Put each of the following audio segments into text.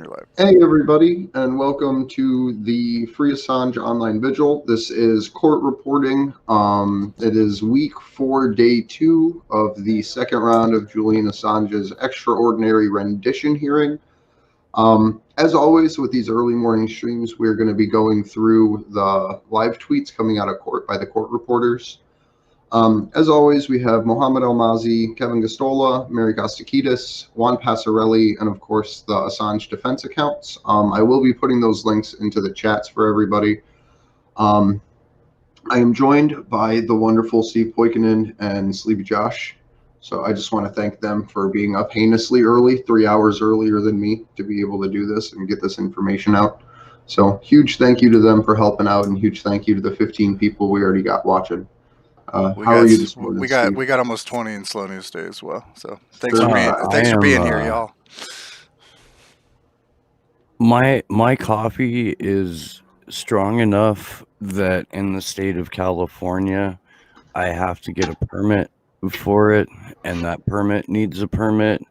you're live. Hey everybody, and welcome to the Free Assange online vigil. This is court reporting. It is week 4, day 2 of the second round of Julian Assange's extraordinary rendition hearing. As always, with these early morning streams, we're going to be going through the live tweets coming out of court by the court reporters. As always, we have Mohammed Almazi, Kevin Gostola, Mary Kostakidis, Juan Passarelli, and of course the Assange defense accounts. I will be putting those links into the chats for everybody. I am joined by the wonderful Steve Poikinen and Sleepy Josh. So I just want to thank them for being up heinously early, 3 hours earlier than me, to be able to do this and get this information out. So huge thank you to them for helping out, and huge thank you to the 15 people we already got watching. How are you this morning, we Steve? got almost 20 in Slow News Day as well. So thanks for being here, y'all. My coffee is strong enough that in the state of California, I have to get a permit for it, and that permit needs a permit,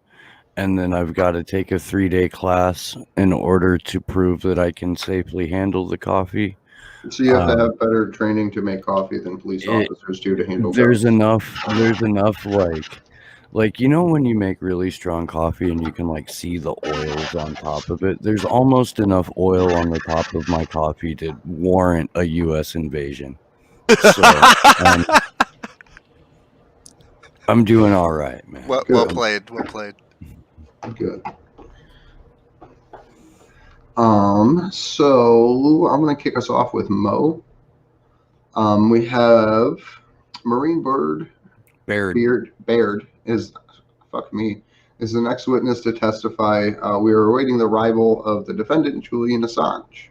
and then I've got to take a 3-day class in order to prove that I can safely handle the coffee. So you have to have better training to make coffee than police officers do to handle There's guns. enough like you know when you make really strong coffee and you can like see the oils on top of it. There's almost enough oil on the top of my coffee to warrant a U.S. invasion. So I'm doing all right, man. Well played. Good. So I'm going to kick us off with Mo. We have Marine Baird is the next witness to testify. We are awaiting the arrival of the defendant, Julian Assange.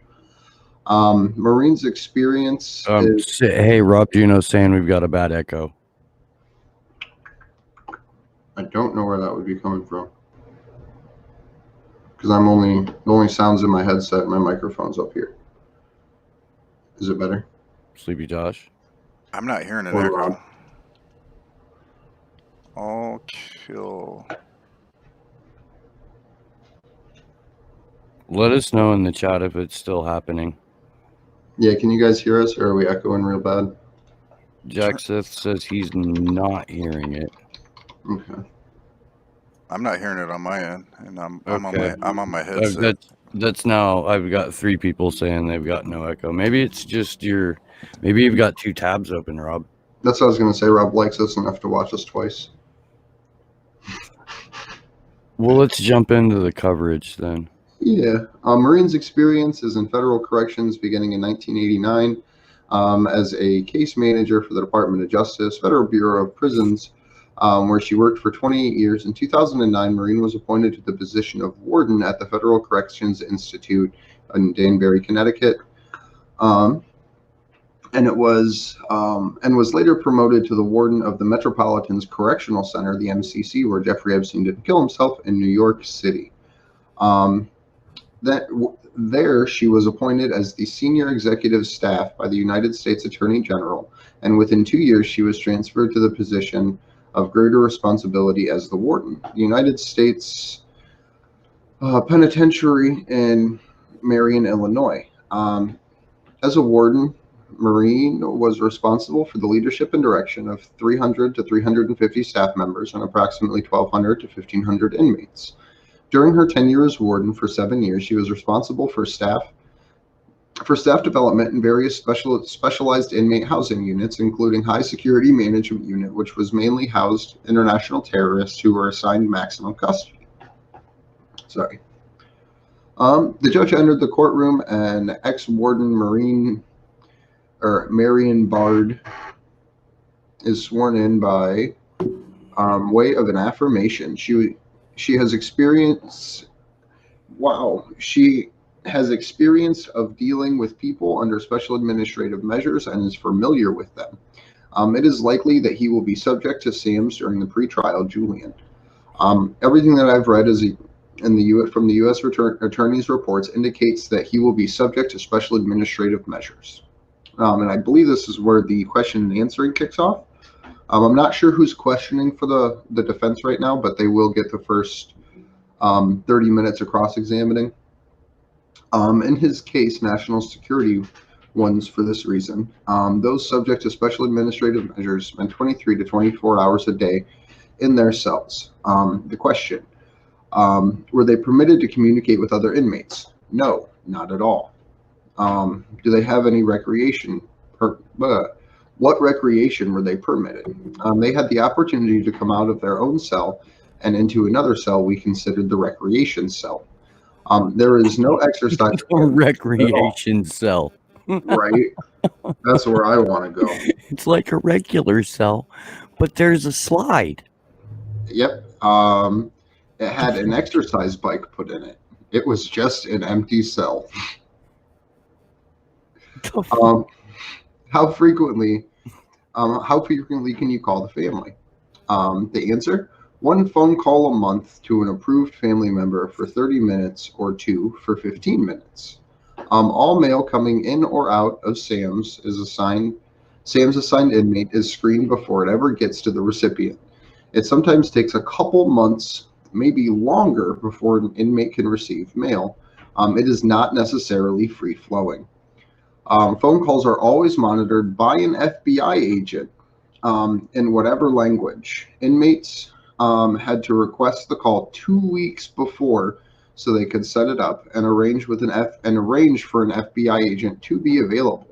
Marine's experience is... Hey, Rob Juno saying we've got a bad echo. I don't know where that would be coming from, because the only sounds in my headset, my microphone's up here. Is it better? Sleepy Josh? I'm not hearing an echo. I'll kill. Let us know in the chat if it's still happening. Yeah, can you guys hear us, or are we echoing real bad? Jack Sith says he's not hearing it. Okay. I'm not hearing it on my end, and I'm on my headset. That's now. I've got 3 people saying they've got no echo. Maybe it's just maybe you've got 2 tabs open, Rob. That's what I was going to say. Rob likes us enough to watch us twice. Well, let's jump into the coverage then. Yeah. Marine's experience is in federal corrections beginning in 1989 as a case manager for the Department of Justice, Federal Bureau of Prisons, where she worked for 28 years. In 2009, Marine was appointed to the position of warden at the Federal Corrections Institute in Danbury, Connecticut, and was later promoted to the warden of the Metropolitan's Correctional Center, the MCC, where Jeffrey Epstein didn't kill himself, in New York City. There, she was appointed as the senior executive staff by the United States Attorney General, and within 2 years, she was transferred to the position of greater responsibility as the warden. The United States Penitentiary in Marion, Illinois. As a warden, Marine was responsible for the leadership and direction of 300 to 350 staff members and approximately 1,200 to 1,500 inmates. During her tenure as warden for 7 years, she was responsible for staff development in various specialized inmate housing units, including High Security Management Unit, which was mainly housed international terrorists who were assigned maximum custody. Sorry. The judge entered the courtroom, and ex-warden Marion Bard is sworn in by way of an affirmation. She has experience of dealing with people under special administrative measures and is familiar with them. It is likely that he will be subject to SAMs during the pretrial Julian. Everything that I've read from the U.S. Attorney's reports indicates that he will be subject to special administrative measures. And I believe this is where the question and answering kicks off. I'm not sure who's questioning for the defense right now, but they will get the first 30 minutes of cross-examining. In his case, national security ones for this reason. Those subject to special administrative measures spend 23 to 24 hours a day in their cells. The question, were they permitted to communicate with other inmates? No, not at all. Do they have any recreation? What recreation were they permitted? They had the opportunity to come out of their own cell and into another cell we considered the recreation cell. There is no exercise. Recreation cell. Right? That's where I want to go. It's like a regular cell, but there's a slide. Yep. It had an exercise bike put in it. It was just an empty cell. How frequently can you call the family? The answer: one phone call a month to an approved family member for 30 minutes or two for 15 minutes. All mail coming in or out of Sam's assigned inmate is screened before it ever gets to the recipient. It sometimes takes a couple months, maybe longer, before an inmate can receive mail. It is not necessarily free-flowing. Phone calls are always monitored by an FBI agent in whatever language. Inmates had to request the call 2 weeks before so they could set it up and arrange for an FBI agent to be available.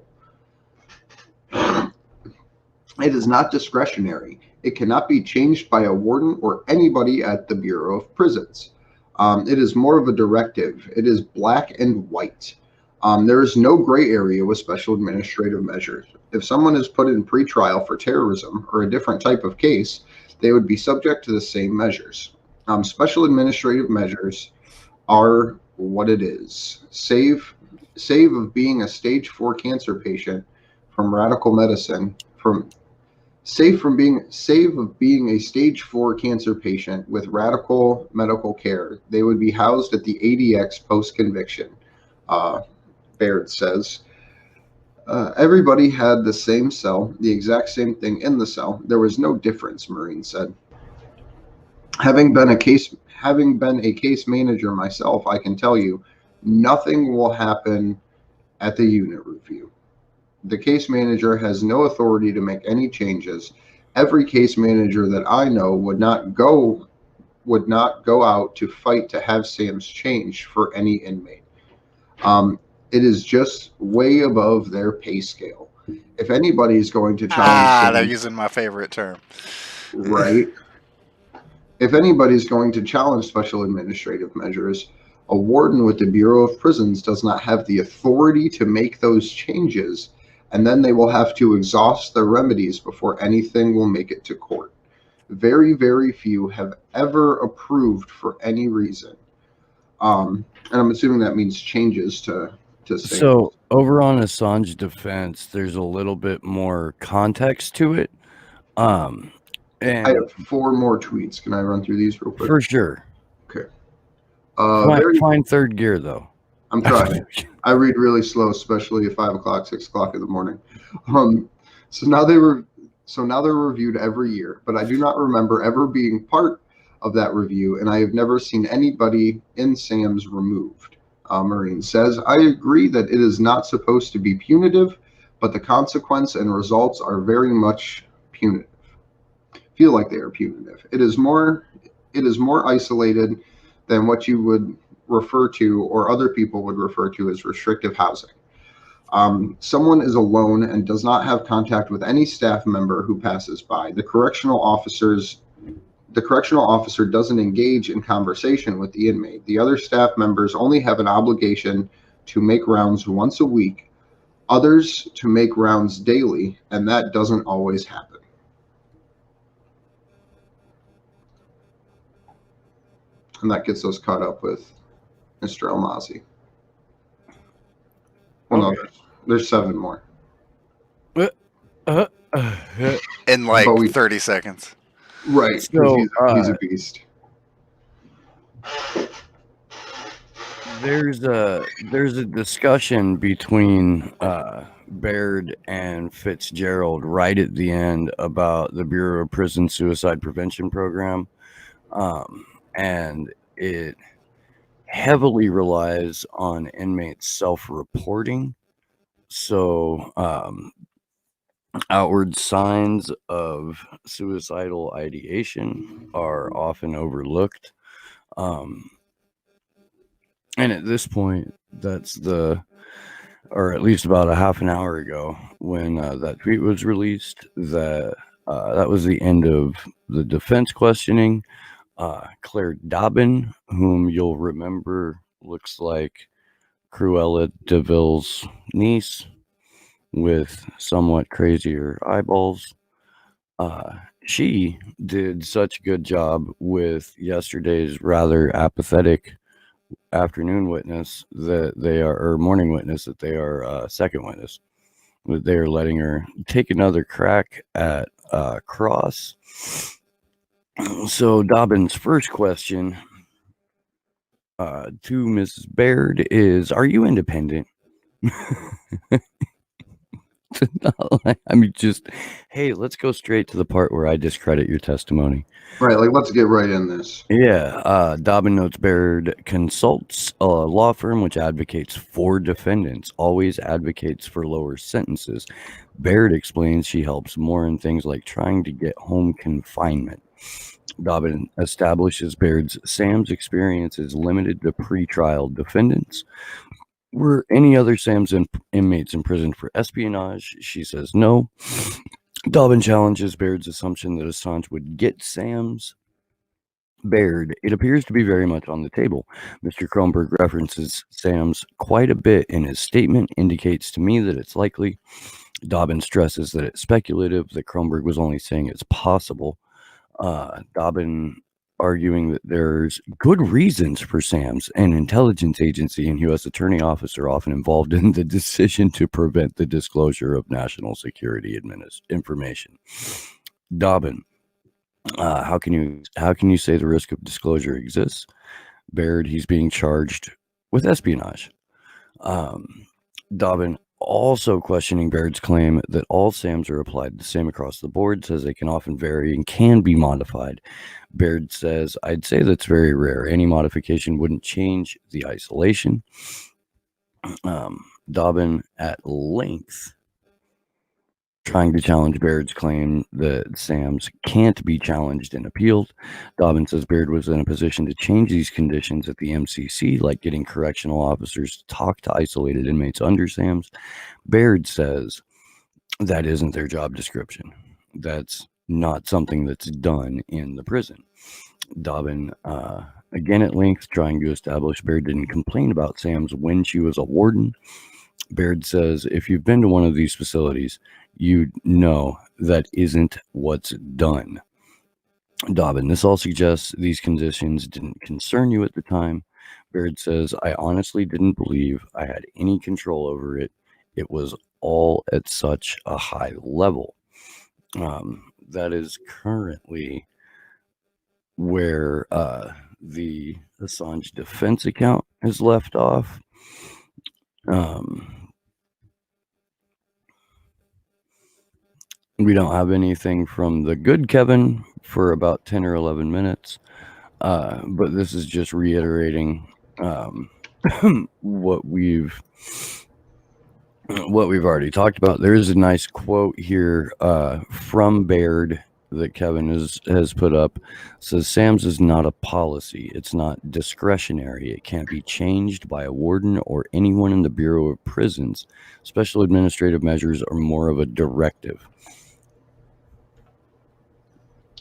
It is not discretionary. It cannot be changed by a warden or anybody at the Bureau of Prisons. It is more of a directive. It is black and white. There is no gray area with special administrative measures. If someone is put in pretrial for terrorism or a different type of case, they would be subject to the same measures. Special administrative measures are what it is. Save of being a stage 4 cancer patient from radical medicine, save of being a stage 4 cancer patient with radical medical care. They would be housed at the ADX post-conviction. Baird says, everybody had the same cell, the exact same thing in the cell. There was no difference, Marine said. Having been a case manager myself, I can tell you, nothing will happen at the unit review. The case manager has no authority to make any changes. Every case manager that I know would not go out to fight to have SAMs changed for any inmate. It is just way above their pay scale. If anybody's going to challenge they're using my favorite term. Right. If anybody's going to challenge special administrative measures, a warden with the Bureau of Prisons does not have the authority to make those changes, and then they will have to exhaust their remedies before anything will make it to court. Very, very few have ever approved for any reason. And I'm assuming that means changes to SAMs. So over on Assange defense, there's a little bit more context to it. And I have 4 more tweets. Can I run through these real quick? For sure. Okay. Fine third gear though. I'm trying. I read really slow, especially at 5 o'clock, 6 o'clock in the morning. So now they're reviewed every year, but I do not remember ever being part of that review, and I have never seen anybody in SAMs removed. Marine says, I agree that it is not supposed to be punitive, but the consequence and results are very much punitive. Feel like they are punitive. It is more isolated than what you would refer to or other people would refer to as restrictive housing. Someone is alone and does not have contact with any staff member who passes by. The correctional officer doesn't engage in conversation with the inmate. The other staff members only have an obligation to make rounds once a week, others to make rounds daily, and that doesn't always happen. And that gets us caught up with Mr. Almazi. Well, Okay. no, there's 7 more. In like But 30 seconds. Right, 'cause So, he's a beast. there's a discussion between Baird and Fitzgerald right at the end about the Bureau of Prison Suicide Prevention Program, and it heavily relies on inmates self-reporting. So outward signs of suicidal ideation are often overlooked. And at this point, or at least about a half an hour ago, when that tweet was released, that was the end of the defense questioning. Claire Dobbin, whom you'll remember looks like Cruella de Vil's niece with somewhat crazier eyeballs. She did such a good job with yesterday's rather apathetic afternoon witness that they are, or morning witness, that they are second witness. They are letting her take another crack at cross. So Dobbin's first question to Mrs. Baird is, are you independent? I mean, just, hey, let's go straight to the part where I discredit your testimony. Right, like, let's get right in this. Yeah, Dobbin notes Baird consults a law firm which advocates for defendants, always advocates for lower sentences. Baird explains she helps more in things like trying to get home confinement. Dobbin establishes Baird's SAM's experience is limited to pretrial defendants. Were any other SAM's inmates imprisoned for espionage? She says no. Dobbin challenges Baird's assumption that Assange would get SAM's. Baird, it appears to be very much on the table. Mr. Kronberg references SAM's quite a bit in his statement, indicates to me that it's likely. Dobbin stresses that it's speculative, that Kronberg was only saying it's possible. Dobbin arguing that there's good reasons for SAM's, an intelligence agency and U.S. Attorney Office are often involved in the decision to prevent the disclosure of national security information. Dobbin, how can you say the risk of disclosure exists? Baird, he's being charged with espionage. Dobbin also questioning Baird's claim that all SAMs are applied the same across the board, says they can often vary and can be modified. Baird says, I'd say that's very rare. Any modification wouldn't change the isolation. Dobbin at length trying to challenge Baird's claim that SAMs can't be challenged and appealed. Dobbin says Baird was in a position to change these conditions at the MCC, like getting correctional officers to talk to isolated inmates under SAMs. Baird says that isn't their job description. That's not something that's done in the prison. Dobbin, again at length, trying to establish Baird didn't complain about SAMs when she was a warden. Baird says, if you've been to one of these facilities, you know that isn't what's done. Dobbin, this all suggests these conditions didn't concern you at the time. Baird says, I honestly didn't believe I had any control over it. It was all at such a high level. That is currently where the Assange defense account is left off. We don't have anything from the good Kevin for about 10 or 11 minutes. But this is just reiterating what we've already talked about. There is a nice quote here from Baird that Kevin has put up. It says, SAMS is not a policy. It's not discretionary. It can't be changed by a warden or anyone in the Bureau of Prisons. Special administrative measures are more of a directive.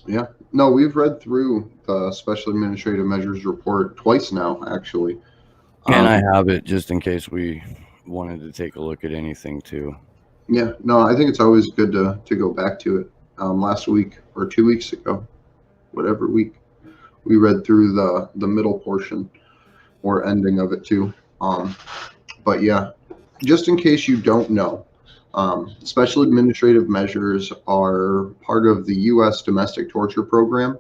Yeah, no, we've read through the Special Administrative Measures report twice now, actually. And I have it just in case we wanted to take a look at anything too. Yeah, no, I think it's always good to go back to it. Last week or 2 weeks ago, whatever week, we read through the middle portion or ending of it too. But yeah, just in case you don't know, special administrative measures are part of the U.S. domestic torture program.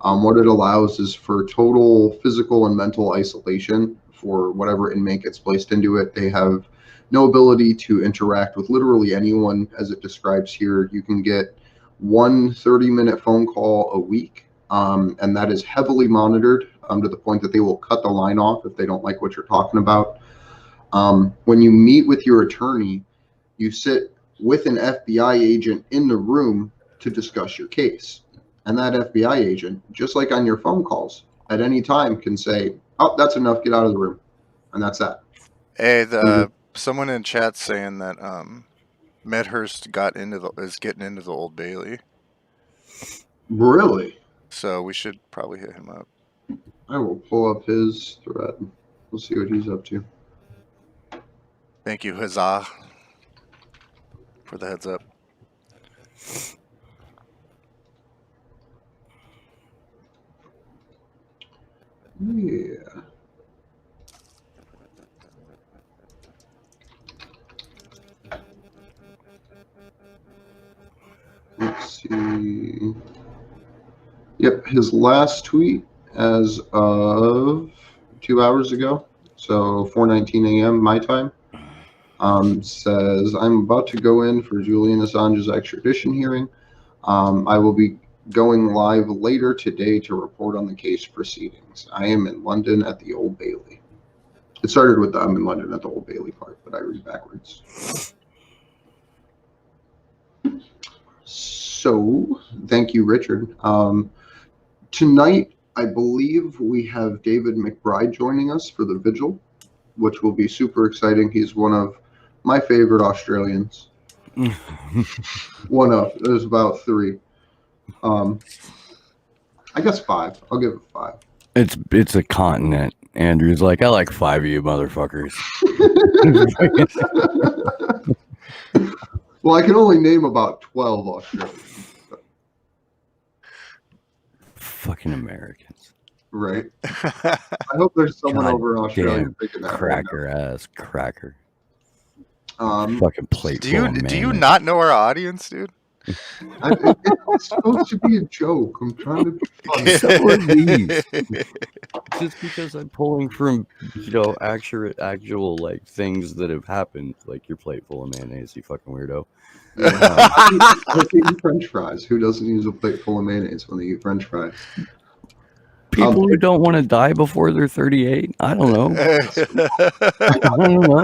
What it allows is for total physical and mental isolation for whatever inmate gets placed into it. They have no ability to interact with literally anyone, as it describes here. You can get one 30-minute phone call a week, and that is heavily monitored. to the point that they will cut the line off if they don't like what you're talking about. When you meet with your attorney, you sit with an FBI agent in the room to discuss your case. And that FBI agent, just like on your phone calls, at any time can say, oh, that's enough, get out of the room. And that's that. Hey, someone in chat saying that Medhurst is getting into the Old Bailey. Really? So we should probably hit him up. I will pull up his thread. We'll see what he's up to. Thank you, Huzzah, for the heads up. Yeah. Let's see. Yep, his last tweet as of 2 hours ago, so 4:19 a.m. my time, says, I'm about to go in for Julian Assange's extradition hearing. I will be going live later today to report on the case proceedings. I am in London at the Old Bailey. It started with the I'm in London at the Old Bailey part, but I read backwards. So, thank you, Richard. Tonight, I believe we have David McBride joining us for the vigil, which will be super exciting. He's one of my favorite Australians. There's about 3. I guess 5. I'll give it 5. It's a continent. Andrew's like, I like 5 of you motherfuckers. Well, I can only name about 12 Australians. Fucking Americans. Right. I hope there's someone over in Australia Damn thinking that. cracker ass cracker. Fucking plate. Do you not know our audience, dude? It's supposed to be a joke. I'm trying to be funny. So are these. Just because I'm pulling from, actual like things that have happened, like your plate full of mayonnaise, you fucking weirdo. I eat French fries. Who doesn't use a plate full of mayonnaise when they eat French fries? People who don't want to die before they're 38. I don't know. I don't know.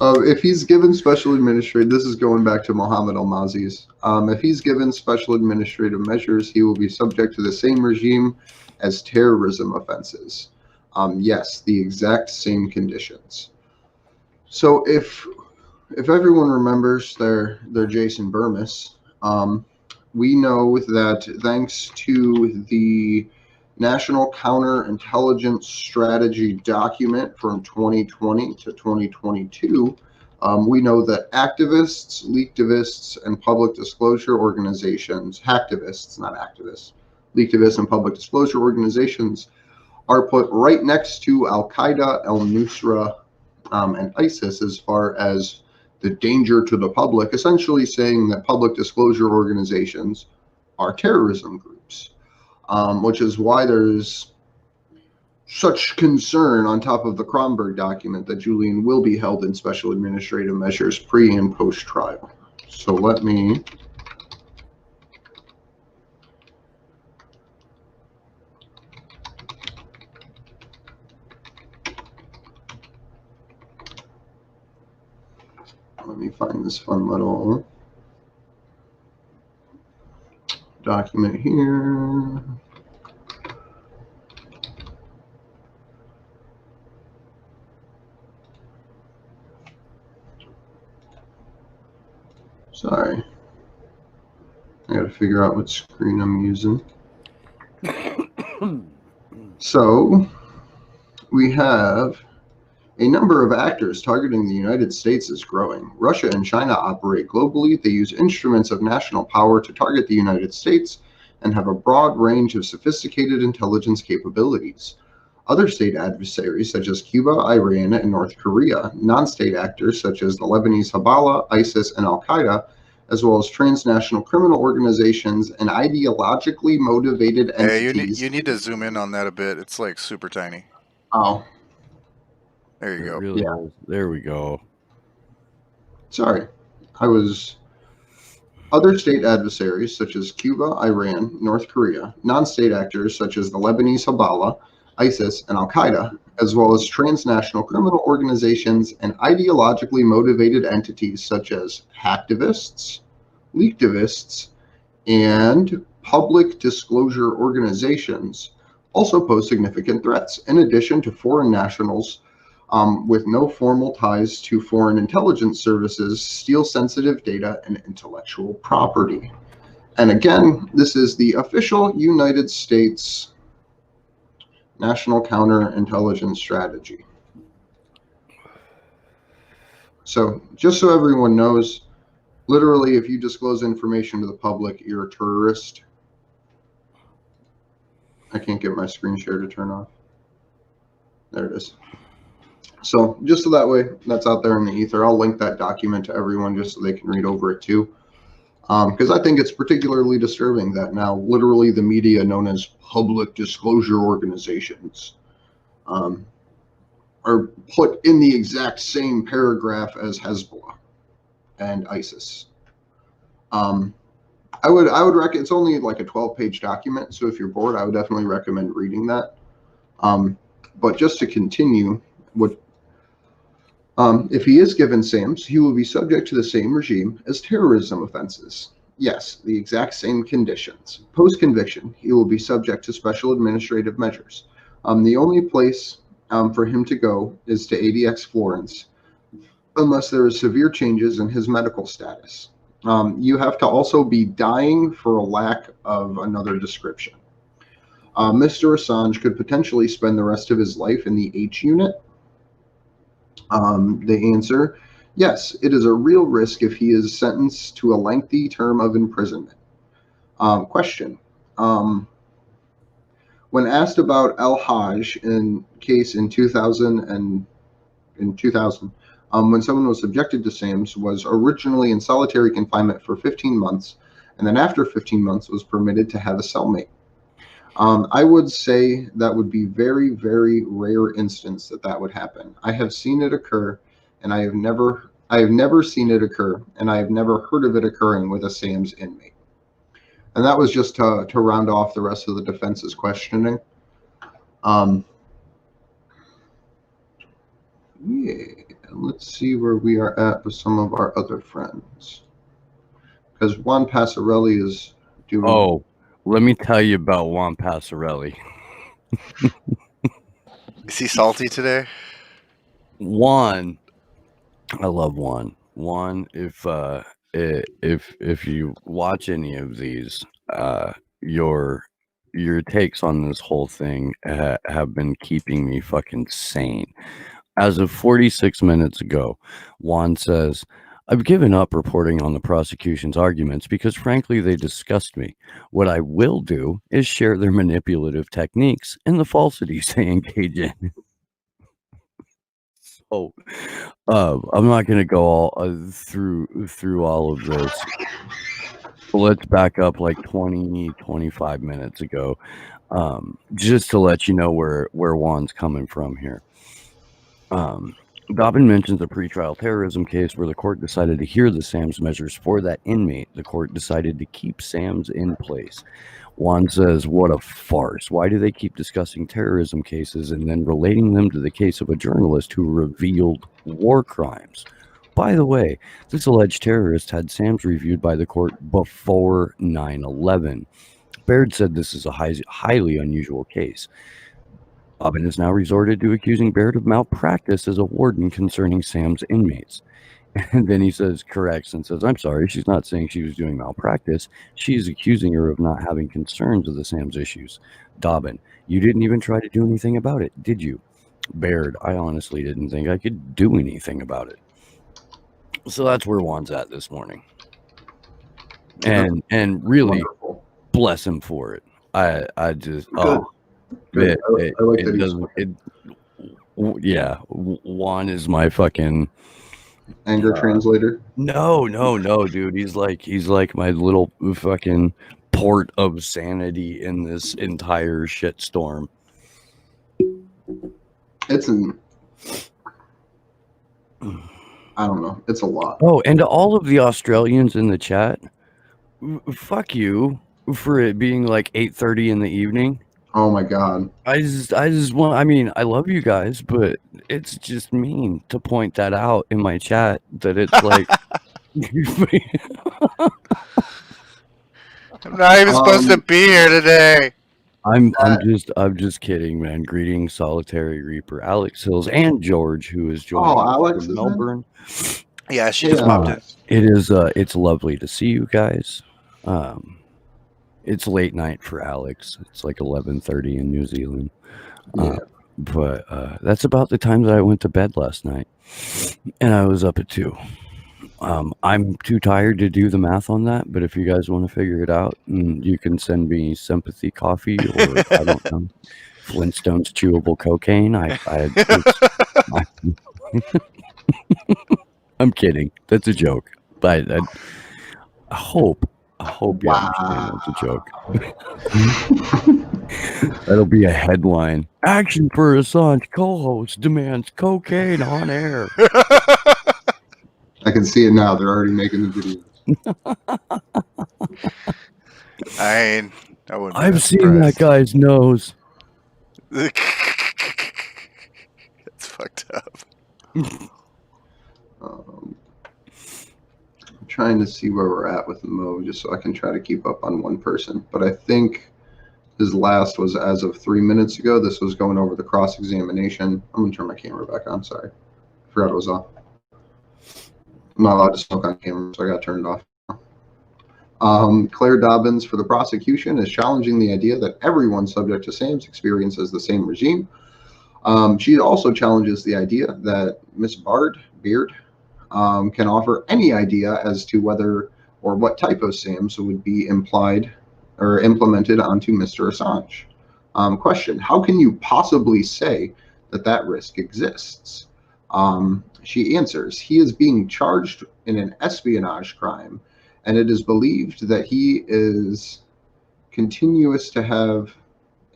If he's given special administrative, this is going back to Mohammed Al-Mazi's. If he's given special administrative measures, he will be subject to the same regime as terrorism offenses. Yes, the exact same conditions. So if everyone remembers their Jason Burmis, we know that thanks to the National Counterintelligence Strategy document from 2020 to 2022, we know that activists, leaktivists, and public disclosure organizations, hacktivists, not activists, leaktivists and public disclosure organizations are put right next to Al-Qaeda, al-Nusra, and ISIS as far as the danger to the public, essentially saying that public disclosure organizations are terrorism groups. Which is why there's such concern on top of the Kronberg document that Julian will be held in special administrative measures pre and post trial. So let me find this fun little document here. Sorry. I gotta figure out what screen I'm using. So, we have a number of actors targeting the United States is growing. Russia and China operate globally. They use instruments of national power to target the United States and have a broad range of sophisticated intelligence capabilities. Other state adversaries such as Cuba, Iran, and North Korea, non-state actors such as the Lebanese Hezbollah, ISIS, and Al-Qaeda, as well as transnational criminal organizations and ideologically motivated entities. Hey, you need to zoom in on that a bit. It's like super tiny. Oh. There you go. Really There we go. Sorry. I was Other state adversaries such as Cuba, Iran, North Korea, non-state actors such as the Lebanese Hezbollah, ISIS, and Al-Qaeda, as well as transnational criminal organizations and ideologically motivated entities such as hacktivists, leaktivists, and public disclosure organizations also pose significant threats, in addition to foreign nationals with no formal ties to foreign intelligence services steal sensitive data and intellectual property. And again, this is the official United States National Counterintelligence Strategy. So just so everyone knows, literally, if you disclose information to the public, you're a terrorist. I can't get my screen share to turn off. There it is. So just so that way that's out there in the ether, I'll link that document to everyone just so they can read over it too. Because I think it's particularly disturbing that now literally the media known as public disclosure organizations are put in the exact same paragraph as Hezbollah and ISIS. I would recommend, it's only like a 12-page document, so if you're bored, I would definitely recommend reading that. But just to continue, if he is given SAMs, he will be subject to the same regime as terrorism offenses. Yes, the exact same conditions. Post-conviction, he will be subject to special administrative measures. The only place for him to go is to ADX Florence, unless there is severe changes in his medical status. You have to also be dying for a lack of another description. Mr. Assange could potentially spend the rest of his life in the H unit. The answer, yes, it is a real risk if he is sentenced to a lengthy term of imprisonment. Question. When asked about Al-Hajj in case in 2000, when someone was subjected to SAMs, was originally in solitary confinement for 15 months, and then after 15 months was permitted to have a cellmate. I would say that would be very, very rare instance that would happen. I have seen it occur, and I have never seen it occur, and I have never heard of it occurring with a SAMS inmate. And that was just to round off the rest of the defense's questioning. Yeah, let's see where we are at with some of our other friends. Because Juan Passarelli is doing... Oh, let me tell you about Juan Passarelli. Is he salty today? Juan, I love Juan. Juan, if you watch any of these, your takes on this whole thing have been keeping me fucking sane. As of 46 minutes ago, Juan says, I've given up reporting on the prosecution's arguments because, frankly, they disgust me. What I will do is share their manipulative techniques and the falsities they engage in. So, I'm not going to go all through all of this. But let's back up like 25 minutes ago, just to let you know where Juan's coming from here. Dobbin mentions a pretrial terrorism case where the court decided to hear the SAMS measures for that inmate. The court decided to keep SAMS in place. Juan says, what a farce. Why do they keep discussing terrorism cases and then relating them to the case of a journalist who revealed war crimes? By the way, this alleged terrorist had SAMS reviewed by the court before 9/11. Baird said this is a highly unusual case. Dobbin has now resorted to accusing Baird of malpractice as a warden concerning SAMS inmates. And then he says, corrects and says, I'm sorry, she's not saying she was doing malpractice. She's accusing her of not having concerns of the SAMS issues. Dobbin, you didn't even try to do anything about it, did you? Baird, I honestly didn't think I could do anything about it. So that's where Juan's at this morning. And really, wonderful. Bless him for it. I just, Good. I like that yeah, Juan is my fucking anger translator. No, dude. He's like my little fucking port of sanity in this entire shitstorm. I don't know. It's a lot. Oh, and to all of the Australians in the chat, fuck you for it being like 8:30 in the evening. Oh my God. I just want. I mean, I love you guys, but it's just mean to point that out in my chat that it's like. I'm not even supposed to be here today. I'm just kidding, man. Greetings, Solitary Reaper, Alex Hills, and George, who is joining Oh, us Alex from is in? Melbourne. Yeah, she just popped in. It's lovely to see you guys. It's late night for Alex. It's like 11:30 in New Zealand. Yeah. But that's about the time that I went to bed last night, and I was up at 2. I'm too tired to do the math on that, but if you guys want to figure it out, you can send me sympathy coffee or I don't know, Flintstones chewable cocaine. I'm kidding. That's a joke, but I hope you understand that's a joke. That'll be a headline. Action for Assange co-host demands cocaine on air. I can see it now. They're already making the video. I wouldn't be I've that seen that surprised. guy's nose. That's fucked up. I'm trying to see where we're at with Mo, just so I can try to keep up on one person. But I think his last was as of 3 minutes ago. This was going over the cross-examination. I'm going to turn my camera back on. Sorry. Forgot it was off. I'm not allowed to smoke on camera, so I got turned off. Claire Dobbins for the prosecution is challenging the idea that everyone subject to SAMS experiences the same regime. She also challenges the idea that Ms. Beard can offer any idea as to whether or what type of SAMS would be implied or implemented onto Mr. Assange. Question: how can you possibly say that that risk exists? She answers: he is being charged in an espionage crime, and it is believed that he is continuous to have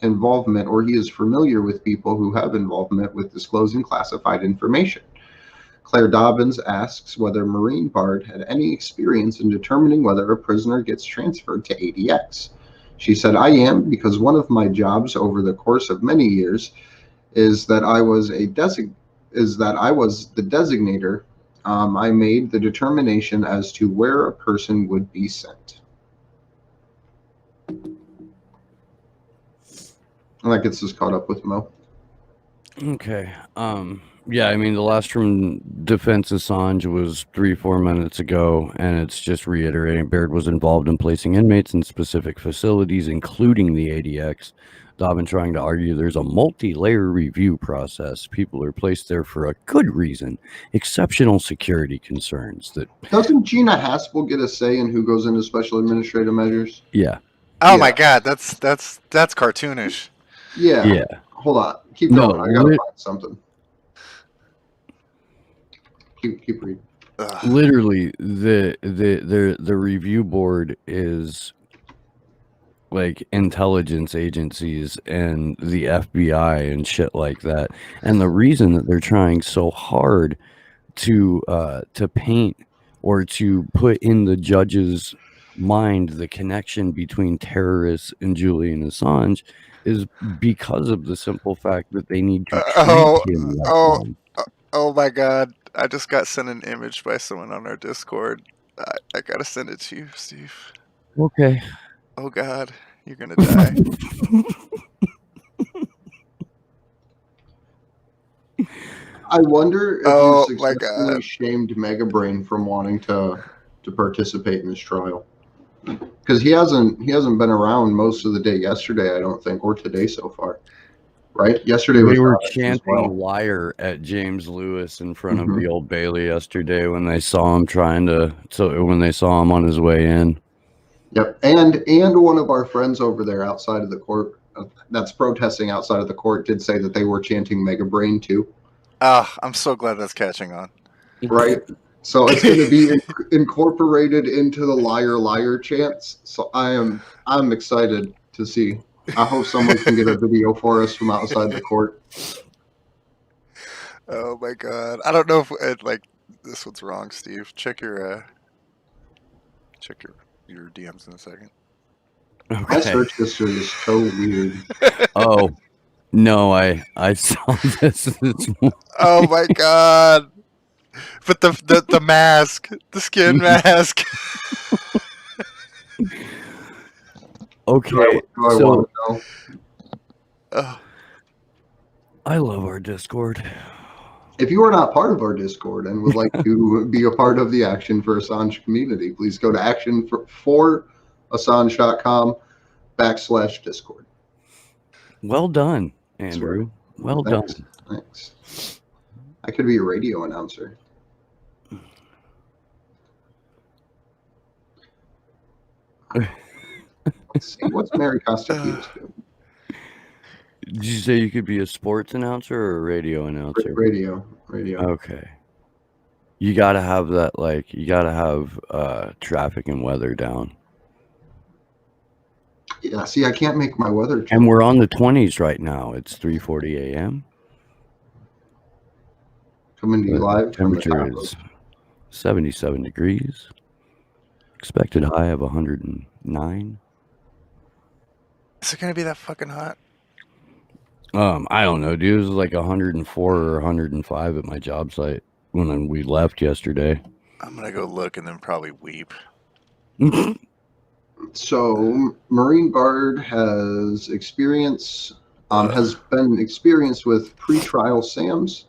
involvement, or he is familiar with people who have involvement with disclosing classified information. Claire Dobbins asks whether Maureen Bard had any experience in determining whether a prisoner gets transferred to ADX. She said, "I am, because one of my jobs over the course of many years is that I was the designator. I made the determination as to where a person would be sent." And that gets us caught up with Mo. Okay. Yeah, I mean, the last from Defense Assange was 3-4 minutes ago, and it's just reiterating Baird was involved in placing inmates in specific facilities, including the ADX. Dobbin trying to argue there's a multi-layer review process. People are placed there for a good reason, exceptional security concerns. That Doesn't Gina Haspel get a say in who goes into special administrative measures? yeah. Oh Yeah. my God, that's cartoonish. Yeah. Yeah. Hold on. Keep No, going. I gotta find something. Keep reading. Ugh. Literally, the review board is like intelligence agencies and the FBI and shit like that. And the reason that they're trying so hard to paint or to put in the judge's mind the connection between terrorists and Julian Assange is because of the simple fact that they need to treat him like one. Oh my God, I just got sent an image by someone on our Discord. I gotta send it to you, Steve. Okay. Oh God, you're gonna die. I wonder if Oh you my successfully God. shamed Mega Brain from wanting to participate in this trial, because he hasn't been around most of the day yesterday, I don't think, or today so far. Right? Yesterday was They were Alex as chanting well. liar at James Lewis in front of the Old Bailey yesterday when they saw him when they saw him on his way in. Yep. And one of our friends over there outside of the court that's protesting outside of the court did say that they were chanting Mega Brain too. I'm so glad that's catching on. Right? So it's going to be incorporated into the liar liar chants. So I'm excited to see. I hope someone can get a video for us from outside the court. Oh my God, I don't know if this one's wrong, Steve. Check your your DMs in a second. My Okay. search history is so weird. Oh no, I saw this morning. Oh my god! But the mask, the skin mask. Okay, Do I so want to know? Oh, I love our Discord. If you are not part of our Discord and would like to be a part of the Action for Assange community, please go to actionforassange.com/Discord. Well done, Andrew. Well Thanks. done. Thanks. I could be a radio announcer. Let's see. What's Mary Costa-Hughes doing? Did you say you could be a sports announcer or a radio announcer? Radio. Okay. You gotta have that, like, you gotta have traffic and weather down. Yeah, see, I can't make my weather change. And we're on the 20s right now. It's 3:40 a.m. Coming to you live from the Temperature top is 77 degrees. Expected high of 109. is it gonna be that fucking hot? I don't know, dude. It was like 104 or 105 at my job site when we left yesterday. I'm gonna go look and then probably weep. So, Marine Bard has been experienced with pretrial SAMs.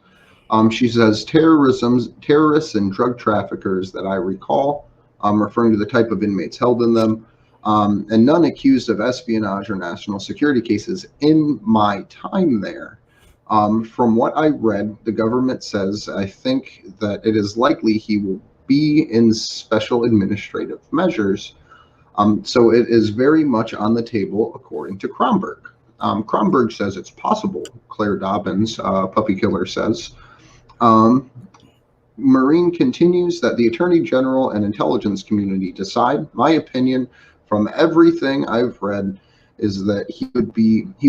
She says terrorists and drug traffickers that I recall, referring to the type of inmates held in them, and none accused of espionage or national security cases in my time there. From what I read, the government says, I think that it is likely he will be in special administrative measures. So it is very much on the table, according to Kronberg. Kronberg says it's possible, Claire Dobbins, puppy killer, says. Marine continues that the Attorney General and intelligence community decide. My opinion, from everything I've read, is that he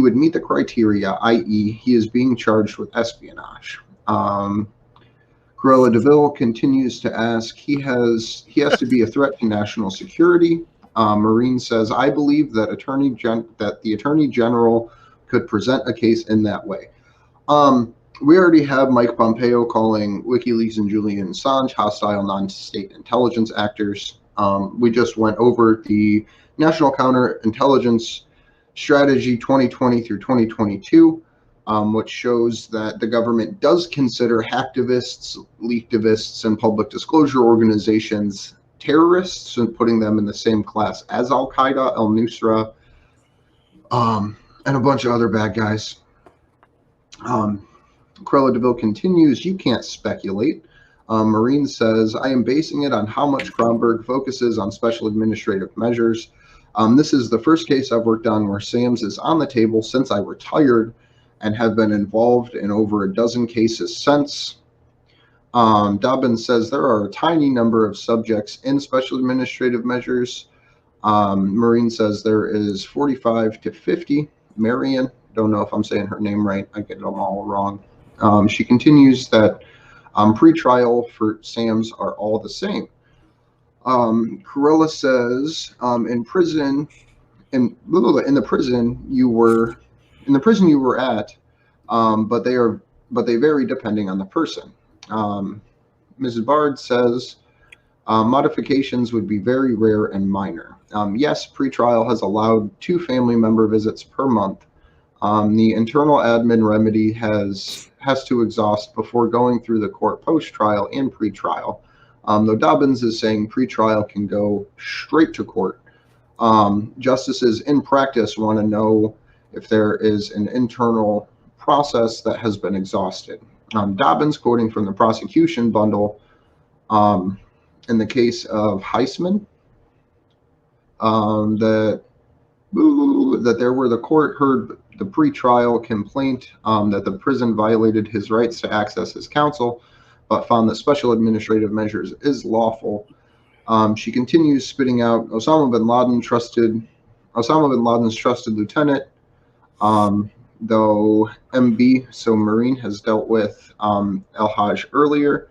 would meet the criteria, i.e., he is being charged with espionage. Cruella DeVille continues to ask, he has to be a threat to national security. Marine says, I believe that the Attorney General could present a case in that way. We already have Mike Pompeo calling WikiLeaks and Julian Assange hostile non-state intelligence actors. We just went over the National Counterintelligence Strategy 2020 through 2022, which shows that the government does consider hacktivists, leaktivists, and public disclosure organizations terrorists and putting them in the same class as Al-Qaeda, Al-Nusra, and a bunch of other bad guys. Cruella DeVille continues, you can't speculate. Marine says, I am basing it on how much Kronberg focuses on special administrative measures. This is the first case I've worked on where SAMS is on the table since I retired and have been involved in over a dozen cases since. Dobbins says there are a tiny number of subjects in special administrative measures. Marine says there is 45 to 50. Marion, don't know if I'm saying her name right. I get them all wrong. She continues that pretrial for SAMs are all the same. Cruella says in the prison you were at, but they vary depending on the person. Mrs. Bard says modifications would be very rare and minor. Yes, pretrial has allowed 2 family member visits per month. The internal admin remedy has to exhaust before going through the court post-trial and pre-trial. Though Dobbins is saying pre-trial can go straight to court. Justices in practice want to know if there is an internal process that has been exhausted. Dobbins, quoting from the prosecution bundle, in the case of Heisman, that there where the court heard the pre-trial complaint that the prison violated his rights to access his counsel, but found that special administrative measures is lawful. She continues spitting out Osama bin Laden's trusted lieutenant, though MB, so Marine, has dealt with El-Hajj earlier.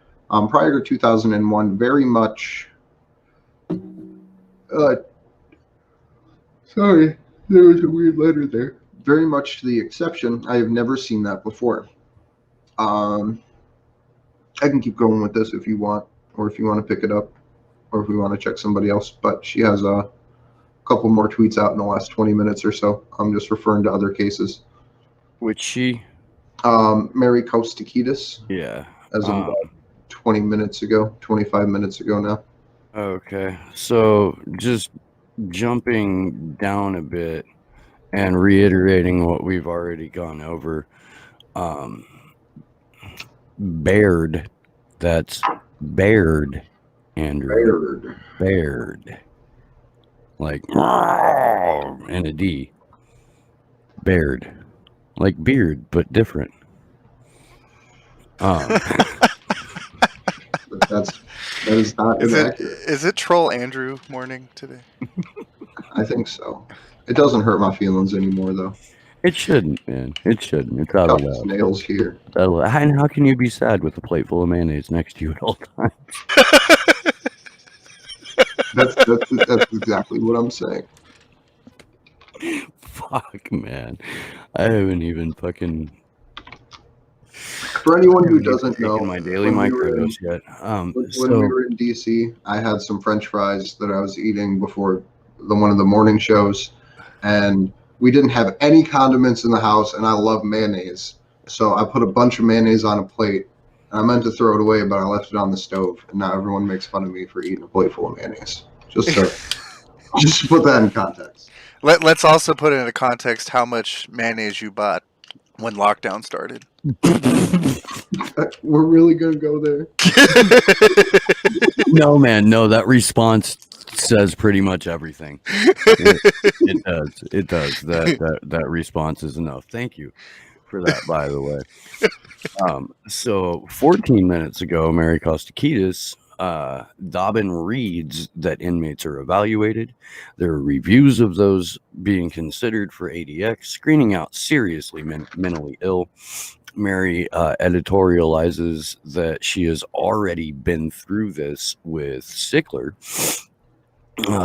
Prior to 2001, very much Sorry, there was a weird letter there. Very much to the exception. I have never seen that before. I can keep going with this if you want, or if you want to pick it up, or if we want to check somebody else. But she has a couple more tweets out in the last 20 minutes or so. I'm just referring to other cases. Which she? Mary Kostakidis, Yeah. as of about 20 minutes ago, 25 minutes ago now. Okay. So just jumping down a bit and reiterating what we've already gone over. Baird. That's Baird, Andrew. Baird. Like and a D. Baird. Like beard, but different. But that is not inaccurate. Is it Troll Andrew morning today? I think so. It doesn't hurt my feelings anymore, though. It shouldn't, man. It shouldn't. It's out of Couple love. snails here. And how can you be sad with a plate full of mayonnaise next to you at all times? That's exactly what I'm saying. Fuck, man. I haven't even fucking. For anyone who doesn't know, my daily microdose yet. When we were in DC, I had some French fries that I was eating before one of the morning shows, and we didn't have any condiments in the house, and I love mayonnaise. So I put a bunch of mayonnaise on a plate, and I meant to throw it away, but I left it on the stove, and now everyone makes fun of me for eating a plate full of mayonnaise. Just to put that in context. Let's also put into context how much mayonnaise you bought when lockdown started. We're really gonna go there? No, man. No, that response says pretty much everything. It does. It does. That response is enough. Thank you for that, by the way. So 14 minutes ago, Mary Kostakidis, Dobbin reads that inmates are evaluated. There are reviews of those being considered for ADX, screening out seriously mentally ill. Mary editorializes that she has already been through this with Sickler.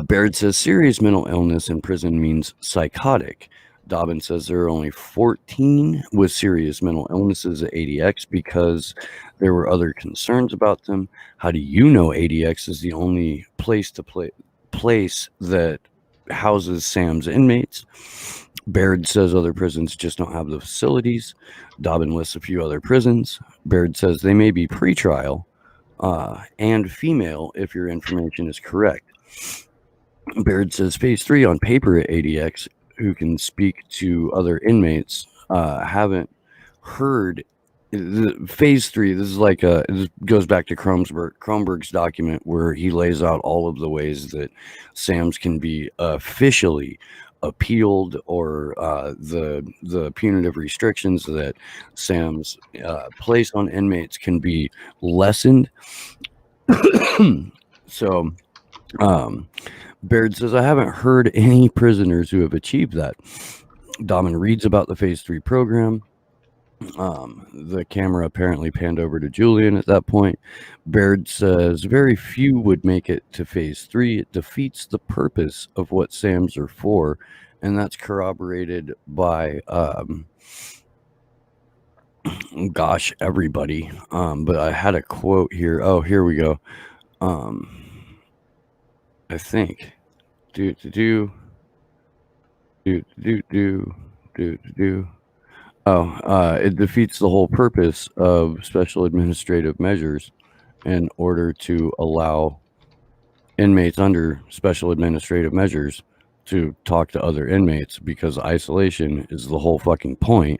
Baird says serious mental illness in prison means psychotic. Dobbin says there are only 14 with serious mental illnesses at ADX because there were other concerns about them. How do you know ADX is the only place that houses Sam's inmates? Baird says other prisons just don't have the facilities. Dobbin lists a few other prisons. Baird says they may be pretrial and female if your information is correct. Baird says phase 3 on paper at ADX, who can speak to other inmates, haven't heard phase 3. This is like this goes back to Kronberg's document where he lays out all of the ways that SAMs can be officially appealed, or the punitive restrictions that SAMs place on inmates can be lessened. So Baird says, I haven't heard any prisoners who have achieved that. Dobbin reads about the phase 3 program. The camera apparently panned over to Julian at that point. Baird says very few would make it to phase 3. It defeats the purpose of what SAMs are for, and that's corroborated by everybody. But I had a quote here. Oh, here we go. I think it defeats the whole purpose of special administrative measures in order to allow inmates under special administrative measures to talk to other inmates, because isolation is the whole fucking point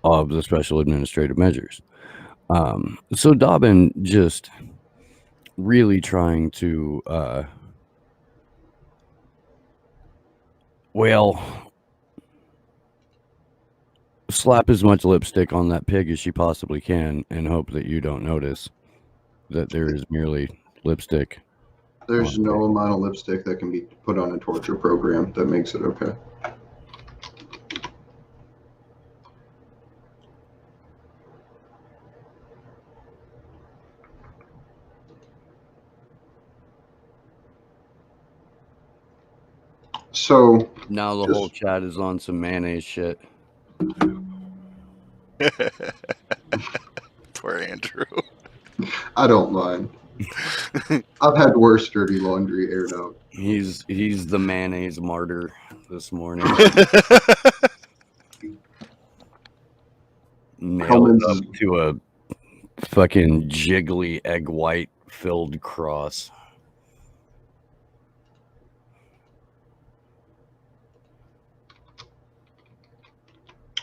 of the special administrative measures. So Dobbin just really trying to slap as much lipstick on that pig as she possibly can and hope that you don't notice that there is merely lipstick. There's no amount of lipstick that can be put on a torture program that makes it okay. So Now the Just- whole chat is on some mayonnaise shit. Poor Andrew. I don't mind. I've had worse dirty laundry aired out. He's the mayonnaise martyr this morning. Nailed Hellman's up is- to a fucking jiggly egg white filled cross.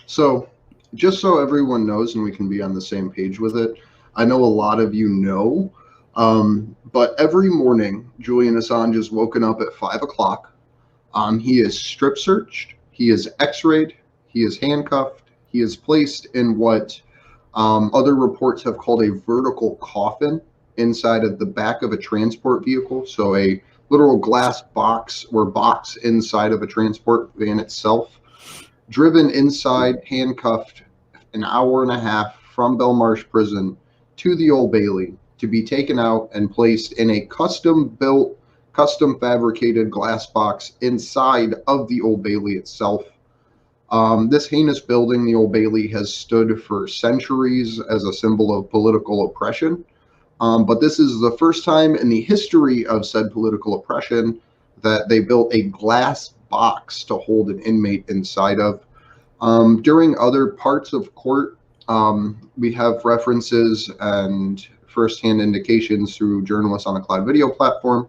So, just so everyone knows and we can be on the same page with it, I know a lot of you know, but every morning Julian Assange is woken up at 5 o'clock. He is strip searched, he is x-rayed, he is handcuffed, he is placed in what other reports have called a vertical coffin inside of the back of a transport vehicle. So a literal glass box or box inside of a transport van itself. Driven inside, handcuffed, an hour and a half from Belmarsh Prison to the Old Bailey to be taken out and placed in a custom-built, custom-fabricated glass box inside of the Old Bailey itself. This heinous building, the Old Bailey, has stood for centuries as a symbol of political oppression. But this is the first time in the history of said political oppression that they built a glass box to hold an inmate inside of. During other parts of court, we have references and firsthand indications through journalists on a cloud video platform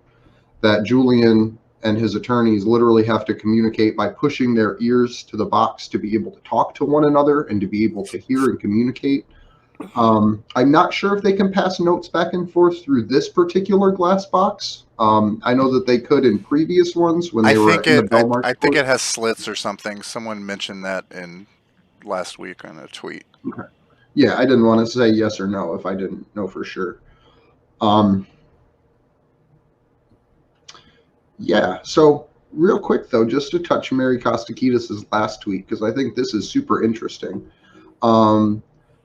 that Julian and his attorneys literally have to communicate by pushing their ears to the box to be able to talk to one another and to be able to hear and communicate. I'm not sure if they can pass notes back and forth through this particular glass box. I know that they could in previous ones when they were in the Belmarsh I think court. it has slits or something. Someone mentioned that in last week on a tweet. Yeah, I didn't want to say yes or no if I didn't know for sure. Yeah, so real quick though, just to touch Mary Kostakidis' last tweet, because I think this is super interesting.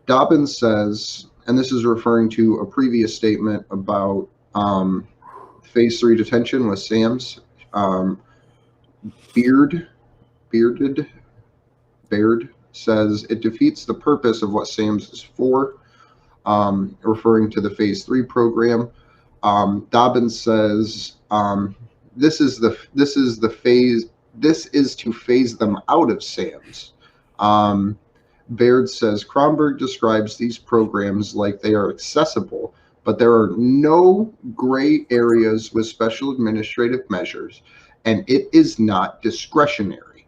Dobbins says, and this is referring to a previous statement about phase 3 detention with Sam's Baird says it defeats the purpose of what Sam's is for, referring to the phase 3 program. Dobbins says this is to phase them out of Sam's. Baird says Kronberg describes these programs like they are accessible, but there are no gray areas with special administrative measures, and it is not discretionary.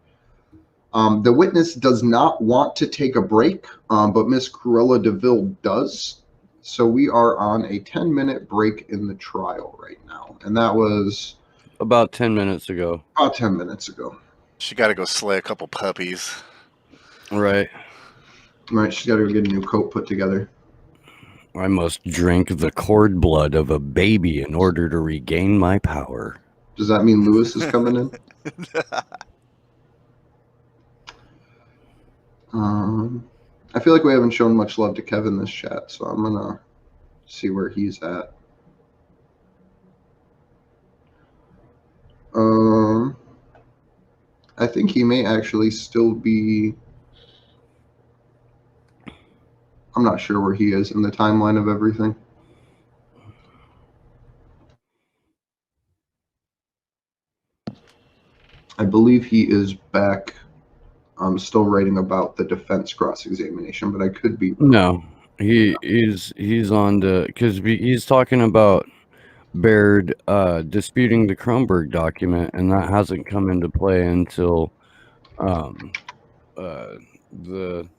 The witness does not want to take a break, but Ms. Cruella DeVille does. So we are on a 10-minute break in the trial right now, and that was about 10 minutes ago. About 10 minutes ago. She got to go slay a couple puppies. Right. Right, she's got to go get a new coat put together. I must drink the cord blood of a baby in order to regain my power. Does that mean Lewis is coming in? I feel like we haven't shown much love to Kevin this chat, so I'm gonna see where he's at. I think he may actually still be. I'm not sure where he is in the timeline of everything. I believe he is back. I'm still writing about the defense cross-examination, but I could be wrong. No, he's on to, because he's talking about Baird disputing the Kronberg document, and that hasn't come into play until the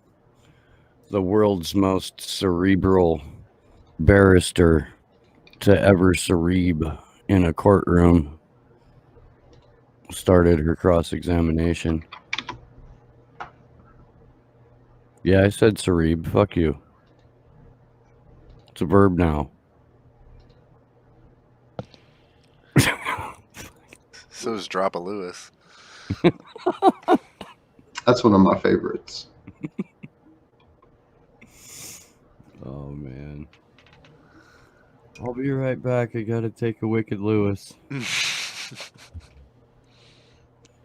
world's most cerebral barrister to ever cerebe in a courtroom started her cross-examination. Yeah, I said cerebe. Fuck you. It's a verb now. So is Drop a Lewis. That's one of my favorites. Oh, man. I'll be right back. I gotta take a Wicked Lewis.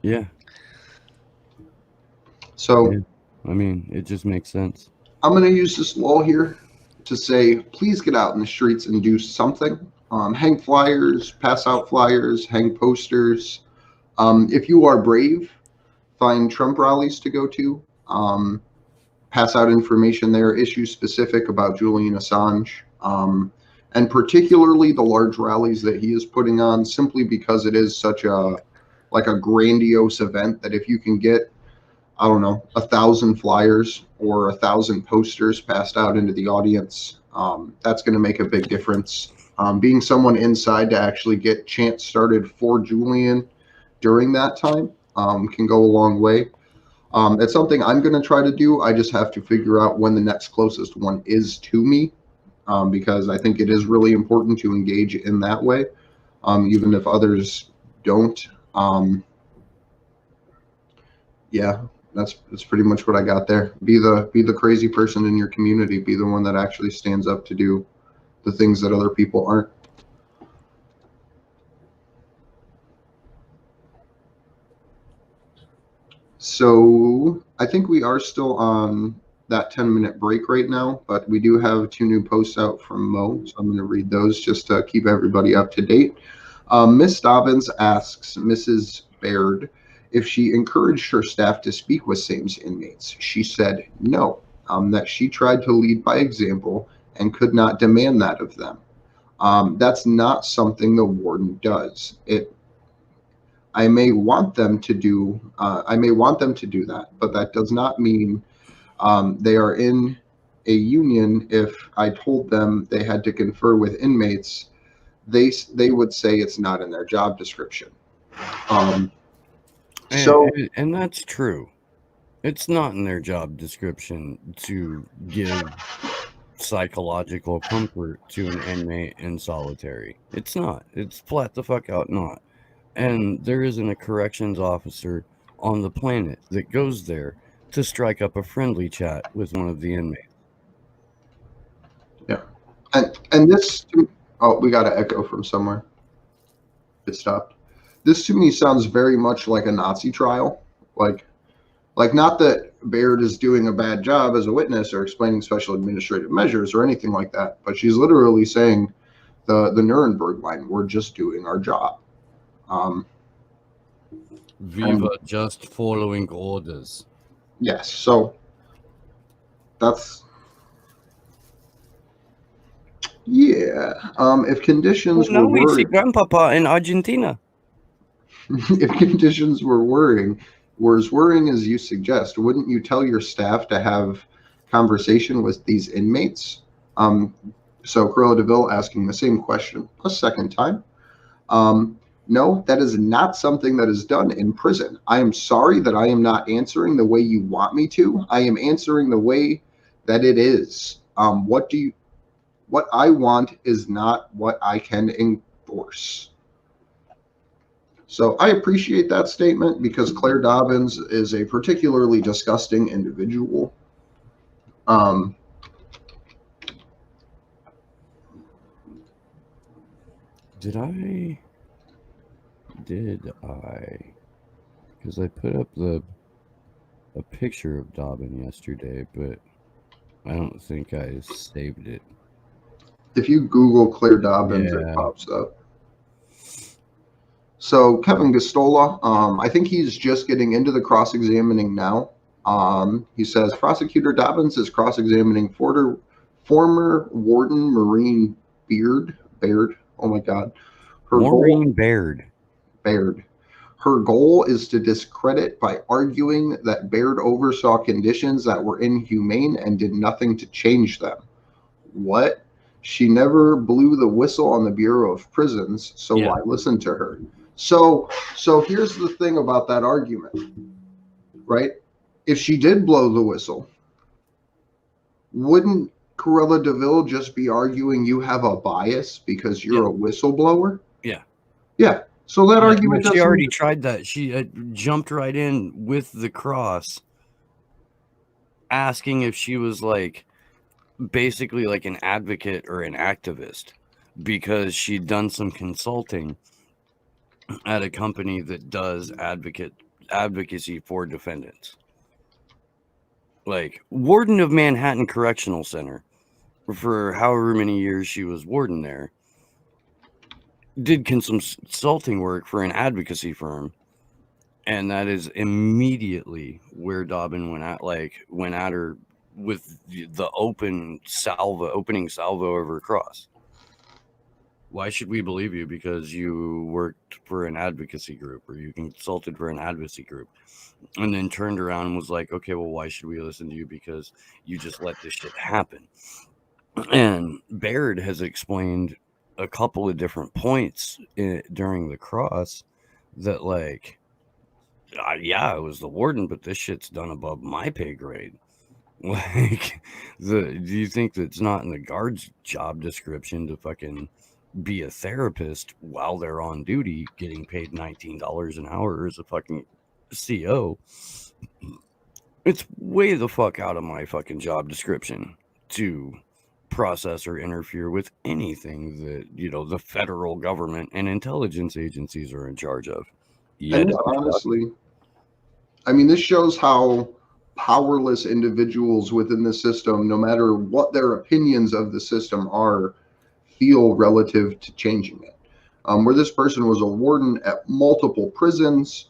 Yeah. So Yeah. I mean, it just makes sense. I'm going to use this law here to say, please get out in the streets and do something. Hang flyers, pass out flyers, hang posters. If you are brave, find Trump rallies to go to. Pass out information there, issue specific about Julian Assange, and particularly the large rallies that he is putting on, simply because it is such a grandiose event that if you can get, I don't know, 1,000 flyers or 1,000 posters passed out into the audience, that's going to make a big difference. Being someone inside to actually get chants started for Julian during that time can go a long way. It's something I'm going to try to do. I just have to figure out when the next closest one is to me, because I think it is really important to engage in that way, even if others don't. Yeah, that's pretty much what I got there. Be the crazy person in your community. Be the one that actually stands up to do the things that other people aren't. So I think we are still on that 10-minute break right now, but we do have 2 new posts out from Mo, so I'm going to read those just to keep everybody up to date. Miss Dobbins asks Mrs. Baird if she encouraged her staff to speak with SAMES inmates. She said no, that she tried to lead by example and could not demand that of them. That's not something the warden does. I may want them to do that, but that does not mean they are in a union. If I told them they had to confer with inmates, they would say it's not in their job description. And that's true. It's not in their job description to give psychological comfort to an inmate in solitary. It's not. It's flat the fuck out not. And there isn't a corrections officer on the planet that goes there to strike up a friendly chat with one of the inmates. Yeah. And this, oh, we got an echo from somewhere. It stopped. This to me sounds very much like a Nazi trial. Like not that Baird is doing a bad job as a witness or explaining special administrative measures or anything like that, but she's literally saying the Nuremberg line, we're just doing our job. Viva just following orders. Yes, so that's, yeah. If conditions were we see worrying, Grandpapa in Argentina. if conditions were as worrying as you suggest, wouldn't you tell your staff to have conversation with these inmates? So Cruella DeVille asking the same question a second time. No, that is not something that is done in prison. I am sorry that I am not answering the way you want me to. I am answering the way that it is. What I want is not what I can enforce. So I appreciate that statement because Claire Dobbins is a particularly disgusting individual. Did I? Because I put up a picture of Dobbin yesterday, but I don't think I saved it. If you Google Claire Dobbins, it pops up. So Kevin Gostola, I think he's just getting into the cross-examining now. He says Prosecutor Dobbins is cross-examining former Warden Maureen Baird. Oh my God. Maureen Baird. Her goal is to discredit by arguing that Baird oversaw conditions that were inhumane and did nothing to change them. What? She never blew the whistle on the Bureau of Prisons, so why listen to her? So here's the thing about that argument, right? If she did blow the whistle, wouldn't Cruella DeVille just be arguing you have a bias because you're a whistleblower? Yeah. So that argument, she already tried that. She jumped right in with the cross, asking if she was like basically like an advocate or an activist, because she'd done some consulting at a company that does advocate advocacy for defendants. Like, warden of Manhattan Correctional Center, for however many years she was warden there, did consulting work for an advocacy firm, and that is immediately where Dobbin went at her with the opening salvo over cross. Why should we believe you because you worked for an advocacy group or you consulted for an advocacy group? And then turned around and was like, okay, well, why should we listen to you because you just let this shit happen? And Baird has explained a couple of different points during the cross that, like, yeah, it was the warden, but this shit's done above my pay grade. Like, do you think that's not in the guard's job description to fucking be a therapist while they're on duty getting paid $19 an hour as a fucking CO? It's way the fuck out of my fucking job description to process or interfere with anything that, you know, the federal government and intelligence agencies are in charge of. And honestly, I mean, this shows how powerless individuals within the system, no matter what their opinions of the system are, feel relative to changing it. Where this person was a warden at multiple prisons,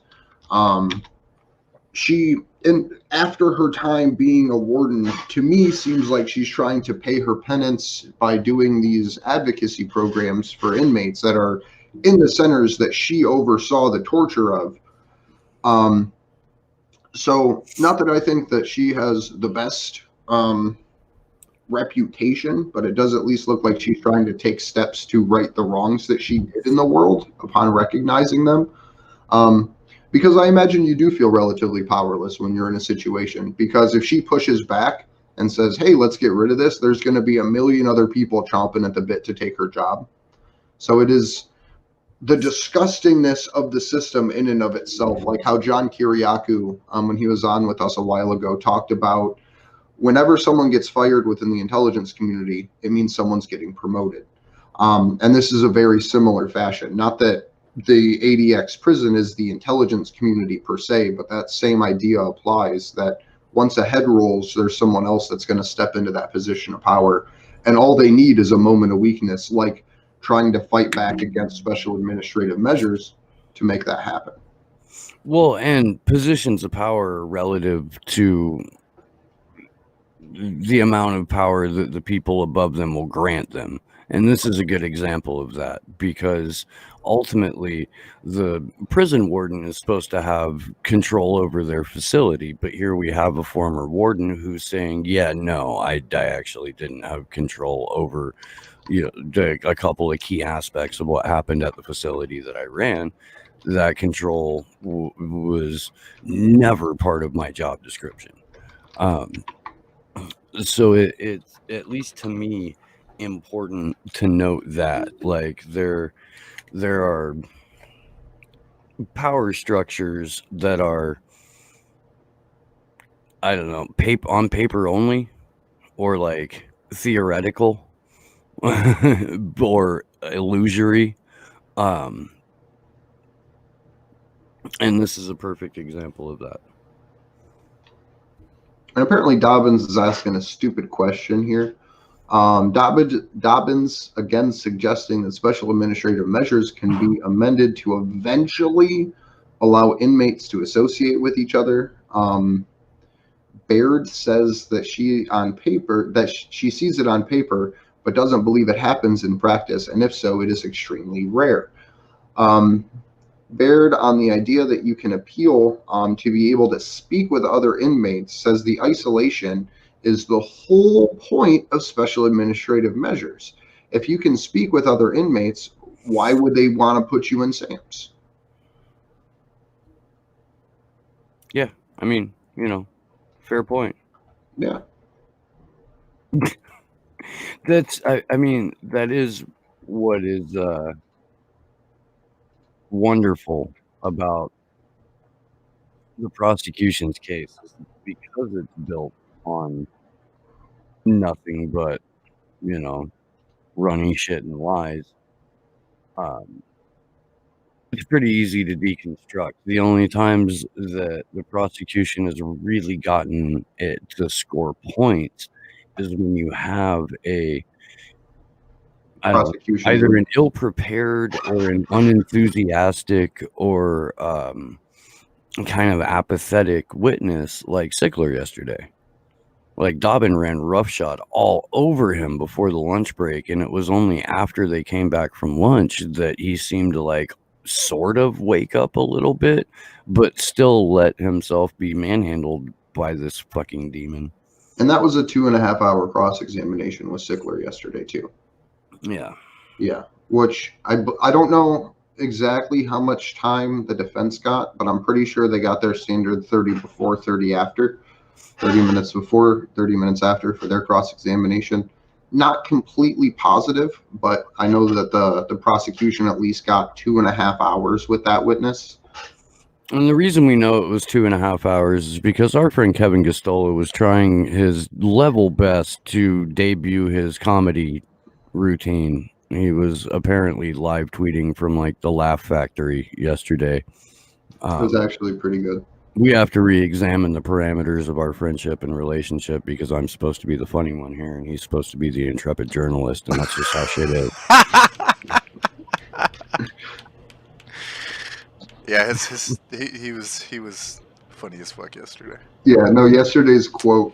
after her time being a warden, to me, seems like she's trying to pay her penance by doing these advocacy programs for inmates that are in the centers that she oversaw the torture of. So not that I think that she has the best reputation, but it does at least look like she's trying to take steps to right the wrongs that she did in the world upon recognizing them. Because I imagine you do feel relatively powerless when you're in a situation, because if she pushes back and says, hey, let's get rid of this, there's going to be a million other people chomping at the bit to take her job. So it is the disgustingness of the system in and of itself, like how John Kiriakou, when he was on with us a while ago, talked about whenever someone gets fired within the intelligence community, it means someone's getting promoted. And this is a very similar fashion. Not that the ADX prison is the intelligence community per se, but that same idea applies, that once a head rolls, there's someone else that's going to step into that position of power. And all they need is a moment of weakness, like trying to fight back against special administrative measures to make that happen. Well, and positions of power relative to the amount of power that the people above them will grant them. And this is a good example of that, because ultimately the prison warden is supposed to have control over their facility. But here we have a former warden who's saying, yeah, no, I actually didn't have control over, you know, a couple of key aspects of what happened at the facility that I ran. That control was never part of my job description. So it's, at least to me, important to note that, like, there are power structures that are, I don't know, on paper only, or like theoretical, or illusory. And this is a perfect example of that. And apparently Dobbins is asking a stupid question here. Dobbins, again, suggesting that special administrative measures can be amended to eventually allow inmates to associate with each other. Baird says that she sees it on paper, but doesn't believe it happens in practice, and if so, it is extremely rare. Baird, on the idea that you can appeal to be able to speak with other inmates, says the isolation is the whole point of special administrative measures. If you can speak with other inmates, why would they want to put you in SAMs? Yeah, I mean, you know, fair point. Yeah. That's, I mean, that is what is wonderful about the prosecution's case, because it's built on nothing but, you know, running shit and lies. It's pretty easy to deconstruct. The only times that the prosecution has really gotten it to score points is when you have I don't know, Prosecution. either an ill-prepared or an unenthusiastic or kind of apathetic witness like Sickler yesterday. Like Dobbin ran roughshod all over him before the lunch break, and it was only after they came back from lunch that he seemed to like sort of wake up a little bit, but still let himself be manhandled by this fucking demon. And that was a 2.5 hour cross-examination with Sickler yesterday too. Yeah. Yeah, which I don't know exactly how much time the defense got, but I'm pretty sure they got their standard 30 before, 30 after, 30 minutes before, 30 minutes after for their cross-examination. Not completely positive, but I know that the prosecution at least got 2.5 hours with that witness. And the reason we know it was 2.5 hours is because our friend Kevin Gostola was trying his level best to debut his comedy routine. He was apparently live tweeting from like the Laugh Factory yesterday. It was actually pretty good. We have to re-examine the parameters of our friendship and relationship because I'm supposed to be the funny one here and he's supposed to be the intrepid journalist, and that's just how shit is. Yeah, he was funny as fuck yesterday. Yeah, no, yesterday's quote,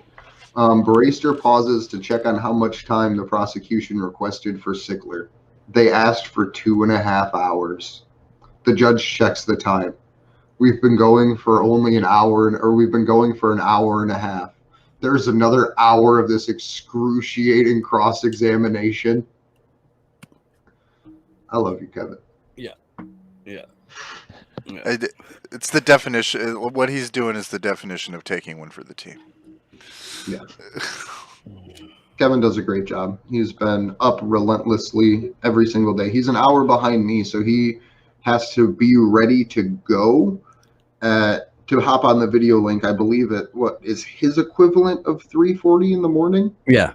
Barrister pauses to check on how much time the prosecution requested for Sickler. They asked for 2.5 hours. The judge checks the time. We've been going for only an hour, or we've been going for an hour and a half. There's another hour of this excruciating cross-examination. I love you, Kevin. Yeah. It's the definition. What he's doing is the definition of taking one for the team. Yeah. Kevin does a great job. He's been up relentlessly every single day. He's an hour behind me, so he has to be ready to go to hop on the video link. I believe at what is his equivalent of 3:40 in the morning. Yeah.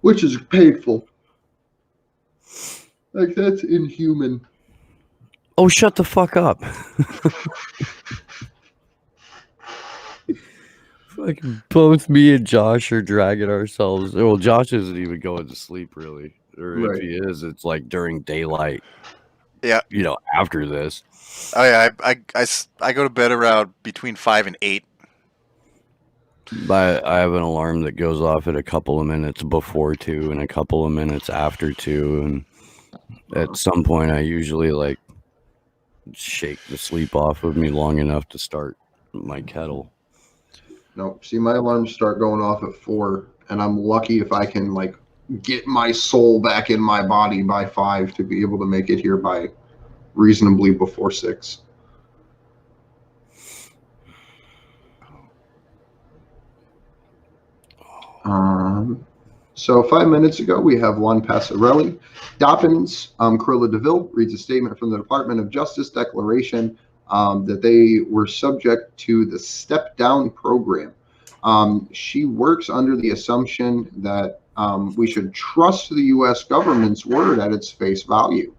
Which is painful. Like, that's inhuman. Oh, shut the fuck up. Fucking both me and Josh are dragging ourselves. Well, Josh isn't even going to sleep really. Or Right. if he is, it's like during daylight. Yeah. You know, after this. Oh yeah, I go to bed around between 5 and 8. But I have an alarm that goes off at a couple of minutes before 2 and a couple of minutes after 2, and at some point I usually like shake the sleep off of me long enough to start my kettle. Nope. See, my alarms start going off at 4, and I'm lucky if I can like get my soul back in my body by 5 to be able to make it here by reasonably before 6. So 5 minutes ago, we have Juan Passarelli. Dobbins, Cruella DeVille reads a statement from the Department of Justice declaration that they were subject to the step-down program. She works under the assumption that we should trust the U.S. government's word at its face value.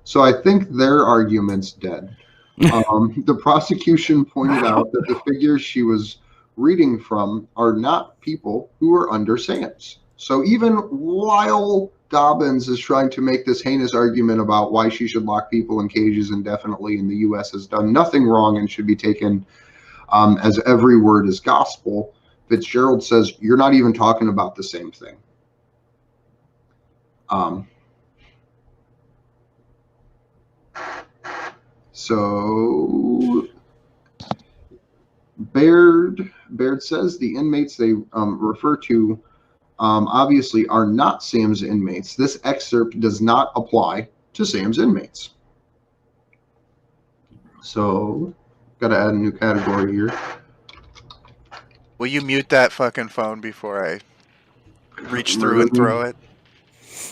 So I think their argument's dead. The prosecution pointed out that the figures she was reading from are not people who are under SAMs. So even while Dobbins is trying to make this heinous argument about why she should lock people in cages indefinitely and the U.S. has done nothing wrong and should be taken as every word is gospel, Fitzgerald says, you're not even talking about the same thing. So Baird says the inmates they refer to obviously are not SAM's inmates. This excerpt does not apply to SAM's inmates. So, got to add a new category here. Will you mute that fucking phone before I reach through and throw it?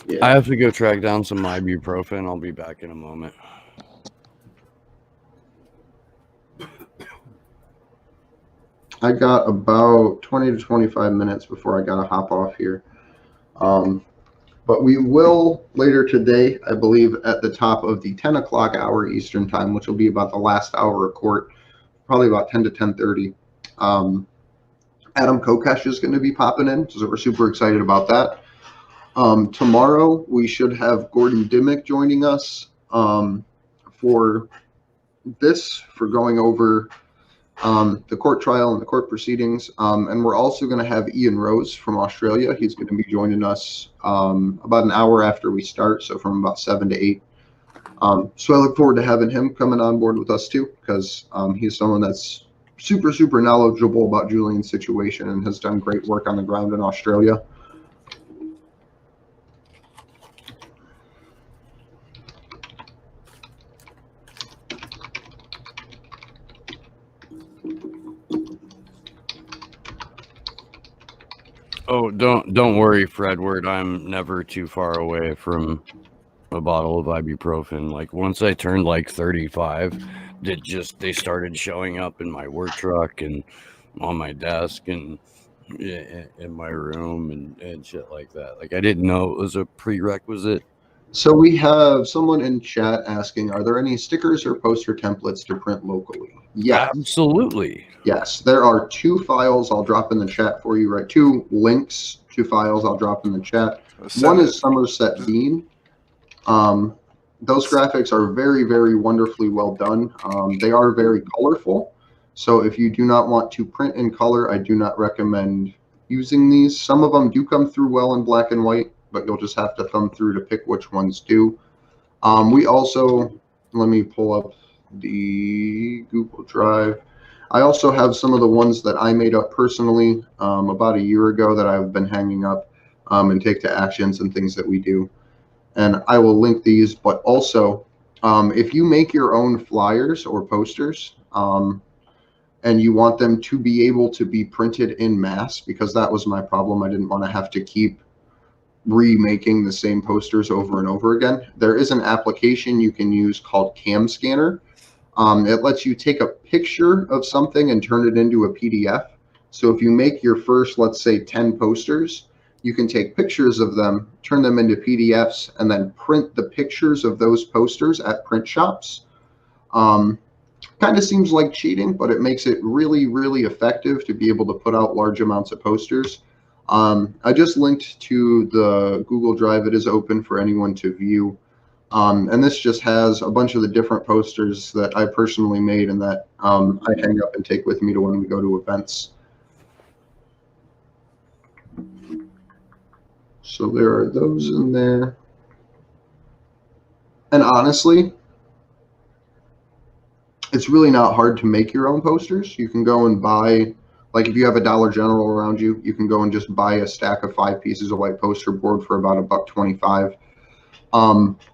Yeah. I have to go track down some ibuprofen. I'll be back in a moment. I got about 20 to 25 minutes before I got to hop off here. But But we will later today, I believe, at the top of the 10 o'clock hour Eastern time, which will be about the last hour of court, probably about 10 to 10:30. Adam Kokesh is going to be popping in, so we're super excited about that. Tomorrow we should have Gordon Dimmick joining us for going over the court trial and the court proceedings. And we're also going to have Ian Rose from Australia. He's going to be joining us about an hour after we start, so from about 7 to 8. So I look forward to having him coming on board with us too, because he's someone that's super, super knowledgeable about Julian's situation and has done great work on the ground in Australia. Oh, don't worry, Fredward. I'm never too far away from a bottle of ibuprofen. Like once I turned like 35, they started showing up in my work truck and on my desk and in my room and shit like that. Like I didn't know it was a prerequisite. So we have someone in chat asking, are there any stickers or poster templates to print locally? Yes. Absolutely. Yes, there are 2 files I'll drop in the chat for you, right? 2 links, 2 files I'll drop in the chat. One is Somerset Bean. Those graphics are very, very wonderfully well done. They are very colorful. So if you do not want to print in color, I do not recommend using these. Some of them do come through well in black and white, but you'll just have to thumb through to pick which ones do. We also, let me pull up the Google Drive. I also have some of the ones that I made up personally about a year ago that I've been hanging up and take to actions and things that we do. And I will link these, but also if you make your own flyers or posters and you want them to be able to be printed in mass, because that was my problem. I didn't want to have to keep remaking the same posters over and over again. There is an application you can use called Cam Scanner. It lets you take a picture of something and turn it into a PDF. So if you make your first, let's say 10 posters, you can take pictures of them, turn them into PDFs, and then print the pictures of those posters at print shops. Kind of seems like cheating, but it makes it really, really effective to be able to put out large amounts of posters. I just linked to the Google Drive. It is open for anyone to view. And this just has a bunch of the different posters that I personally made and that I hang up and take with me to when we go to events. So there are those in there. And honestly, it's really not hard to make your own posters. You can go and buy, like if you have a Dollar General around you, you can go and just buy a stack of 5 pieces of white poster board for about $1.25.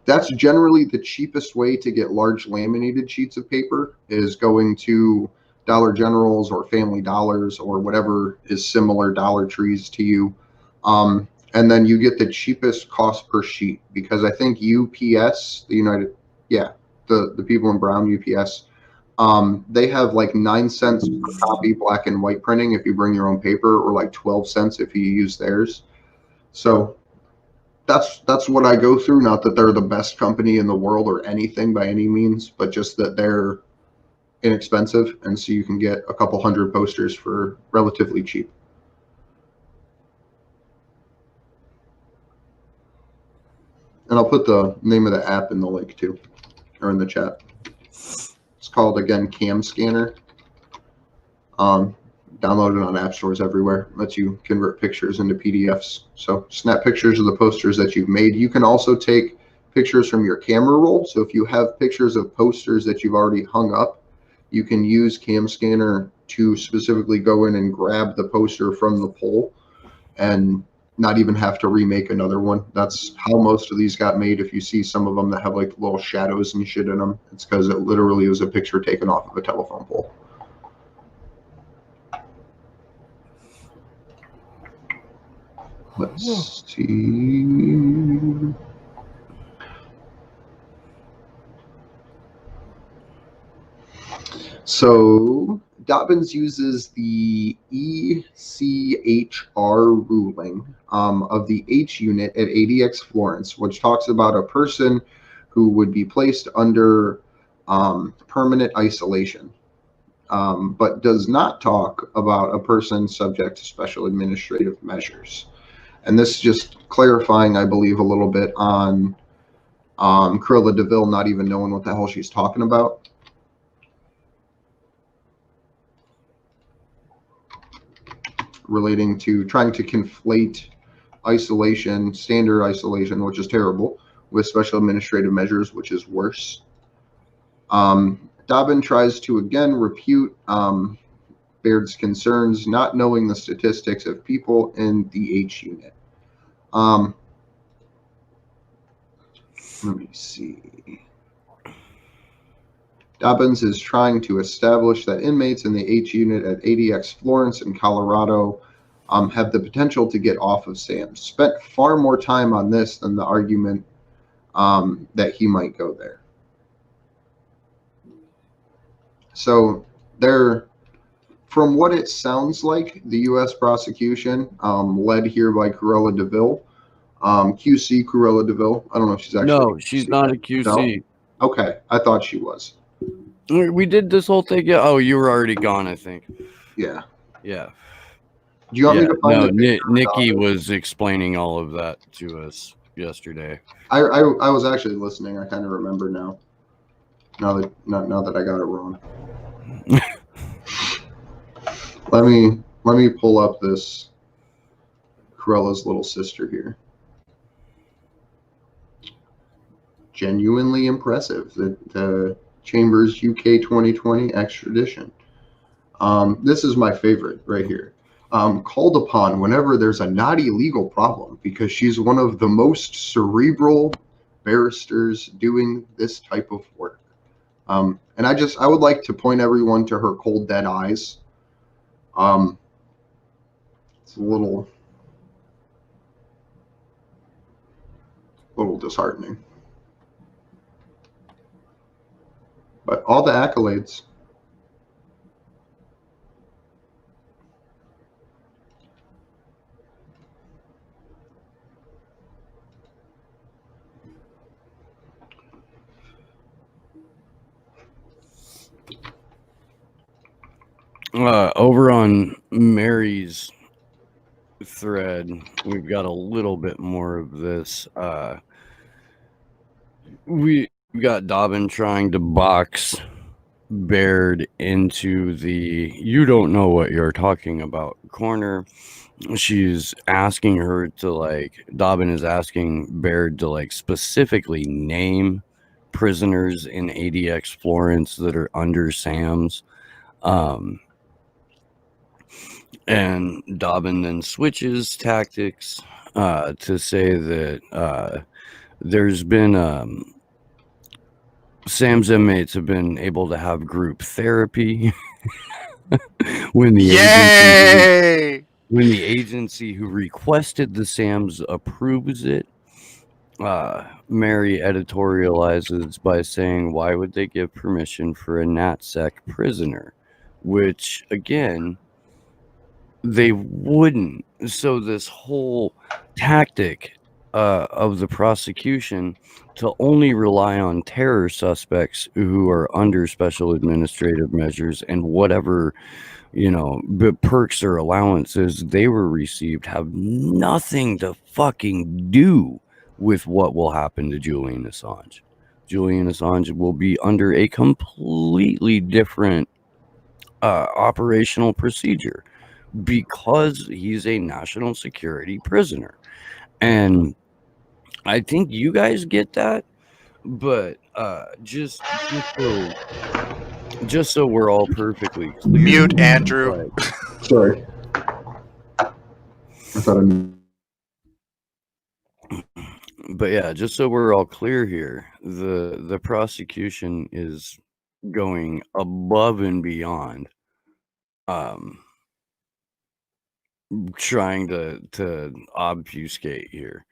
That's generally the cheapest way to get large laminated sheets of paper, is going to Dollar Generals or Family Dollars or whatever is similar Dollar Trees to you. And then you get the cheapest cost per sheet, because I think UPS, the people in Brown, UPS, they have like 9 cents per copy black and white printing if you bring your own paper, or like 12 cents if you use theirs. So that's what I go through. Not that they're the best company in the world or anything by any means, but just that they're inexpensive, and so you can get a couple hundred posters for relatively cheap. And I'll put the name of the app in the link too, or in the chat. It's called, again, Cam Scanner. Download it on app stores everywhere. Lets you convert pictures into PDFs. So snap pictures of the posters that you've made. You can also take pictures from your camera roll. So if you have pictures of posters that you've already hung up, you can use Cam Scanner to specifically go in and grab the poster from the pole and not even have to remake another one. That's how most of these got made. If you see some of them that have like little shadows and shit in them, it's because it literally was a picture taken off of a telephone pole. Let's see. So Dobbins uses the ECHR ruling of the H unit at ADX Florence, which talks about a person who would be placed under permanent isolation, but does not talk about a person subject to special administrative measures. And this is just clarifying, I believe, a little bit on Cruella DeVille not even knowing what the hell she's talking about. Relating to trying to conflate isolation, standard isolation, which is terrible, with special administrative measures, which is worse. Dobbin tries to again refute Baird's concerns, not knowing the statistics of people in the H unit. Let me see. Dobbins is trying to establish that inmates in the H unit at ADX Florence in Colorado have the potential to get off of SAMS. Spent far more time on this than the argument that he might go there. So there, from what it sounds like, the U.S. prosecution, led here by Cruella DeVille, QC Cruella DeVille. I don't know if she's actually. No, she's not a QC. No? Okay, I thought she was. We did this whole thing. Yeah. Oh, you were already gone, I think. Yeah. Yeah. Do you want me to find Nikki was explaining all of that to us yesterday. I was actually listening. I kind of remember now. Now that I got it wrong. Let me pull up this Cruella's little sister here. Genuinely impressive. The Chambers UK 2020 extradition. This is my favorite right here. Called upon whenever there's a naughty legal problem because she's one of the most cerebral barristers doing this type of work. And I would like to point everyone to her cold dead eyes. It's a little disheartening. But all the accolades. Over on Mary's thread, we've got a little bit more of this. We got Dobbin trying to box Baird into the "you don't know what you're talking about" corner. She's asking her to Dobbin is asking Baird to specifically name prisoners in ADX Florence that are under SAMS. And Dobbin then switches tactics to say that there's been SAMS inmates have been able to have group therapy when the agency who requested the SAMS approves it. Mary editorializes by saying, "Why would they give permission for a NatSec prisoner?" Which again, they wouldn't. So this whole tactic of the prosecution to only rely on terror suspects who are under special administrative measures and whatever, perks or allowances they were received have nothing to fucking do with what will happen to Julian Assange. Julian Assange will be under a completely different operational procedure because he's a national security prisoner. And I think you guys get that, but just so we're all perfectly clear. Mute Andrew. Sorry. I thought I knew. But yeah, just so we're all clear here, the prosecution is going above and beyond trying to obfuscate here.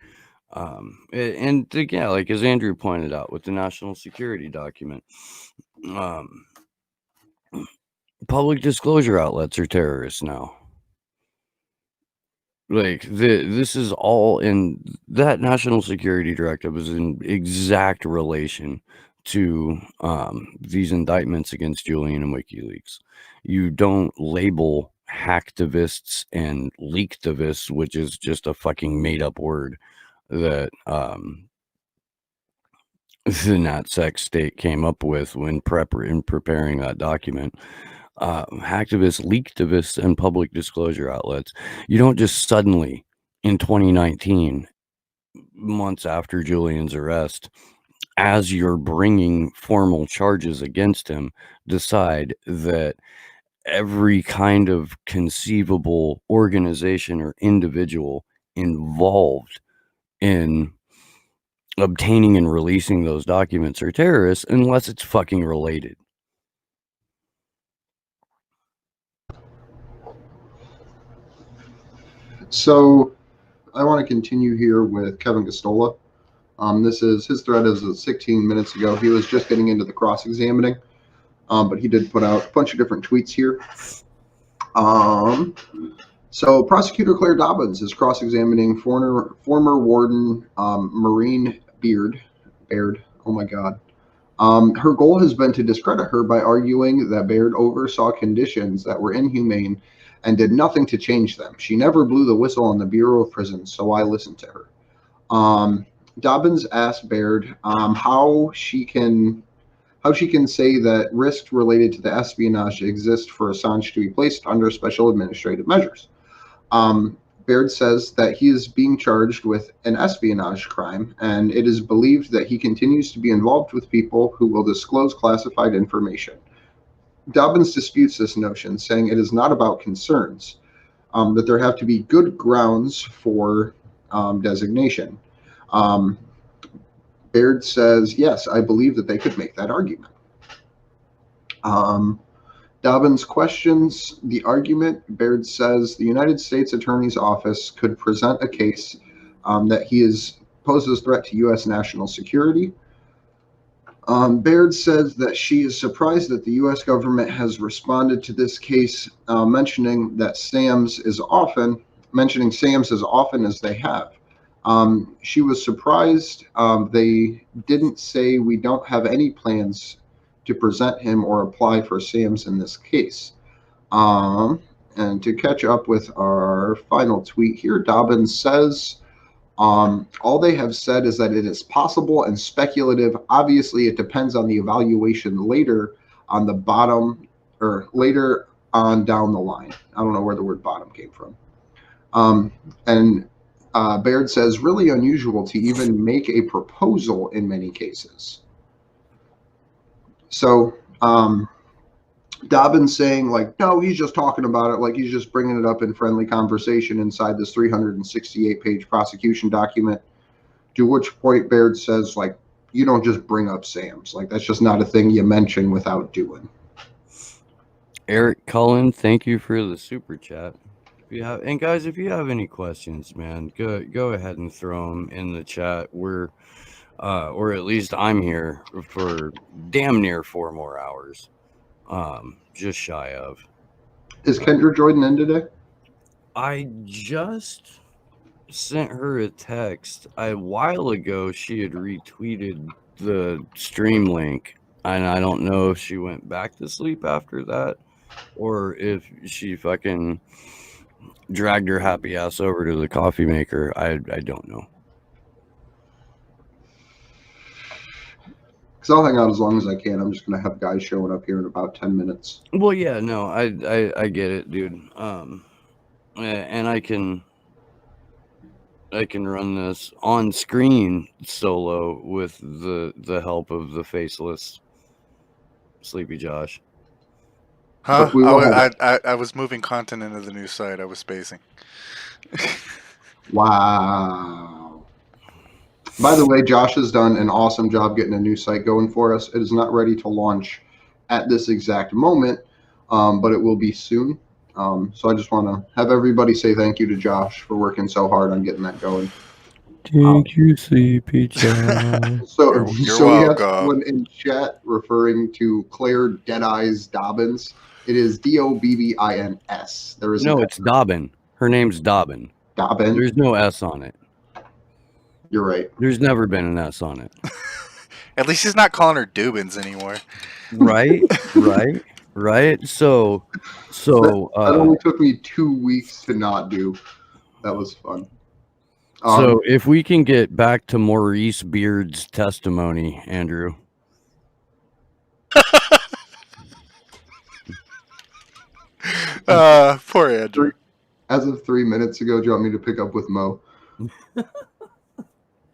And again, as Andrew pointed out with the national security document, public disclosure outlets are terrorists now. Like this is all in that national security directive is in exact relation to these indictments against Julian and WikiLeaks. You don't label hacktivists and leaktivists, which is just a fucking made up word that the NatSec state came up with when preparing that document. Hacktivists, leaktivists, and public disclosure outlets. You don't just suddenly, in 2019, months after Julian's arrest, as you're bringing formal charges against him, decide that every kind of conceivable organization or individual involved in obtaining and releasing those documents are terrorists unless it's fucking related. So I want to continue here with Kevin Gostola. His thread is 16 minutes ago. He was just getting into the cross-examining, but he did put out a bunch of different tweets here. So Prosecutor Claire Dobbins is cross-examining former warden Maureen Baird. Oh my God. Her goal has been to discredit her by arguing that Baird oversaw conditions that were inhumane and did nothing to change them. She never blew the whistle on the Bureau of Prisons, so I listened to her. Dobbins asked Baird how she can say that risks related to the espionage exist for Assange to be placed under special administrative measures. Baird says that he is being charged with an espionage crime, and it is believed that he continues to be involved with people who will disclose classified information. Dobbins disputes this notion, saying it is not about concerns, that there have to be good grounds for designation. Baird says, yes, I believe that they could make that argument. Dobbins questions the argument. Baird says the United States Attorney's Office could present a case that he poses a threat to U.S. national security. Baird says that she is surprised that the U.S. government has responded to this case, mentioning Sams as often as they have. She was surprised they didn't say we don't have any plans to present him or apply for Sams in this case. And to catch up with our final tweet here, Dobbins says, all they have said is that it is possible and speculative. Obviously, it depends on the evaluation later on the bottom or later on down the line. I don't know where the word bottom came from. Baird says, really unusual to even make a proposal in many cases. So Dobbins saying, like, no, he's just talking about it, like he's just bringing it up in friendly conversation inside this 368-page prosecution document, to which point Baird says, like, you don't just bring up Sams. Like, that's just not a thing you mention without doing. Eric Cullen, thank you for the super chat. And guys, if you have any questions, man, go ahead and throw them in the chat. We're or at least I'm here for damn near 4 more hours. Just shy of. Is Kendra Jordan in today? I just sent her a text a while ago. She had retweeted the stream link, and I don't know if she went back to sleep after that or if she fucking dragged her happy ass over to the coffee maker. I don't know. Because I'll hang out as long as I can. I'm just going to have guys showing up here in about 10 minutes. Well, yeah, no, I get it, dude. And I can run this on screen solo with the help of the faceless Sleepy Josh. Huh? I was moving content into the new site. I was spacing. Wow. By the way, Josh has done an awesome job getting a new site going for us. It is not ready to launch at this exact moment, but it will be soon. So I just want to have everybody say thank you to Josh for working so hard on getting that going. Thank you, Sleepy Josh. So we have someone in chat referring to Claire Deadeyes Dobbins. It is Dobbins. There is No, an it's Dobbin. Her name's Dobbin. Dobbin. There's no S on it. You're right. There's never been an S on it. At least he's not calling her Dubins anymore. Right? Right? So That only took me 2 weeks to not do. That was fun. So if we can get back to Maurice Beard's testimony, Andrew. Poor Andrew. As of 3 minutes ago, do you want me to pick up with Mo?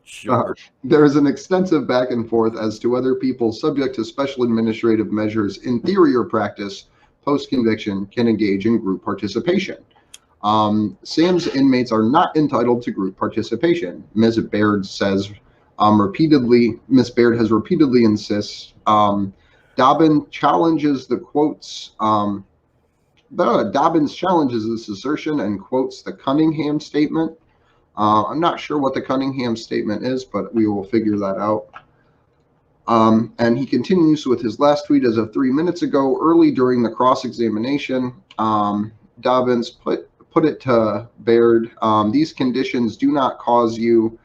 Sure. There is an extensive back and forth as to whether people subject to special administrative measures in theory or practice post-conviction can engage in group participation. SAM's inmates are not entitled to group participation. Ms. Baird says repeatedly, Ms. Baird has repeatedly insists. Dobbins challenges the quotes. Dobbins challenges this assertion and quotes the Cunningham statement. I'm not sure what the Cunningham statement is, but we will figure that out. And he continues with his last tweet as of 3 minutes ago. Early during the cross-examination, Dobbins put it to Baird, these conditions do not cause you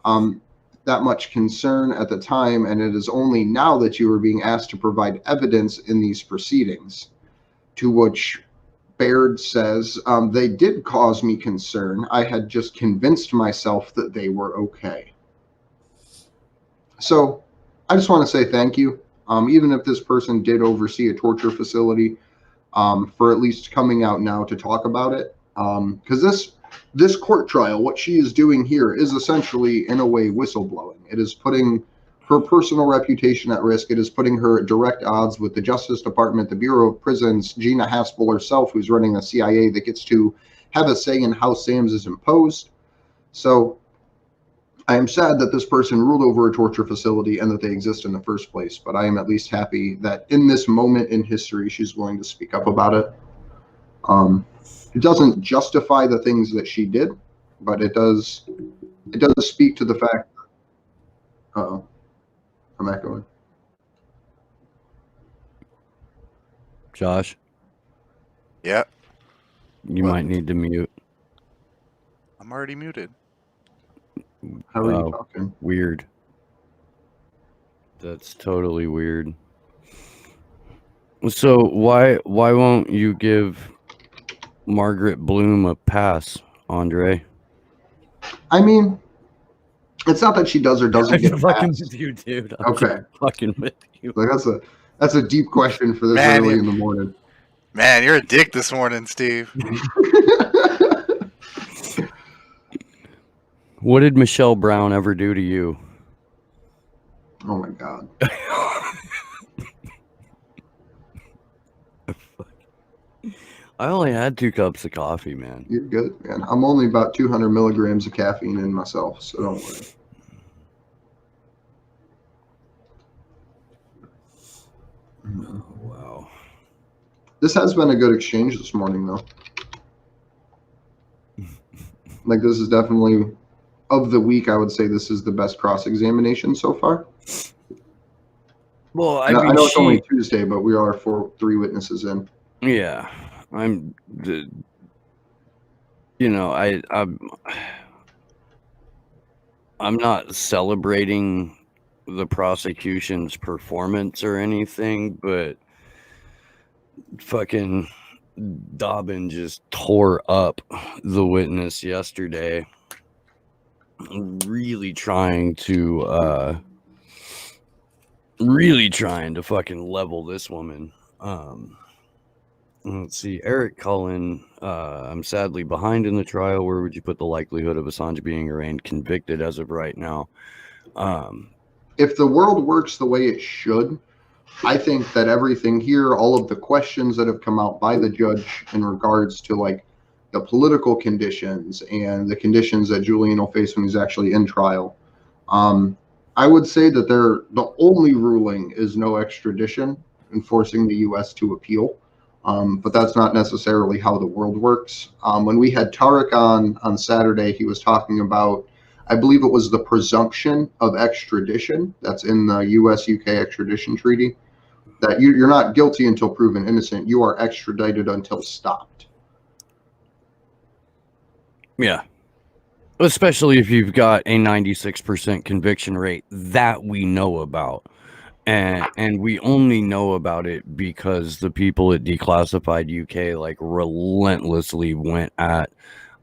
that much concern at the time, and it is only now that you are being asked to provide evidence in these proceedings. To which Baird says, they did cause me concern. I had just convinced myself that they were okay. So I just want to say thank you. Even if this person did oversee a torture facility, for at least coming out now to talk about it. Because this court trial, what she is doing here is essentially, in a way, whistleblowing. It is putting her personal reputation at risk. It is putting her at direct odds with the Justice Department, the Bureau of Prisons, Gina Haspel herself, who's running the CIA, that gets to have a say in how SAMS is imposed. So I am sad that this person ruled over a torture facility and that they exist in the first place, but I am at least happy that in this moment in history, she's willing to speak up about it. It doesn't justify the things that she did, but it does speak to the fact. Uh-oh. I'm echoing. Josh? Yeah. You might need to mute. I'm already muted. How are you talking? Weird. That's totally weird. So why won't you give Margaret Bloom a pass, Andre? I mean, it's not that she does or doesn't get a fucking pass. with you, dude. Okay. Fucking with you. Like that's a deep question for this early in the morning. Man, you're a dick this morning, Steve. What did Michelle Brown ever do to you? Oh my God. I only had 2 cups of coffee, man. You're good, man. I'm only about 200 milligrams of caffeine in myself, so don't worry. Oh, wow. This has been a good exchange this morning, though. Like, this is definitely, of the week, I would say this is the best cross-examination so far. Well, I know it's only Tuesday, but we are 3 witnesses in. Yeah. I'm not celebrating the prosecution's performance or anything, but fucking Dobbin just tore up the witness yesterday, really trying to fucking level this woman. Let's see, Eric Cullen, I'm sadly behind in the trial. Where would you put the likelihood of Assange being arraigned convicted as of right now? If the world works the way it should, I think that everything here, all of the questions that have come out by the judge in regards to like the political conditions and the conditions that Julian will face when he's actually in trial, I would say that the only ruling is no extradition and forcing the U.S. to appeal. But that's not necessarily how the world works. When we had Tarek on Saturday, he was talking about, I believe it was the presumption of extradition that's in the U.S.-UK extradition treaty, that you're not guilty until proven innocent. You are extradited until stopped. Yeah. Especially if you've got a 96% conviction rate that we know about. And we only know about it because the people at Declassified UK like relentlessly went at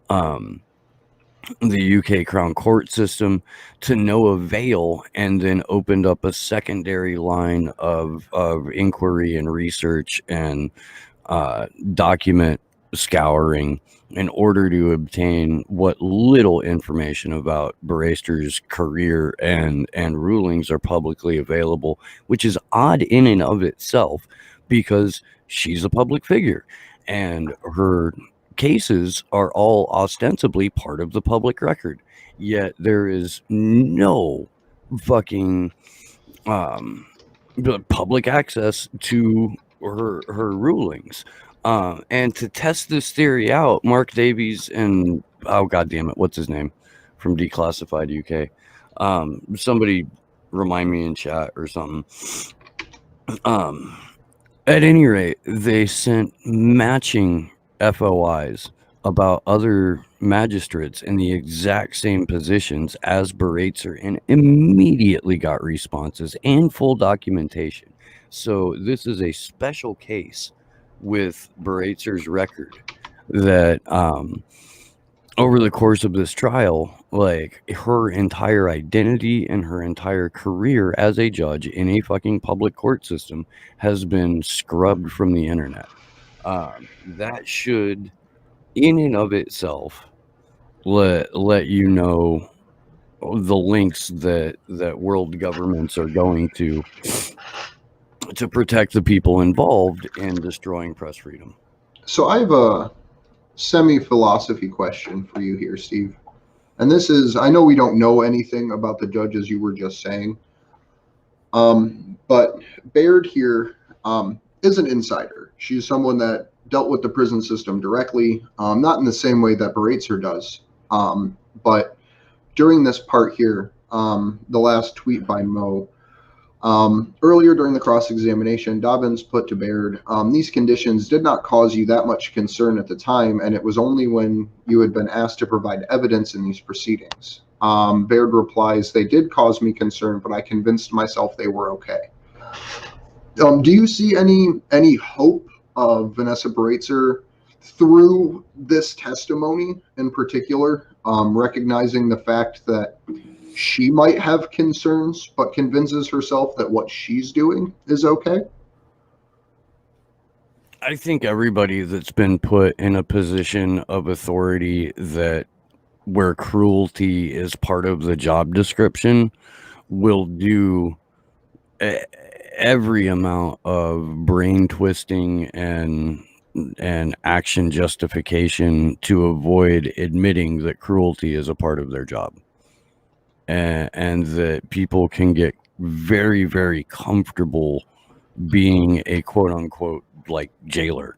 the UK Crown Court system to no avail, and then opened up a secondary line of inquiry and research and document scouring in order to obtain what little information about Barrester's career and rulings are publicly available, which is odd in and of itself because she's a public figure and her cases are all ostensibly part of the public record, yet there is no fucking public access to her rulings. And to test this theory out, Mark Davies and oh god damn it, what's his name from Declassified UK? Somebody remind me in chat or something. At any rate, they sent matching FOIs about other magistrates in the exact same positions as Baretzer and immediately got responses and full documentation. So this is a special case with Baretzer's record that over the course of this trial, like her entire identity and her entire career as a judge in a fucking public court system has been scrubbed from the internet. That should, in and of itself, let you know the links that world governments are going to protect the people involved in destroying press freedom. So I have a semi-philosophy question for you here, Steve. And this is, I know we don't know anything about the judges you were just saying, but Baird here is an insider. She's someone that dealt with the prison system directly, not in the same way that Baretzer does, but during this part here, the last tweet by Mo, earlier during the cross-examination, Dobbins put to Baird, these conditions did not cause you that much concern at the time, and it was only when you had been asked to provide evidence in these proceedings. Baird replies, they did cause me concern, but I convinced myself they were okay. Do you see any hope of Vanessa Baretzer through this testimony in particular, recognizing the fact that she might have concerns, but convinces herself that what she's doing is okay? I think everybody that's been put in a position of authority that where cruelty is part of the job description will do every amount of brain twisting and action justification to avoid admitting that cruelty is a part of their job. And that people can get very, very comfortable being a quote unquote like jailer.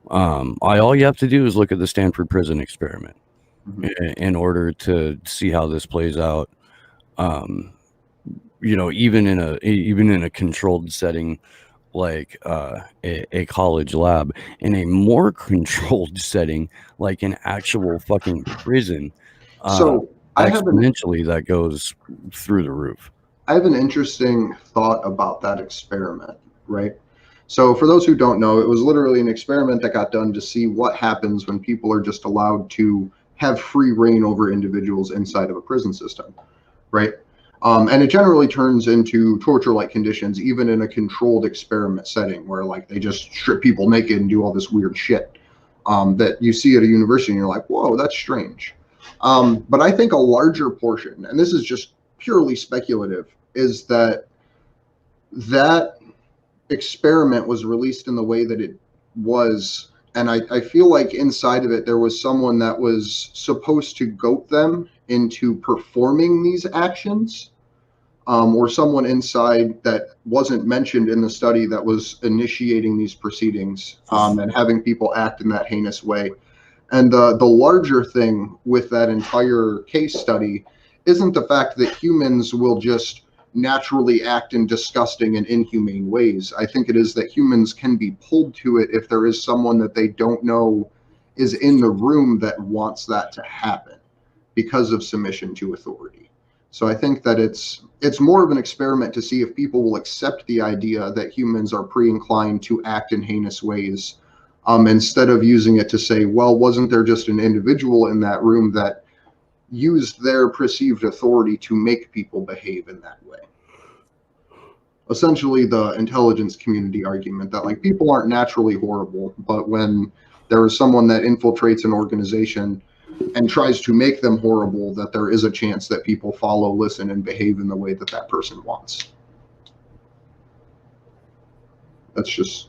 All you have to do is look at the Stanford prison experiment in order to see how this plays out. Even in a controlled setting like a college lab, in a more controlled setting like an actual fucking prison. So exponentially that goes through the roof. I have an interesting thought about that experiment, right? So for those who don't know, it was literally an experiment that got done to see what happens when people are just allowed to have free reign over individuals inside of a prison system, right? And it generally turns into torture-like conditions, even in a controlled experiment setting where like they just strip people naked and do all this weird shit that you see at a university and you're like, whoa, that's strange. But I think a larger portion, and this is just purely speculative, is that experiment was released in the way that it was. And I feel like inside of it, there was someone that was supposed to goat them into performing these actions, or someone inside that wasn't mentioned in the study that was initiating these proceedings and having people act in that heinous way. And the larger thing with that entire case study isn't the fact that humans will just naturally act in disgusting and inhumane ways. I think it is that humans can be pulled to it if there is someone that they don't know is in the room that wants that to happen because of submission to authority. So I think that it's more of an experiment to see if people will accept the idea that humans are pre-inclined to act in heinous ways, instead of using it to say, well, wasn't there just an individual in that room that used their perceived authority to make people behave in that way? Essentially the intelligence community argument that like people aren't naturally horrible, but when there is someone that infiltrates an organization and tries to make them horrible, that there is a chance that people follow, listen, and behave in the way that that person wants. That's just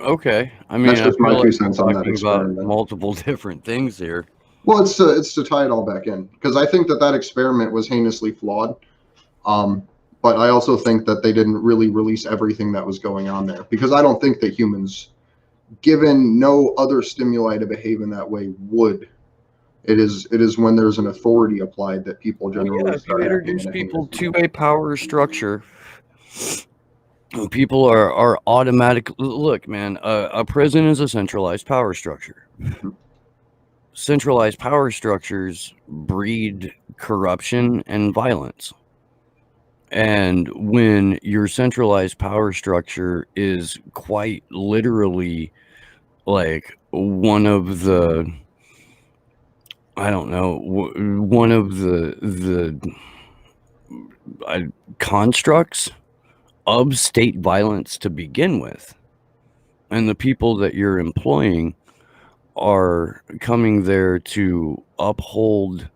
Okay. I mean, that's just I my feel 2 like cents we're on that talking about experiment. multiple different things here. Well, it's to tie it all back in, because I think that experiment was heinously flawed. But I also think that they didn't really release everything that was going on there, because I don't think that humans, given no other stimuli to behave in that way, would. It is when there's an authority applied that people generally If you start acting introduce in a people heinous to way. a power structure, people are automatic. Look, man, a prison is a centralized power structure. Centralized power structures breed corruption and violence. And when your centralized power structure is quite literally like one of the, I don't know, one of the constructs of state violence to begin with, and the people that you're employing are coming there to uphold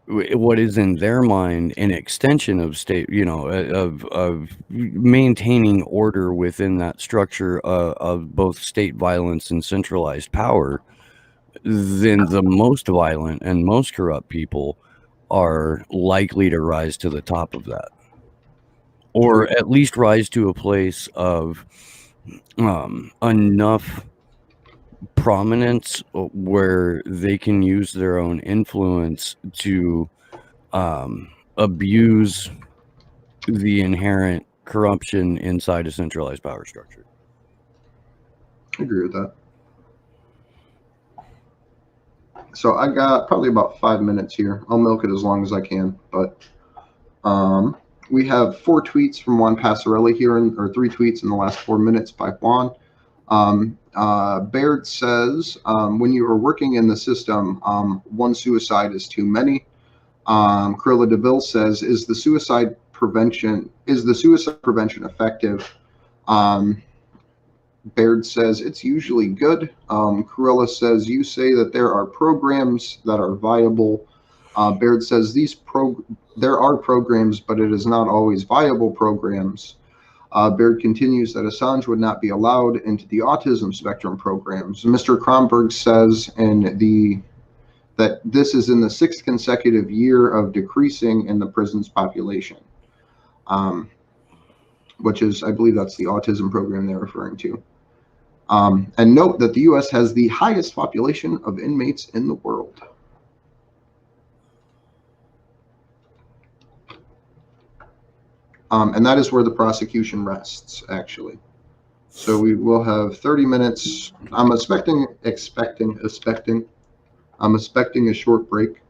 what is in their mind an extension of state, of maintaining order within that structure of both state violence and centralized power, then the most violent and most corrupt people are likely to rise to the top of that, or at least rise to a place of enough prominence where they can use their own influence to abuse the inherent corruption inside a centralized power structure. I agree with that. So I got probably about 5 minutes here. I'll milk it as long as I can, but we have 4 tweets from Juan Passarelli here, or 3 tweets in the last 4 minutes by Juan. Baird says, when you are working in the system, one suicide is too many. Carilla DeVille says, is the suicide prevention effective? Baird says it's usually good. Carilla says, you say that there are programs that are viable. Baird says there are programs, but it is not always viable programs. Baird continues that Assange would not be allowed into the autism spectrum programs. Mr. Kronberg says that this is in the 6th consecutive year of decreasing in the prison's population, which is, I believe that's the autism program they're referring to. And note that the U.S. has the highest population of inmates in the world. And that is where the prosecution rests, actually. So we will have 30 minutes. I'm expecting a short break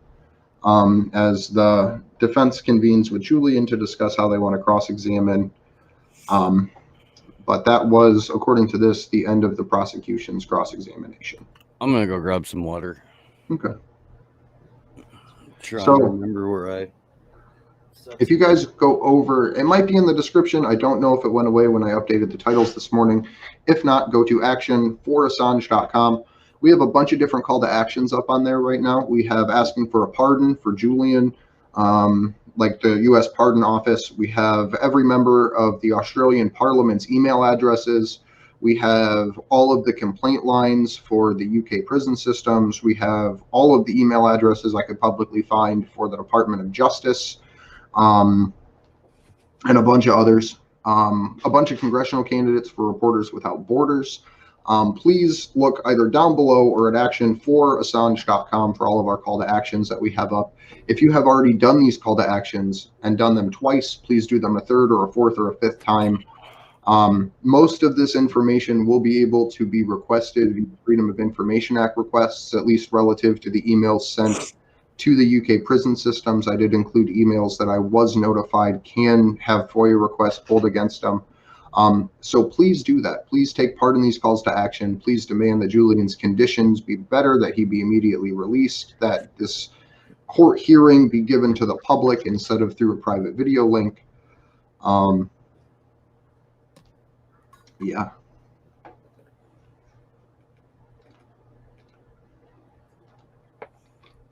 as the defense convenes with Julian to discuss how they want to cross-examine. But that was, according to this, the end of the prosecution's cross-examination. I'm going to go grab some water. Okay. Trying to remember where if you guys go over, it might be in the description. I don't know if it went away when I updated the titles this morning. If not, go to actionforassange.com. We have a bunch of different call to actions up on there right now. We have asking for a pardon for Julian, like the U.S. Pardon Office. We have every member of the Australian Parliament's email addresses. We have all of the complaint lines for the UK prison systems. We have all of the email addresses I could publicly find for the Department of Justice, and a bunch of others. A bunch of congressional candidates for Reporters Without Borders. Please look either down below or at action4assange.com for all of our call to actions that we have up. If you have already done these call to actions and done them twice, please do them a third or a fourth or a fifth time. Most of this information will be able to be requested via Freedom of Information Act requests, at least relative to the emails sent to the UK prison systems. I did include emails that I was notified can have FOIA requests pulled against them. So please do that. Please take part in these calls to action. Please demand that Julian's conditions be better, that he be immediately released, that this court hearing be given to the public instead of through a private video link. Yeah.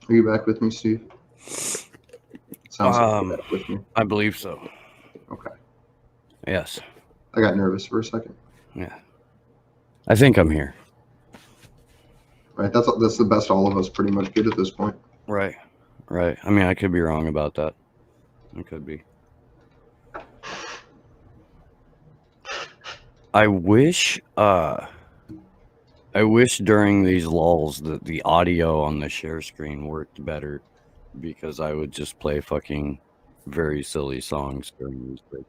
Are you back with me, Steve? Sounds like you're back with me. I believe so. Okay. Yes. I got nervous for a second. Yeah. I think I'm here. Right. That's the best all of us pretty much get at this point. Right. Right. I mean, I could be wrong about that. I could be. I wish during these lulls that the audio on the share screen worked better, because I would just play fucking very silly songs during these breaks.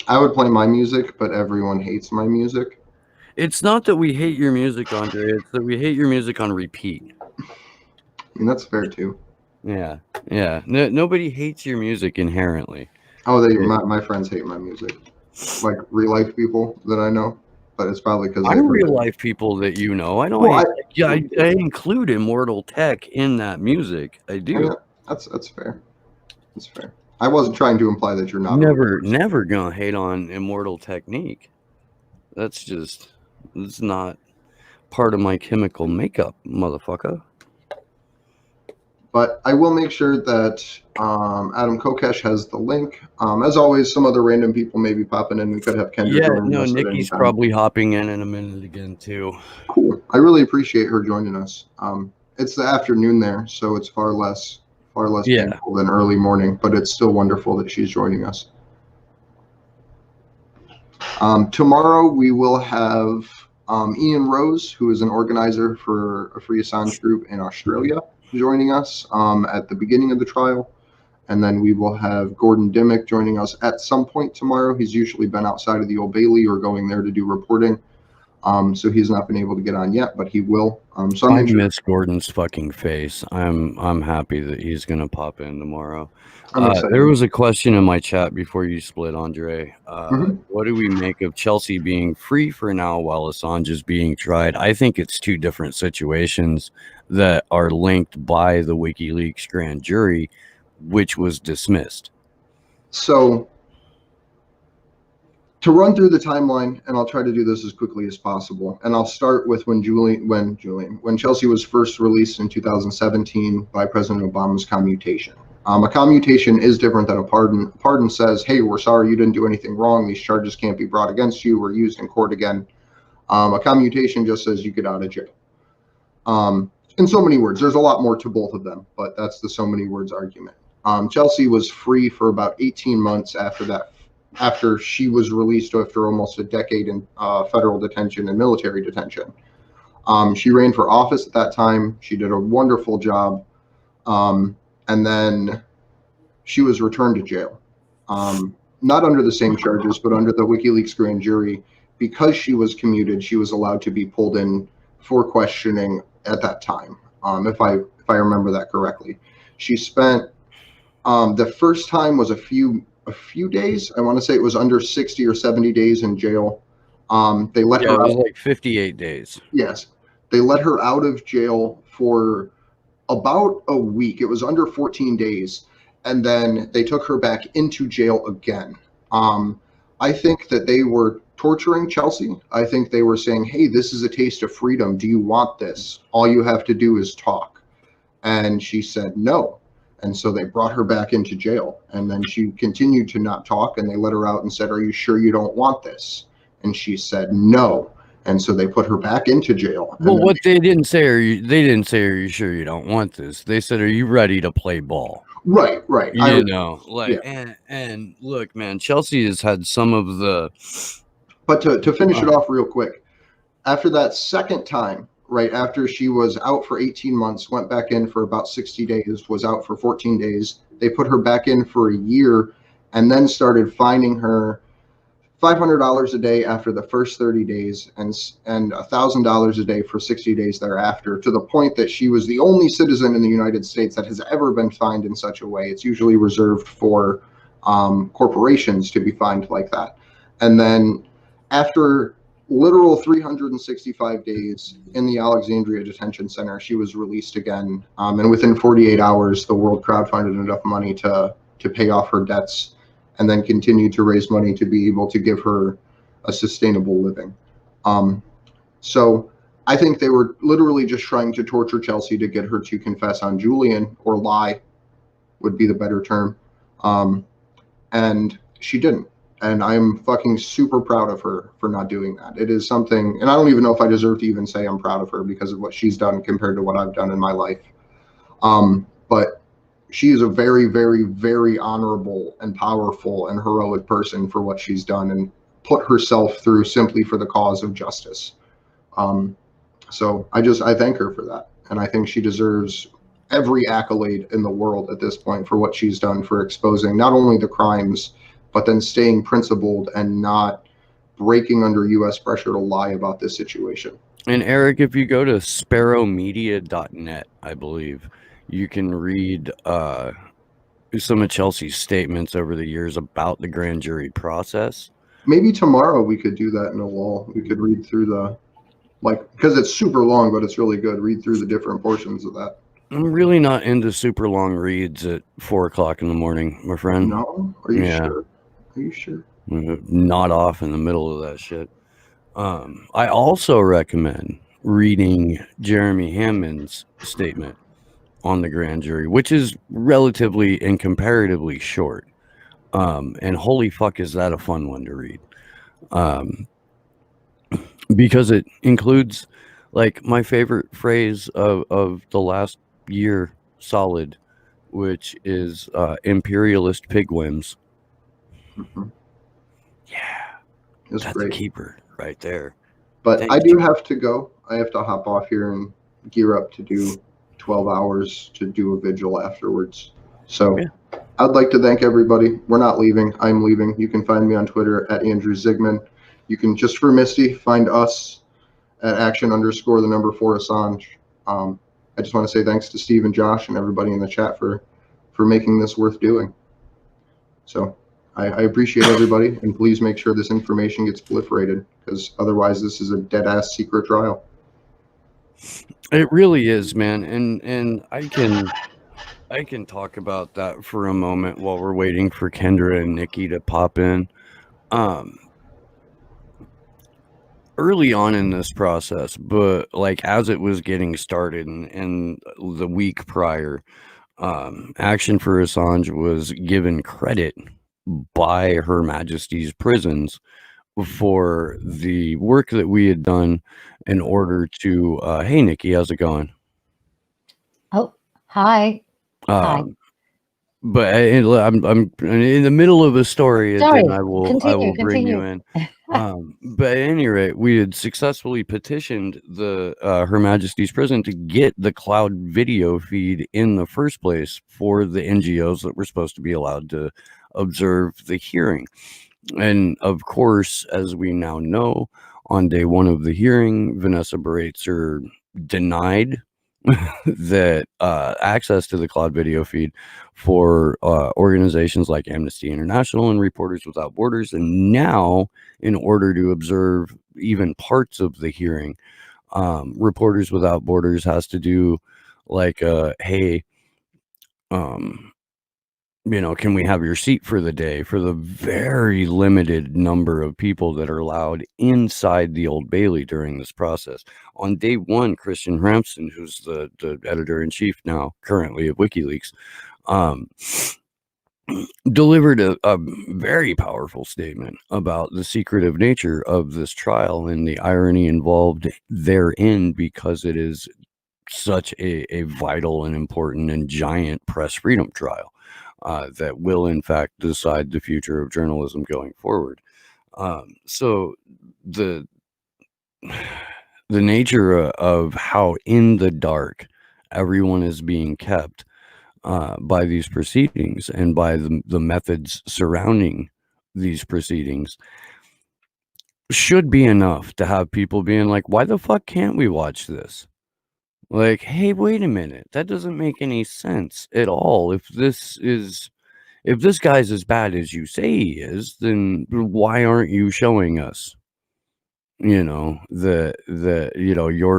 I would play my music, but everyone hates my music. It's not that we hate your music, Andre. It's that we hate your music on repeat. I mean, that's fair too. Yeah. Yeah. Nobody hates your music inherently. Oh, my friends hate my music, like real life people that I know, but it's probably because I'm real life people that you know. I don't. Well, I include Immortal Tech in that music. I do. Yeah, that's fair. That's fair. I wasn't trying to imply that you're not. Never gonna hate on Immortal Technique. It's not part of my chemical makeup, motherfucker. But I will make sure that Adam Kokesh has the link. As always, some other random people may be popping in. We could have Kendra joining us. Nikki's probably hopping in a minute again too. Cool. I really appreciate her joining us. It's the afternoon there, so it's far less painful than early morning, but it's still wonderful that she's joining us. Tomorrow we will have Ian Rose, who is an organizer for a Free Assange group in Australia, joining us at the beginning of the trial. And then we will have Gordon Dimmick joining us at some point tomorrow. He's usually been outside of the Old Bailey or going there to do reporting. So he's not been able to get on yet, but he will. So I miss Gordon's fucking face. I'm happy that he's gonna pop in tomorrow. There was a question in my chat before you split, Andre. What do we make of Chelsea being free for now while Assange is being tried? I think it's two different situations that are linked by the WikiLeaks grand jury, which was dismissed. So to run through the timeline, and I'll try to do this as quickly as possible, and I'll start with when Chelsea was first released in 2017 by President Obama's commutation. A commutation is different than a pardon. A pardon says, hey, we're sorry you didn't do anything wrong. These charges can't be brought against you or used in court again. A commutation just says you get out of jail. In so many words, there's a lot more to both of them, but that's the so many words argument. Chelsea was free for about 18 months after that, after she was released after almost a decade in federal detention and military detention. She ran for office at that time. She did a wonderful job. And then she was returned to jail. Not under the same charges, but under the WikiLeaks grand jury. Because she was commuted, she was allowed to be pulled in for questioning at that time, if I remember that correctly. She spent, the first time was a few days. I want to say it was under 60 or 70 days in jail. They let her out. It was like 58 days. Yes. They let her out of jail for about a week. It was under 14 days. And then they took her back into jail again. I think that they were torturing Chelsea. I think they were saying, hey, this is a taste of freedom. Do you want this? All you have to do is talk. And she said no. And so they brought her back into jail. And then she continued to not talk. And they let her out and said, are you sure you don't want this? And she said no. And so they put her back into jail. Well, what they didn't say, are you sure you don't want this? They said, are you ready to play ball? Right. You know, like, yeah. And look, man, Chelsea has had some of the But to finish it off real quick, after that second time, right after she was out for 18 months, went back in for about 60 days, was out for 14 days, they put her back in for a year and then started fining her $500 a day after the first 30 days and $1,000 a day for 60 days thereafter, to the point that she was the only citizen in the United States that has ever been fined in such a way. It's usually reserved for corporations to be fined like that. And then after literal 365 days in the Alexandria Detention Center, she was released again. And within 48 hours, the world crowdfunded enough money to pay off her debts and then continue to raise money to be able to give her a sustainable living. So I think they were literally just trying to torture Chelsea to get her to confess on Julian, or lie would be the better term. And she didn't. And I'm fucking super proud of her for not doing that. It is something, and I don't even know if I deserve to even say I'm proud of her because of what she's done compared to what I've done in my life. But she is a very, very, very honorable and powerful and heroic person for what she's done and put herself through simply for the cause of justice. So I thank her for that. And I think she deserves every accolade in the world at this point for what she's done for exposing not only the crimes, but then staying principled and not breaking under U.S. pressure to lie about this situation. And Eric, if you go to sparrowmedia.net, I believe, you can read some of Chelsea's statements over the years about the grand jury process. Maybe tomorrow we could do that in a wall. We could read through the, because it's super long, but it's really good. Read through the different portions of that. I'm really not into super long reads at 4 o'clock in the morning, my friend. No? Are you sure? Are you sure? Not off in the middle of that shit. I also recommend reading Jeremy Hammond's statement on the grand jury, which is relatively and comparatively short. And holy fuck, is that a fun one to read. Because it includes, like, my favorite phrase of the last year solid, which is imperialist pigwhims. Mm-hmm. Yeah, that's great. A keeper right there. But thank I do have to go. I have to hop off here and gear up to do 12 hours to do a vigil afterwards. So yeah. I'd like to thank everybody. We're not leaving. I'm leaving. You can find me on Twitter at Andrew Zigman. You can, just for Misty, find us at action_4 Assange. I just want to say thanks to Steve and Josh and everybody in the chat for making this worth doing. So I appreciate everybody, and please make sure this information gets proliferated, because otherwise this is a dead-ass secret trial. It really is, man, and I can talk about that for a moment while we're waiting for Kendra and Nikki to pop in. Early on in this process, but like as it was getting started and the week prior, Action for Assange was given credit by Her Majesty's prisons for the work that we had done in order to hey Nikki, how's it going? Oh, hi. Hi. But I'm in the middle of a story. Sorry, and I will bring you in. But at any rate, we had successfully petitioned the Her Majesty's prison to get the cloud video feed in the first place for the NGOs that were supposed to be allowed to observe the hearing. And of course, as we now know, on day one of the hearing, Vanessa Baratzer denied that access to the cloud video feed for organizations like Amnesty International and Reporters Without Borders. And now, in order to observe even parts of the hearing, Reporters Without Borders has to do like, hey, can we have your seat for the day, for the very limited number of people that are allowed inside the Old Bailey during this process. On day one, Christian Ramsden, who's the editor-in-chief now currently of WikiLeaks, delivered a very powerful statement about the secretive nature of this trial and the irony involved therein, because it is such a vital and important and giant press freedom trial that will in fact decide the future of journalism going forward. So the nature of how in the dark everyone is being kept by these proceedings and by the methods surrounding these proceedings should be enough to have people being like, why the fuck can't we watch this? Like, hey, wait a minute, that doesn't make any sense at all. If this guy's as bad as you say he is, then why aren't you showing us, your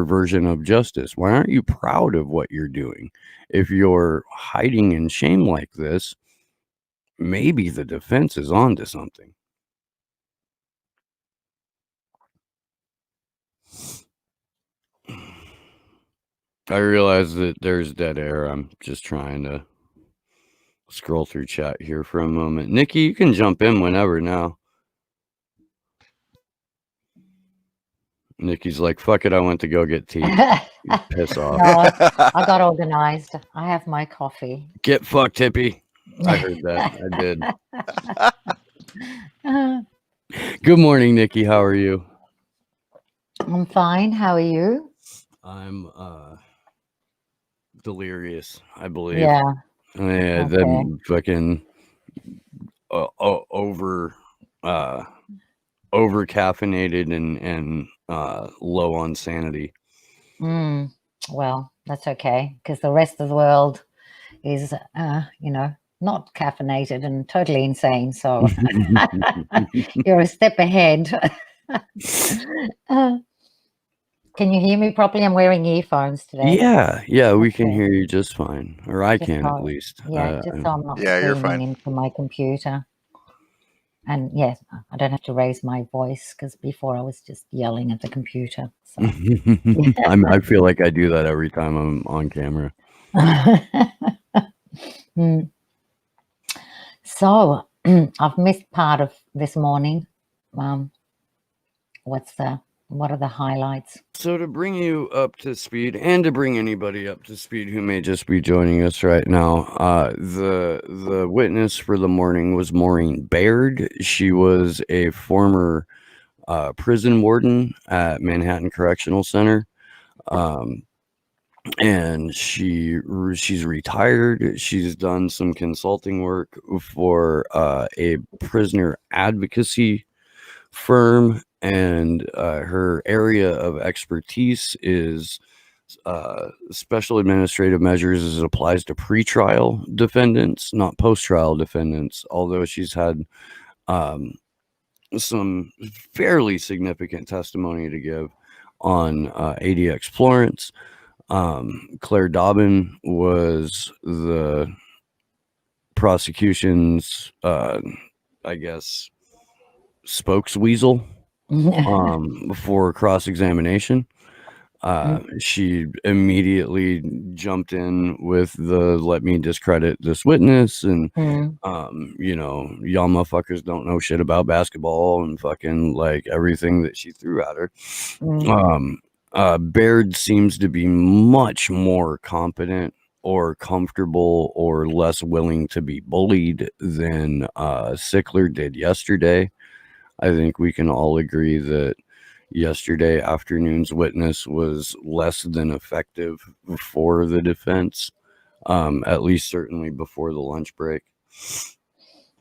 version of justice? Why aren't you proud of what you're doing? If you're hiding in shame like this, maybe the defense is onto something. I realize that there's dead air. I'm just trying to scroll through chat here for a moment. Nikki, you can jump in whenever now. Nikki's like, fuck it, I went to go get tea. Piss off. No, I got organized. I have my coffee. Get fucked, hippie. I heard that. I did. Good morning, Nikki. How are you? I'm fine. How are you? I'm delirious, I believe. Yeah. Yeah, Okay. them fucking over caffeinated and low on sanity. Well, that's okay, because the rest of the world is not caffeinated and totally insane, so you're a step ahead. Can you hear me properly? I'm wearing earphones today. Yeah, we can hear you just fine, or I can at least. Yeah, just so I'm not you're fine. screaming into my computer. And yes, I don't have to raise my voice, because before I was just yelling at the computer. So. I feel like I do that every time I'm on camera. So I've missed part of this morning. What are the highlights? So to bring you up to speed, and to bring anybody up to speed who may just be joining us right now, the witness for the morning was Maureen Baird. She was a former prison warden at Manhattan Correctional Center, and she's retired. She's done some consulting work for a prisoner advocacy firm, and her area of expertise is special administrative measures as it applies to pretrial defendants, not post-trial defendants, although she's had some fairly significant testimony to give on ADX Florence. Claire Dobbin was the prosecution's spokesweasel for cross-examination. She immediately jumped in with the let me discredit this witness, and y'all motherfuckers don't know shit about basketball, and fucking like everything that she threw at her. Baird seems to be much more competent or comfortable or less willing to be bullied than Sickler did yesterday. I think we can all agree that yesterday afternoon's witness was less than effective for the defense, at least certainly before the lunch break.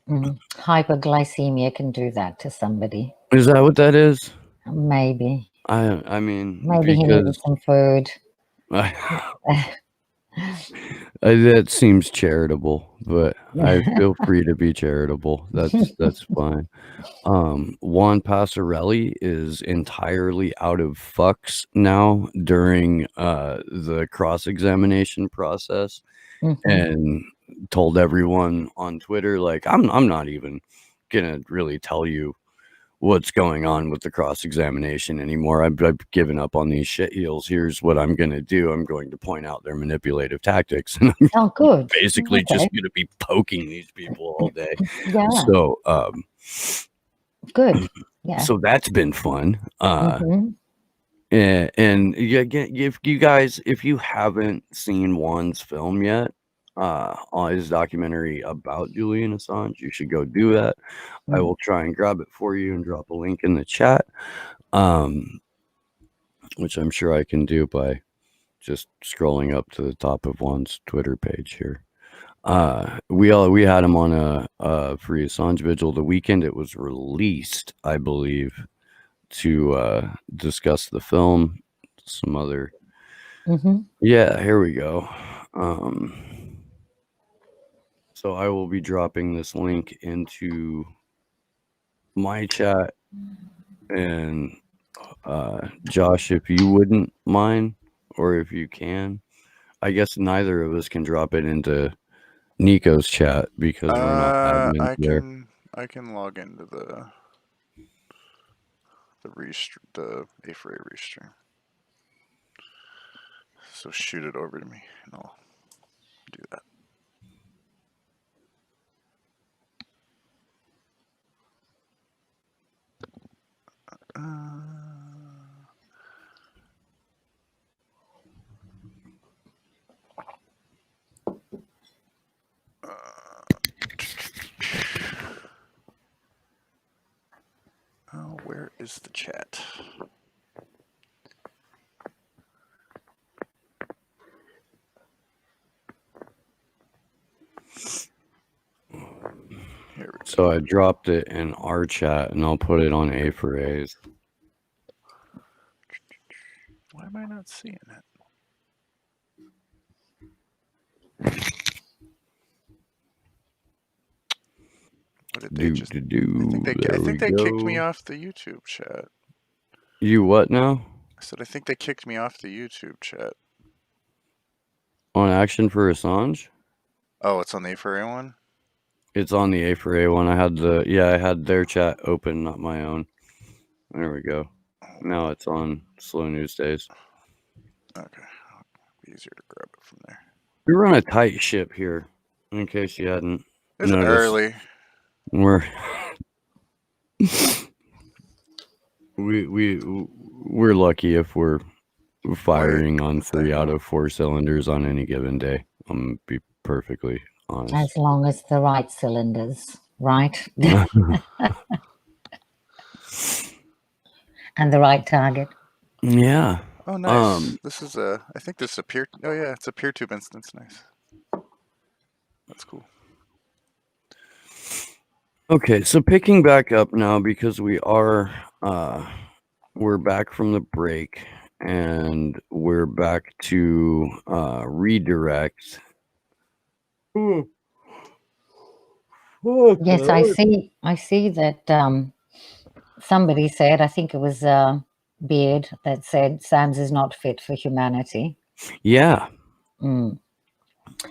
Hyperglycemia can do that to somebody. Is that what that is? Maybe. I mean, maybe he needed some food. That seems charitable, but I feel free to be charitable. That's fine. Juan Passarelli is entirely out of fucks now during the cross-examination process, and told everyone on Twitter, like, I'm not even gonna really tell you what's going on with the cross-examination anymore. I've given up on these shitheels. Here's what I'm going to do. I'm going to point out their manipulative tactics. And I'm good. Basically just going to be poking these people all day. Yeah. So, good. Yeah. So that's been fun. And if you guys, if you haven't seen Juan's film yet, on his documentary about Julian Assange. You should go do that. I will try and grab it for you and drop a link in the chat, which I'm sure I can do by just scrolling up to the top of Juan's Twitter page here. We had him on a Free Assange vigil the weekend it was released, I believe, to discuss the film. Some other, yeah, here we go. So I will be dropping this link into my chat, and Josh, if you wouldn't mind, or if you can, I guess neither of us can drop it into Nico's chat because we're not admins there. I can log into the A4A restream. So shoot it over to me, and I'll do that. Where is the chat? So I dropped it in our chat, and I'll put it on A4A's. Why am I not seeing it? What did they just do? I think they kicked me off the YouTube chat. You what now? I said I think they kicked me off the YouTube chat. On Action for Assange? Oh, it's on the A4A one? It's on the A4A one. I had their chat open, not my own. There we go. Now it's on Slow News Days. Okay. It'll be easier to grab it from there. We run a tight ship here, in case you hadn't noticed. Early. We're we're lucky if we're firing on 3 out of 4 cylinders on any given day. I'm gonna be perfectly honest. As long as the right cylinders, right? And the right target. Yeah. Oh, nice. This is I think this is a peer. Oh yeah, it's a PeerTube instance. Nice. That's cool. Okay, so picking back up now because we're back from the break and we're back to redirect. Yes, I see that somebody said, I think it was Beard, that said SAMS is not fit for humanity. Yeah.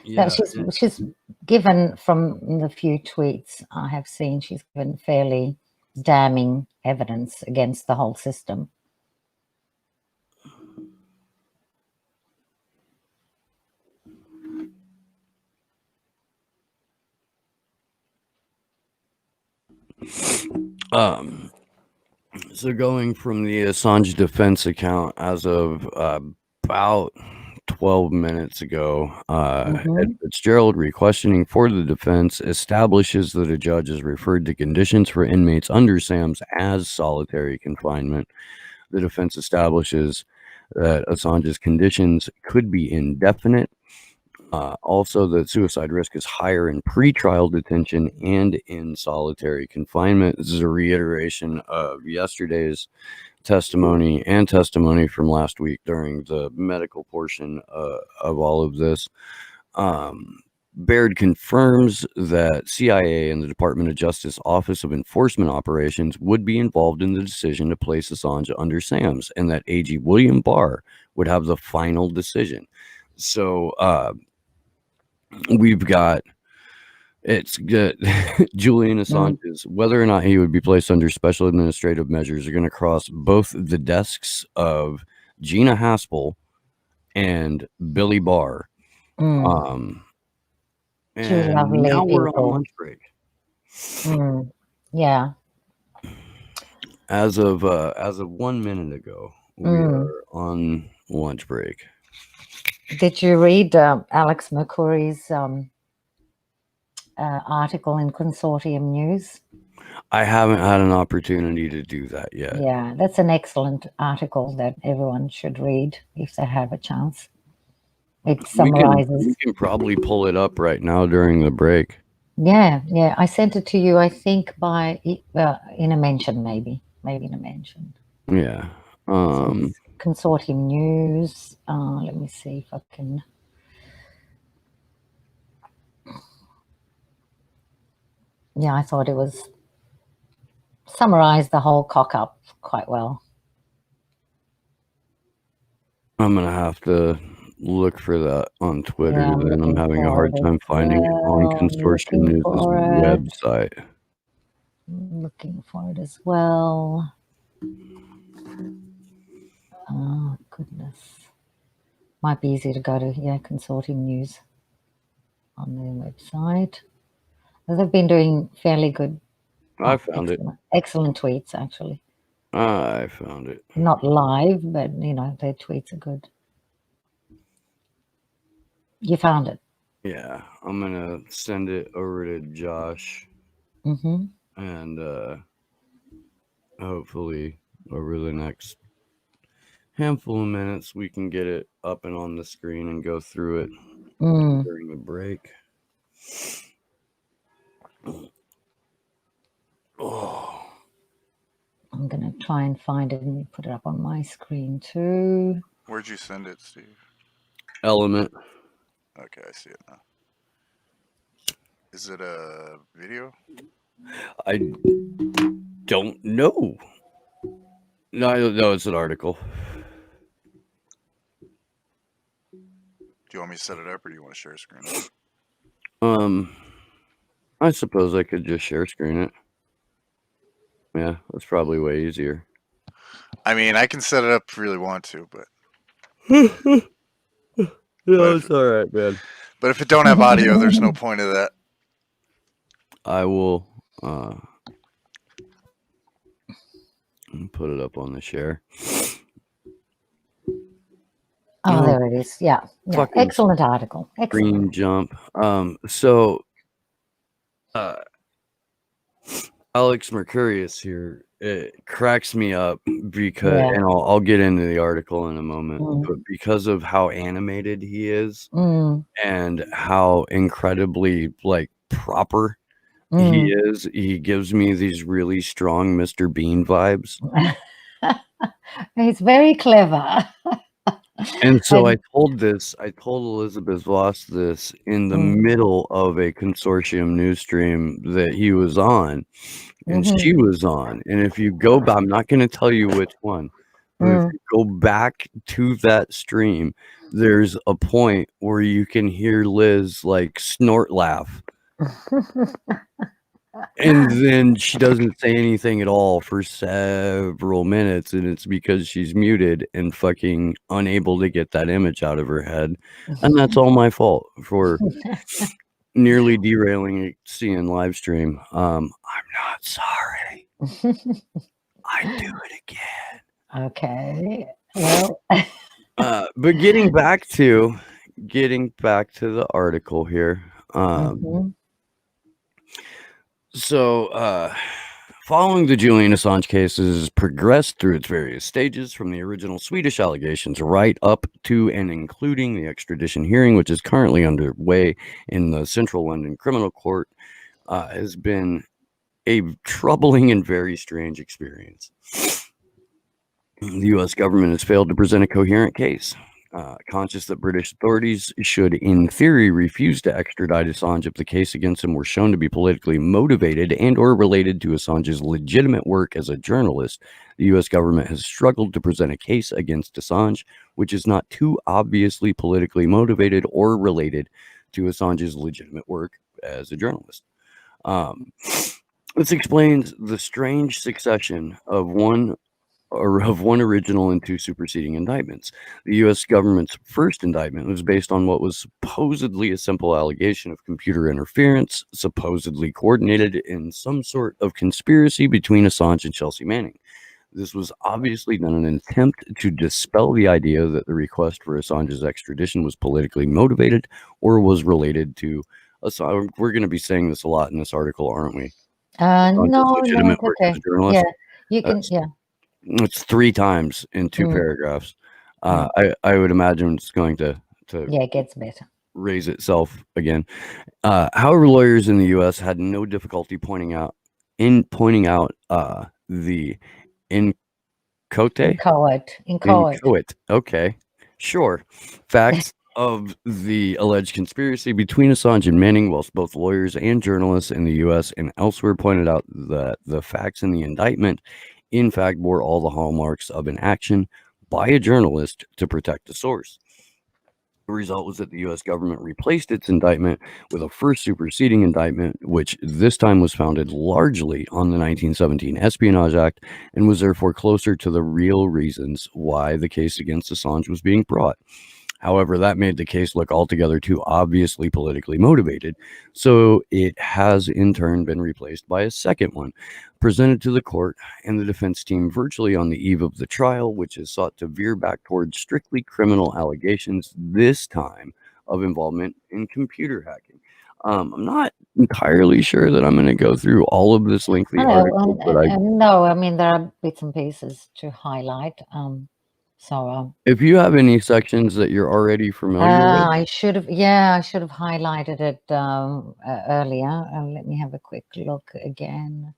Yeah, she's given, from the few tweets I have seen, she's given fairly damning evidence against the whole system. So going from the Assange defense account as of about 12 minutes ago, Ed Fitzgerald, requestioning for the defense, establishes that a judge has referred to conditions for inmates under SAMS as solitary confinement. The defense establishes that Assange's conditions could be indefinite. Also, that suicide risk is higher in pretrial detention and in solitary confinement. This is a reiteration of yesterday's testimony and testimony from last week during the medical portion of all of this. Baird confirms that CIA and the Department of Justice Office of Enforcement Operations would be involved in the decision to place Assange under SAMS, and that AG William Barr would have the final decision. So we've got, it's good. Julian Assange's, whether or not he would be placed under special administrative measures, are going to cross both the desks of Gina Haspel and Billy Barr. And now we're on lunch break. Yeah. As of 1 minute ago, we are on lunch break. Did you read Alex McCurry's article in Consortium News? I haven't had an opportunity to do that yet. Yeah, that's an excellent article that everyone should read if they have a chance. It summarizes. We can probably pull it up right now during the break. Yeah. I sent it to you, I think, by in a mention, maybe in a mention. Yeah. Consortium News. Let me see if I can. Yeah, I thought it was summarized the whole cock up quite well. I'm gonna have to look for that on Twitter. Yeah, then I'm having a hard time finding it on Consortium News' website. I'm looking for it as well. Oh goodness, might be easy to go to Consortium News on their website. They've been doing fairly good. I found it. Excellent tweets, actually. I found it. Not live, but their tweets are good. You found it? Yeah, I'm gonna send it over to Josh, and hopefully over the next handful of minutes we can get it up and on the screen and go through it during the break. Oh. I'm gonna try and find it and put it up on my screen too. Where'd you send it, Steve? Element. Okay, I see it now. Is it a video? I don't know. No, it's an article. Do you want me to set it up, or do you want to share a screen? I suppose I could just share screen it. Yeah, that's probably way easier. I mean, I can set it up if you really want to, but no, it's all right, man. But if it don't have audio, there's no point of that. I will put it up on the share. Oh, there it is. Yeah. Excellent article. Excellent. Green jump. So Alex Mercurius here, it cracks me up because, and I'll get into the article in a moment, but because of how animated he is and how incredibly proper he is, he gives me these really strong Mr. Bean vibes. He's very clever. And so I told Elizabeth Voss this in the middle of a Consortium news stream that he was on and she was on. And if you go back, I'm not going to tell you which one, but if you go back to that stream, there's a point where you can hear Liz snort laugh. And then she doesn't say anything at all for several minutes, and it's because she's muted and fucking unable to get that image out of her head. And that's all my fault for nearly derailing a CN live stream. I'm not sorry. I do it again. Okay. Well, but getting back to the article here. So, following the Julian Assange case has progressed through its various stages, from the original Swedish allegations right up to and including the extradition hearing, which is currently underway in the Central London Criminal Court, has been a troubling and very strange experience. The U.S. government has failed to present a coherent case. Conscious that British authorities should, in theory, refuse to extradite Assange if the case against him were shown to be politically motivated and or related to Assange's legitimate work as a journalist, the U.S. government has struggled to present a case against Assange which is not too obviously politically motivated or related to Assange's legitimate work as a journalist. This explains the strange succession of one original and two superseding indictments. The U.S. government's first indictment was based on what was supposedly a simple allegation of computer interference, supposedly coordinated in some sort of conspiracy between Assange and Chelsea Manning. This was obviously done in an attempt to dispel the idea that the request for Assange's extradition was politically motivated or was related to Assange. We're going to be saying this a lot in this article, aren't we? Assange's No, legitimate it's work as okay. a journalist. Yeah, you can. That's- Yeah. It's 3 times in 2 Mm. paragraphs. I would imagine it's going to Yeah, it gets better. raise itself again. However, lawyers in the U.S. had no difficulty pointing out the inchoate. Okay, sure. Facts of the alleged conspiracy between Assange and Manning, whilst both lawyers and journalists in the U.S. and elsewhere pointed out that the facts in the indictment, in fact, bore all the hallmarks of an action by a journalist to protect the source. The result was that the U.S. government replaced its indictment with a first superseding indictment, which this time was founded largely on the 1917 Espionage Act and was therefore closer to the real reasons why the case against Assange was being brought. However, that made the case look altogether too obviously politically motivated, so it has in turn been replaced by a second one, presented to the court and the defense team virtually on the eve of the trial, which is sought to veer back towards strictly criminal allegations, this time of involvement in computer hacking. I'm not entirely sure that I'm going to go through all of this lengthy article, but no, I mean, there are bits and pieces to highlight. If you have any sections that you're already familiar with, I should have highlighted it earlier. Let me have a quick look again.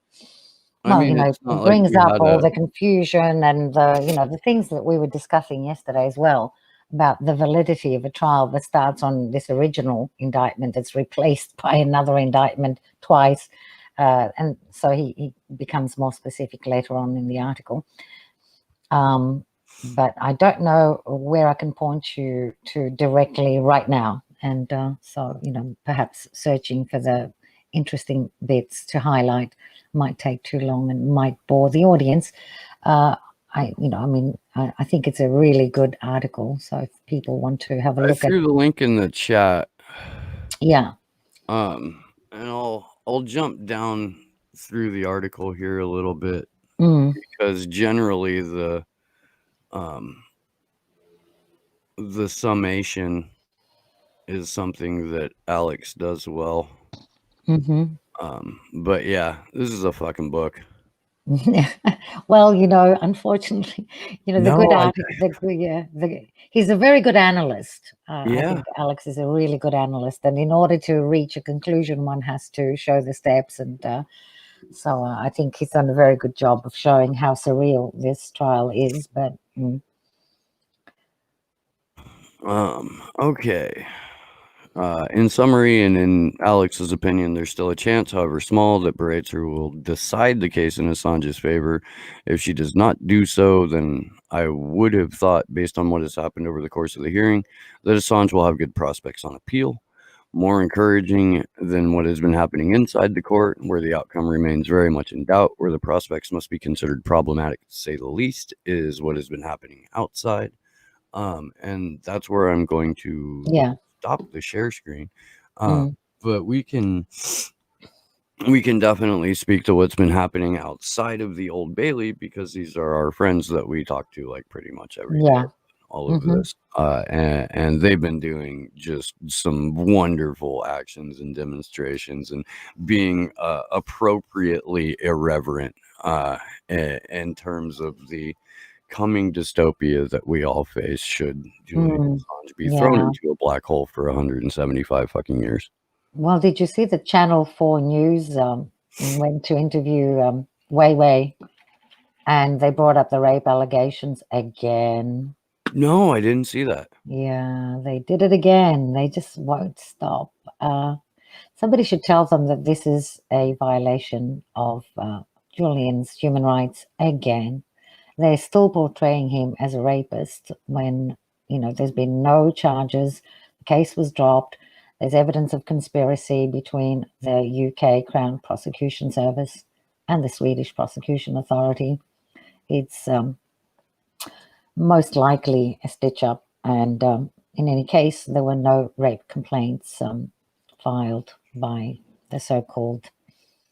I mean, it like brings up all the confusion and the things that we were discussing yesterday as well about the validity of a trial that starts on this original indictment that's replaced by another indictment twice. And so he becomes more specific later on in the article. But I don't know where I can point you to directly right now. And so, perhaps searching for the interesting bits to highlight might take too long and might bore the audience. I think it's a really good article. So if people want to have a look I threw the link in the chat. Yeah. And I'll jump down through the article here a little bit because generally the summation is something that Alex does well. But yeah, this is a fucking book. Well, unfortunately, he's a very good analyst. I think Alex is a really good analyst, and in order to reach a conclusion, one has to show the steps. And so I think he's done a very good job of showing how surreal this trial is. But okay. In summary, and in Alex's opinion, there's still a chance, however small, that Breitzer will decide the case in Assange's favor. If she does not do so, then I would have thought, based on what has happened over the course of the hearing, that Assange will have good prospects on appeal. More encouraging than what has been happening inside the court, where the outcome remains very much in doubt, where the prospects must be considered problematic, to say the least, is what has been happening outside. And that's where I'm going to stop the share screen. But we can definitely speak to what's been happening outside of the Old Bailey, because these are our friends that we talk to like pretty much every day. All of this, and they've been doing just some wonderful actions and demonstrations and being appropriately irreverent in terms of the coming dystopia that we all face should Julian Assange be thrown into a black hole for 175 fucking years. Well, did you see the Channel 4 News went to interview Wei, and they brought up the rape allegations again? No, I didn't see that. Yeah, they did it again. They just won't stop. Somebody should tell them that this is a violation of Julian's human rights again. They're still portraying him as a rapist when, there's been no charges. The case was dropped. There's evidence of conspiracy between the UK Crown Prosecution Service and the Swedish Prosecution Authority. It's most likely a stitch-up, and in any case, there were no rape complaints filed by the so-called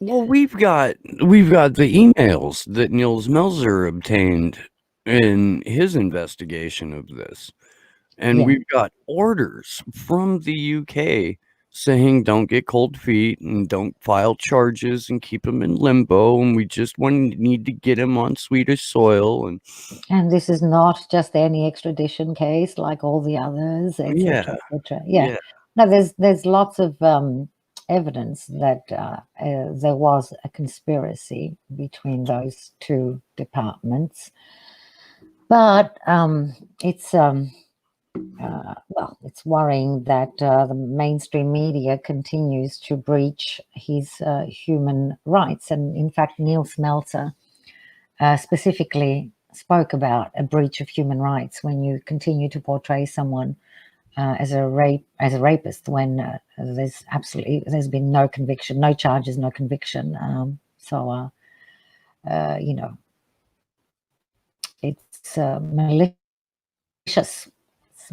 Well, we've got the emails that Niels Melzer obtained in his investigation of this. And Yeah. we've got orders from the UK saying don't get cold feet and don't file charges and keep him in limbo. And we just need to get him on Swedish soil. And this is not just any extradition case like all the others, etc., etc. Yeah. No, there's lots of evidence that there was a conspiracy between those two departments, but it's well, it's worrying that the mainstream media continues to breach his human rights, and in fact, Neil Smeltzer specifically spoke about a breach of human rights when you continue to portray someone as a rapist when there's been no conviction, no charges, no conviction. You know, it's malicious.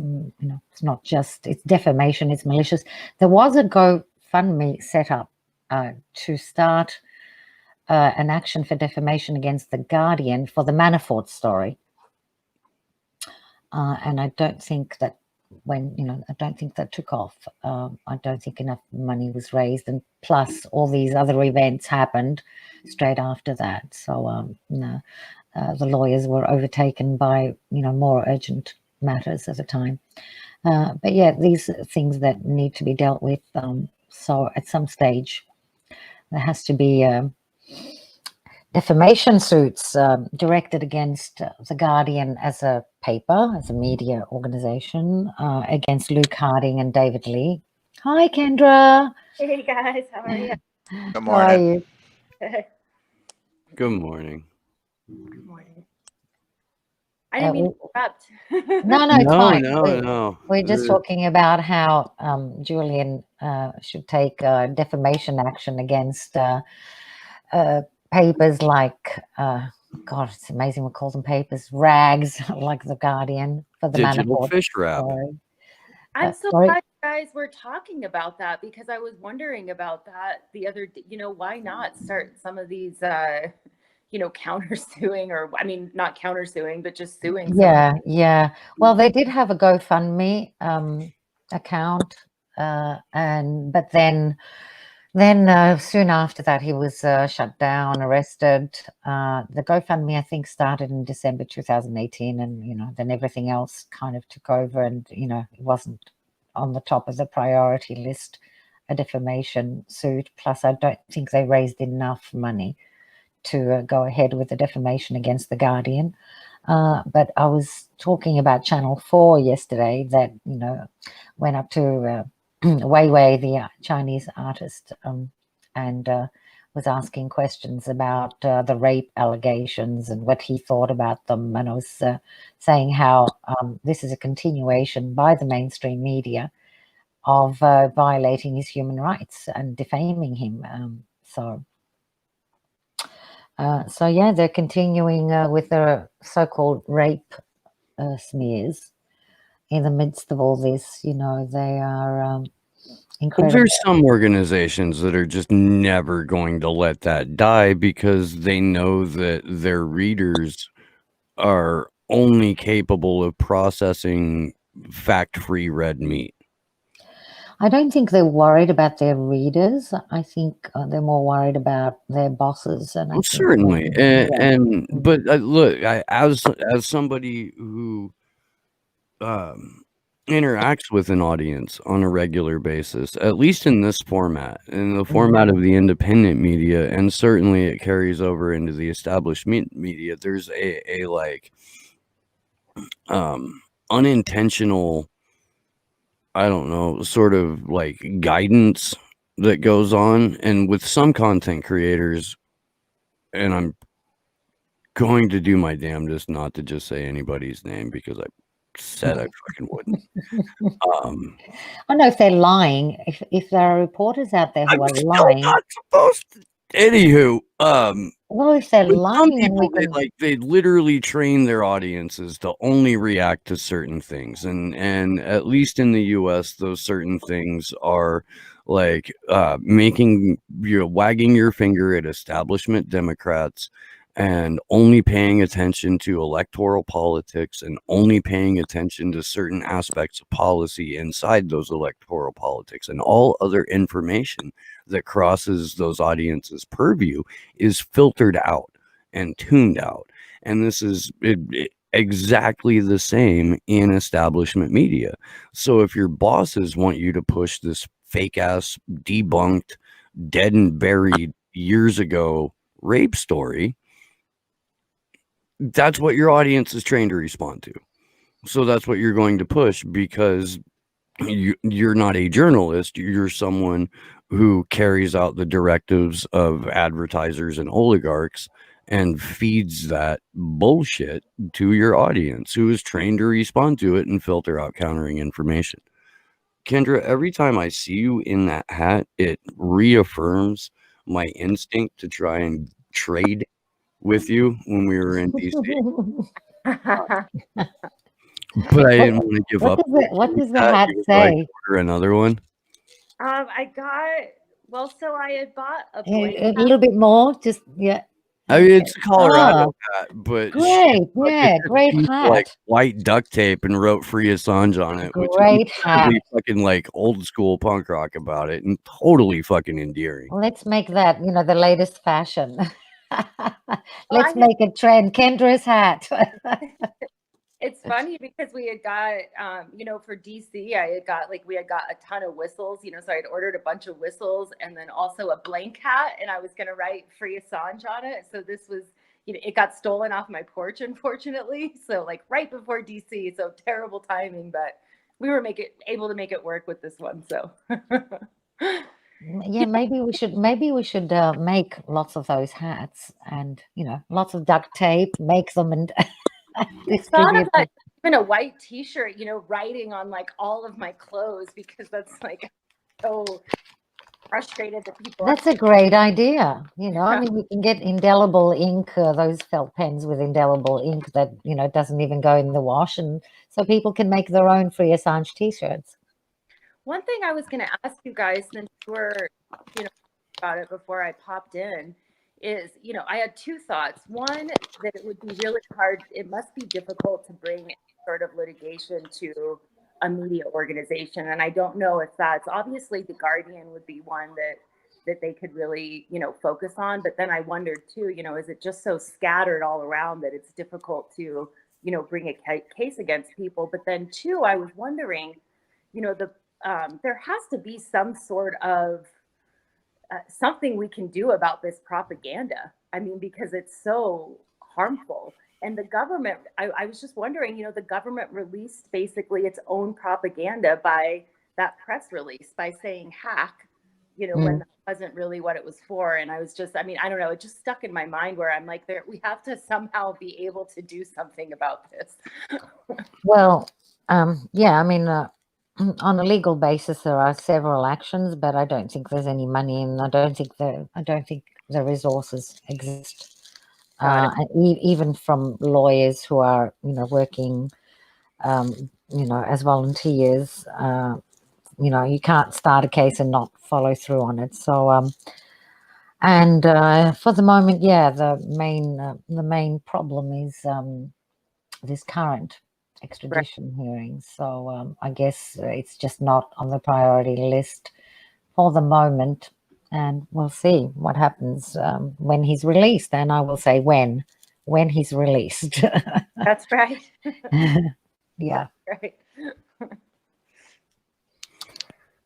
It's not just, it's defamation, it's malicious. There was a GoFundMe set up to start an action for defamation against The Guardian for the Manafort story. And I don't think that I don't think that took off. I don't think enough money was raised, and plus all these other events happened straight after that. So no, the lawyers were overtaken by more urgent matters at the time. But yeah, these are things that need to be dealt with. So at some stage, there has to be defamation suits directed against The Guardian as a paper, as a media organization, against Luke Harding and David Lee. Hi, Kendra. Hey guys, how are you? Good How are morning. you? Good morning. Good morning. I didn't mean to interrupt. No, it's fine. No. We're just talking about how Julian should take defamation action against papers like, God, it's amazing we call them papers, rags like The Guardian for the Digital Manafort fish wrap. story. I'm so sorry? glad you guys were talking about that, because I was wondering about that the other day. Why not start some of these countersuing, or I mean not countersuing, but just suing Yeah. Well, they did have a GoFundMe account, but then soon after that he was shut down, arrested. The GoFundMe, I think, started in December 2018, and then everything else kind of took over, and it wasn't on the top of the priority list, a defamation suit. Plus, I don't think they raised enough money to go ahead with the defamation against The Guardian. But I was talking about Channel 4 yesterday that went up to Weiwei, the Chinese artist, and was asking questions about the rape allegations and what he thought about them. And I was saying how this is a continuation by the mainstream media of violating his human rights and defaming him. So yeah, they're continuing with their so-called rape smears in the midst of all this. They are incredible. There's some organizations that are just never going to let that die because they know that their readers are only capable of processing fact-free red meat. I don't think they're worried about their readers. I think they're more worried about their bosses. And Well, certainly, but look, as somebody who interacts with an audience on a regular basis, at least in this format, in the format of the independent media, and certainly it carries over into the established media, there's a like unintentional, I don't know, sort of like guidance that goes on. And with some content creators, and I'm going to do my damnedest not to just say anybody's name because I said I fucking wouldn't. I don't know if they're lying. If there are reporters out there who are lying, not supposed to. Anywho, well, if they're lying, some people, they literally train their audiences to only react to certain things, and at least in the U.S., those certain things are like wagging your finger at establishment Democrats and only paying attention to electoral politics and only paying attention to certain aspects of policy inside those electoral politics, and all other information that crosses those audiences' purview is filtered out and tuned out. And this is exactly the same in establishment media. So if your bosses want you to push this fake ass, debunked, dead and buried years ago rape story, that's what your audience is trained to respond to. So that's what you're going to push, because you're not a journalist. You're someone who carries out the directives of advertisers and oligarchs and feeds that bullshit to your audience, who is trained to respond to it and filter out countering information. Kendra, every time I see you in that hat, it reaffirms my instinct to try and trade with you when we were in DC. But I didn't want to give up. What does the hat say? Order another one. I had bought a A blanket. little bit more, just yeah. I mean, it's a Colorado hat, but Great, yeah, great hat. Like white duct tape and wrote "Free Assange" on it, which Great is hat. really fucking like old school punk rock about it, and totally fucking endearing. Let's make that, the latest fashion. Let's make a trend. Kendra's hat. It's funny because we had got, for DC, we had got a ton of whistles, so I had ordered a bunch of whistles and then also a blank hat, and I was going to write "Free Assange" on it. So this was, it got stolen off my porch, unfortunately. So like right before DC, so terrible timing, but we were able to make it work with this one. So Yeah, maybe we should make lots of those hats, and lots of duct tape, make them and thought of that, even a white T-shirt, writing on like all of my clothes, because that's like so frustrated that people. That's a great idea. I mean, you can get indelible ink, those felt pens with indelible ink that doesn't even go in the wash, and so people can make their own Free Assange T-shirts. One thing I was going to ask you guys, since you were, about it before I popped in, is, I had two thoughts. One, that it would be really hard. It must be difficult to bring sort of litigation to a media organization. And I don't know if that's, obviously the Guardian would be one that they could really, focus on. But then I wondered too, is it just so scattered all around that it's difficult to, bring a case against people? But then two, I was wondering, there has to be some sort of something we can do about this propaganda. I mean, because it's so harmful. And the government, I was just wondering, the government released basically its own propaganda by that press release, by saying hack, when that wasn't really what it was for. And I was just, I don't know, it just stuck in my mind where I'm like, we have to somehow be able to do something about this. Well, yeah, on a legal basis, there are several actions, but I don't think there's any money, and I don't think the resources exist. Even from lawyers who are, working, as volunteers, you can't start a case and not follow through on it. So, and for the moment, yeah, the main problem is this current extradition hearings. So I guess it's just not on the priority list for the moment, and we'll see what happens when he's released. And I will say when he's released. That's right. Yeah. That's right.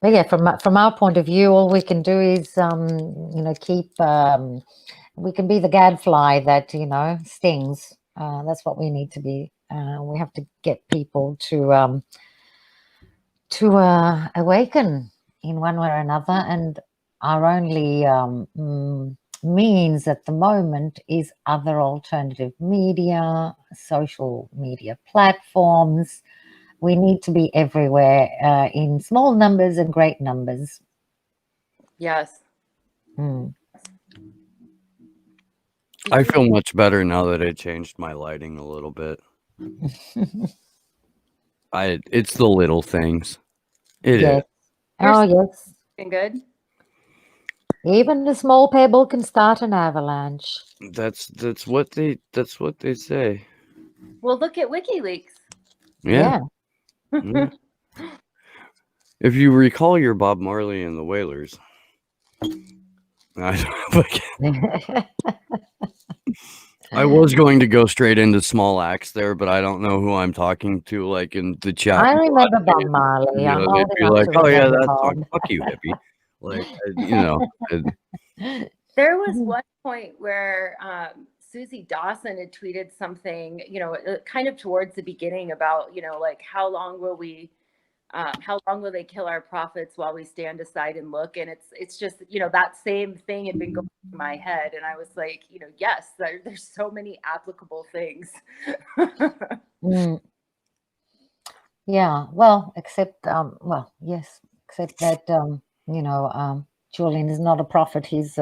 But yeah, from our point of view, all we can do is keep. We can be the gadfly that stings. That's what we need to be. We have to get people to awaken in one way or another, and our only means at the moment is other alternative media, social media platforms. We need to be everywhere in small numbers and great numbers. Yes. I feel much better now that I changed my lighting a little bit. It's the little things. It is. Oh, yes. And good. Even a small pebble can start an avalanche. That's what they say. Well, look at WikiLeaks. Yeah. Yeah. If you recall your Bob Marley and the Wailers, I was going to go straight into small acts there, but I don't know who I'm talking to, like in the chat. I remember Bob Marley. You I'm know, old they'd be enough like, to "Oh yeah, remember that Bob. song, fuck you, hippie." Like, you know, There was one point where Susie Dawson had tweeted something, kind of towards the beginning about, like how long will they kill our prophets while we stand aside and look? And it's just, that same thing had been going through my head. And I was like, yes, there's so many applicable things. Mm. Yeah, well, except yes, except that Julian is not a prophet. He's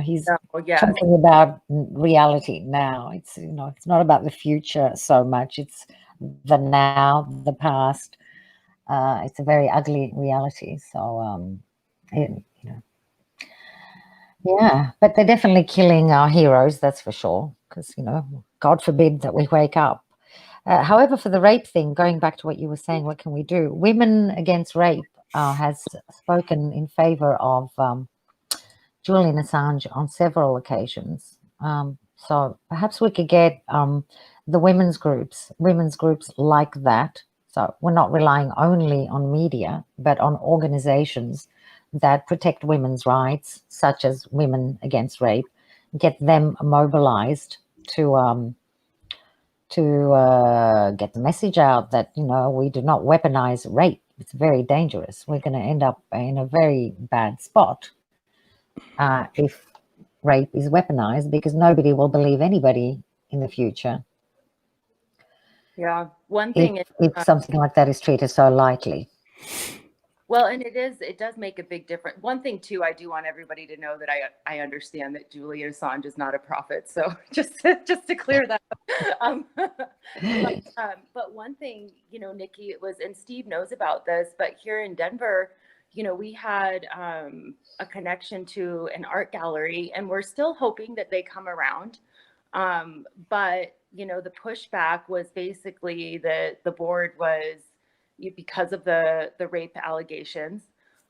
he's Yes. talking about reality now. It's it's not about the future so much. It's the now, the past. It's a very ugly reality. So yeah, but they're definitely killing our heroes, that's for sure, because God forbid that we wake up. However, for the rape thing, going back to what you were saying, what can we do? Women Against Rape has spoken in favor of Julian Assange on several occasions. So perhaps we could get the women's groups like that. So we're not relying only on media, but on organizations that protect women's rights, such as Women Against Rape, get them mobilized to get the message out that we do not weaponize rape. It's very dangerous. We're going to end up in a very bad spot if rape is weaponized, because nobody will believe anybody in the future. Yeah, one thing if something like that is treated so lightly. Well, and it does make a big difference. One thing too, I do want everybody to know that I understand that Julian Assange is not a prophet. So just to clear that up. But one thing, Nikki, it was, and Steve knows about this, but here in Denver, we had a connection to an art gallery, and we're still hoping that they come around. But the pushback was basically that the board was, because of the rape allegations,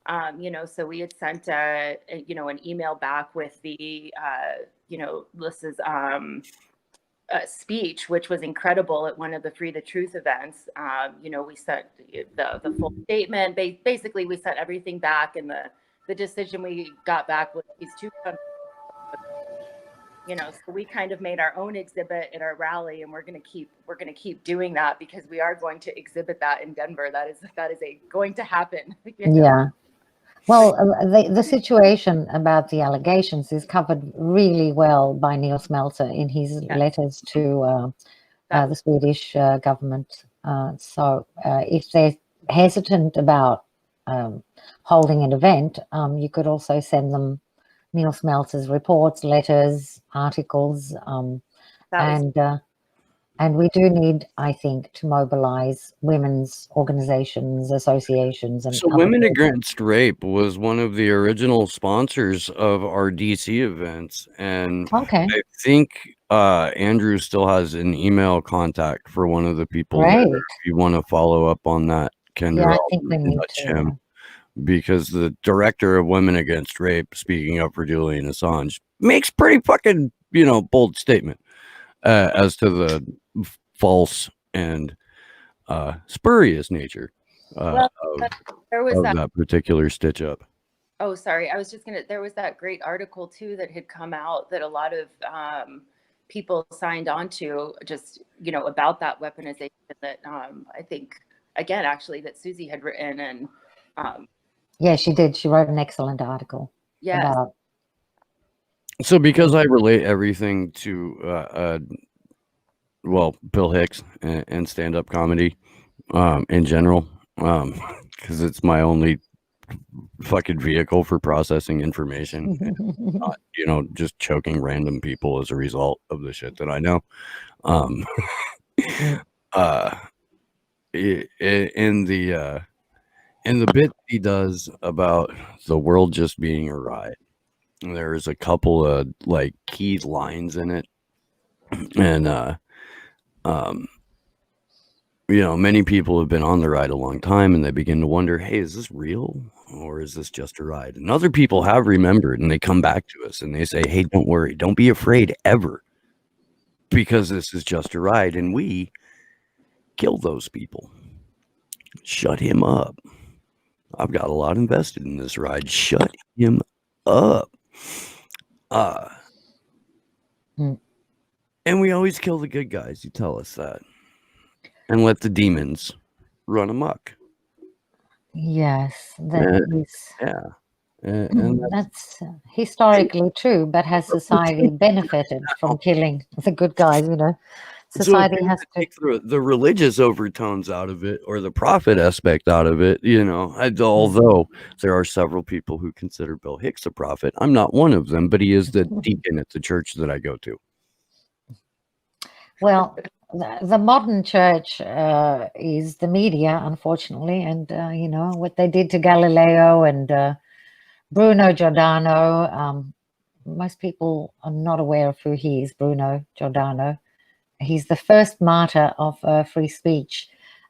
so we had sent an email back with the Lissa's speech, which was incredible at one of the Free the Truth events. We sent the full statement. Basically, we sent everything back, and the decision we got back was these two. So we kind of made our own exhibit at our rally, and we're going to keep doing that, because we are going to exhibit that in Denver. That is going to happen. Yeah. Well, the situation about the allegations is covered really well by Neil Smelter in his letters to the Swedish government. So if they're hesitant about holding an event, you could also send them Neil Smelter's reports, letters, articles, and we do need, I think, to mobilize women's organizations, associations. And so Women Against Rape was one of the original sponsors of our DC events, and I think Andrew still has an email contact for one of the people there. If you want to follow up on that, Kendra, I think we need to. Because the director of Women Against Rape, speaking up for Julian Assange, makes pretty fucking bold statement as to the false and spurious nature of that particular stitch up. Oh, sorry. I was just there was that great article too that had come out that a lot of people signed on to, just, about that weaponization that I think, again, actually, that Susie had written. And yeah, she did. She wrote an excellent article. Yeah. So because I relate everything to Bill Hicks and stand-up comedy in general, because it's my only fucking vehicle for processing information, and not, just choking random people as a result of the shit that I know. And the bit he does about the world just being a riot, there's a couple of like key lines in it, and many people have been on the ride a long time, and they begin to wonder, hey, is this real or is this just a ride? And other people have remembered, and they come back to us and they say, hey, don't worry, don't be afraid ever, because this is just a ride. And we kill those people. Shut him up. I've got a lot invested in this ride. Shut him up. And we always kill the good guys. You tell us that. And let the demons run amok. Yes, that is. Yeah. And that's historically true, but has society benefited from killing the good guys? Society has to take the religious overtones out of it, or the profit aspect out of it. Although there are several people who consider Bill Hicks a prophet, I'm not one of them, but he is the deacon at the church that I go to. Well, the modern church is the media, unfortunately, and what they did to Galileo and Bruno Giordano. Most people are not aware of who he is, Bruno Giordano. He's the first martyr of free speech.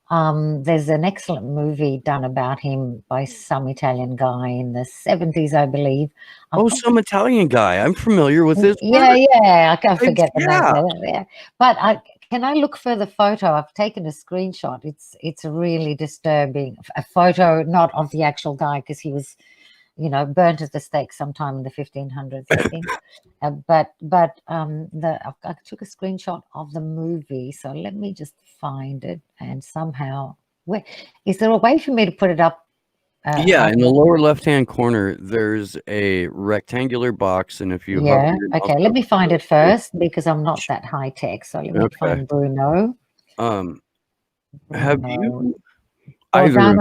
There's an excellent movie done about him by some Italian guy in the 70s, I believe. Some Italian guy. I'm familiar with this. Yeah, I can't forget the name. Yeah. But can I look for the photo? I've taken a screenshot. It's really disturbing. A photo, not of the actual guy, because he was, burnt at the stake sometime in the 1500s, I think. But I took a screenshot of the movie, so let me just find it. And somehow, is there a way for me to put it up? In the lower left-hand corner, there's a rectangular box, and if you okay, let me find it first, because I'm not that high tech. So let me find Bruno. Have you either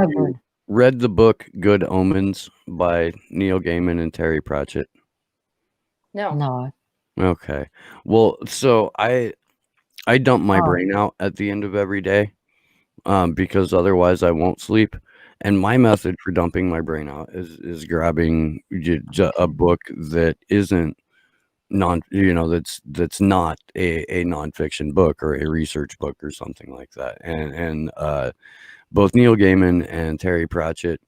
read the book Good Omens by Neil Gaiman and Terry Pratchett? No. Okay. Well, so I dump my brain out at the end of every day, because otherwise I won't sleep. And my method for dumping my brain out is grabbing a book that isn't that's not a nonfiction book or a research book or something like that. And both Neil Gaiman and Terry Pratchett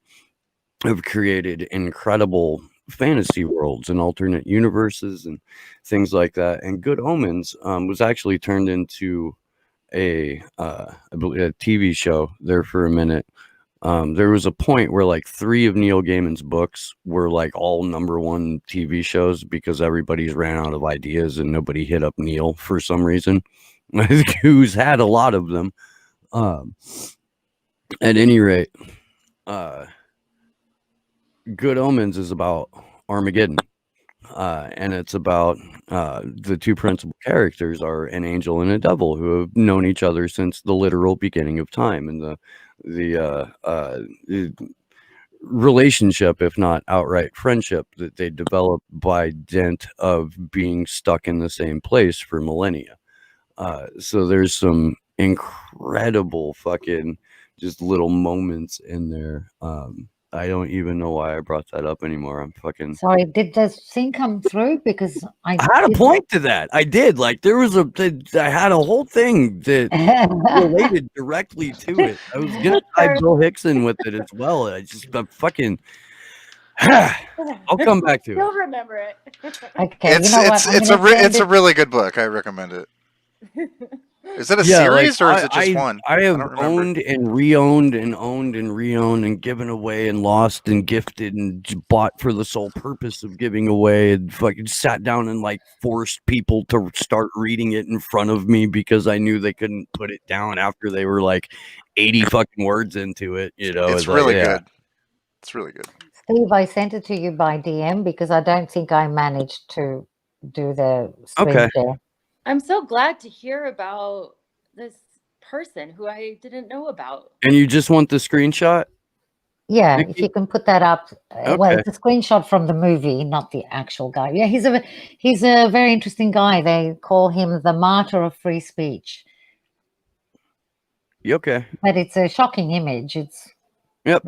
have created incredible fantasy worlds and alternate universes and things like that. And Good Omens was actually turned into I believe a TV show there for a minute. There was a point where like 3 of Neil Gaiman's books were like all #1 TV shows because everybody's ran out of ideas and nobody hit up Neil for some reason, who's had a lot of them. At any rate, Good Omens is about Armageddon. And it's about the 2 principal characters are an angel and a devil who have known each other since the literal beginning of time, and the relationship, if not outright friendship, that they develop by dint of being stuck in the same place for millennia. So there's some incredible fucking just little moments in there. I don't even know why I brought that up anymore. I'm fucking sorry. Did the thing come through? Because I had a point to that. I did. Like I had a whole thing that related directly to it. I was gonna tie Bill Hicks in with it as well. I'm fucking. I'll come back to it. You'll remember it. Okay. It's a really good book. I recommend it. Is it a series or is it just one? I have owned and re-owned and owned and re-owned and given away and lost and gifted and bought for the sole purpose of giving away, and fucking sat down and like forced people to start reading it in front of me because I knew they couldn't put it down after they were like 80 fucking words into it. It's really good. It's really good. Steve, I sent it to you by DM because I don't think I managed to do the screen share. I'm so glad to hear about this person who I didn't know about. And you just want the screenshot? Yeah, if you can put that up. Well, it's a screenshot from the movie, not the actual guy. Yeah, he's a very interesting guy. They call him the martyr of free speech. Okay. But it's a shocking image. Yep.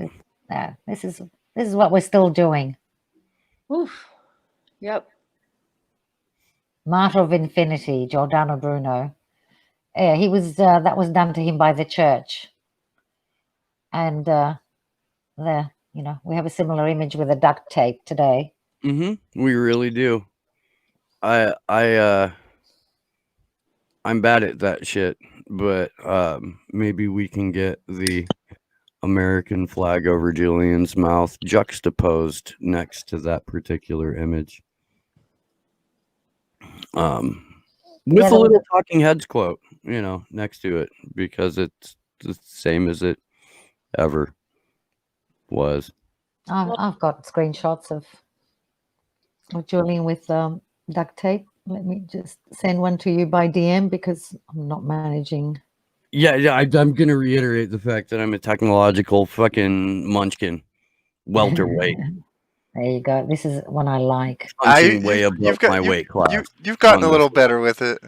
Yeah, this is what we're still doing. Oof. Yep. Martyr of Infinity, Giordano Bruno. Yeah, he was. That was done to him by the church, and we have a similar image with the duct tape today. We really do. I'm bad at that shit, but maybe we can get the American flag over Julian's mouth juxtaposed next to that particular image. With a little Talking Heads quote, next to it, because it's the same as it ever was. I've got screenshots of Julian with duct tape. Let me just send one to you by DM because I'm not managing. Yeah, I'm gonna reiterate the fact that I'm a technological fucking munchkin, welterweight. There you go. This is one I like. Punching way above my weight class. You've gotten a little better with it.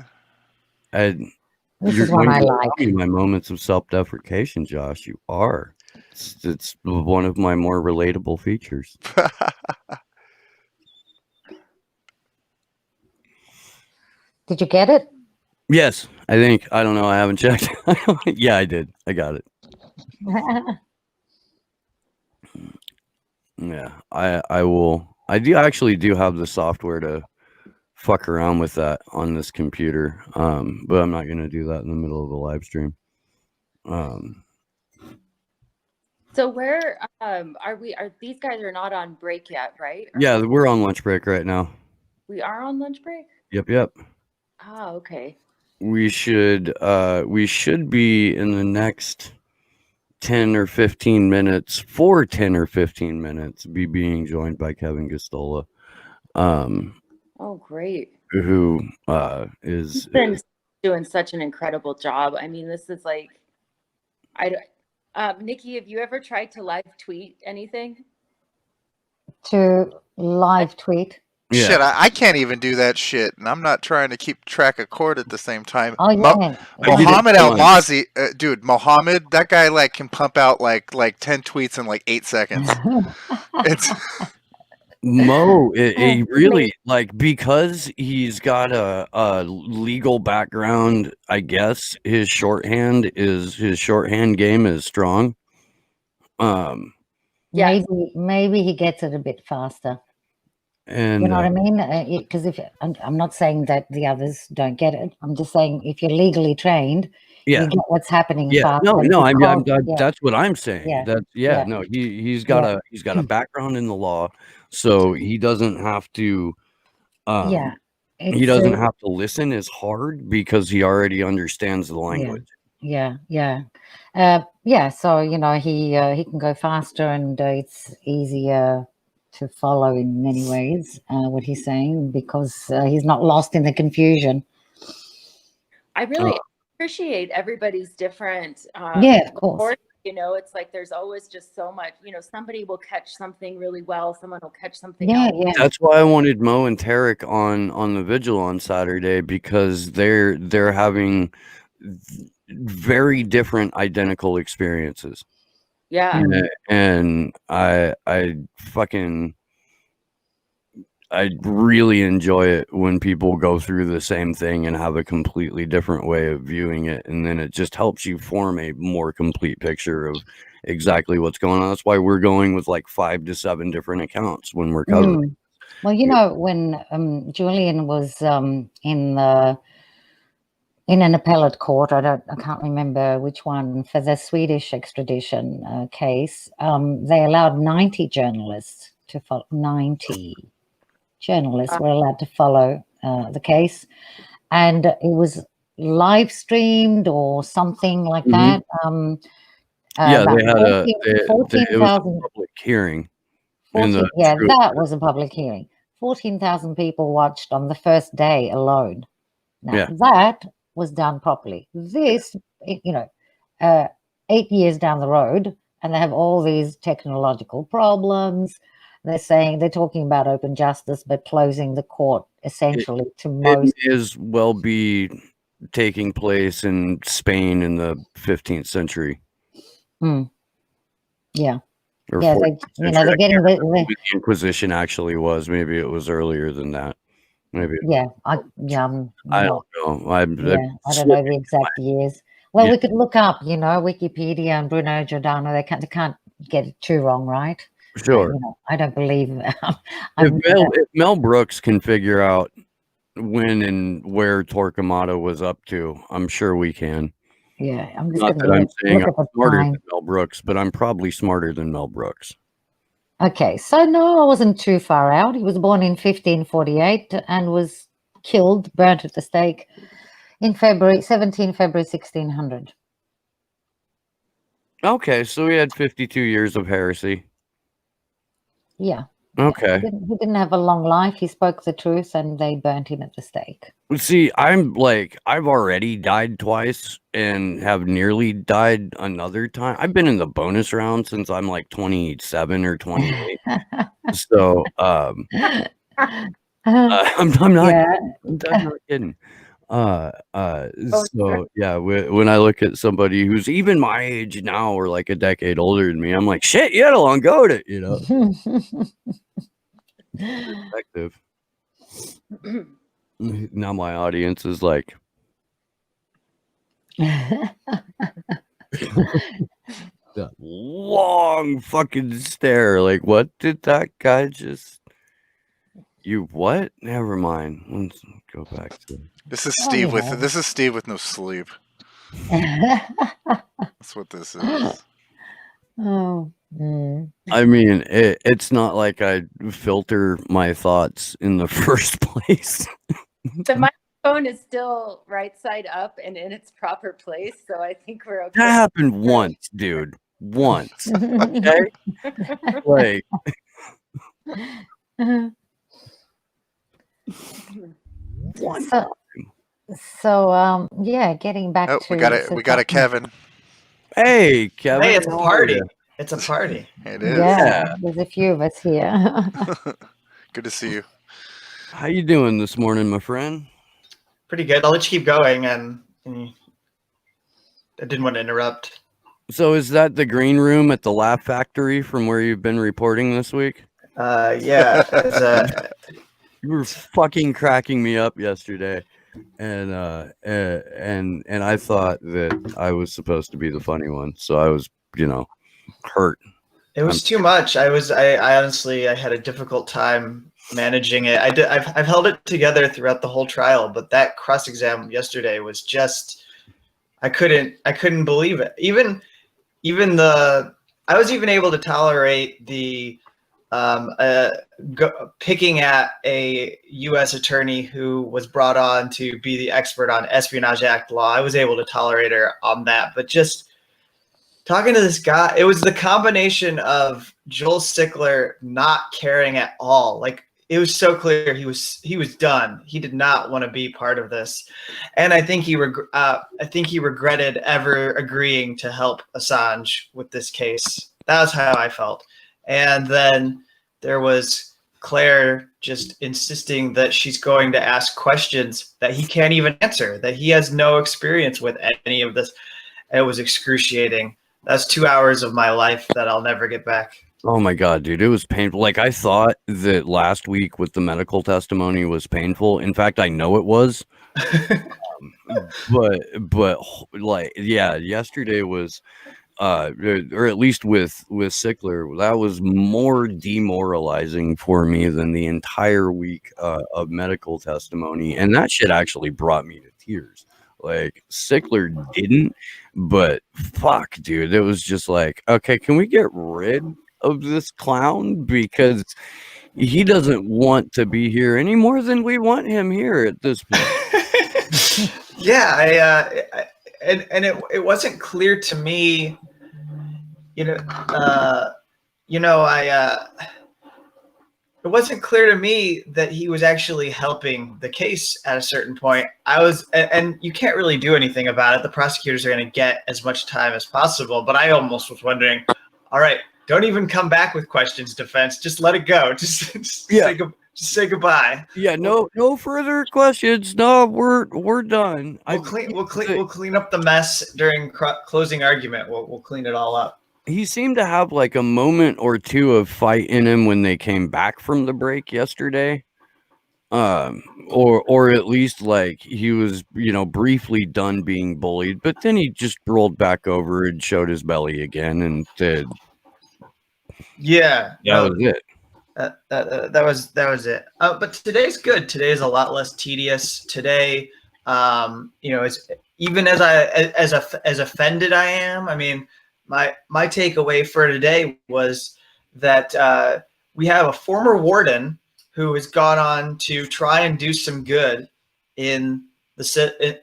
This is one I like. My moments of self-deprecation, Josh. You are. It's one of my more relatable features. Did you get it? Yes, I think. I don't know. I haven't checked. Yeah, I did. I got it. Yeah, I will. I actually do have the software to fuck around with that on this computer, but I'm not gonna do that in the middle of a live stream. So where are we? Are these guys are not on break yet, right? Yeah, we're on lunch break right now. We are on lunch break? Yep. Ah, okay. We should be in the next 10 or 15 minutes, for 10 or 15 minutes, be being joined by Kevin Gustola. Oh, great. Who is been doing such an incredible job. I mean, this is like, Nikki, have you ever tried to live tweet anything? To live tweet? Yeah. Shit, I can't even do that shit, and I'm not trying to keep track of court at the same time. Oh, yeah. Mohammed Almazi, dude, Mohammed, that guy like can pump out like 10 tweets in like 8 seconds. It's Mo, he really, like, because he's got a legal background, I guess his shorthand game is strong. Maybe he gets it a bit faster. And you know what I mean? Because I'm not saying that the others don't get it. I'm just saying if you're legally trained, you get what's happening faster. That's what I'm saying. No, he's got a background in the law, so he doesn't have to. He doesn't have to listen as hard because he already understands the language. So he can go faster, and it's easier to follow in many ways what he's saying because he's not lost in the confusion. I really appreciate everybody's different of course. It's like there's always just so much, somebody will catch something really well, someone will catch something else. That's why I wanted Mo and Tarek on the vigil on Saturday, because they're having very different identical experiences. And I really enjoy it when people go through the same thing and have a completely different way of viewing it, and then it just helps you form a more complete picture of exactly what's going on. That's why we're going with like 5 to 7 different accounts when we're covering. Well, when Julian was in an appellate court, I can't remember which one, for the Swedish extradition case, they allowed 90 journalists to follow. 90 journalists were allowed to follow the case, and it was live streamed or something like that. They had it was a public hearing. That was a public hearing. 14,000 people watched on the first day alone. Now that was done properly. This, 8 years down the road, and they have all these technological problems. They're talking about open justice, but closing the court essentially to most. It may as well be taking place in Spain in the 15th century. Yeah. Or Yeah, 14th they're century. getting When the Inquisition actually was. Maybe it was earlier than that. Maybe. I I don't know. I don't know the exact years. Well, Yeah. we could look up, Wikipedia and Bruno Giordano. They can't get it too wrong, right? Sure. I don't believe. If Mel Brooks can figure out when and where Torquemada was up to, I'm sure we can. Yeah, I'm just Not going that to I'm saying look I'm at the smarter time. than Mel Brooks, but I'm probably smarter than Mel Brooks. Okay, so no, I wasn't too far out. He was born in 1548 and was killed, burnt at the stake in February 1600. Okay, so he had 52 years of heresy. Yeah. Okay. He didn't have a long life. He spoke the truth and they burnt him at the stake. See, I've already died twice and have nearly died another time. I've been in the bonus round since I'm like 27 or 28. So, I'm not, Yeah. I'm not kidding. So yeah, when I look at somebody who's even my age now or like a decade older than me, I'm like, shit, you had a long go at it, Perspective. Now my audience is like, that long fucking stare. Like, what did that guy just? You what? Never mind. Let's go back to. This is Steve with no sleep. That's what this is. Oh. I mean, it's not like I filter my thoughts in the first place. The microphone is still right side up and in its proper place, so I think we're okay. That happened once, dude. Once. Okay? Like. Yeah, getting back to we got a Kevin. Hey, Kevin. Hey, it's a party. It's a party. It is. Yeah, there's a few of us here. Good to see you. How you doing this morning, my friend? Pretty good. I'll let you keep going, and I didn't want to interrupt. So is that the green room at the Laugh Factory from where you've been reporting this week? Yeah. You were fucking cracking me up yesterday. And I thought that I was supposed to be the funny one, so I was, hurt. It was too much. I honestly had a difficult time managing it. I've held it together throughout the whole trial, but that cross exam yesterday was just, I couldn't believe it. Even I was even able to tolerate the picking at a U.S. attorney who was brought on to be the expert on Espionage Act law. I was able to tolerate her on that, but just talking to this guy, it was the combination of Joel Sickler not caring at all. Like, it was so clear he was done. He did not want to be part of this, and I think he regretted ever agreeing to help Assange with this case. That was how I felt. And then there was Claire just insisting that she's going to ask questions that he can't even answer, that he has no experience with any of this. It was excruciating. That's 2 hours of my life that I'll never get back. Oh my God, dude, it was painful. Like, I thought that last week with the medical testimony was painful. In fact, I know it was. But like, yeah, yesterday was, or at least with Sickler, that was more demoralizing for me than the entire week of medical testimony. And that shit actually brought me to tears. Like, Sickler didn't, but fuck, dude, it was just like, okay, can we get rid of this clown, because he doesn't want to be here any more than we want him here at this point. Yeah, it wasn't clear to me, it wasn't clear to me that he was actually helping the case at a certain point. And you can't really do anything about it. The prosecutors are going to get as much time as possible, but I almost was wondering, all right, don't even come back with questions, defense. Just let it go. Just say goodbye. Yeah, no further questions. No, we're done. We'll clean up the mess during closing argument. We'll clean it all up. he seemed to have like a moment or two of fight in him when they came back from the break yesterday. Or at least like he was, briefly done being bullied, but then he just rolled back over and showed his belly again and said Yeah, that no, was it. that was it. But today's good. Today is a lot less tedious. Today, as even as offended I am. I mean, my takeaway for today was that we have a former warden who has gone on to try and do some good in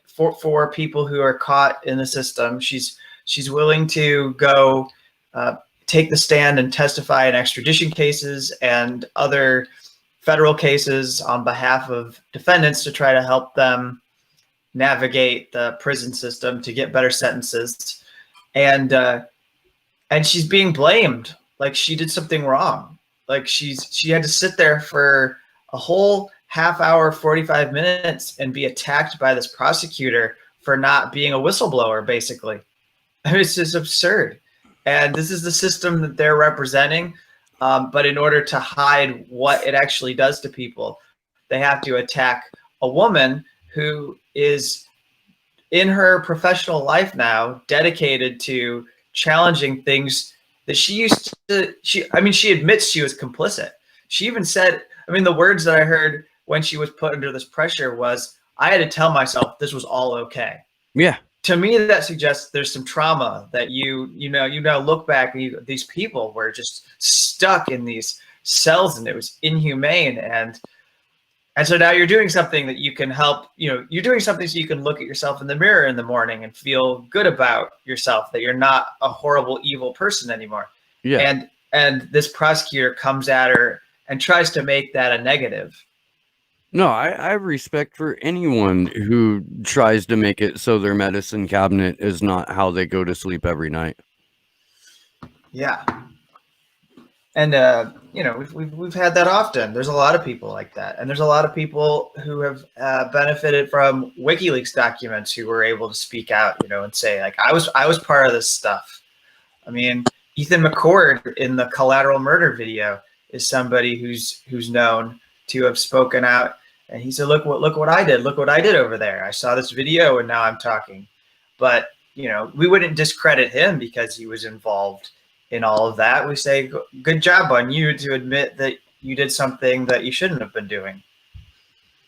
for people who are caught in the system. She's willing to go take the stand and testify in extradition cases and other federal cases on behalf of defendants to try to help them navigate the prison system to get better sentences. And she's being blamed like she did something wrong. Like she had to sit there for a whole half hour, 45 minutes and be attacked by this prosecutor for not being a whistleblower, basically. I mean, it's just absurd. And this is the system that they're representing. But in order to hide what it actually does to people, they have to attack a woman who is in her professional life now dedicated to challenging things that she admits she was complicit. She even said, the words that I heard when she was put under this pressure was, I had to tell myself this was all okay. Yeah. To me, that suggests there's some trauma that you now look back and these people were just stuck in these cells and it was inhumane. And so now you're doing something that you can help, you're doing something so you can look at yourself in the mirror in the morning and feel good about yourself, that you're not a horrible, evil person anymore. Yeah. And this prosecutor comes at her and tries to make that a negative. No, I have respect for anyone who tries to make it so their medicine cabinet is not how they go to sleep every night. Yeah. And, we've had that often. There's a lot of people like that. And there's a lot of people who have benefited from WikiLeaks documents who were able to speak out, and say, like, I was part of this stuff. I mean, Ethan McCord in the Collateral Murder video is somebody who's known to have spoken out. And he said, look what I did. Look what I did over there. I saw this video and now I'm talking. But, we wouldn't discredit him because he was involved in all of that. We say, good job on you to admit that you did something that you shouldn't have been doing.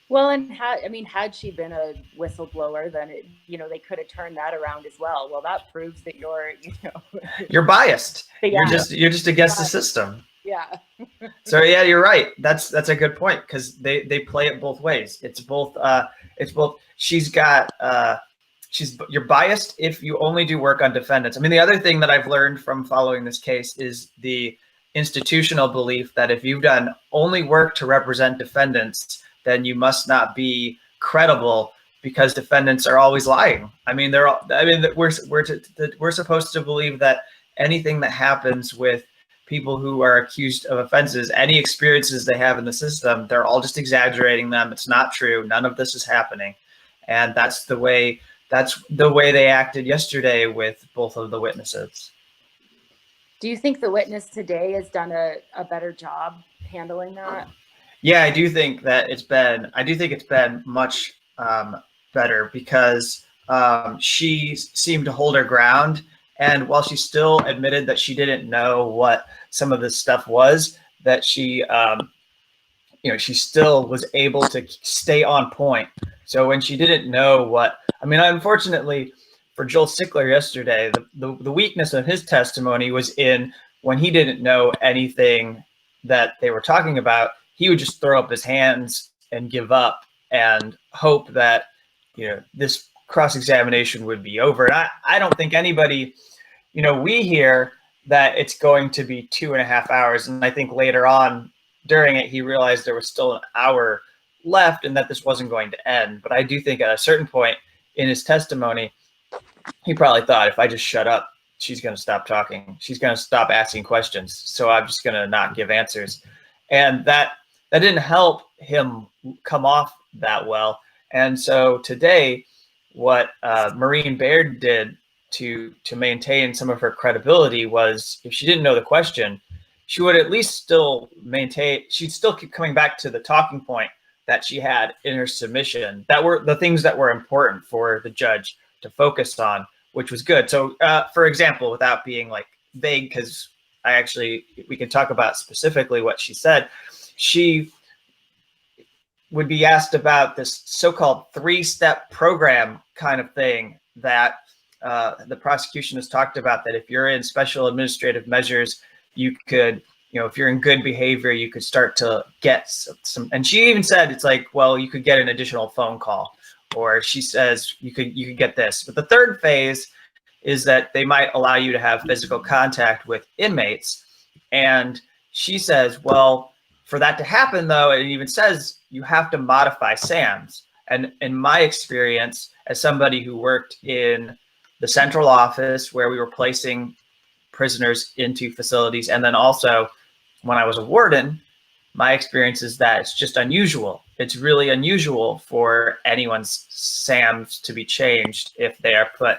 Well, and had she been a whistleblower, then they could have turned that around as well. Well, that proves that you're biased. Yeah. You're just against the system. Yeah. So yeah, you're right. That's a good point because they play it both ways. It's both. You're biased if you only do work on defendants. The other thing that I've learned from following this case is the institutional belief that if you've done only work to represent defendants, then you must not be credible because defendants are always lying. We're supposed to believe that anything that happens with people who are accused of offenses, any experiences they have in the system, they're all just exaggerating them. It's not true. None of this is happening. And that's the way they acted yesterday with both of the witnesses. Do you think the witness today has done a better job handling that? Yeah, I do think it's been much better because she seemed to hold her ground. And while she still admitted that she didn't know what some of this stuff was, that she still was able to stay on point. So when she didn't know unfortunately for Joel Sickler yesterday, the weakness of his testimony was in when he didn't know anything that they were talking about, he would just throw up his hands and give up and hope that, this cross-examination would be over. And I don't think anybody, we hear that it's going to be 2.5 hours. And I think later on during it, he realized there was still an hour left and that this wasn't going to end. But I do think at a certain point in his testimony, he probably thought, if I just shut up, she's going to stop talking. She's going to stop asking questions. So I'm just going to not give answers. And that didn't help him come off that well. And so today, what Maureen Baird did to maintain some of her credibility was, if she didn't know the question, she would at least still maintain, she'd still keep coming back to the talking point that she had in her submission, that were the things that were important for the judge to focus on, which was good. So for example, without being like vague, because we can talk about specifically what she said, she would be asked about this so-called 3-step program kind of thing that the prosecution has talked about, that if you're in special administrative measures, you could, if you're in good behavior, you could start to get some, and she even said, it's like, well, you could get an additional phone call, or she says you could get this. But the third phase is that they might allow you to have physical contact with inmates. And she says, well, for that to happen, though, it even says you have to modify SAMs. And in my experience, as somebody who worked in the central office where we were placing prisoners into facilities, and then also when I was a warden, my experience is that it's just unusual. It's really unusual for anyone's SAMs to be changed if they are put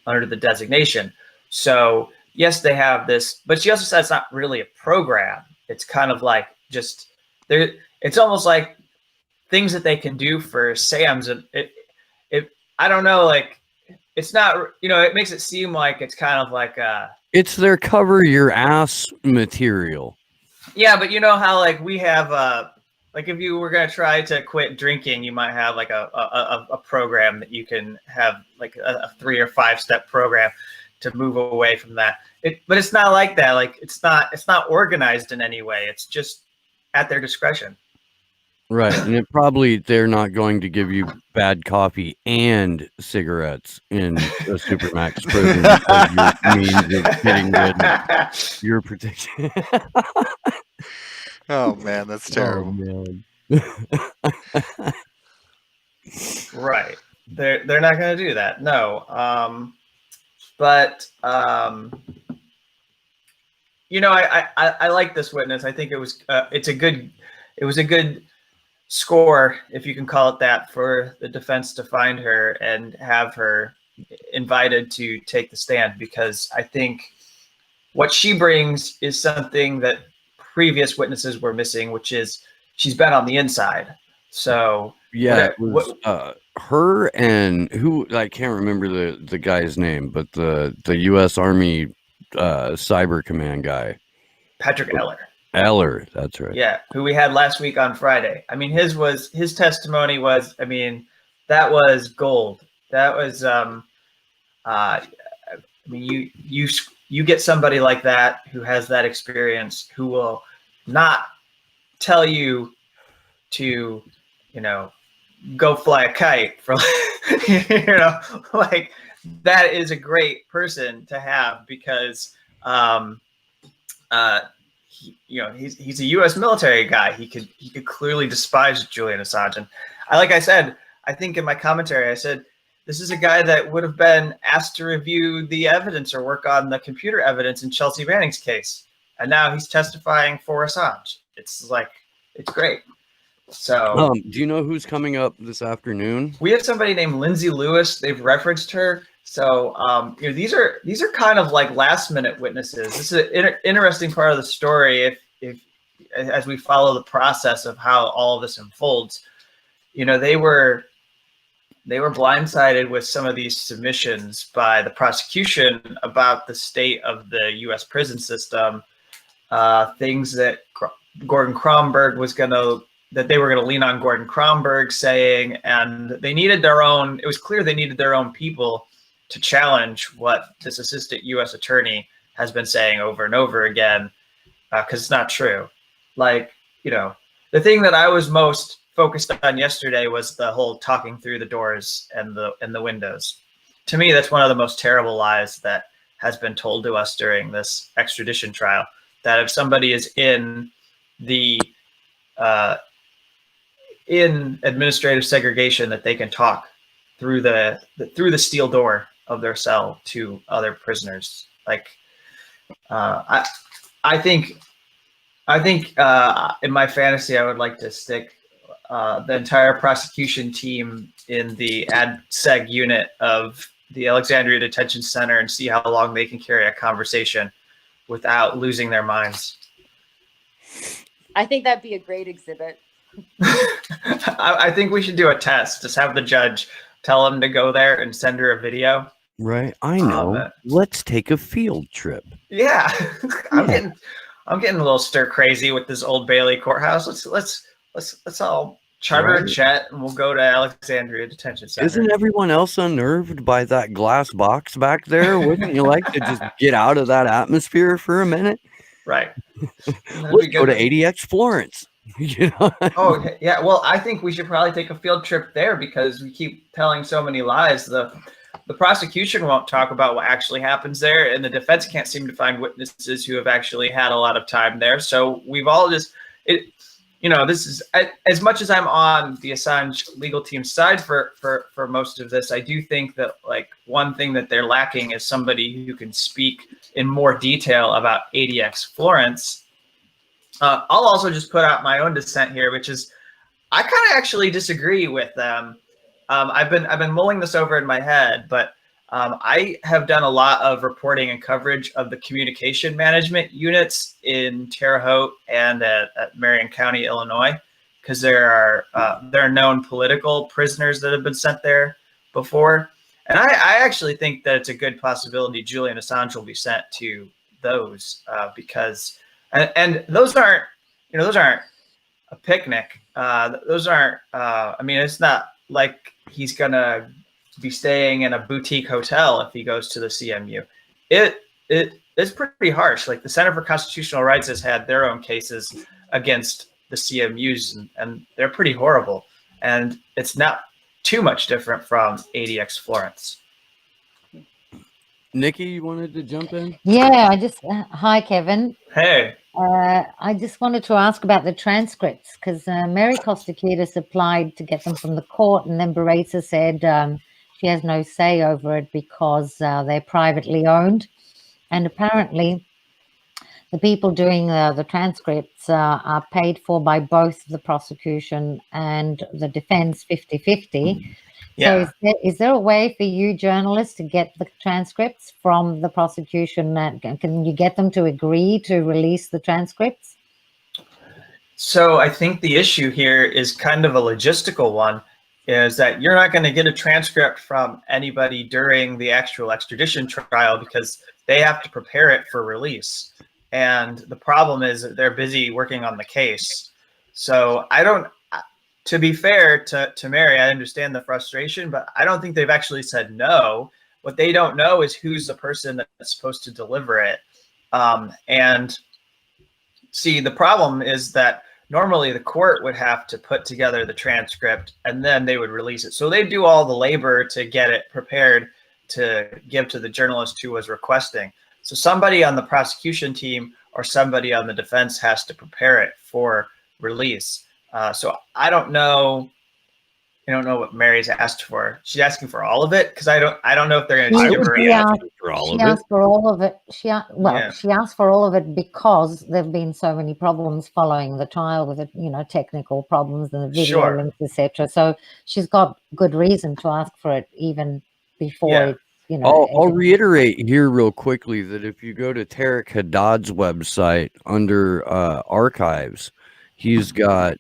under the designation. So yes, they have this, but she also said it's not really a program. It's kind of like just there. It's almost like things that they can do for SAMs. I don't know, like it's not, it makes it seem like it's kind of like it's their cover your ass material. Yeah, but you know how like we have like if you were gonna try to quit drinking, you might have like a program that you can have, like a 3 or 5 step program to move away from that. But it's not like that. Like it's not organized in any way. It's just at their discretion. Right, and they're not going to give you bad coffee and cigarettes in a Supermax prison as your means of getting rid of your protection. Oh man, that's terrible. Oh, man. Right, they're not going to do that. No, but I like this witness. I think it was it was a good score, if you can call it that, for the defense to find her and have her invited to take the stand, because I think what she brings is something that previous witnesses were missing, which is she's been on the inside. So yeah, it was her and who, I can't remember the guy's name, but the U.S. Army Cyber Command guy, Patrick Eller, that's right. Yeah, who we had last week on Friday. I mean, his testimony was, I mean, that was gold. That was, I mean, you get somebody like that who has that experience, who will not tell you to, go fly a kite for, like that is a great person to have, because, he's a U.S. military guy. He could clearly despise Julian Assange. And I said, I think in my commentary, I said, this is a guy that would have been asked to review the evidence or work on the computer evidence in Chelsea Manning's case. And now he's testifying for Assange. It's great. So do you know who's coming up this afternoon? We have somebody named Lindsay Lewis. They've referenced her. So, these are kind of like last minute witnesses. This is an interesting part of the story. If as we follow the process of how all of this unfolds, they were blindsided with some of these submissions by the prosecution about the state of the U.S. prison system, things that Gordon Kromberg that they were going to lean on Gordon Kromberg saying, and they needed their own. It was clear they needed their own people to challenge what this assistant U.S. attorney has been saying over and over again, because it's not true. Like, the thing that I was most focused on yesterday was the whole talking through the doors and the windows. To me, that's one of the most terrible lies that has been told to us during this extradition trial, that if somebody is in the in administrative segregation, that they can talk through the steel door of their cell to other prisoners. Like, I think in my fantasy, I would like to stick the entire prosecution team in the ad seg unit of the Alexandria Detention Center and see how long they can carry a conversation without losing their minds. I think that'd be a great exhibit. I think we should do a test. Just have the judge tell him to go there and send her a video. Right. I know. Let's take a field trip. Yeah. I'm getting a little stir crazy with this Old Bailey courthouse. Let's all charter a jet and we'll go to Alexandria Detention Center. Isn't everyone else unnerved by that glass box back there? Wouldn't you like to just get out of that atmosphere for a minute? Right. Let's go to ADX Florence. You know? Oh yeah. Well, I think we should probably take a field trip there because we keep telling so many lies. The prosecution won't talk about what actually happens there, and the defense can't seem to find witnesses who have actually had a lot of time there. So we've all this is as much as I'm on the Assange legal team side for most of this. I do think that like one thing that they're lacking is somebody who can speak in more detail about ADX Florence. I'll also just put out my own dissent here, which is I kind of actually disagree with them. I've been mulling this over in my head, but I have done a lot of reporting and coverage of the communication management units in Terre Haute and at Marion County, Illinois, because there are known political prisoners that have been sent there before. And I actually think that it's a good possibility Julian Assange will be sent to those because and those aren't a picnic. Those aren't I mean, it's not like he's gonna be staying in a boutique hotel if he goes to the CMU. It's pretty harsh. Like the Center for Constitutional Rights has had their own cases against the CMUs, and they're pretty horrible. And it's not too much different from ADX Florence. Nikki, you wanted to jump in? Yeah, hi, Kevin. Hey. I just wanted to ask about the transcripts because Mary Kostakidis applied to get them from the court, and then Beretta said she has no say over it because they're privately owned. And apparently the people doing the transcripts are paid for by both the prosecution and the defense 50-50. Yeah. So is there a way for you journalists to get the transcripts from the prosecution? Can you get them to agree to release the transcripts? So I think the issue here is kind of a logistical one, is that you're not going to get a transcript from anybody during the actual extradition trial because they have to prepare it for release. And the problem is that they're busy working on the case. So to be fair to Mary, I understand the frustration, but I don't think they've actually said no. What they don't know is who's the person that's supposed to deliver it. And see, the problem is that normally the court would have to put together the transcript and then they would release it. So they do all the labor to get it prepared to give to the journalist who was requesting. So somebody on the prosecution team or somebody on the defense has to prepare it for release. So I don't know what Mary's asked for. She's asking for all of it because I don't know if they're going to give her She asked for all of it. She asked for all of it because there've been so many problems following the trial with it, technical problems and the video links, etc. So she's got good reason to ask for it even before it's, I'll reiterate here real quickly that if you go to Tariq Haddad's website under archives, he's got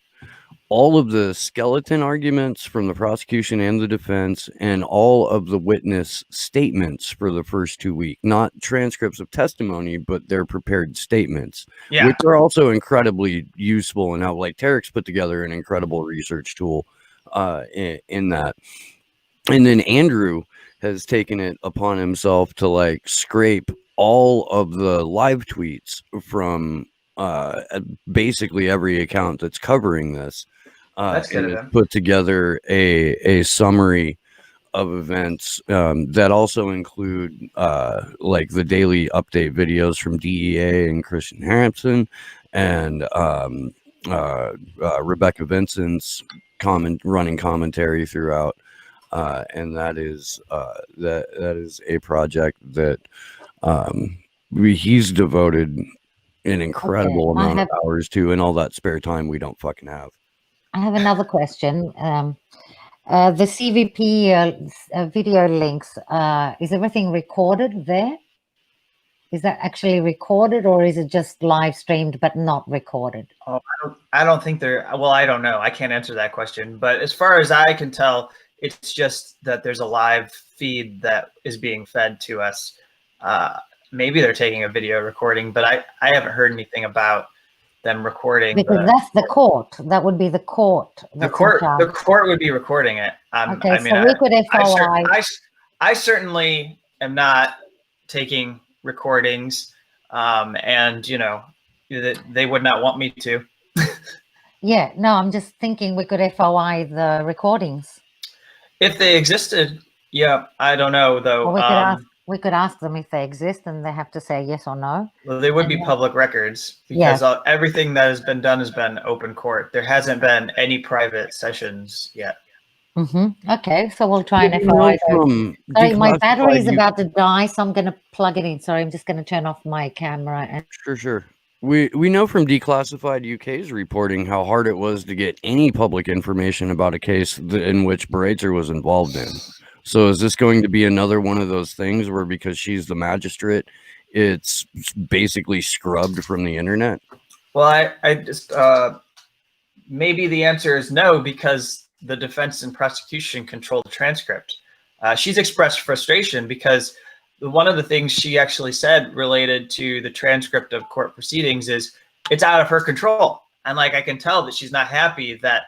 all of the skeleton arguments from the prosecution and the defense and all of the witness statements for the first 2 weeks, not transcripts of testimony, but their prepared statements, which are also incredibly useful. And how like Tariq's put together an incredible research tool in that. And then Andrew has taken it upon himself to like scrape all of the live tweets from basically every account that's covering this. And put together a summary of events that also include like the daily update videos from DEA and Christian Harrison and Rebecca Vincent's running commentary throughout, and that is a project that he's devoted an incredible amount of hours to, and all that spare time we don't fucking have. I have another question. The CVP video links, is everything recorded there? Is that actually recorded, or is it just live streamed but not recorded? Oh, I don't think they're, well, I don't know. I can't answer that question. But as far as I can tell, it's just that there's a live feed that is being fed to us. Maybe they're taking a video recording, but I haven't heard anything about them recording. Because that's the court. That would be the court. The court would be recording it. Okay, I mean, so we could FOI. I certainly am not taking recordings, and you know, they would not want me to. Yeah, no, I'm just thinking we could FOI the recordings. If they existed, yeah, I don't know though. Or we could ask them if they exist, and they have to say yes or no. Well, they would be public records, because everything that has been done has been open court. There hasn't been any private sessions yet. Okay, so we'll try and FOI. Sorry, my battery is about to die, so I'm going to plug it in. Sorry, I'm just going to turn off my camera. And Sure. We know from Declassified UK's reporting how hard it was to get any public information about a case in which Breitzer was involved in. So is this going to be another one of those things where, because she's the magistrate, it's basically scrubbed from the internet? Well, I just maybe the answer is no, because the defense and prosecution control the transcript. She's expressed frustration because one of the things she actually said related to the transcript of court proceedings is it's out of her control. And like, I can tell that she's not happy that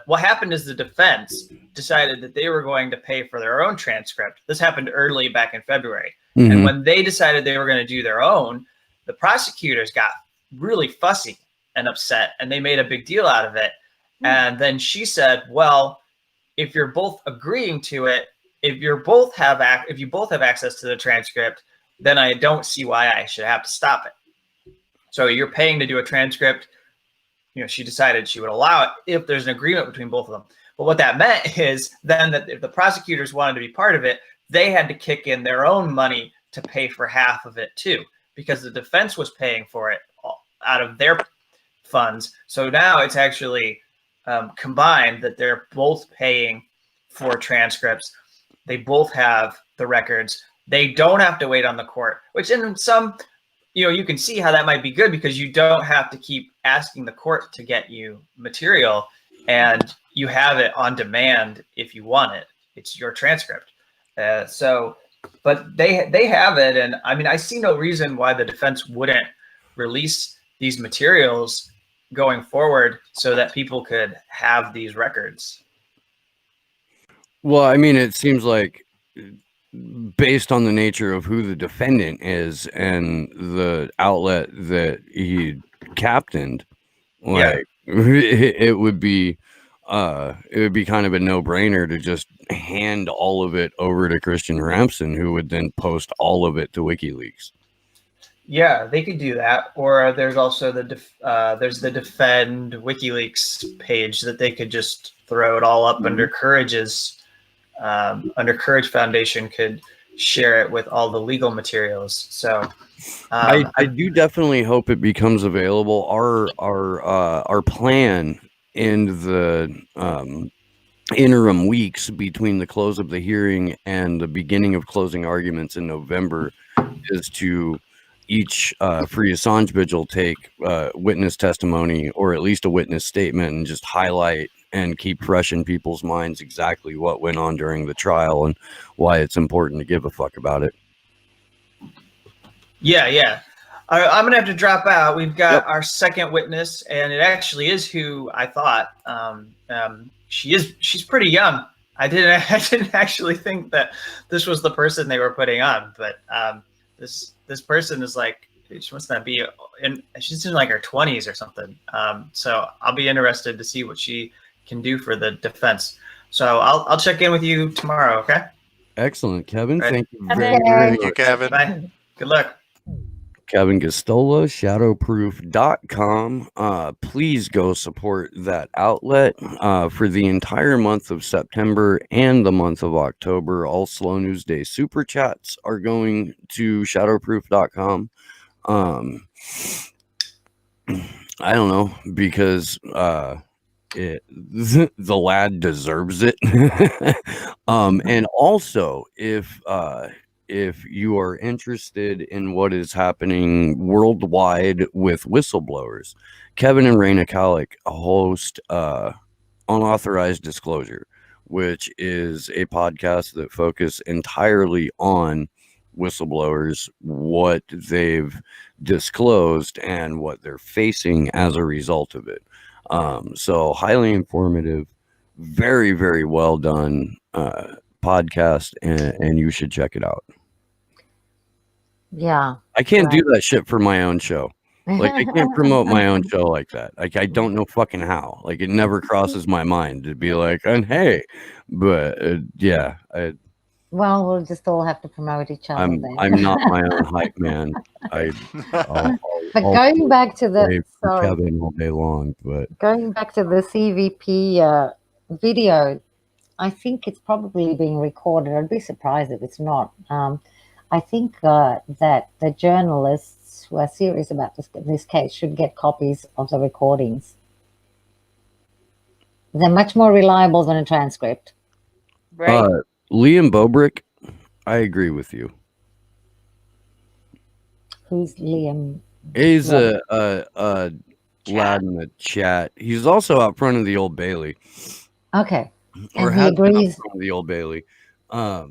what happened is the defense decided that they were going to pay for their own transcript. This happened early back in February. And when they decided they were going to do their own, the prosecutors got really fussy and upset, and they made a big deal out of it. And then she said, well, if you're both agreeing to it, if you both have access to the transcript, then I don't see why I should have to stop it. So you're paying to do a transcript. You know, she decided she would allow it if there's an agreement between both of them. But what that meant is then that if the prosecutors wanted to be part of it, they had to kick in their own money to pay for half of it too, because the defense was paying for it out of their funds. So now it's actually combined, that they're both paying for transcripts. They both have the records. They don't have to wait on the court, which in some, you know, you can see how that might be good, because you don't have to keep asking the court to get you material, and you have it on demand if you want it. It's your transcript. But they have it. And I mean, I see no reason why the defense wouldn't release these materials going forward so that people could have these records. Well, I mean, it seems like, based on the nature of who the defendant is and the outlet that he captained, like, it would be kind of a no-brainer to just hand all of it over to Christian Ramsden, who would then post all of it to WikiLeaks. Yeah, they could do that. Or there's also the Defend WikiLeaks page that they could just throw it all up under Courage's. Under Courage Foundation could share it with all the legal materials. So I do definitely hope it becomes available. Our plan in the interim weeks between the close of the hearing and the beginning of closing arguments in November is to each Free Assange vigil take witness testimony, or at least a witness statement, and just highlight and keep fresh in people's minds exactly what went on during the trial and why it's important to give a fuck about it. Yeah. I'm going to have to drop out. We've got our second witness, and it actually is who I thought. She's pretty young. I didn't actually think that this was the person they were putting on, but this person is like, she must not be she's in like her 20s or something. So I'll be interested to see what she can do for the defense. So I'll check in with you tomorrow. Okay. Excellent, Kevin. Right. Thank you very much. Thank you, Kevin. Bye. Good luck. Kevin Gostola, shadowproof.com. Please go support that outlet for the entire month of September and the month of October. All Slow News Day super chats are going to shadowproof.com. I don't know, because the lad deserves it. And also, if you are interested in what is happening worldwide with whistleblowers, Kevin and Raina Kalik host Unauthorized Disclosure, which is a podcast that focuses entirely on whistleblowers, what they've disclosed, and what they're facing as a result of it. So highly informative, very, very well done podcast, and you should check it out. Yeah. I can't do that shit for my own show. Like, I can't promote my own show like that. Like, I don't know fucking how. Like, it never crosses my mind to be like, and hey, but yeah, Well, we'll just all have to promote each other then. I'm not my own hype man. But going back to the Kevin all day long, but going back to the CVP video, I think it's probably being recorded. I'd be surprised if it's not. I think that the journalists who are serious about this case should get copies of the recordings. They're much more reliable than a transcript. Right. Liam Bobrick, I agree with you. Who's Liam? He's a lad in the chat. He's also out front of the Old Bailey. Okay. Or And he has been out agrees. front of the Old Bailey. I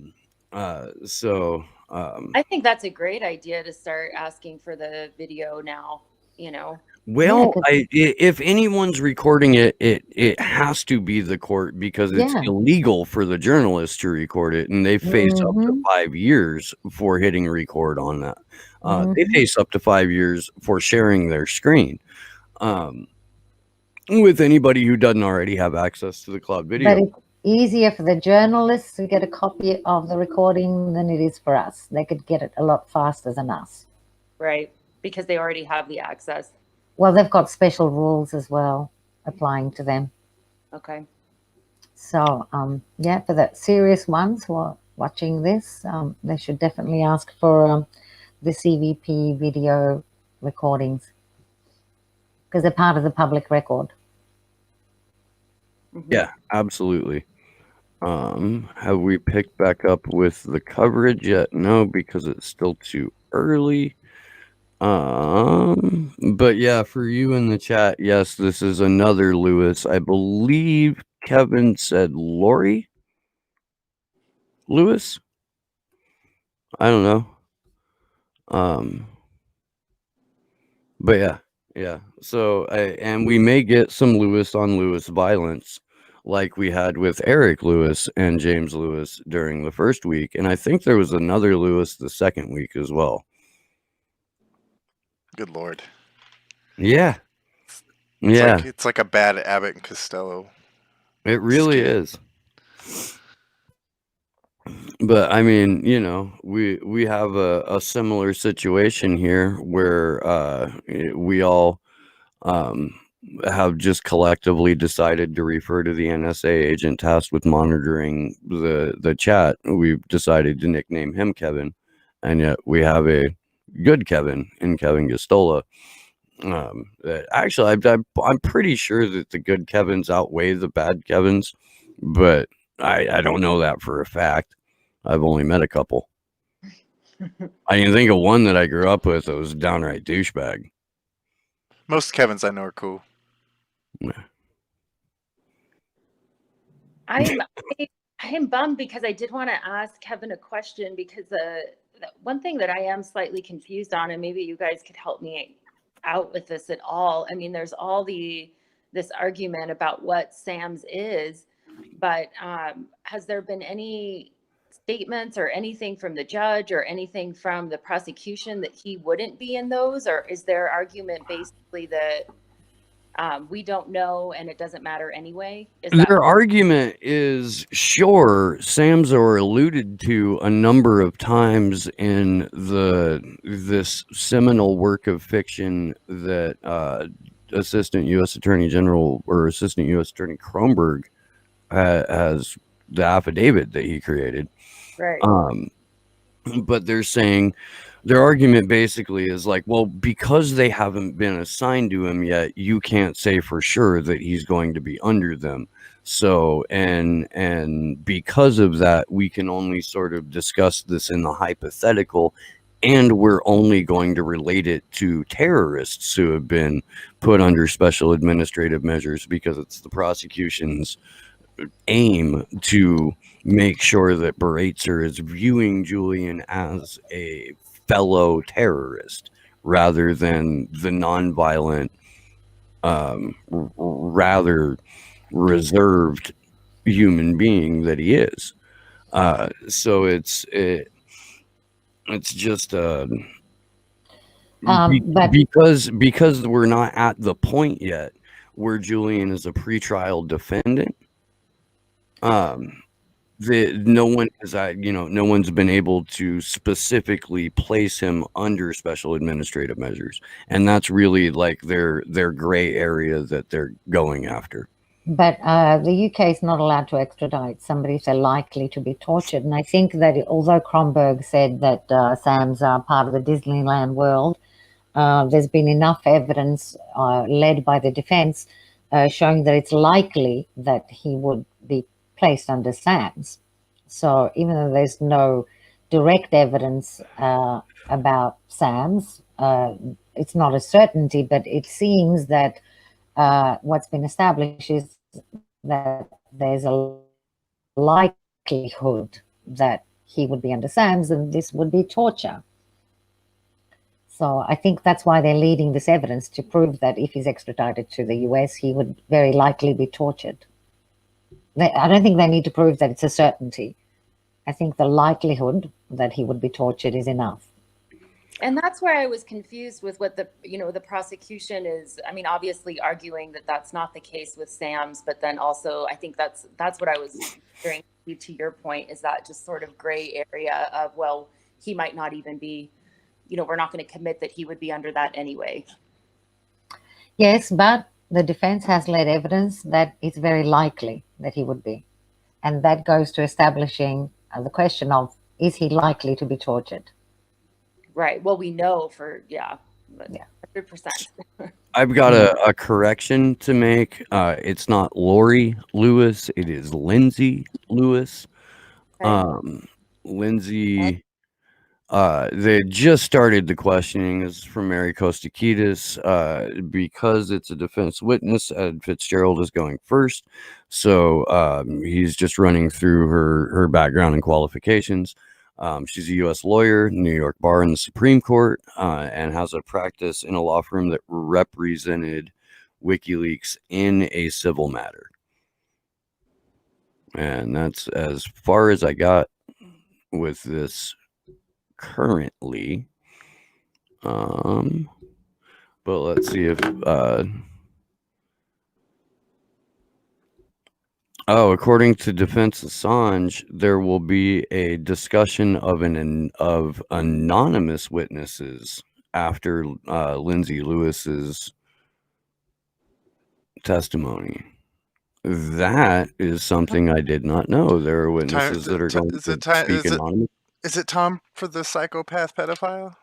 think that's a great idea to start asking for the video now, you know. Well, Yeah, if anyone's recording it, it has to be the court, because it's Yeah. illegal for the journalists to record it, and they face up to Mhm. 5 years for hitting record on that. They Mhm. face up to 5 years for sharing their screen with anybody who doesn't already have access to the cloud video. But it's easier for the journalists to get a copy of the recording than it is for us. They could get it a lot faster than us. Right. Because they already have the access. Well, they've got special rules as well applying to them. Okay. So, yeah, for the serious ones who are watching this, they should definitely ask for the CVP video recordings because they're part of the public record. Mhm. Yeah, absolutely. Have we picked back up with the coverage yet? No, because it's still too early. But yeah, for you in the chat, yes, this is another Lewis. I believe Kevin said Lori Lewis. I don't know. But yeah. So and we may get some Lewis on Lewis violence, like we had with Eric Lewis and James Lewis during the first week, and I think there was another Lewis the second week as well. Good Lord. Yeah. It's like a bad Abbott and Costello. It really is. But I mean, you know, we have a similar situation here where we all have just collectively decided to refer to the NSA agent tasked with monitoring the chat. We've decided to nickname him Kevin, and yet we have a good Kevin in Kevin Gastola. Actually, I'm pretty sure that the good Kevins outweigh the bad Kevins, but I don't know that for a fact. I've only met a couple. I can think of one that I grew up with that was a downright douchebag. Most Kevins I know are cool. I am bummed because I did want to ask Kevin a question, because one thing that I am slightly confused on, and maybe you guys could help me out with this at all. I mean, there's all this argument about what SAMS is, but has there been any statements or anything from the judge or anything from the prosecution that he wouldn't be in those? Or is their argument basically that we don't know and it doesn't matter anyway? Their argument is, sure, SAMS are alluded to a number of times in this seminal work of fiction that Assistant U.S. Attorney General or Assistant U.S. Attorney Kronberg has the affidavit that he created. Right. But they're saying Their argument basically is like, well, because they haven't been assigned to him yet, you can't say for sure that he's going to be under them. So, and because of that, we can only sort of discuss this in the hypothetical, and we're only going to relate it to terrorists who have been put under special administrative measures because it's the prosecution's aim to make sure that Beratzer is viewing Julian as a fellow terrorist rather than the nonviolent, rather reserved human being that he is. So it's just But because we're not at the point yet where Julian is a pretrial defendant. No one's been able to specifically place him under special administrative measures, and that's really like their gray area that they're going after. But the UK is not allowed to extradite somebody if they're likely to be tortured. And I think that although Kronberg said that SAMs are part of the Disneyland world, there's been enough evidence led by the defense showing that it's likely that he would be placed under SAMs. So even though there's no direct evidence about SAMs, it's not a certainty, but it seems that what's been established is that there's a likelihood that he would be under SAMs and this would be torture. So I think that's why they're leading this evidence to prove that if he's extradited to the US, he would very likely be tortured. I don't think they need to prove that it's a certainty. I think the likelihood that he would be tortured is enough. And that's where I was confused with what the prosecution is. I mean, obviously arguing that that's not the case with SAMs, but then also I think that's what I was hearing to your point, is that just sort of gray area of, well, he might not even be, we're not going to commit that he would be under that anyway. Yes, but the defense has led evidence that it's very likely that he would be. And that goes to establishing the question of, is he likely to be tortured? Right. Well, we know for, 100%. I've got a correction to make. It's not Lori Lewis. It is Lindsay Lewis. Okay. Lindsay, they just started the questioning. This is from Mary Kostakidis. Because it's a defense witness, Ed Fitzgerald is going first. So he's just running through her background and qualifications. She's a U.S. lawyer, New York Bar and the Supreme Court, and has a practice in a law firm that represented WikiLeaks in a civil matter. And that's as far as I got with this currently. But let's see if... according to Defense Assange, there will be a discussion of anonymous witnesses after Lindsay Lewis's testimony. That is something I did not know. There are witnesses that are going to speak anonymously. Is it Tom for the psychopath pedophile?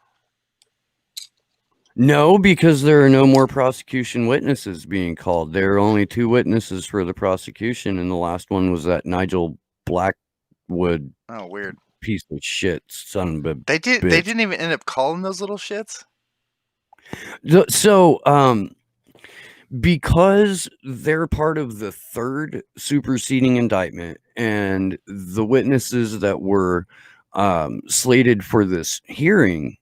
No, because there are no more prosecution witnesses being called. There are only 2 witnesses for the prosecution, and the last one was that Nigel Blackwood. Oh, weird piece of shit, son of a They bitch. didn't even end up calling those little shits. So, because they're part of the 3rd superseding indictment, and the witnesses that were slated for this hearing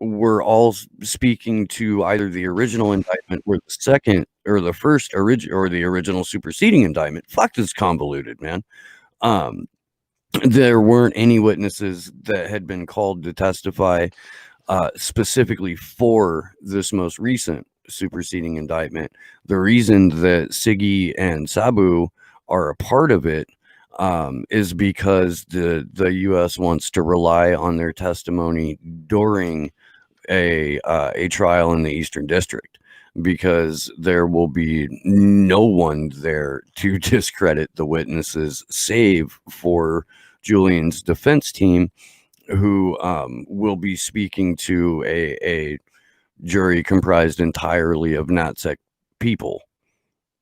were all speaking to either the original indictment or the second or the first or the original superseding indictment. Fuck, this convoluted, man. There weren't any witnesses that had been called to testify specifically for this most recent superseding indictment. The reason that Siggy and Sabu are a part of it is because the U.S. wants to rely on their testimony during a trial in the Eastern District, because there will be no one there to discredit the witnesses save for Julian's defense team, who will be speaking to a jury comprised entirely of NatSec people.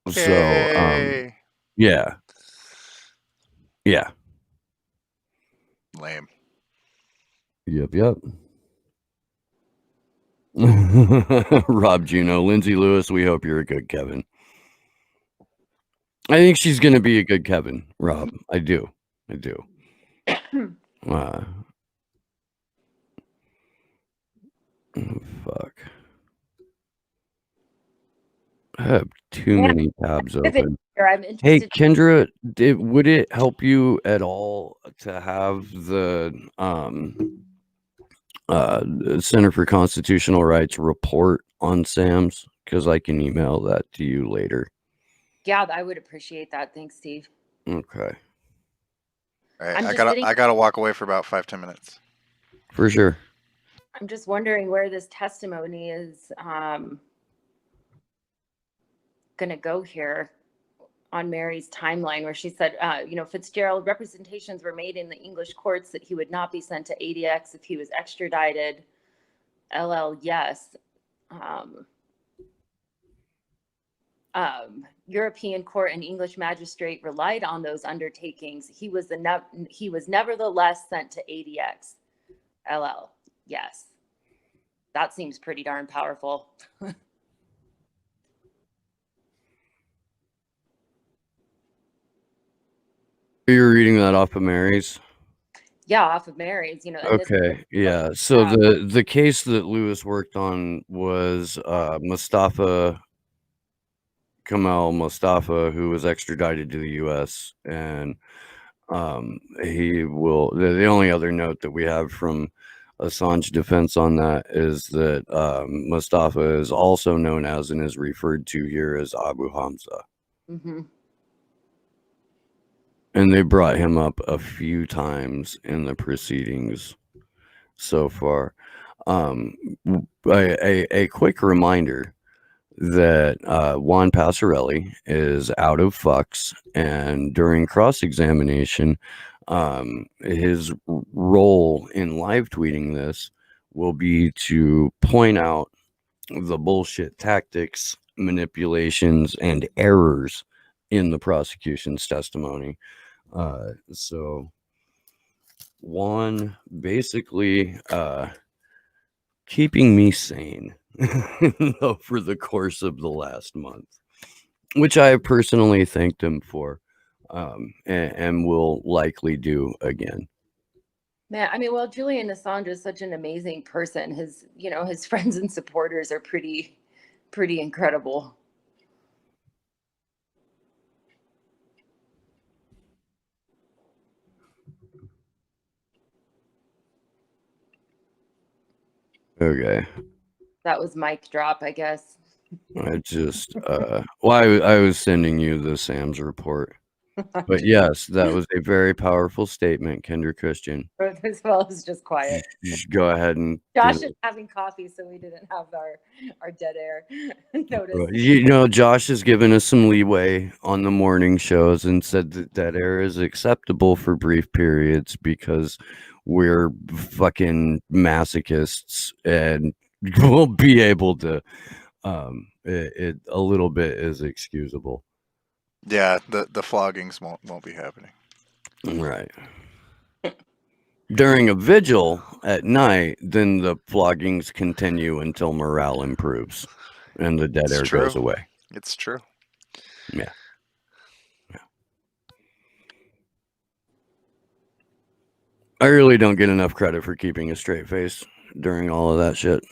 So, Yay. yeah. Lame. Yep. Rob Juno, Lindsay Lewis, we hope you're a good Kevin. I think she's going to be a good Kevin, Rob. I do. Oh, fuck. I have too many tabs open. I'm Hey, interested. Kendra, would it help you at all to have the Center for Constitutional Rights report on SAMs? Because I can email that to you later. Yeah, I would appreciate that. Thanks, Steve. Okay. All right, I'm I just gotta sitting- I gotta walk away for about 5-10 minutes. For sure. I'm just wondering where this testimony is going to go here on Mary's timeline, where she said, Fitzgerald, representations were made in the English courts that he would not be sent to ADX if he was extradited. LL, yes. European court and English magistrate relied on those undertakings. He was nevertheless sent to ADX. LL, yes. That seems pretty darn powerful. You're reading that off of Mary's? Yeah, off of Mary's, and Okay, yeah. So the case that Lewis worked on was Mustafa Kamal Mustafa, who was extradited to the U.S. and he will. The only other note that we have from Assange defense on that is that Mustafa is also known as and is referred to here as Abu Hamza. Mm-hmm. And they brought him up a few times in the proceedings so far. A quick reminder that Juan Passarelli is out of fucks, and during cross-examination, his role in live tweeting this will be to point out the bullshit tactics, manipulations, and errors in the prosecution's testimony. So Juan basically keeping me sane over the course of the last month, which I have personally thanked him for, and will likely do again. Man, Julian Assange is such an amazing person. His friends and supporters are pretty incredible. Okay. That was mic drop, I guess. I just, I was sending you the Sam's report. But yes, that was a very powerful statement, Kendra Christian. As well as just quiet. Just go ahead and Josh is having coffee, so we didn't have our dead air notice. Josh has given us some leeway on the morning shows and said that dead air is acceptable for brief periods because we're fucking masochists and we'll be able to it a little bit is excusable. Yeah, the floggings won't be happening. Right. During a vigil at night, then the floggings continue until morale improves and the dead air goes away. It's true. Yeah. I really don't get enough credit for keeping a straight face during all of that shit.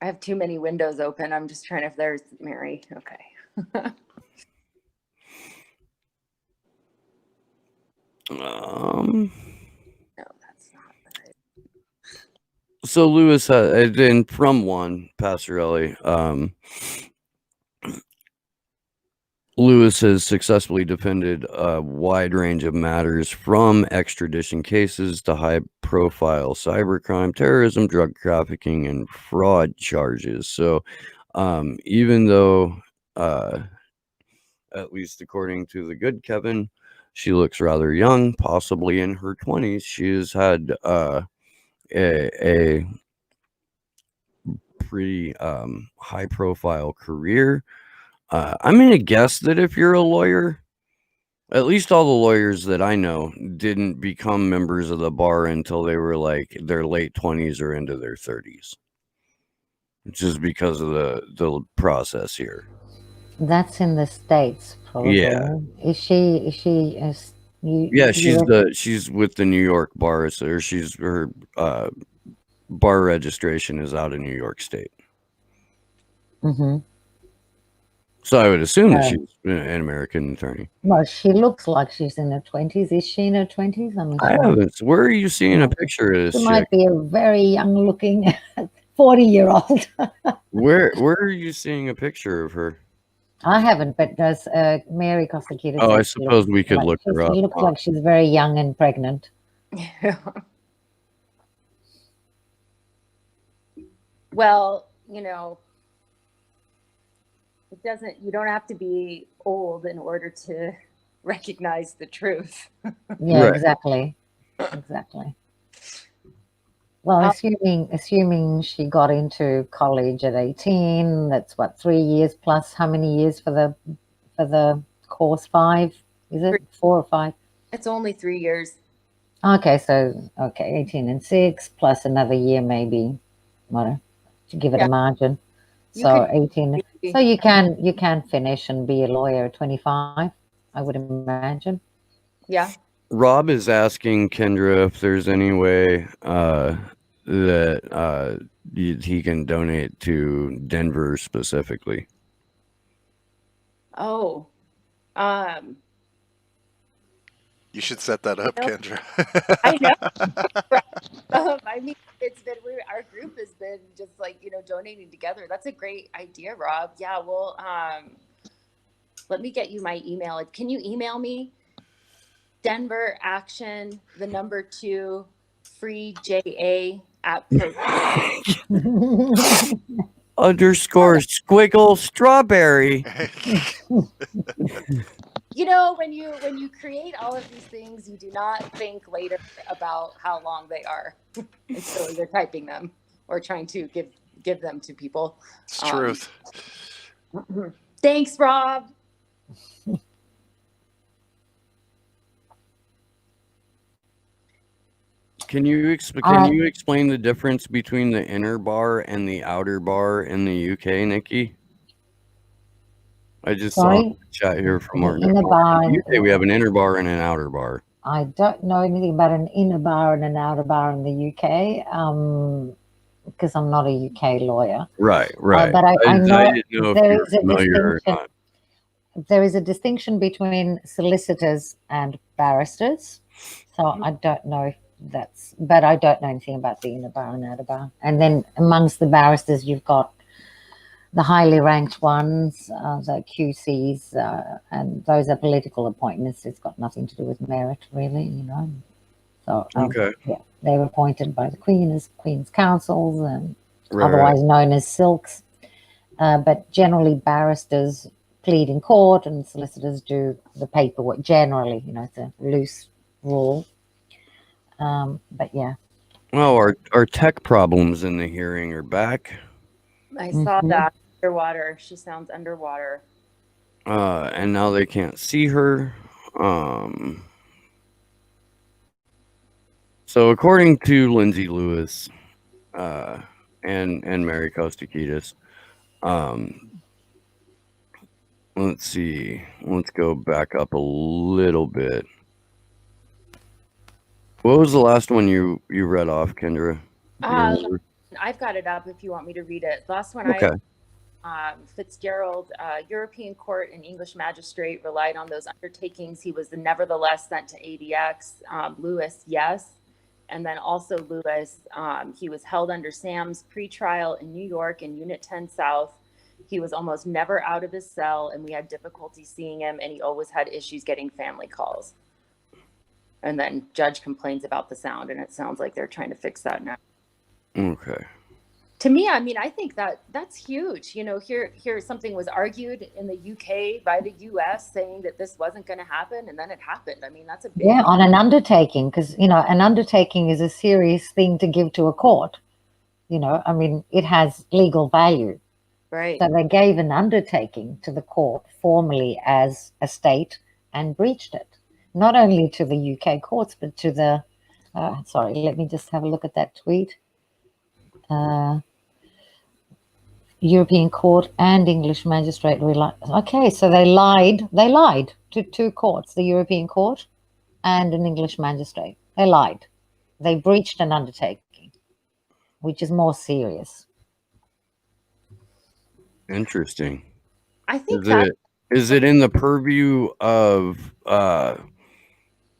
I have too many windows open. I'm just trying if there's Mary. Okay. No, that's not right. So Lewis, and from Juan Passarelli, Lewis has successfully defended a wide range of matters from extradition cases to high-profile cybercrime, terrorism, drug trafficking, and fraud charges. So even though, at least according to the good Kevin, She looks rather young, possibly in her 20s. She has had a pretty high profile career. I'm going to guess that if you're a lawyer, at least all the lawyers that I know didn't become members of the bar until they were like their late 20s or into their 30s. Just because of the process here. That's in the States, probably. Yeah. Is she Yeah, she's with the New York bar, or she's her bar registration is out in New York State. Mm-hmm. So I would assume that she's an American attorney. Well, she looks like she's in her 20s. Is she in her 20s? I'm not I sure. haven't. Where are you seeing a picture of this She chick? might be a very young-looking 40-year-old. Where are you seeing a picture of her? I haven't, but does Mary Kostakidis? Oh, I suppose we could look her up. She looks like she's very young and pregnant. Well, you know, you don't have to be old in order to recognize the truth. Yeah, Right. exactly. Well, assuming she got into college at 18, that's what, 3 years plus how many years for the course? 5? Is it 4 or 5? It's only 3 years. Okay, 18 and 6 plus another year maybe, what, to give it a margin. So 18. So you can finish and be a lawyer at 25, I would imagine. Yeah. Rob is asking Kendra if there's any way that he can donate to Denver specifically. Oh, You should set that up, Kendra. I know. I mean, our group has been just like, donating together. That's a great idea, Rob. Yeah, well, let me get you my email. Can you email me? Denver Action, 2, free JA at _ squiggle strawberry. When you create all of these things, you do not think later about how long they are until you're typing them or trying to give them to people. It's truth. Thanks, Rob. Can you explain the difference between the inner bar and the outer bar in the UK, Nikki? I just saw a chat here from Martin. In the UK, we have an inner bar and an outer bar. I don't know anything about an inner bar and an outer bar in the UK because I'm not a UK lawyer. Right. But I know, didn't know there if you're familiar or not. There is a distinction between solicitors and barristers. So I don't know if but I don't know anything about the inner bar and outer bar. And then amongst the barristers, you've got the highly ranked ones, the QCs, and those are political appointments. It's got nothing to do with merit, really, So, yeah, they were appointed by the Queen as Queen's counsels and otherwise known as silks. But generally, barristers plead in court and solicitors do the paperwork. Generally, it's a loose rule. But yeah. Well, our tech problems in the hearing are back. I saw that underwater. She sounds underwater. And now they can't see her. So according to Lindsay Lewis, and Mary Kostakidis, let's see. Let's go back up a little bit. What was the last one you read off, Kendra? I've got it up if you want me to read it. Last one, okay. Fitzgerald, European court and English magistrate relied on those undertakings. He was nevertheless sent to ADX. Lewis, yes. And then also Lewis, he was held under Sam's pretrial in New York in Unit 10 South. He was almost never out of his cell, and we had difficulty seeing him, and he always had issues getting family calls. And then judge complains about the sound, and it sounds like they're trying to fix that now. Okay. to me, I mean, I think that's huge. You know, here something was argued in the UK by the US saying that this wasn't going to happen, and then it happened. I mean, that's a big on an undertaking, because an undertaking is a serious thing to give to a court. I mean, it has legal value. right. So they gave an undertaking to the court formally as a state and breached it, not only to the UK courts, but to the, sorry, let me just have a look at that tweet. European Court and English Magistrate. Okay, so they lied. They lied to two courts, the European Court and an English magistrate. They lied. They breached an undertaking, which is more serious. Interesting. I think Is it in the purview of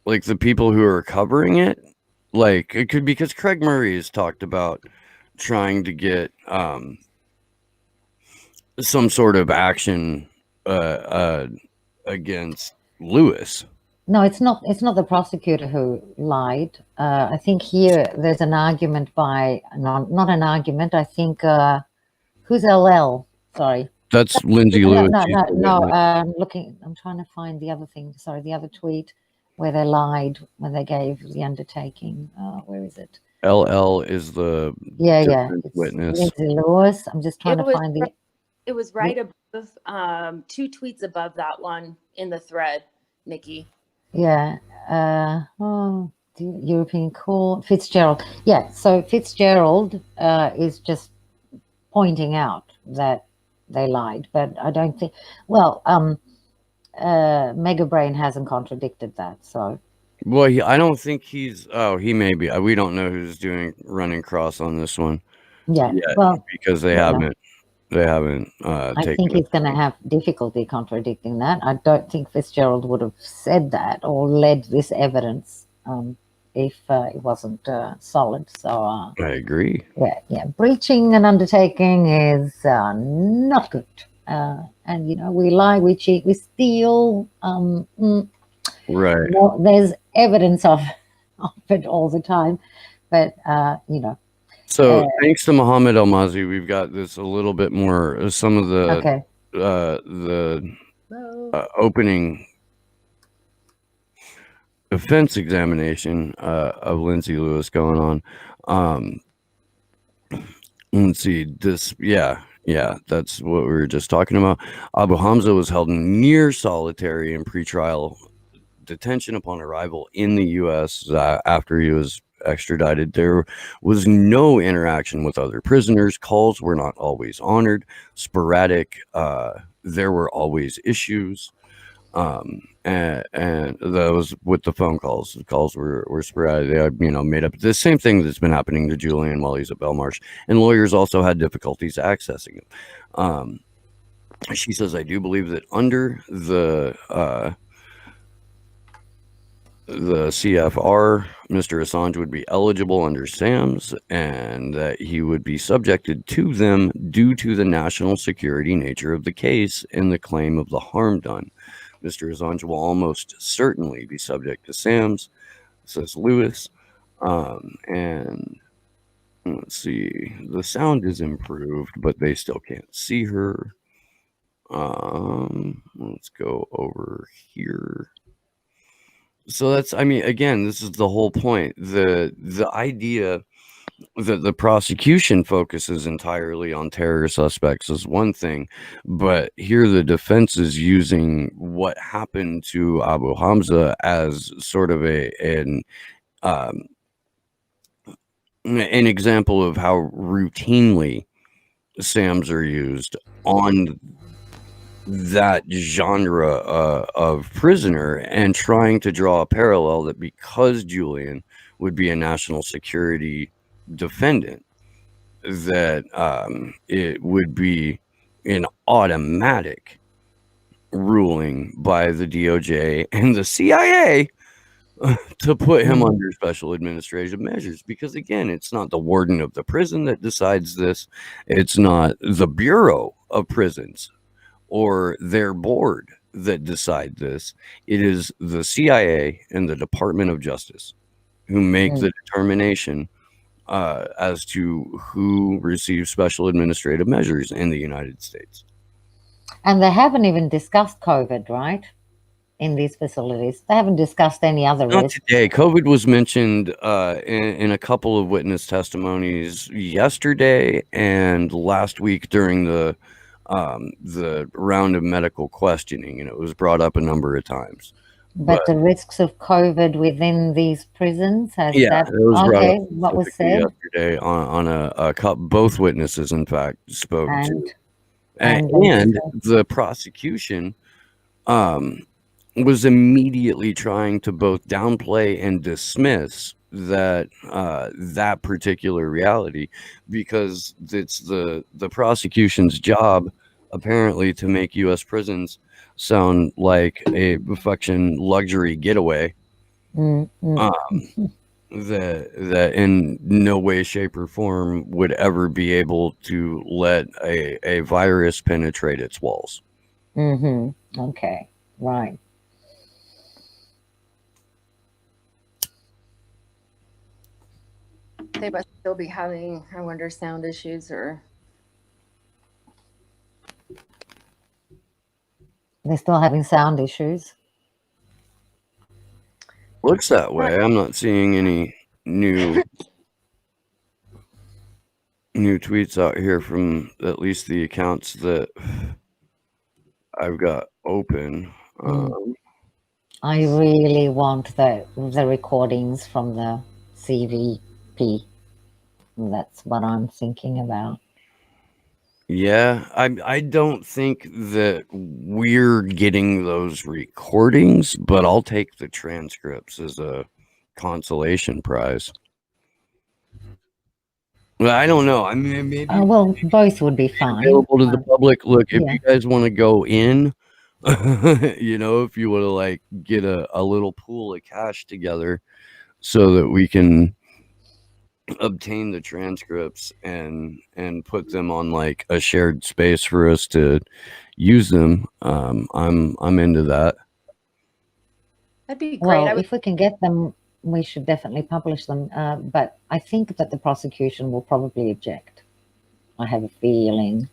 like the people who are covering it? Like it could, because Craig Murray has talked about trying to get some sort of action against Lewis. No, it's not the prosecutor who lied. I think here there's an argument by not an argument. I think who's LL? Sorry. That's Lindsay Lewis. No. I'm trying to find the other thing. Sorry, the other tweet where they lied when they gave the undertaking. Where is it? LL is the witness. Lindsay Lewis. I'm just trying to find the. It was right above, 2 tweets above that one in the thread, Nikki. Yeah. The European Court, Fitzgerald. Yeah. So Fitzgerald is just pointing out that they lied, but I don't think. Well, Mega Brain hasn't contradicted that. So. Well, I don't think he's. Oh, he may be. We don't know who's running cross on this one. Yeah. Yet, well, because they haven't. They haven't. I think he's going to have difficulty contradicting that. I don't think Fitzgerald would have said that or led this evidence if it wasn't solid. So I agree. Yeah. Breaching an undertaking is not good. And we lie, we cheat, we steal. Right. Well, there's evidence of it all the time, but So thanks to Muhammad Almazi, we've got this a little bit more. Some of the opening defense examination of Lindsay Lewis going on. Let's see this. Yeah, that's what we were just talking about. Abu Hamza was held in near solitary and pretrial detention upon arrival in the U.S. After he was extradited. There was no interaction with other prisoners. Calls were not always honored. Sporadic. There were always issues. And that was with the phone calls. The calls were sporadic. They had, made up the same thing that's been happening to Julian while he's at Belmarsh. And lawyers also had difficulties accessing him. She says, I do believe that under the CFR, Mr. Assange would be eligible under SAMS, and that he would be subjected to them due to the national security nature of the case and the claim of the harm done. Mr. Assange will almost certainly be subject to SAMS, says Lewis. And let's see, the sound is improved, but they still can't see her. Let's go over here. So that's, again, this is the whole point. The idea that the prosecution focuses entirely on terror suspects is one thing, but here the defense is using what happened to Abu Hamza as sort of an example of how routinely SAMs are used on that genre of prisoner, and trying to draw a parallel that because Julian would be a national security defendant, that it would be an automatic ruling by the DOJ and the CIA to put him under special administrative measures, because again, it's not the warden of the prison that decides this. It's not the Bureau of Prisons or their board that decide this. It is the CIA and the Department of Justice who make the determination as to who receives special administrative measures in the United States. And they haven't even discussed COVID, right? In these facilities. They haven't discussed any other Not risks. today. COVID was mentioned in a couple of witness testimonies yesterday and last week during the round of medical questioning, and it was brought up a number of times. But the risks of COVID within these prisons, has Yeah, that it was brought okay? up What was specifically said? yesterday on a both witnesses, in fact, spoke to, And and the prosecution was immediately trying to both downplay and dismiss that that particular reality, because it's the prosecution's job apparently to make U.S. prisons sound like a fucking luxury getaway that in no way, shape, or form would ever be able to let a virus penetrate its walls. Okay, right. They must still be having, I wonder, sound issues or. They're still having sound issues. Looks that way. I'm not seeing any new tweets out here from at least the accounts that I've got open. I really want the recordings from the CVP. That's what I'm thinking about. Yeah, I don't think that we're getting those recordings, but I'll take the transcripts as a consolation prize. Well, I don't know. I mean, maybe well, both would be fine. Available to the public. Look, if yeah. you guys want to go in, you know, if you want to like get a little pool of cash together so that we can obtain the transcripts and put them on like a shared space for us to use them, I'm into that. That'd be great. Well, if we can get them, we should definitely publish them. But I think that the prosecution will probably object. I have a feeling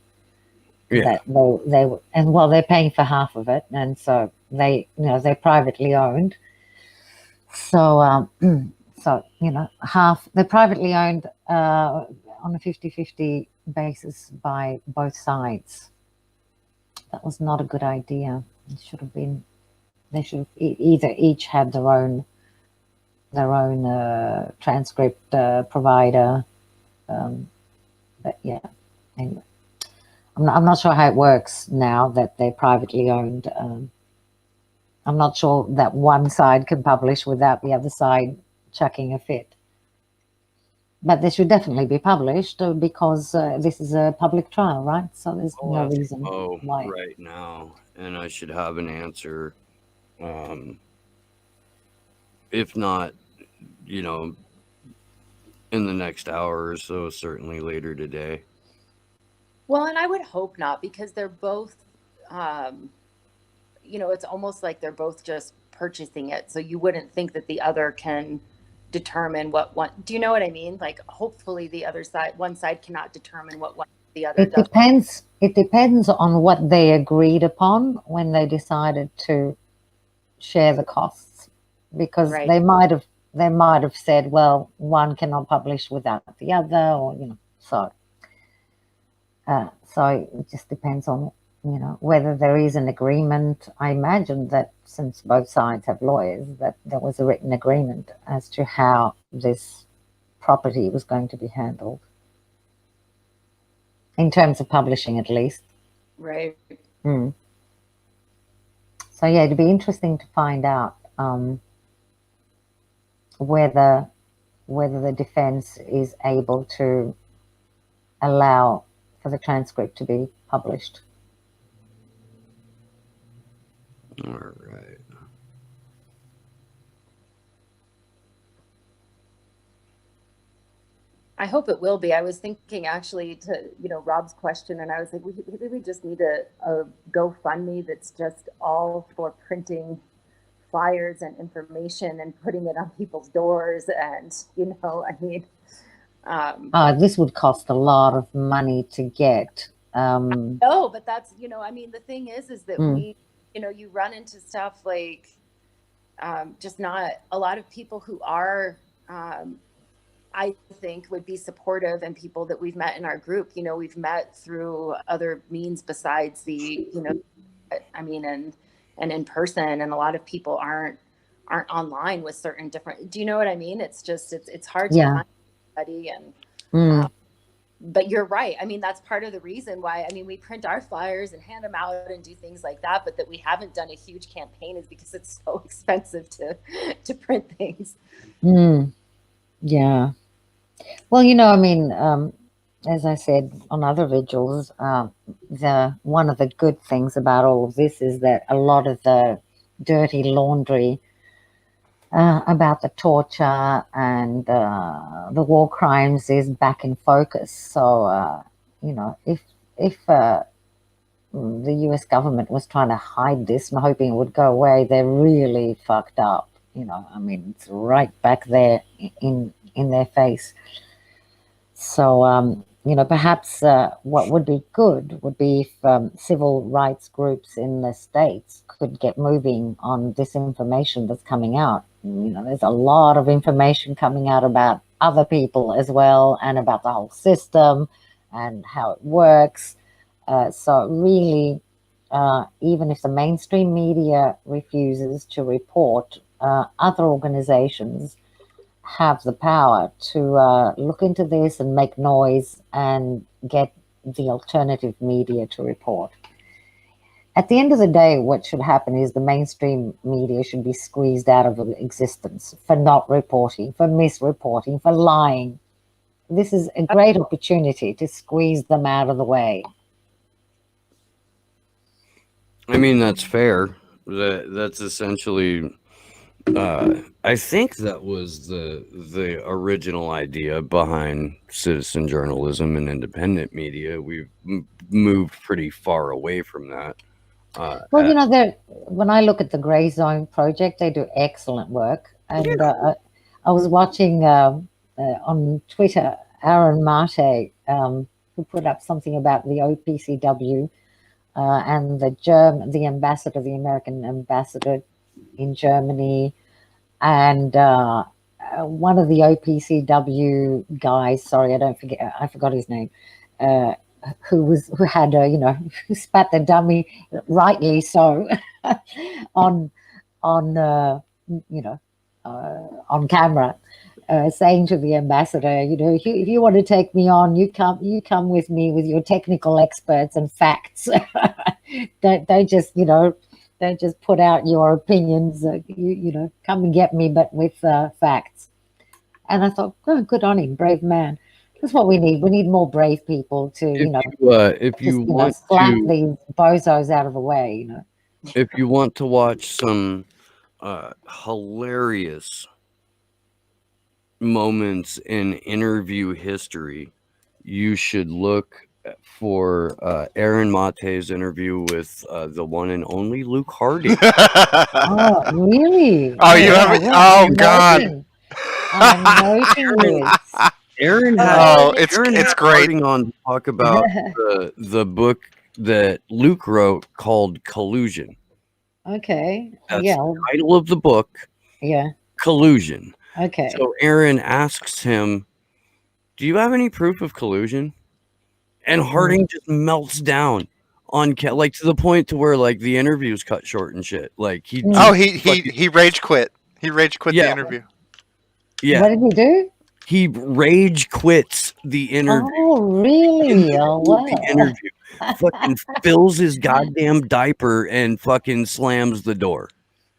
that they and well, they're paying for half of it, and so they, you know, they're privately owned. So, so you know, half they're privately owned on a 50-50 basis by both sides. That was not a good idea. It should have been. They should have either each had their own transcript provider. But yeah, anyway, I'm not sure how it works now that they're privately owned. I'm not sure that one side can publish without the other side chucking a fit. But they should definitely be published because this is a public trial, right? So there's no reason why. Right now, and I should have an answer. If not, you know, in the next hour or so, certainly later today. Well, and I would hope not, because they're both, you know, it's almost like they're both just purchasing it. So you wouldn't think that the other can determine what one. Do you know what I mean? Like, hopefully the other side, one side cannot determine what one the other does. Depends. It depends on what they agreed upon when they decided to share the costs, because they might have said, well, one cannot publish without the other, or you know, so it just depends on, you know, whether there is an agreement. I imagine that since both sides have lawyers, that there was a written agreement as to how this property was going to be handled in terms of publishing, at least. Right. So yeah, it'd be interesting to find out whether the defense is able to allow for the transcript to be published. All right. I hope it will be. I was thinking actually to, you know, Rob's question, and I was like, we really just need a GoFundMe that's just all for printing flyers and information and putting it on people's doors. And, you know, I mean, This would cost a lot of money to get. No, but that's, I mean, the thing is that Mm. we, you run into stuff like just not a lot of people who are, I think, would be supportive, and people that we've met in our group, we've met through other means besides the, I mean, and in person, and a lot of people aren't online with certain different, do you know what I mean? It's just, it's hard to Yeah. find somebody, and Mm. but you're right. I mean, that's part of the reason why, I mean, we print our flyers and hand them out and do things like that, but that we haven't done a huge campaign is because it's so expensive to print things. Mm. Yeah. Well, I mean, as I said on other vigils, one of the good things about all of this is that a lot of the dirty laundry about the torture and the war crimes is back in focus. So, if the U.S. government was trying to hide this and hoping it would go away, they're really fucked up. I mean, it's right back there in their face. So, perhaps what would be good would be if civil rights groups in the States could get moving on this information that's coming out. There's a lot of information coming out about other people as well, and about the whole system and how it works. So really, even if the mainstream media refuses to report, other organizations have the power to look into this and make noise and get the alternative media to report. At the end of the day, what should happen is the mainstream media should be squeezed out of existence for not reporting, for misreporting, for lying. This is a great opportunity to squeeze them out of the way. I mean, that's fair. That's essentially. I think that was the original idea behind citizen journalism and independent media. We've moved pretty far away from that. Well, when I look at the Grey Zone Project, they do excellent work. And I was watching on Twitter, Aaron Mate, who put up something about the OPCW and the ambassador, the American ambassador in Germany, and one of the OPCW guys. Sorry, I forgot his name. Who had who spat the dummy, rightly so, on camera, saying to the ambassador, if you want to take me on, you come with me with your technical experts and facts. Don't just put out your opinions. Come and get me, but with facts. And I thought, oh, good on him, brave man. That's what we need. We need more brave people to, if you want slap to, these bozos out of the way. If you want to watch some hilarious moments in interview history, you should look for Aaron Mate's interview with the one and only Luke Hardy. Oh, really? Oh, you haven't? Oh, God. I'm noting this. Aaron it's great. On to talk about the book that Luke wrote called Collusion. Okay. That's yeah. the title of the book. Yeah. Collusion. Okay. So Aaron asks him, "Do you have any proof of collusion?" And Harding just melts down on like to the point to where like the interview's cut short and shit. Like he rage quit. He rage quit the interview. Yeah. What did he do? He rage quits the interview. Oh, really? Oh, wow. The interview. Fucking fills his goddamn diaper and fucking slams the door.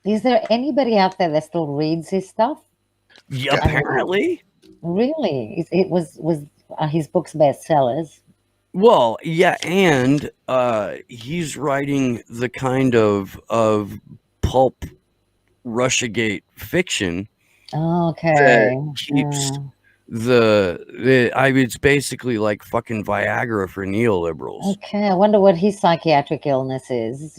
Is there anybody out there that still reads his stuff? Yeah, apparently. Really? It was his books bestsellers? Well, yeah, and he's writing the kind of pulp Russiagate fiction Okay. that keeps it's basically like fucking Viagra for neoliberals. Okay, I wonder what his psychiatric illness is.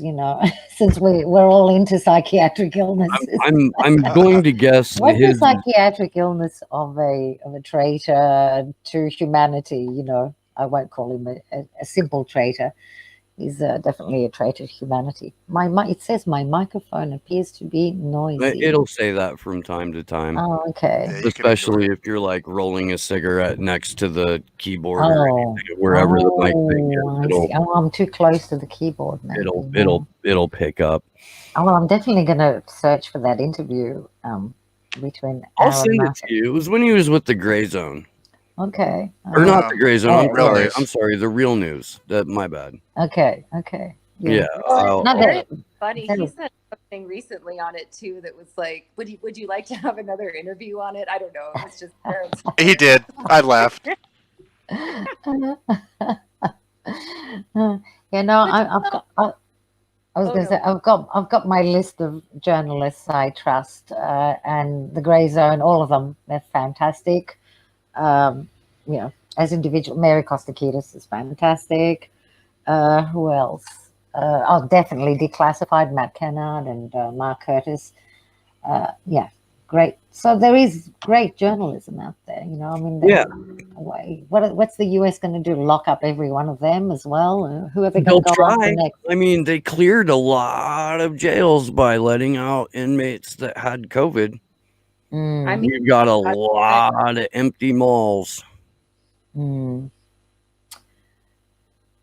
Since we're all into psychiatric illnesses. I'm going to guess What's the his. psychiatric illness of a traitor to humanity? I won't call him a simple traitor. He's definitely a traitor to humanity. It says my microphone appears to be noisy. It'll say that from time to time. Oh, okay. Yeah, you can Especially ignore if you're like rolling a cigarette next to the keyboard or Oh, anything, wherever the mic thing I is, see. I'm too close to the keyboard now. it'll pick up. Oh, well, I'm definitely going to search for that interview between I'll Aaron send it Martin. to you. It was when he was with the Gray Zone. Okay. Or not the Gray Zone. Real News. I'm sorry, the Real News. My bad. Okay. Yeah. Very funny. that He was- said something recently on it too that was like, would you like to have another interview on it? I don't know. It was just parents. He did. I laughed. I've got. I was Oh, going to no. say I've got my list of journalists I trust, and the Grey Zone, all of them, they're fantastic. As individual, Mary Kostakidis is fantastic. Who else? Definitely Declassified, Matt Kennard and Mark Curtis. Great. So there is great journalism out there. Yeah. What's the US going to do? Lock up every one of them as well? Whoever They'll going to go after try. next? I mean, they cleared a lot of jails by letting out inmates that had COVID. Mm, I mean, We've got a lot of empty malls. mm.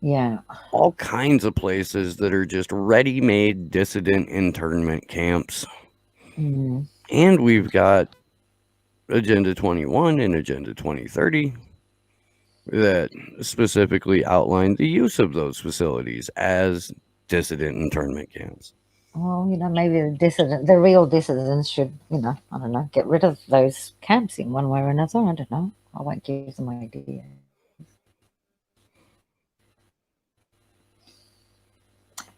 Yeah. All kinds of places that are just ready-made dissident internment camps. Mm. And we've got Agenda 21 and Agenda 2030 that specifically outline the use of those facilities as dissident internment camps. Well, maybe the real dissidents should, I don't know, get rid of those camps in one way or another. I don't know. I won't give them ideas.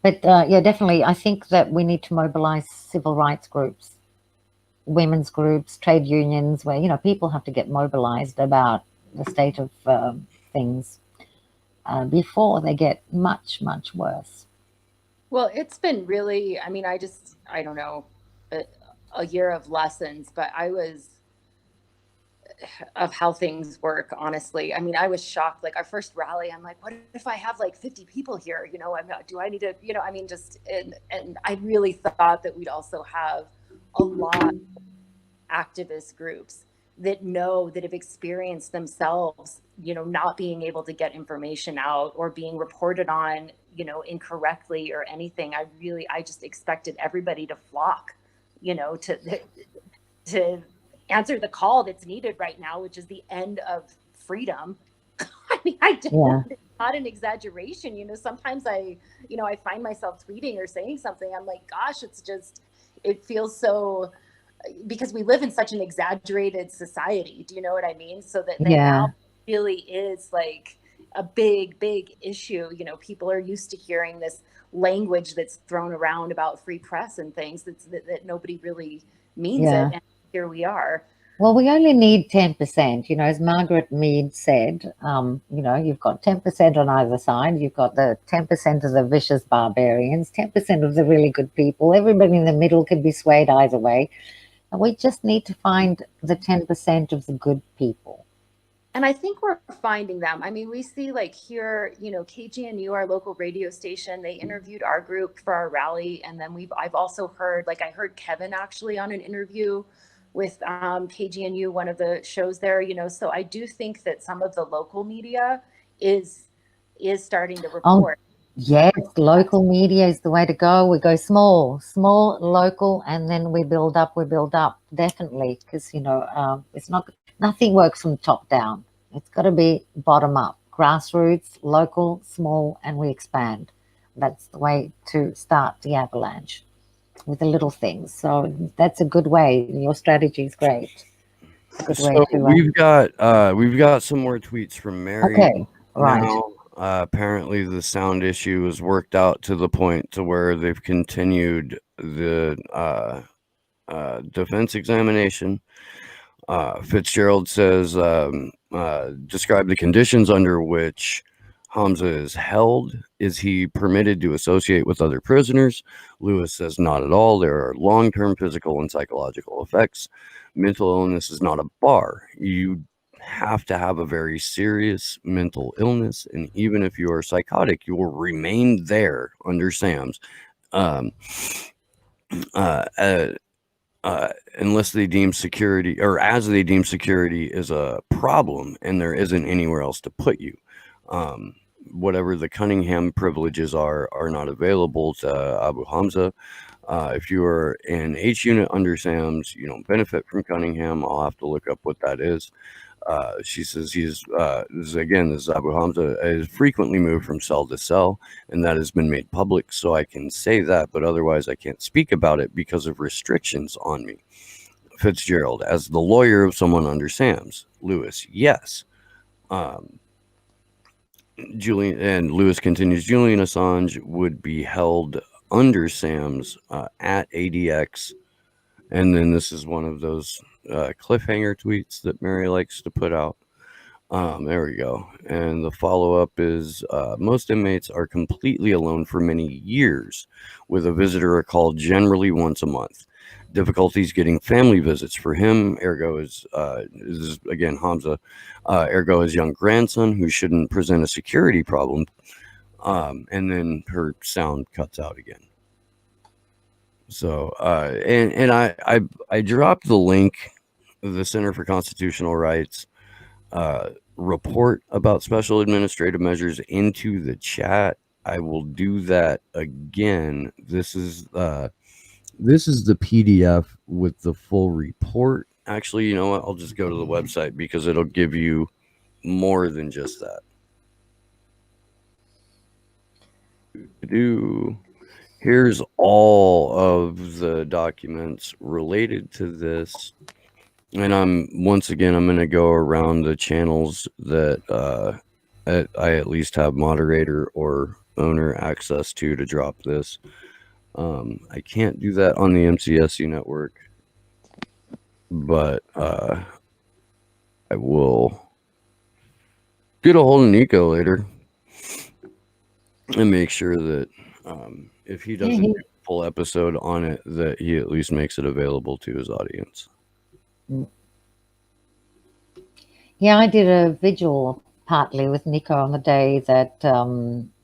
But definitely, I think that we need to mobilize civil rights groups, women's groups, trade unions, where, people have to get mobilized about the state of things before they get much, much worse. well, it's been really, I mean, I don't know, a year of lessons, but of how things work, honestly. I mean, I was shocked. Like our first rally, I'm like, what if I have like 50 people here? Do I need to, and I really thought that we'd also have a lot of activist groups that have experienced themselves, not being able to get information out or being reported on, incorrectly or anything. I just expected everybody to flock, to answer the call that's needed right now, which is the end of freedom. I mean, it's not an exaggeration. Sometimes I find myself tweeting or saying something. I'm like, gosh, it feels so, because we live in such an exaggerated society. Do you know what I mean? So that now really is like a big, big issue. People are used to hearing this language that's thrown around about free press and things that nobody really means it. And here we are. Well, we only need 10%, as Margaret Mead said, you've got 10% on either side. You've got the 10% of the vicious barbarians, 10% of the really good people. Everybody in the middle can be swayed either way. And we just need to find the 10% of the good people. And I think we're finding them. I mean, we see like here, KGNU, our local radio station, they interviewed our group for our rally. And then I've also heard, I heard Kevin actually on an interview with KGNU, one of the shows there, so I do think that some of the local media is starting to report. Yes, local media is the way to go. We go small, local, and then we build up, definitely, because, nothing works from top down. It's got to be bottom up, grassroots, local, small, and we expand. That's the way to start the avalanche, with the little things. So that's a good way. Your strategy is great. Good way to, we've got some more tweets from Mary. Okay, right. Now, apparently the sound issue is worked out to the point to where they've continued the defense examination. Fitzgerald says, describe the conditions under which Hamza is held. Is he permitted to associate with other prisoners? Lewis says, not at all. There are long-term physical and psychological effects. Mental illness is not a bar. You have to have a very serious mental illness, and even if you are psychotic, you will remain there under SAMS. Unless they deem security, or as they deem security is a problem and there isn't anywhere else to put you. Whatever the Cunningham privileges are not available to Abu Hamza. If you are in H unit under SAMS, you don't benefit from Cunningham. I'll have to look up what that is. She says this is Abu Hamza is frequently moved from cell to cell, and that has been made public, so I can say that, but otherwise I can't speak about it because of restrictions on me. Fitzgerald, as the lawyer of someone under SAMS. Lewis, yes. Julian, and Lewis continues, Julian Assange would be held under SAMS at ADX. And then this is one of those cliffhanger tweets that Mary likes to put out. There we go. And the follow-up is, most inmates are completely alone for many years, with a visitor called generally once a month. Difficulties getting family visits for him, ergo is again Hamza, ergo his young grandson, who shouldn't present a security problem. And then her sound cuts out again. So, and I dropped the link, the Center for Constitutional Rights report about special administrative measures into the chat. I will do that again. This is the PDF with the full report. Actually, you know what? I'll just go to the website because it'll give you more than just that. Here's all of the documents related to this. And I'm going to go around the channels that I at least have moderator or owner access to drop this. I can't do that on the MCSC network, but I will get a hold of Nico later and make sure that if he doesn't do a full episode on it, that he at least makes it available to his audience. Yeah, I did a vigil partly with Nico on the day that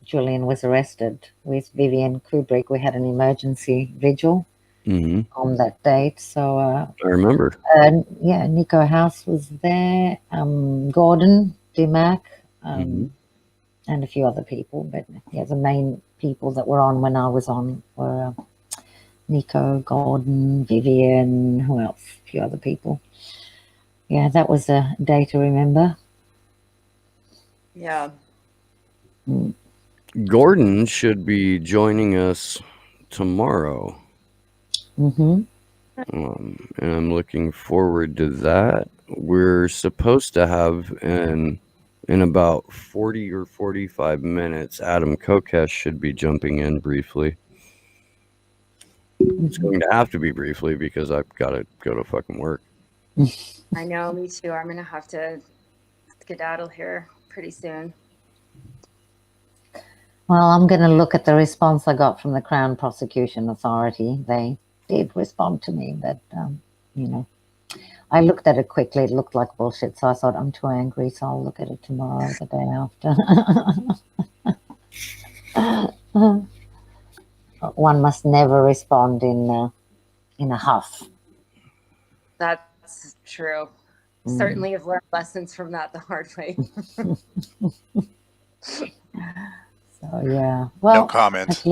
Julian was arrested with Vivian Kubrick. We had an emergency vigil on that date. So I remember. Yeah, Nico House was there, Gordon, DeMac, and a few other people. But yeah, the main people that were on when I was on were Nico, Gordon, Vivian, who else? A few other people. Yeah, that was a day to remember. Yeah. Gordon should be joining us tomorrow. And I'm looking forward to that. We're supposed to have in about 40 or 45 minutes, Adam Kokesh should be jumping in briefly. It's going to have to be briefly because I've got to go to fucking work. I know, me too. I'm going to have to skedaddle here pretty soon. Well, I'm going to look at the response I got from the Crown Prosecution Authority. They did respond to me, but, you know, I looked at it quickly. It looked like bullshit, so I thought, I'm too angry, so I'll look at it tomorrow or the day after. One must never respond in a huff. That's true. Certainly have learned lessons from that the hard way. So yeah, well, no comment. At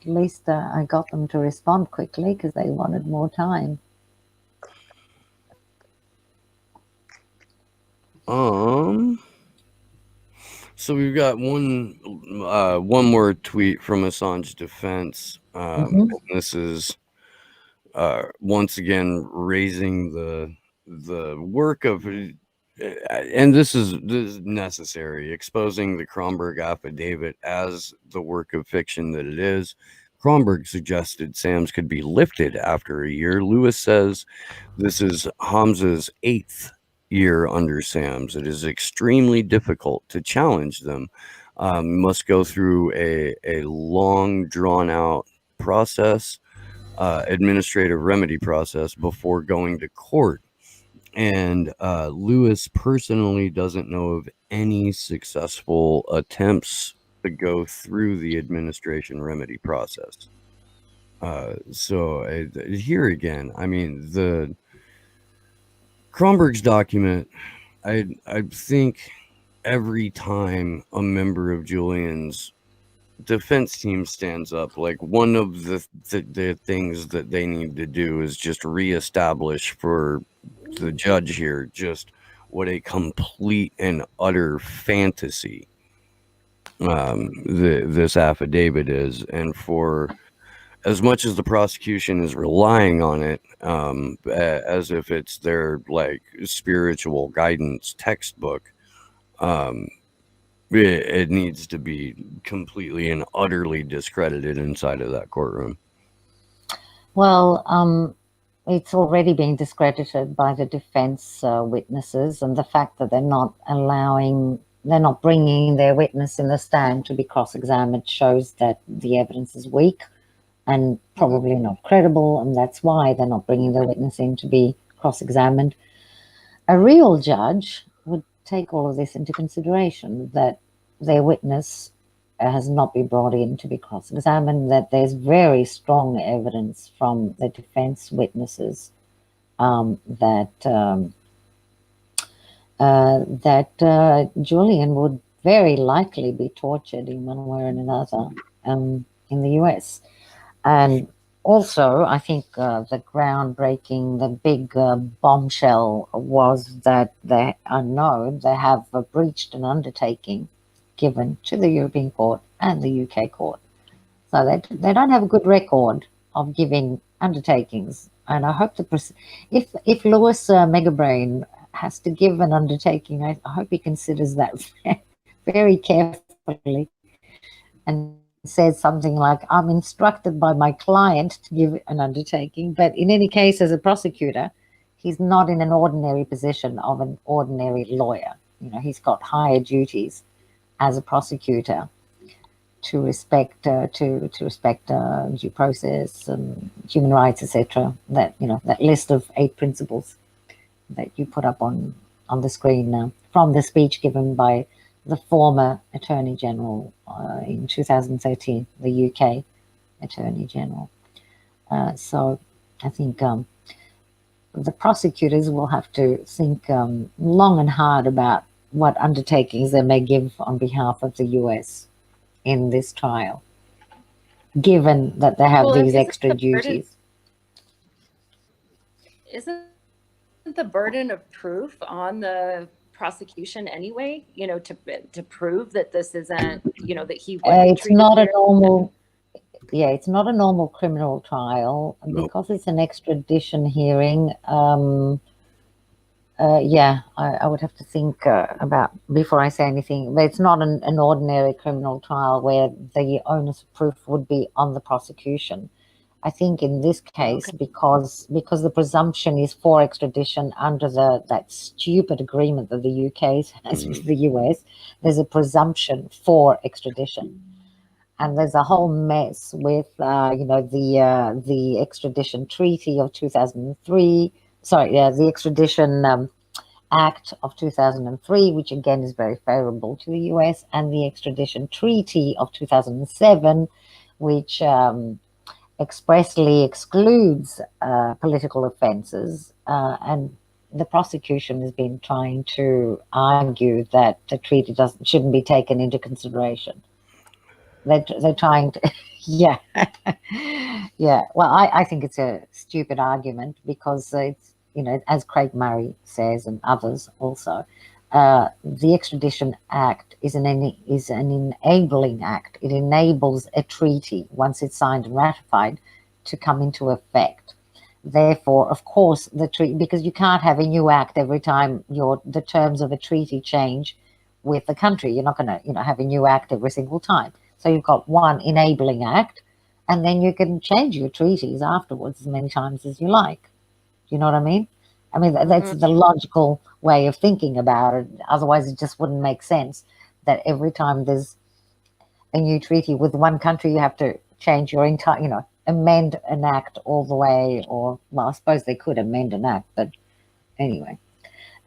least I got them to respond quickly because they wanted more time. So we've got one more tweet from Assange defense. And this is once again raising the work of, and this is necessary, exposing the Kronberg affidavit as the work of fiction that it is. Kronberg suggested SAMs could be lifted after a year. Lewis says this is Hamza's 8th year under SAMs. It is extremely difficult to challenge them. Must go through a long, drawn-out process, administrative remedy process before going to court. And Lewis personally doesn't know of any successful attempts to go through the administration remedy process. So here again, I mean, the Kronberg's document, I think every time a member of Julian's defense team stands up, like one of the things that they need to do is just reestablish for the judge here just what a complete and utter fantasy this affidavit is, and for as much as the prosecution is relying on it as if it's their like spiritual guidance textbook, it needs to be completely and utterly discredited inside of that courtroom. Well, it's already been discredited by the defense witnesses, and the fact that they're not bringing their witness in the stand to be cross-examined shows that the evidence is weak and probably not credible, and that's why they're not bringing their witness in to be cross-examined. A real judge would take all of this into consideration, that their witness has not been brought in to be cross-examined, that there's very strong evidence from the defense witnesses that Julian would very likely be tortured in one way or another in the US. And also, I think the groundbreaking, the big bombshell was that they have breached an undertaking given to the European Court and the UK Court. So they don't have a good record of giving undertakings. And I hope if Lewis Megabrain has to give an undertaking, I hope he considers that very carefully and says something like, I'm instructed by my client to give an undertaking. But in any case, as a prosecutor, he's not in an ordinary position of an ordinary lawyer. You know, he's got higher duties as a prosecutor to respect due process and human rights, etc. That, you know, that list of 8 principles that you put up on the screen now from the speech given by the former Attorney General in 2013, the UK Attorney General. So I think the prosecutors will have to think long and hard about what undertakings they may give on behalf of the US in this trial, given that they have these extra duties. Isn't the burden of proof on the prosecution anyway, you know, to prove that this isn't, you know, that he it's not a normal it's not a normal criminal trial. Nope. Because it's an extradition hearing. I would have to think about before I say anything. But it's not an ordinary criminal trial where the onus of proof would be on the prosecution. I think in this case, because the presumption is for extradition under that stupid agreement that the UK has with the US, there's a presumption for extradition, and there's a whole mess with the extradition treaty of 2003. The extradition Act of 2003, which again is very favorable to the US, and the extradition treaty of 2007, which expressly excludes political offences, and the prosecution has been trying to argue that the treaty shouldn't be taken into consideration. They're trying to, yeah. Well, I think it's a stupid argument because it's, you know, as Craig Murray says and others also, the Extradition Act is an enabling act. It enables a treaty, once it's signed and ratified, to come into effect. Therefore, of course, the treaty, because you can't have a new act every time the terms of a treaty change with the country. You're not going to, have a new act every single time. So you've got one enabling act, and then you can change your treaties afterwards as many times as you like. Do you know what I mean? I mean, that's the logical way of thinking about it. Otherwise, it just wouldn't make sense that every time there's a new treaty with one country, you have to change your entire, amend an act all the way, or, well, I suppose they could amend an act, but anyway.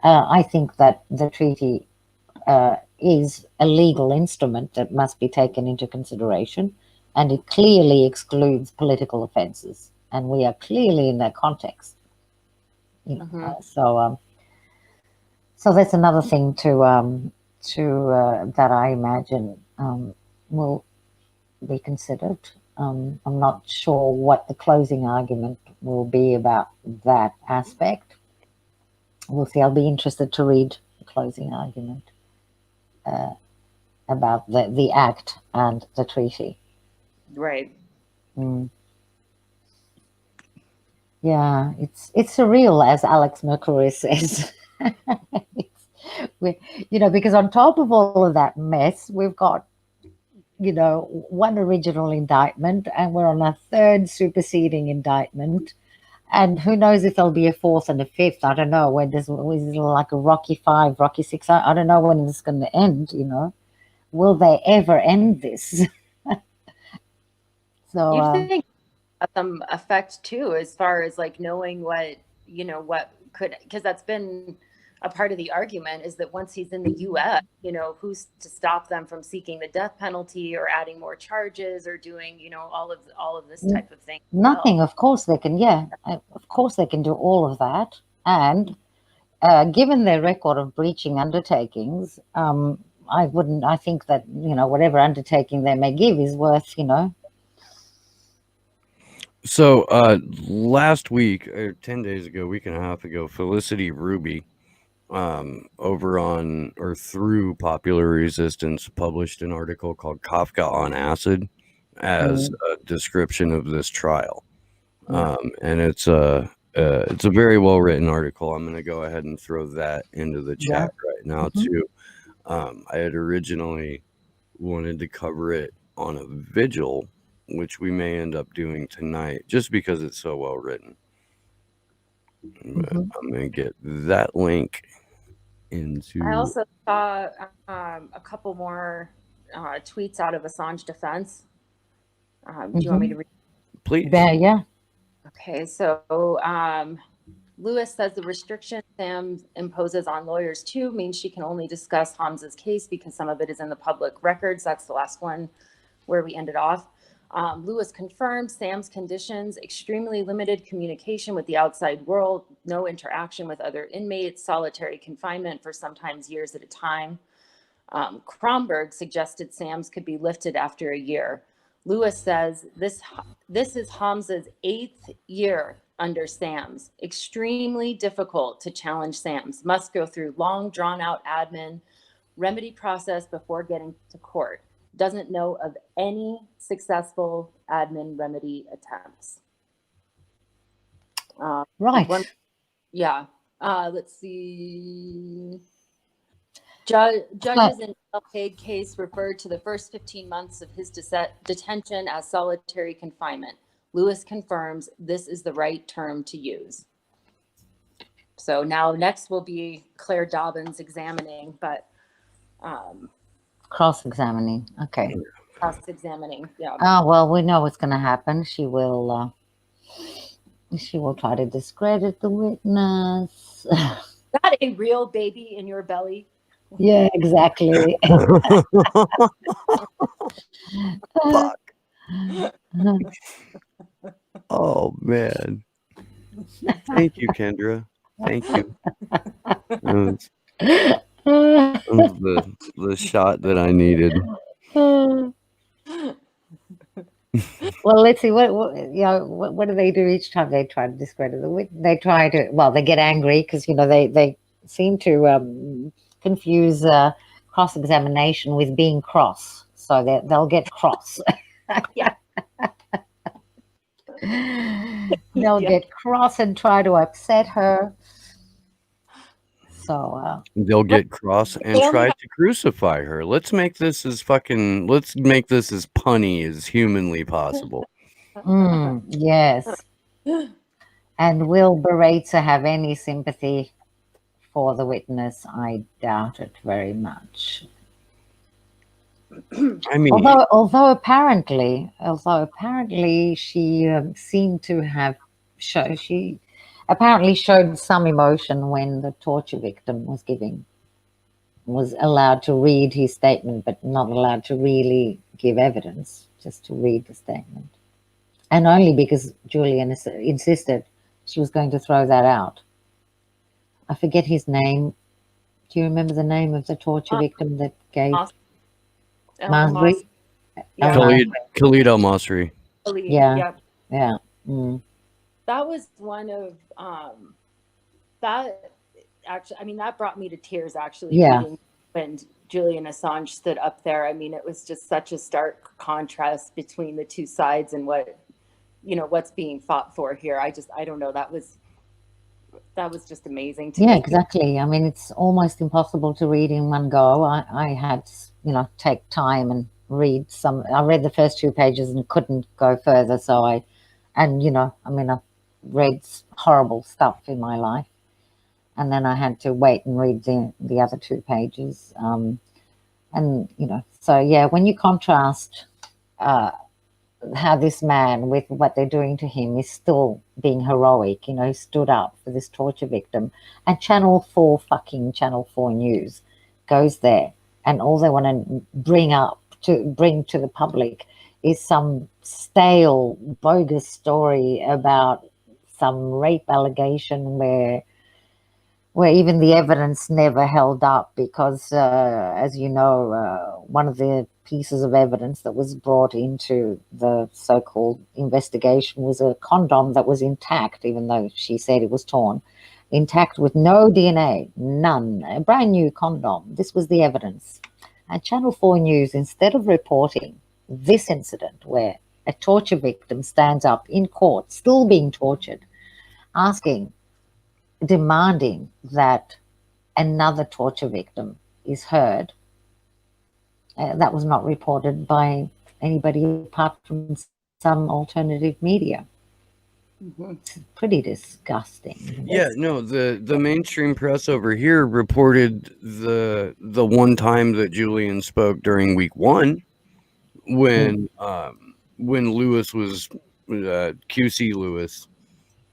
I think that the treaty is a legal instrument that must be taken into consideration, and it clearly excludes political offences, and we are clearly in that context. So that's another thing to that I imagine will be considered. I'm not sure what the closing argument will be about that aspect. We'll see. I'll be interested to read the closing argument about the act and the treaty. Right. Yeah, it's surreal, as Alex Mercury says. Because on top of all of that mess, we've got, one original indictment, and we're on a third superseding indictment. And who knows if there'll be a fourth and a fifth. I don't know. When is like a Rocky 5, Rocky 6? I don't know when it's going to end, Will they ever end this? So you think some effect too, as far as like knowing what could, because that's been a part of the argument, is that once he's in the U.S., who's to stop them from seeking the death penalty or adding more charges or doing, all of this type of thing? Nothing. Of course they can. Yeah, of course they can do all of that. And given their record of breaching undertakings, I think that, whatever undertaking they may give is worth, So last week, or 10 days ago, week and a half ago, Felicity Ruby, over on or through Popular Resistance, published an article called Kafka on Acid as a description of this trial. And it's a very well written article. I'm going to go ahead and throw that into the chat right now too. I had originally wanted to cover it on a vigil, which we may end up doing tonight, just because it's so well written. I'm going to get that link into. I also saw a couple more tweets out of Assange defense. Do you want me to read? Please. Yeah. Okay, so Lewis says the restriction Sam imposes on lawyers too means she can only discuss Hamza's case because some of it is in the public records. That's the last one where we ended off. Lewis confirmed Sam's conditions: extremely limited communication with the outside world, no interaction with other inmates, solitary confinement for sometimes years at a time. Kromberg suggested Sam's could be lifted after a year. Lewis says this is Hamza's 8th year under Sam's. Extremely difficult to challenge Sam's. Must go through long, drawn-out admin remedy process before getting to court. Doesn't know of any successful admin remedy attempts. Right. Let's see. Judges in El Hague case referred to the first 15 months of his detention as solitary confinement. Lewis confirms this is the right term to use. So now next will be Claire Dobbins examining, but cross-examining. Okay. Cross-examining. Yeah. Oh, well, we know what's going to happen. She will try to discredit the witness. Got a real baby in your belly. Yeah, exactly. Fuck. Oh man. Thank you, Kendra. Thank you. That was the shot that I needed. Well, let's see what do they do each time they try to discredit the witness? They try to, well, they get angry because they seem to confuse cross-examination with being cross, so they'll get cross. Yeah. They'll get cross and try to upset her. So they'll get cross and try to crucify her. Let's make this as punny as humanly possible. Yes. And will Barreta have any sympathy for the witness? I doubt it very much. I mean, Although apparently she seemed to have she apparently showed some emotion when the torture victim was allowed to read his statement, but not allowed to really give evidence, just to read the statement, and only because Julian insisted she was going to throw that out. I forget his name. Do you remember the name of the torture victim that gave Masri? Yeah. Khalid al-Masri. Yeah. Yeah. That was one of that actually, I mean, that brought me to tears actually. Yeah. Reading when Julian Assange stood up there. I mean, it was just such a stark contrast between the two sides and what, what's being fought for here. I don't know. That was just amazing to me. Yeah, exactly. I mean, it's almost impossible to read in one go. I had to, take time and read I read the first 2 pages and couldn't go further. So I've read horrible stuff in my life. And then I had to wait and read the other 2 pages. So yeah, when you contrast how this man, with what they're doing to him, is still being heroic, he stood up for this torture victim, and Channel 4 News goes there, and all they want to bring to the public is some stale, bogus story about some rape allegation where even the evidence never held up because, as you know, one of the pieces of evidence that was brought into the so-called investigation was a condom that was intact, even though she said it was torn, intact with no DNA, none, a brand new condom. This was the evidence. And Channel 4 News, instead of reporting this incident where a torture victim stands up in court, still being tortured, demanding that another torture victim is heard, that was not reported by anybody apart from some alternative media. It's pretty disgusting. Yeah, no, the mainstream press over here reported the one time that Julian spoke during week 1 when Lewis was QC Lewis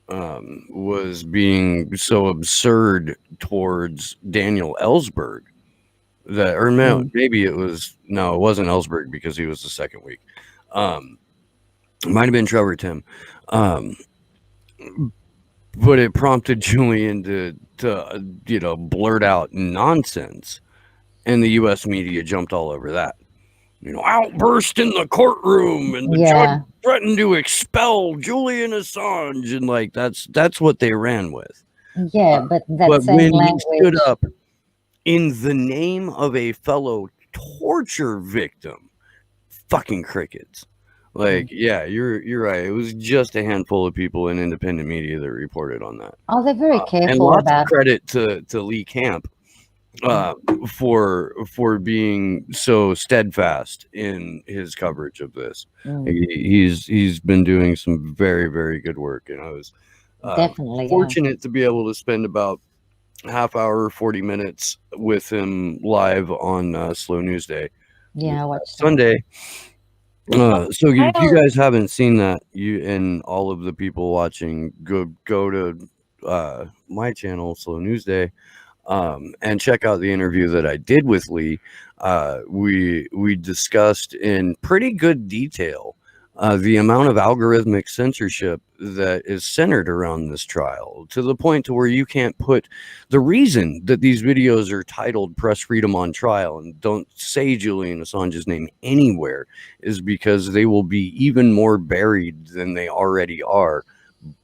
was being so absurd towards Daniel Ellsberg that, or no, maybe it wasn't Ellsberg because he was the second week. It might have been Trevor Tim. But it prompted Julian to blurt out nonsense, and the U.S. media jumped all over that. Outburst in the courtroom, and the judge threatened to expel Julian Assange, and that's what they ran with. Yeah, but same language. He stood up in the name of a fellow torture victim, fucking crickets. Yeah, you're right. It was just a handful of people in independent media that reported on that. Oh, they're very careful and lots about of credit to Lee Camp for being so steadfast in his coverage of this. He's been doing some very, very good work, and I was definitely fortunate to be able to spend about half hour, 40 minutes with him live on Slow News Day. Yeah, I watched Sunday. So if you guys haven't seen that, you and all of the people watching, go to my channel, Slow News Day, and check out the interview that I did with Lee. We discussed in pretty good detail the amount of algorithmic censorship that is centered around this trial, to the point to where you can't put the reason that these videos are titled Press Freedom on Trial and don't say Julian Assange's name anywhere is because they will be even more buried than they already are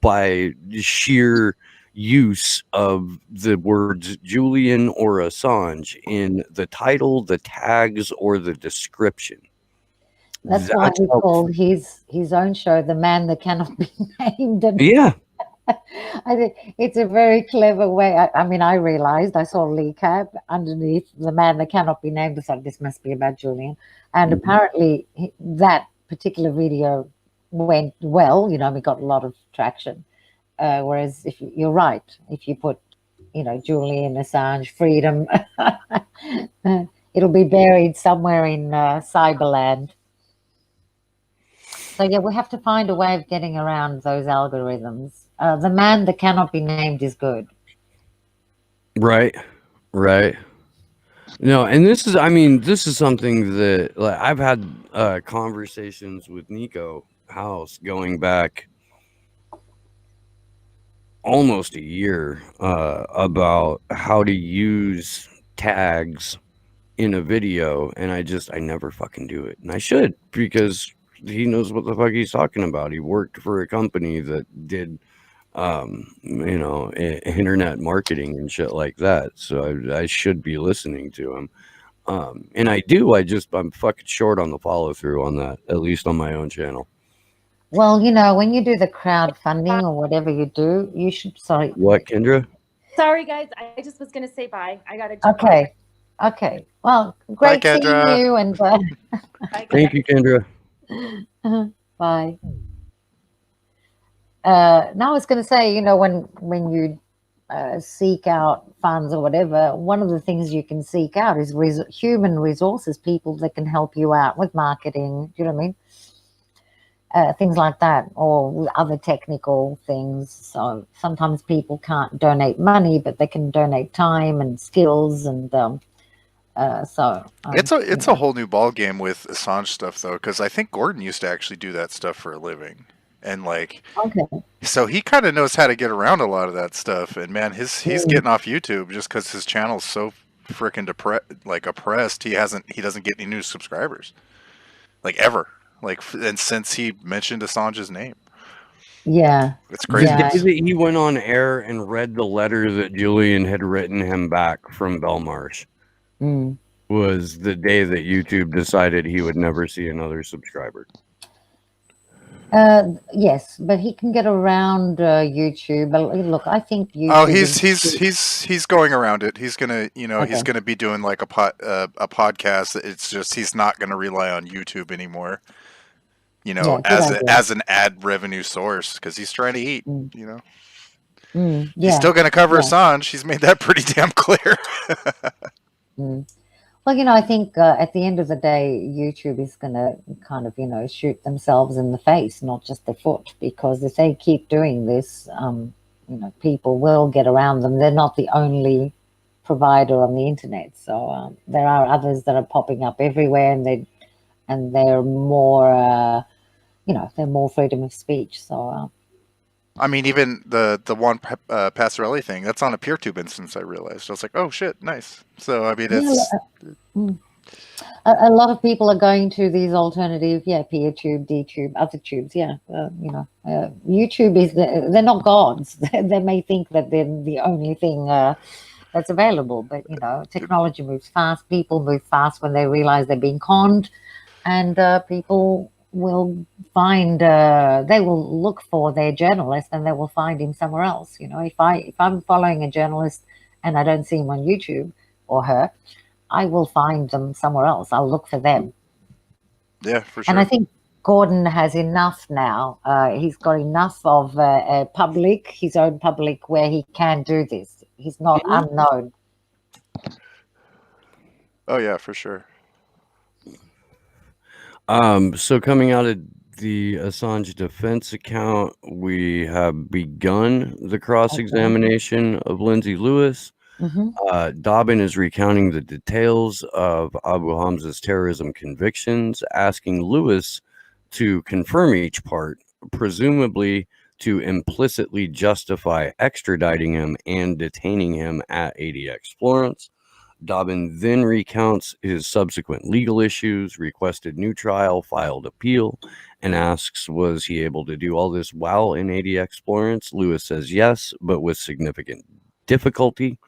by sheer use of the words Julian or Assange in the title, the tags, or the description. That's why he called his own show "The Man That Cannot Be Named." And yeah, I think it's a very clever way. I realized I saw Lee Camp underneath "The Man That Cannot Be Named." I thought this must be about Julian, and apparently that particular video went well. We got a lot of traction. Whereas if you're right, if you put, Julian Assange freedom, it'll be buried somewhere in Cyberland. So yeah, we have to find a way of getting around those algorithms. The man that cannot be named is good. Right. No, and this is something that, like, I've had conversations with Nico House going back almost a year about how to use tags in a video, and I never fucking do it, and I should, because he knows what the fuck he's talking about. He worked for a company that did internet marketing and shit like that, so I should be listening to him. And I do. I'm fucking short on the follow through on that, at least on my own channel. Well, when you do the crowdfunding or whatever you do, you should. Sorry. What, Kendra? Sorry, guys. I just was going to say bye. I got to jump Okay. Well, great Bye, seeing Kendra. you, and Bye, Thank you, Kendra. bye. Now I was going to say, when you seek out funds or whatever, one of the things you can seek out is human resources, people that can help you out with marketing. Do you know what I mean? Things like that, or other technical things. So sometimes people can't donate money, but they can donate time and skills, and it's a whole new ball game with Assange stuff, though, because I think Gordon used to actually do that stuff for a living, and so he kind of knows how to get around a lot of that stuff. And man, he's getting off YouTube just because his channel's so freaking oppressed. He doesn't get any new subscribers, ever. And since he mentioned Assange's name. Yeah. It's crazy. Yeah. The day that he went on air and read the letter that Julian had written him back from Belmarsh was the day that YouTube decided he would never see another subscriber. Yes, but he can get around YouTube. But look, I think YouTube. Oh, he's going around it. He's gonna, he's gonna be doing a podcast. It's just he's not gonna rely on YouTube anymore. As an ad revenue source, because he's trying to eat. He's still gonna cover Assange. He's made that pretty damn clear. Well, I think at the end of the day, YouTube is going to kind of, shoot themselves in the face, not just their foot, because if they keep doing this, people will get around them. They're not the only provider on the internet. So there are others that are popping up everywhere, and they're more, they're more freedom of speech. So. I mean, even the Juan Passarelli thing, that's on a PeerTube instance, I realized. I was like, oh, shit, nice. So, I mean, it's... A lot of people are going to these alternative, PeerTube, DTube, other tubes, YouTube is... they're not gods. They may think that they're the only thing that's available, but, technology moves fast. People move fast when they realize they're being conned, and people... will find they will look for their journalist, and they will find him somewhere else. If I'm following a journalist and I don't see him on YouTube or her, I will find them somewhere else. I'll look for them. Yeah, for sure. And I think Gordon has enough now. He's got enough of a public, his own public, where he can do this. He's not unknown. Oh yeah, for sure. So coming out of the Assange defense account, we have begun the cross-examination of Lindsay Lewis. Dobbin is recounting the details of Abu Hamza's terrorism convictions, asking Lewis to confirm each part, presumably to implicitly justify extraditing him and detaining him at ADX Florence. Dobbin then recounts his subsequent legal issues, requested new trial, filed appeal, and asks, was he able to do all this while in ADX Florence? Lewis says yes, but with significant difficulty.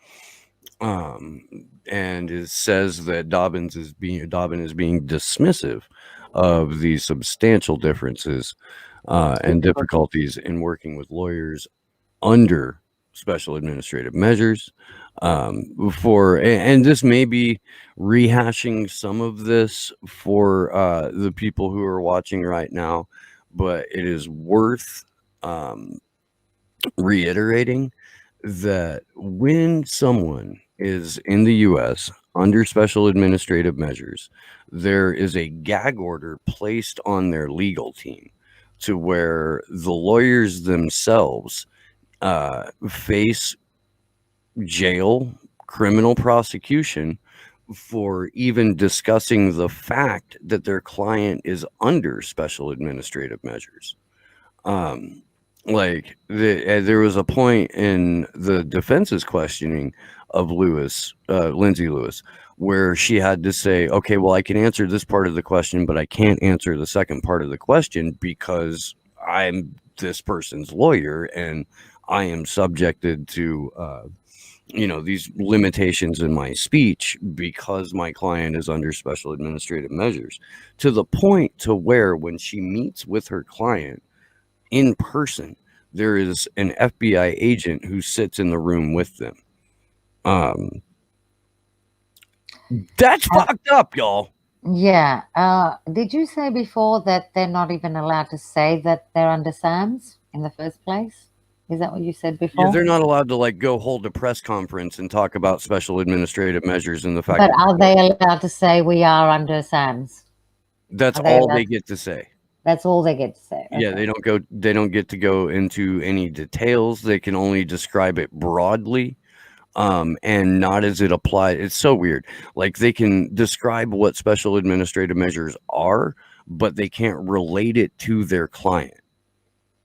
And says that Dobbin is being dismissive of the substantial differences and difficulties in working with lawyers under special administrative measures. And this may be rehashing some of this for the people who are watching right now, but it is worth reiterating that when someone is in the U.S. under special administrative measures, there is a gag order placed on their legal team to where the lawyers themselves face jail, criminal prosecution for even discussing the fact that their client is under special administrative measures. There was a point in the defense's questioning of Lindsay Lewis, where she had to say, okay, well, I can answer this part of the question, but I can't answer the second part of the question because I'm this person's lawyer and I am subjected to, these limitations in my speech because my client is under special administrative measures, to the point to where when she meets with her client in person, there is an FBI agent who sits in the room with them. That's fucked up, y'all. Yeah. Did you say before that they're not even allowed to say that they're under SAMS in the first place? Is that what you said before? Yeah, they're not allowed to go hold a press conference and talk about special administrative measures and the fact. But are they allowed to say we are under SAMS? That's all they get to say. That's all they get to say. Okay. Yeah, they don't get to go into any details. They can only describe it broadly, and not as it applies. It's so weird. Like, they can describe what special administrative measures are, but they can't relate it to their client.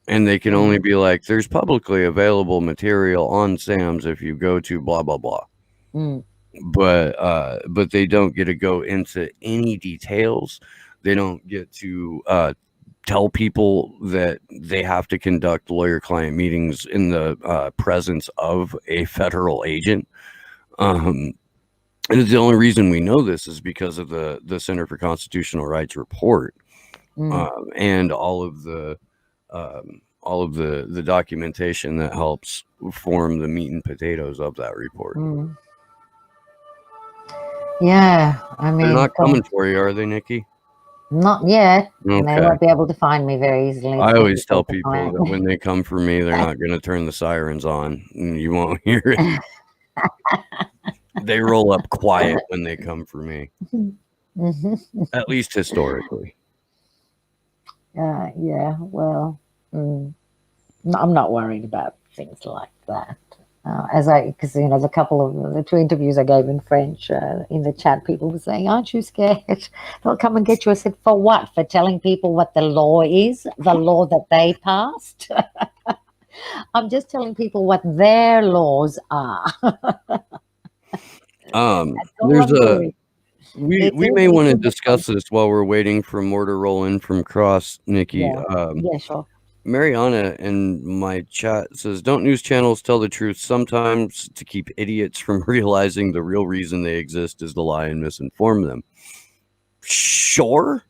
And they can only be like, there's publicly available material on SAMS if you go to blah, blah, blah. But they don't get to go into any details. They don't get to tell people that they have to conduct lawyer-client meetings in the presence of a federal agent. And the only reason we know this is because of the Center for Constitutional Rights report, and all of the documentation that helps form the meat and potatoes of that report. Yeah, I mean, they're not coming for you, are they, Nikki? Not yet. Okay. And they won't be able to find me very easily. I always tell people that when they come for me, they're not going to turn the sirens on. You won't hear it. They roll up quiet when they come for me. At least historically. Yeah, well, I'm not worried about things like that. Because the couple of the 2 interviews I gave in French, in the chat, people were saying, "Aren't you scared? They'll come and get you." I said, "For what? For telling people what the law is, the law that they passed." I'm just telling people what their laws are. We may want to discuss this while we're waiting for more to roll in from Cross, Nikki. Yeah, sure. Mariana in my chat says, don't news channels tell the truth sometimes to keep idiots from realizing the real reason they exist is to lie and misinform them? Sure.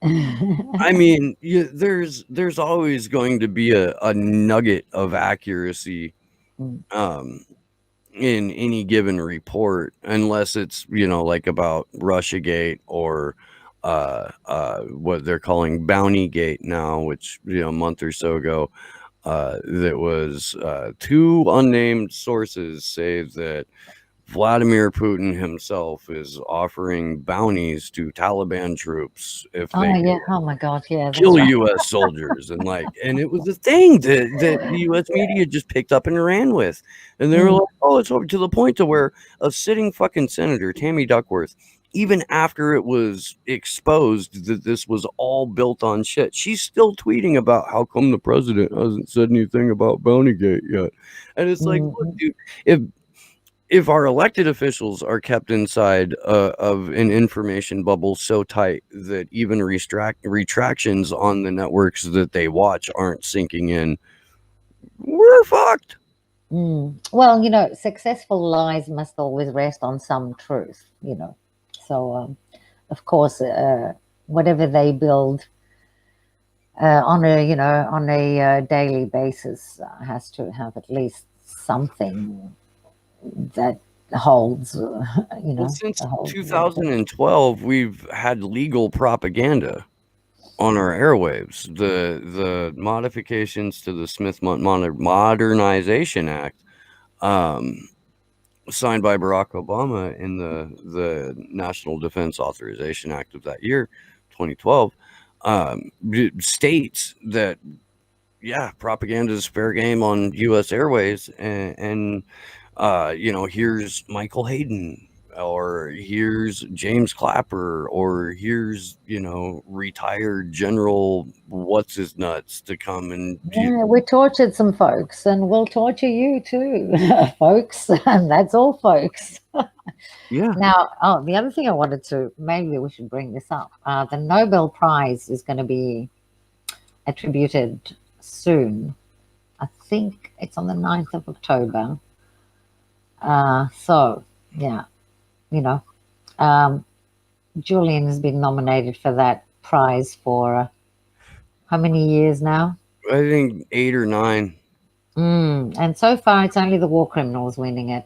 I mean, there's always going to be a nugget of accuracy in any given report, unless it's, like about Russiagate or what they're calling Bountygate now, which a month or so ago, that was 2 unnamed sources say that Vladimir Putin himself is offering bounties to Taliban troops if they oh my God, yeah, kill U.S. soldiers, and it was a thing that the U.S. media just picked up and ran with, and they were like, oh, it's over, to the point to where a sitting fucking senator, Tammy Duckworth, even after it was exposed that this was all built on shit, she's still tweeting about how come the president hasn't said anything about Bountygate yet. And it's like, look, dude, if our elected officials are kept inside of an information bubble so tight that even retractions on the networks that they watch aren't sinking in, we're fucked. Well, successful lies must always rest on some truth, So, of course, whatever they build on a daily basis has to have at least something that holds, Well, since 2012, we've had legal propaganda. on our airwaves. The modifications to the Smith Modernization Act, signed by Barack Obama in the National Defense Authorization Act of that year, 2012, states that propaganda is fair game on U.S. airways, and here's Michael Hayden, or here's James Clapper, or here's retired General what's his nuts to come and we tortured some folks, and we'll torture you too, folks, and that's all, folks. Now, the other thing I wanted to, maybe we should bring this up. The Nobel Prize is going to be attributed soon. I think it's on the 9th of October. So, yeah, Julian has been nominated for that prize for how many years now? I think 8 or 9. And so far, it's only the war criminals winning it.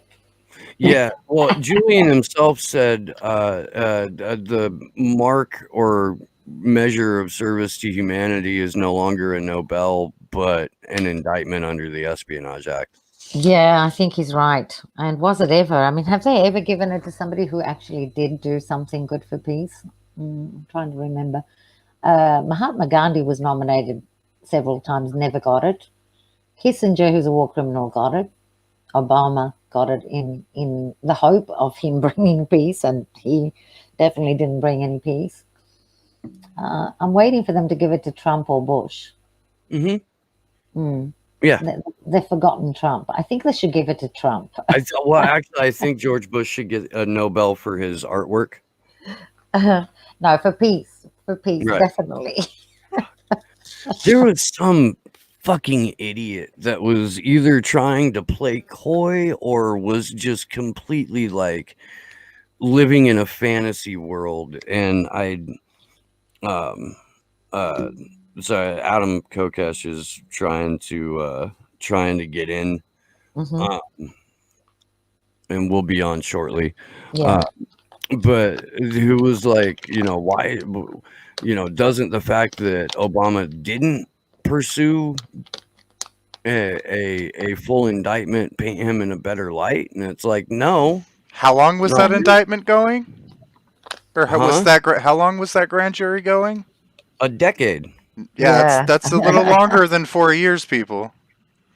Yeah, well, Julian himself said the mark or measure of service to humanity is no longer a Nobel, but an indictment under the Espionage Act. Yeah, I think he's right. And was it ever? I mean, have they ever given it to somebody who actually did do something good for peace? I'm trying to remember. Mahatma Gandhi was nominated several times, never got it. Kissinger, who's a war criminal, got it. Obama got it in the hope of him bringing peace, and he definitely didn't bring any peace. I'm waiting for them to give it to Trump or Bush. Yeah. They've forgotten Trump. I think they should give it to Trump. I think George Bush should get a Nobel for his artwork. No, for peace. For peace, right. Definitely. There was some fucking idiot that was either trying to play coy or was just completely like living in a fantasy world. And so Adam Kokesh is trying to get in, and we'll be on shortly. Yeah. But who was like, why, doesn't the fact that Obama didn't pursue a full indictment paint him in a better light? And it's like, no. How long was that indictment going? Or how long was that grand jury going? A decade. Yeah, that's a little longer than 4 years, people.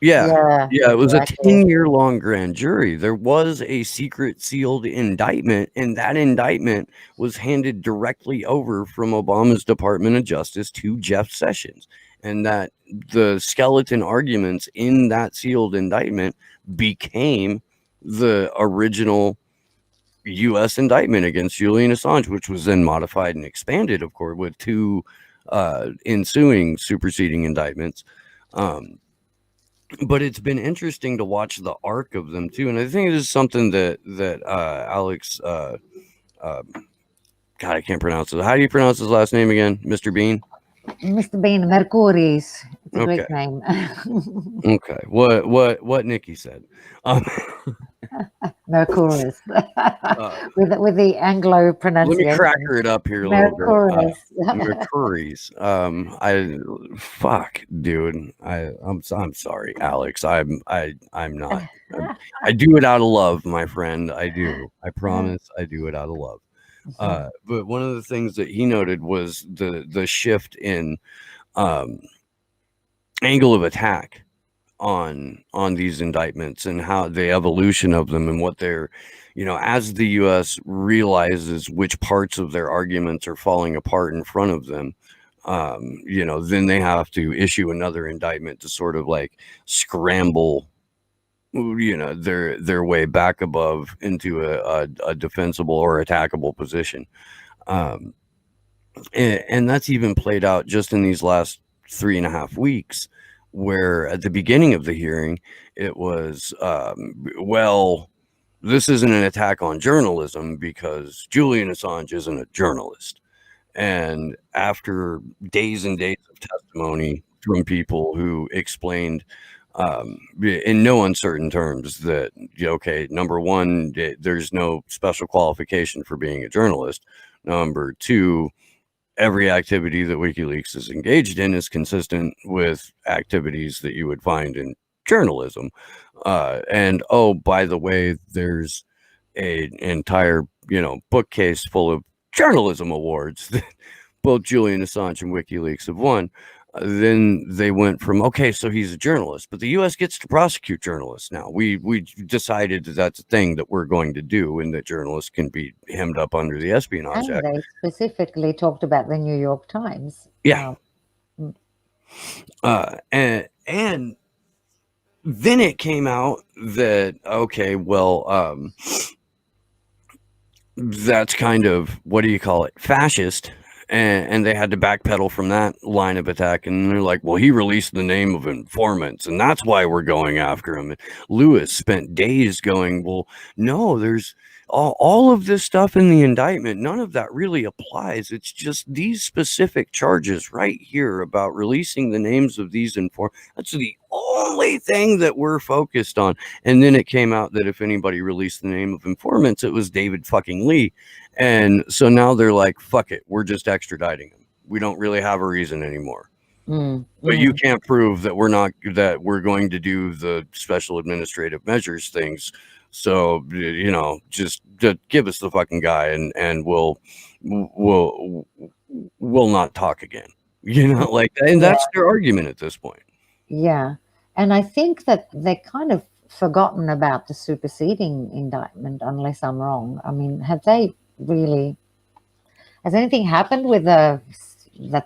Yeah, it was exactly. A 10-year-long grand jury. There was a secret sealed indictment, and that indictment was handed directly over from Obama's Department of Justice to Jeff Sessions, and that the skeleton arguments in that sealed indictment became the original U.S. indictment against Julian Assange, which was then modified and expanded, of course, with 2 ensuing superseding indictments. But it's been interesting to watch the arc of them too, and I think this is something that Alex, God, I can't pronounce it. How do you pronounce his last name again, Mr. Bean? Mr. Bean, Mercuris. It's a great name. Okay, what Nikki said. Mercuris. with the Anglo pronunciation. Let me crack her it up here a little bit. Mercuris. Fuck, dude. I'm sorry, Alex. I'm not. I do it out of love, my friend. I do. I promise. I do it out of love. But one of the things that he noted was the shift in angle of attack on these indictments, and how the evolution of them, and what they're, as the U.S. realizes which parts of their arguments are falling apart in front of them, then they have to issue another indictment to sort of like scramble their way back above into a defensible or attackable position. And that's even played out just in these last 3.5 weeks, where at the beginning of the hearing, it was, this isn't an attack on journalism because Julian Assange isn't a journalist. And after days and days of testimony from people who explained in no uncertain terms that, okay, number one, there's no special qualification for being a journalist. Number two, every activity that WikiLeaks is engaged in is consistent with activities that you would find in journalism. And oh, by the way, there's an entire, bookcase full of journalism awards that both Julian Assange and WikiLeaks have won. Then they went from, okay, so he's a journalist, but the U.S. gets to prosecute journalists now. We decided that that's a thing that we're going to do, and that journalists can be hemmed up under the Espionage And Act. they specifically talked about the New York Times. Yeah. And then it came out that, okay, well, that's kind of, what do you call it, fascist. And they had to backpedal from that line of attack. And they're like, well, he released the name of informants, and that's why we're going after him. And Lewis spent days going, well, no, there's all of this stuff in the indictment. None of that really applies. It's just these specific charges right here about releasing the names of these informants. That's the only thing that we're focused on. And then it came out that if anybody released the name of informants, it was David fucking Lee. And so now they're like, fuck it, we're just extraditing him. We don't really have a reason anymore. But you can't prove that we're going to do the special administrative measures things. So, just give us the fucking guy, and we'll not talk again. And that's their argument at this point. Yeah. And I think that they kind of forgotten about the superseding indictment, unless I'm wrong. I mean, has anything happened with the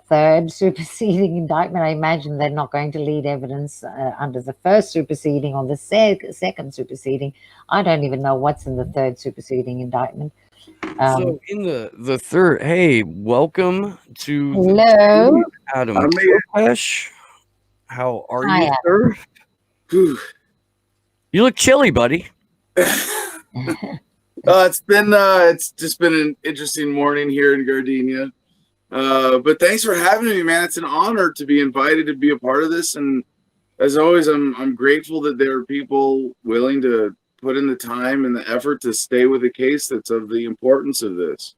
third superseding indictment? I imagine they're not going to lead evidence under the first superseding or the second superseding. I don't even know what's in the third superseding indictment. So in the third, hey, welcome to hello, Adam Kopesh. How are you, sir? You look chilly, buddy. It's just been an interesting morning here in Gardenia. But thanks for having me, man. It's an honor to be invited to be a part of this. And as always, I'm grateful that there are people willing to put in the time and the effort to stay with a case that's of the importance of this.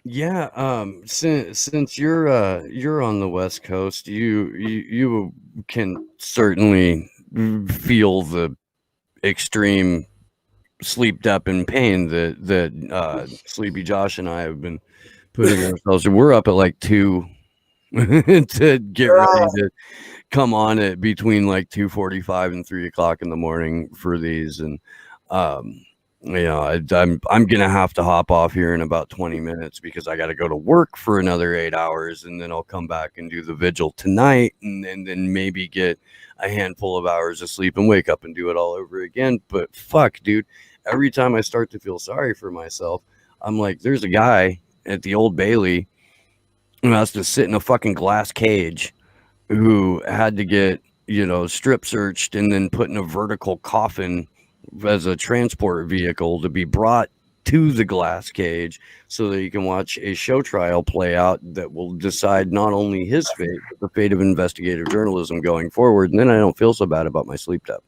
Yeah, since you're on the West Coast, you can certainly feel the extreme sleep up in pain that Sleepy Josh and I have been putting ourselves. We're up at like 2 to get ready to come on at between like 2:45 and 3 o'clock in the morning for these. And I'm gonna have to hop off here in about 20 minutes because I got to go to work for another 8 hours, and then I'll come back and do the vigil tonight, and then maybe get a handful of hours of sleep and wake up and do it all over again. But fuck, dude, every time I start to feel sorry for myself, I'm like, there's a guy at the Old Bailey who has to sit in a fucking glass cage, who had to get, strip searched and then put in a vertical coffin as a transport vehicle to be brought to the glass cage so that you can watch a show trial play out that will decide not only his fate, but the fate of investigative journalism going forward. And then I don't feel so bad about my sleep debt.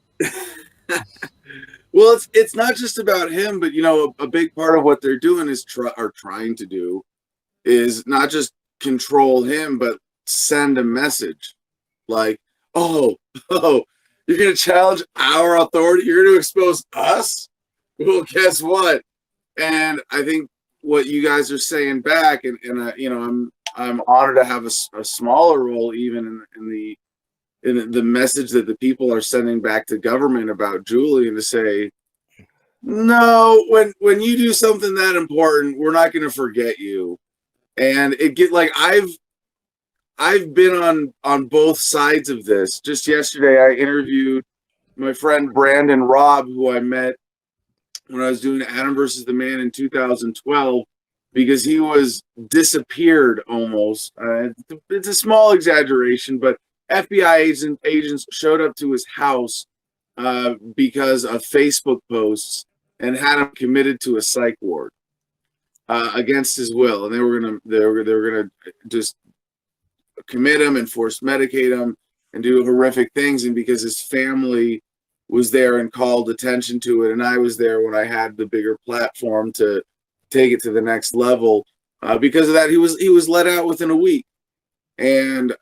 Well, it's not just about him, but a big part of what they're doing is trying to do is not just control him, but send a message like, oh, you're going to challenge our authority. You're going to expose us. Well, guess what? And I think what you guys are saying back, and I'm honored to have a smaller role even in the message that the people are sending back to government about Julian, to say, no, when you do something that important, we're not going to forget you. And I've been on both sides of this. Just yesterday, I interviewed my friend Brandon Robb, who I met when I was doing Adam versus the Man in 2012, because he was disappeared almost. It's a small exaggeration, but FBI agents showed up to his house because of Facebook posts and had him committed to a psych ward against his will, and they were gonna just commit him and force medicate him and do horrific things. And because his family was there and called attention to it, and I was there when I had the bigger platform to take it to the next level, Because of that, he was let out within a week. And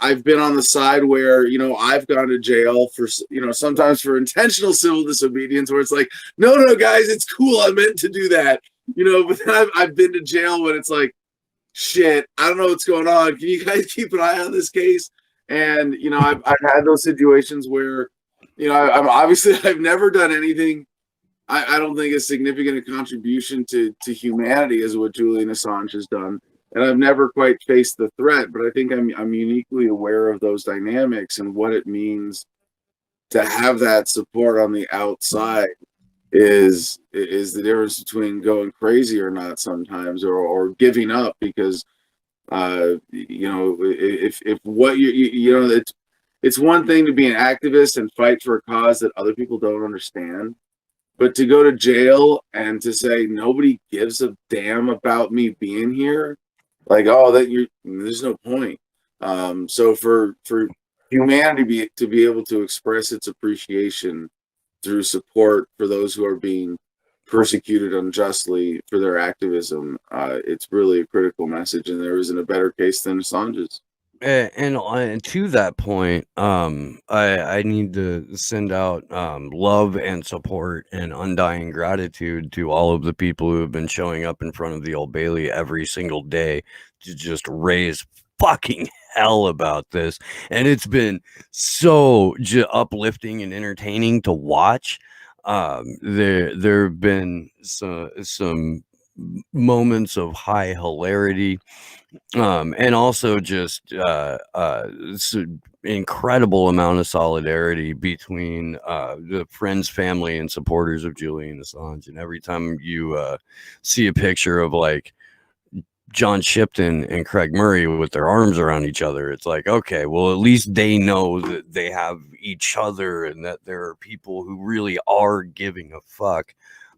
I've been on the side where I've gone to jail for sometimes for intentional civil disobedience, where it's like, no, guys, it's cool, I meant to do that, But then I've been to jail when it's like, shit, I don't know what's going on. Can you guys keep an eye on this case? And I've had those situations where I'm obviously I've never done anything. I don't think as significant a contribution to humanity as what Julian Assange has done. And I've never quite faced the threat, but I think I'm uniquely aware of those dynamics and what it means to have that support on the outside is the difference between going crazy or not sometimes, or giving up because if what it's one thing to be an activist and fight for a cause that other people don't understand. But to go to jail and to say nobody gives a damn about me being here, like, there's no point. So for humanity to be able to express its appreciation through support for those who are being persecuted unjustly for their activism, it's really a critical message, and there isn't a better case than Assange's. And to that point, I need to send out love and support and undying gratitude to all of the people who have been showing up in front of the Old Bailey every single day to just raise fucking hell about this. And it's been so uplifting and entertaining to watch. There have been some moments of high hilarity, and also just incredible amount of solidarity between the friends, family, and supporters of Julian Assange. And every time you see a picture of like John Shipton and Craig Murray with their arms around each other, it's like, okay, well, at least they know that they have each other and that there are people who really are giving a fuck.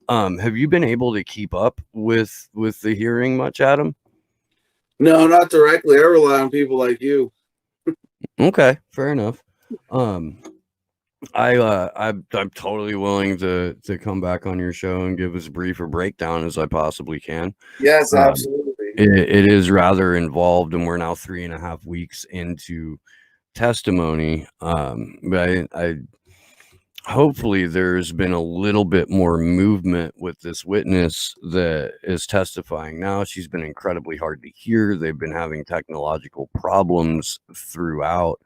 Have you been able to keep up with the hearing much, Adam? No, not directly. I rely on people like you. Okay, fair enough. I'm totally willing to come back on your show and give as brief a breakdown as I possibly can. Yes, absolutely. It is rather involved, and we're now 3.5 weeks into testimony. But I hopefully there's been a little bit more movement with this witness that is testifying now. She's been incredibly hard to hear. They've been having technological problems throughout.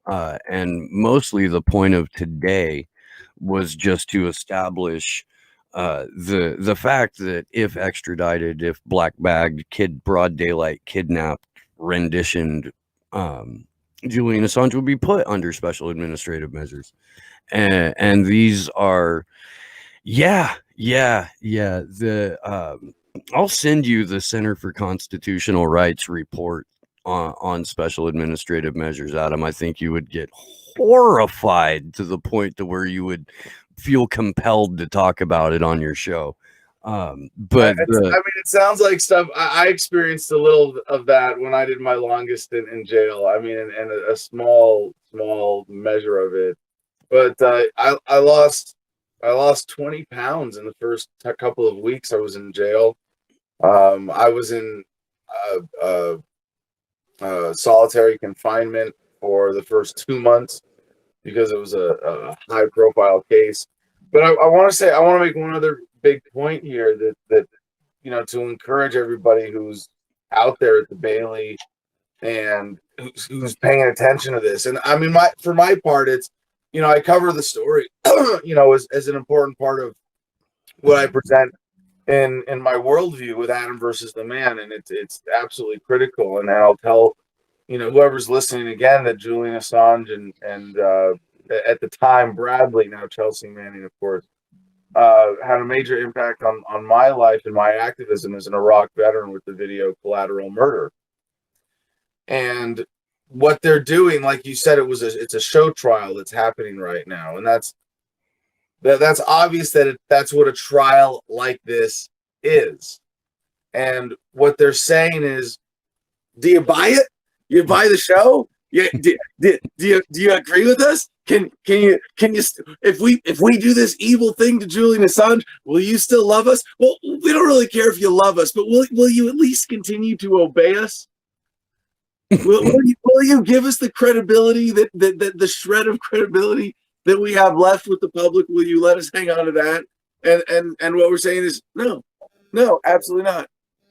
And mostly the point of today was just to establish the fact that if extradited, if black bagged, broad daylight kidnapped, renditioned, Julian Assange would be put under special administrative measures. And these are, I'll send you the Center for Constitutional Rights report on special administrative measures, Adam. I think you would get horrified to the point to where you would feel compelled to talk about it on your show. But it sounds like stuff I experienced a little of that when I did my longest stint in jail. I mean, and a small measure of it. But I lost 20 pounds in the first couple of weeks I was in jail. I was in solitary confinement for the first 2 months because it was a high profile case. But I want to make one other big point here that to encourage everybody who's out there at the Bailey and who's paying attention to this. And I mean, for my part, it's I cover the story, as an important part of what I present in my worldview with Adam versus the Man, and it's absolutely critical. And I'll tell whoever's listening again that Julian Assange and at the time Bradley, now Chelsea Manning, of course, had a major impact on my life and my activism as an Iraq veteran with the video Collateral Murder. And what they're doing, like you said, it's a show trial that's happening right now, and that's obvious that that's what a trial like this is. And what they're saying is, do you buy it? You buy the show? Do you agree with us? can you if we do this evil thing to Julian Assange, will you still love us? Well, we don't really care if you love us, but will you at least continue to obey us? Will you give us the credibility that the shred of credibility that we have left with the public? Will you let us hang on to that? And what we're saying is no, absolutely not.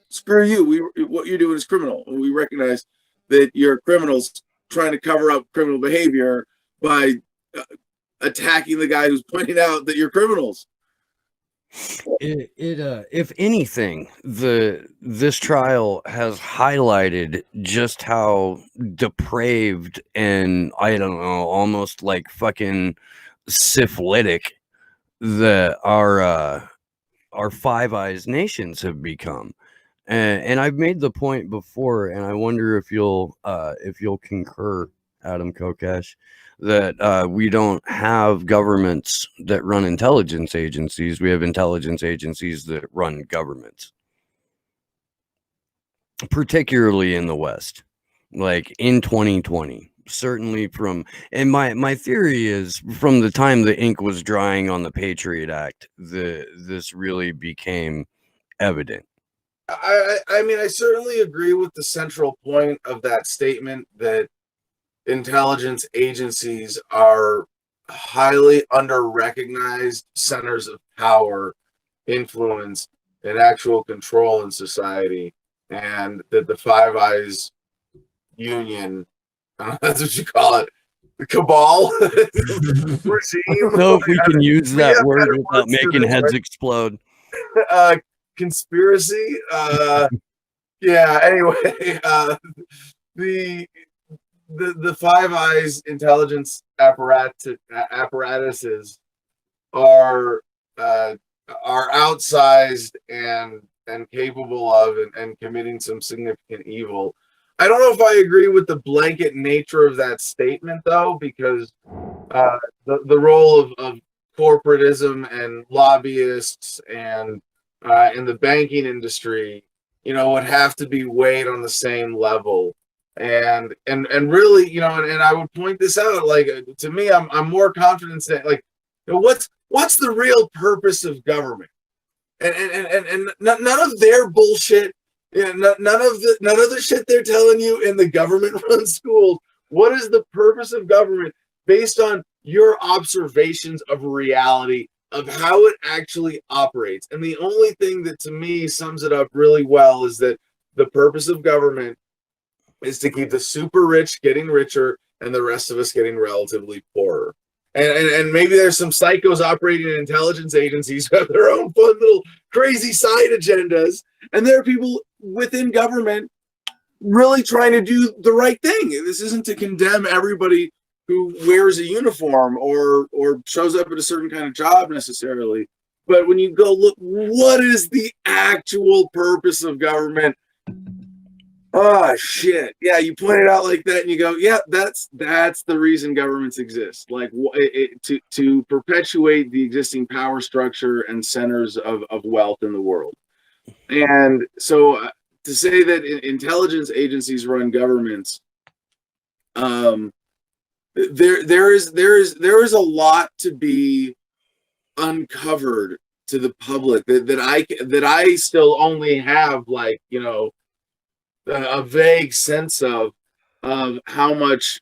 Screw you. What you're doing is criminal. And we recognize that you're criminals trying to cover up criminal behavior by attacking the guy who's pointing out that you're criminals. If anything, this trial has highlighted just how depraved and, I don't know, almost like fucking syphilitic that our Five Eyes nations have become. And I've made the point before, and I wonder if you'll concur, Adam Kokesh, that we don't have governments that run intelligence agencies. We have intelligence agencies that run governments, particularly in the West, like in 2020. Certainly and my theory is from the time the ink was drying on the Patriot Act, this really became evident. I mean, I certainly agree with the central point of that statement that intelligence agencies are highly under-recognized centers of power, influence, and actual control in society, and that the Five Eyes Union, I don't know, that's what you call it, the cabal regime. I don't know if we can use that word without making heads explode. Conspiracy. Yeah. Anyway, the Five Eyes intelligence apparatuses are outsized and capable of and committing some significant evil. I don't know if I agree with the blanket nature of that statement, though, because the role of corporatism and lobbyists and in the banking industry, would have to be weighed on the same level. And really, and I would point this out, like, to me, I'm more confident that, like, what's the real purpose of government? And none of their bullshit, none of the shit they're telling you in the government-run schools. What is the purpose of government based on your observations of reality, of how it actually operates? And the only thing that to me sums it up really well is that the purpose of government is to keep the super rich getting richer and the rest of us getting relatively poorer. And maybe there's some psychos operating in intelligence agencies who have their own fun little crazy side agendas, and there are people within government really trying to do the right thing. This isn't to condemn everybody who wears a uniform or shows up at a certain kind of job necessarily. But when you go look, what is the actual purpose of government? Oh shit! Yeah, you point it out like that, and you go, "Yeah, that's the reason governments exist. Like, to perpetuate the existing power structure and centers of wealth in the world." And so, to say that intelligence agencies run governments, there is a lot to be uncovered to the public that I still only have, like, a vague sense of how much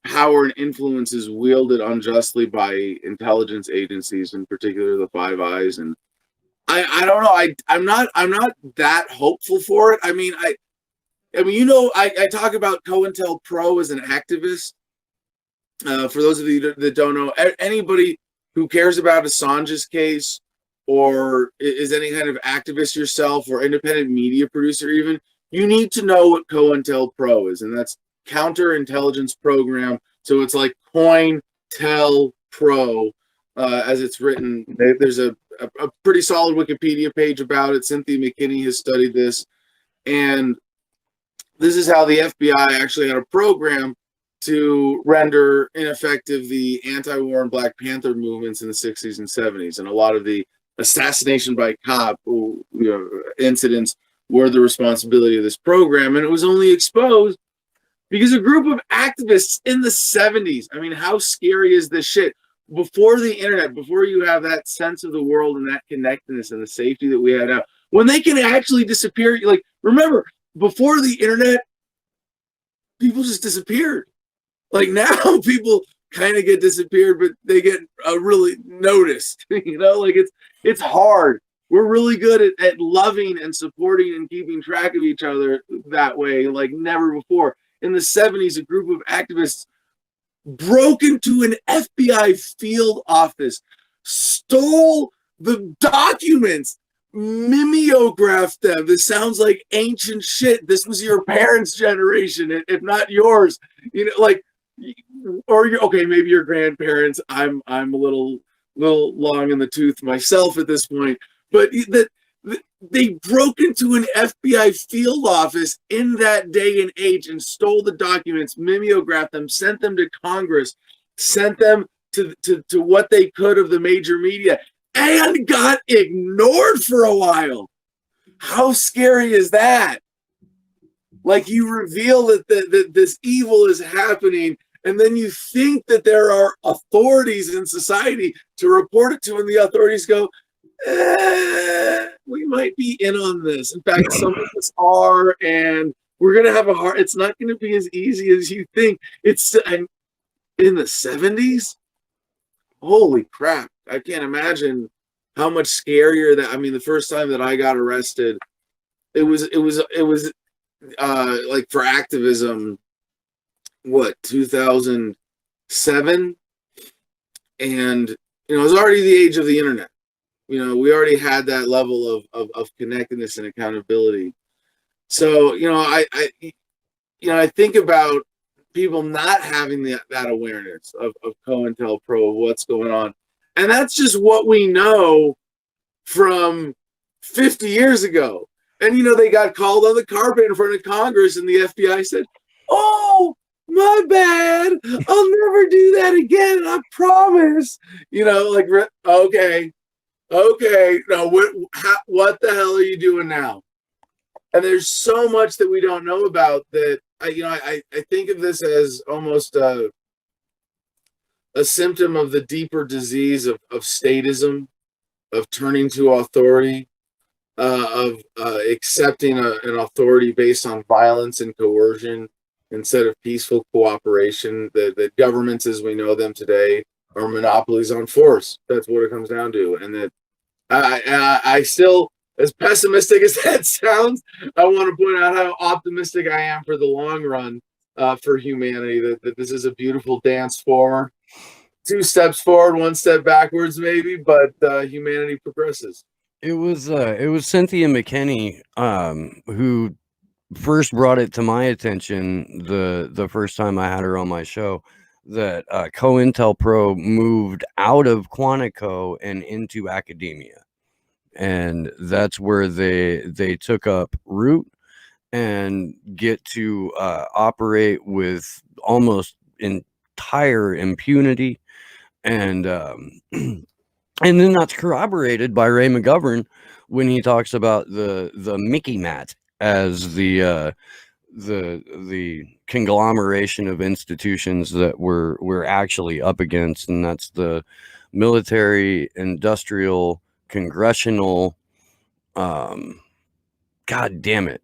power and influence is wielded unjustly by intelligence agencies, in particular the Five Eyes. And I don't know. I'm not that hopeful for it. I mean, I talk about COINTELPRO as an activist. For those of you that don't know, anybody who cares about Assange's case or is any kind of activist yourself or independent media producer even, you need to know what COINTELPRO is, and that's Counterintelligence Program. So it's like COINTELPRO, as it's written. There's a pretty solid Wikipedia page about it. Cynthia McKinney has studied this, and this is how the FBI actually had a program to render ineffective the anti-war and Black Panther movements in the 60s and 70s, and a lot of the assassination by cop incidents were the responsibility of this program. And it was only exposed because a group of activists in the 70s, I mean, how scary is this shit? Before the internet, before you have that sense of the world and that connectedness and the safety that we have now, when they can actually disappear, like, remember, before the internet, people just disappeared. Like now people kind of get disappeared, but they get really noticed, like it's hard. We're really good at loving and supporting and keeping track of each other that way, like never before. In the 70s, a group of activists broke into an FBI field office, stole the documents, mimeographed them. This sounds like ancient shit. This was your parents' generation, if not yours. Like, or okay, maybe your grandparents. I'm a little long in the tooth myself at this point, but they broke into an FBI field office in that day and age and stole the documents, mimeographed them, sent them to Congress, sent them to what they could of the major media, and got ignored for a while. How scary is that? Like, you reveal that this evil is happening, and then you think that there are authorities in society to report it to, and the authorities go, we might be in on this. In fact, some of us are, and we're going to have a hard, it's not going to be as easy as you think. It's in the 70s. Holy crap. I can't imagine how much scarier that, I mean, the first time that I got arrested, it was like for activism, what, 2007? And, it was already the age of the internet. We already had that level of connectedness and accountability. So, I think about people not having that awareness of COINTELPRO, of what's going on. And that's just what we know from 50 years ago. And, they got called on the carpet in front of Congress, and the FBI said, "Oh, my bad. I'll never do that again. I promise." Like, okay. Now what the hell are you doing now? And there's so much that we don't know about that. I think of this as almost a symptom of the deeper disease of statism, of turning to authority, of accepting an authority based on violence and coercion instead of peaceful cooperation. That governments as we know them today are monopolies on force. That's what it comes down to. And that I still, as pessimistic as that sounds, I want to point out how optimistic I am for the long run, for humanity, that this is a beautiful dance forward. 2 steps forward, 1 step backwards, maybe, but humanity progresses. It was Cynthia McKinney who first brought it to my attention the first time I had her on my show, that COINTELPRO moved out of Quantico and into academia, and that's where they took up root and get to operate with almost entire impunity, and and then that's corroborated by Ray McGovern when he talks about the Mickey Mat as the conglomeration of institutions that we're actually up against, and that's the military, industrial, congressional, god damn it,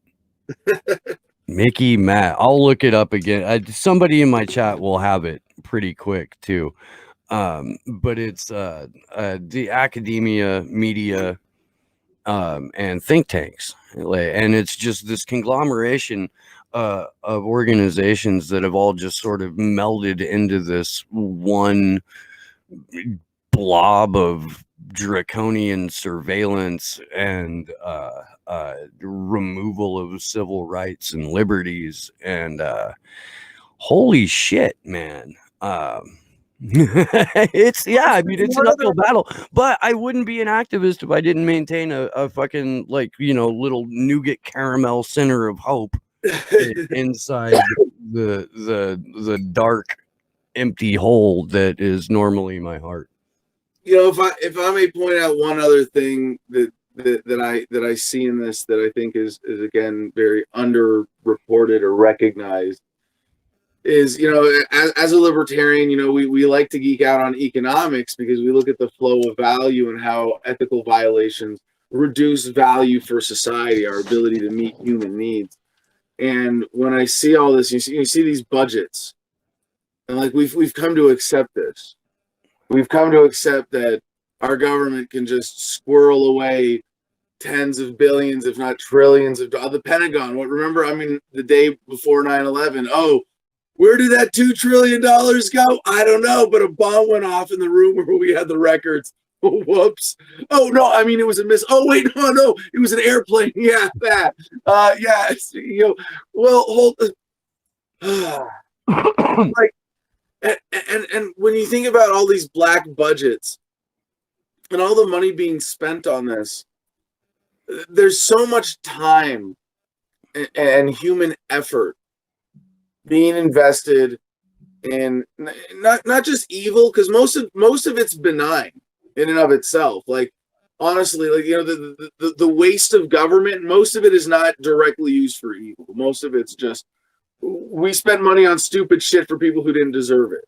Mickey Mat. I'll look it up again. Somebody in my chat will have it pretty quick too. But it's the academia, media, and think tanks, and it's just this conglomeration of organizations that have all just sort of melded into this one blob of draconian surveillance and removal of civil rights and liberties, and holy shit, man. It's an uphill battle, but I wouldn't be an activist if I didn't maintain a fucking little nougat caramel center of hope inside the dark, empty hole that is normally my heart. If I may point out one other thing that I see in this that I think is again very underreported or recognized, is, you know, as a libertarian, you know, we like to geek out on economics because we look at the flow of value and how ethical violations reduce value for society, our ability to meet human needs. And when I see all this, you see these budgets, and like we've come to accept this. We've come to accept that our government can just squirrel away tens of billions, if not trillions of dollars. The Pentagon, what, remember, I mean, the day before 9/11, oh, where did that $2 trillion go? I don't know, but a bomb went off in the room where we had the records. Oh, whoops. Oh, no, I mean, it was a miss. Oh, wait, no, it was an airplane. Yeah, that. Yeah, you know, well, hold. Like, and when you think about all these black budgets and all the money being spent on this, there's so much time and human effort being invested in not just evil, because most of it's benign in and of itself. Like, honestly, like, you know, the waste of government, most of it is not directly used for evil. Most of it's just, we spent money on stupid shit for people who didn't deserve it,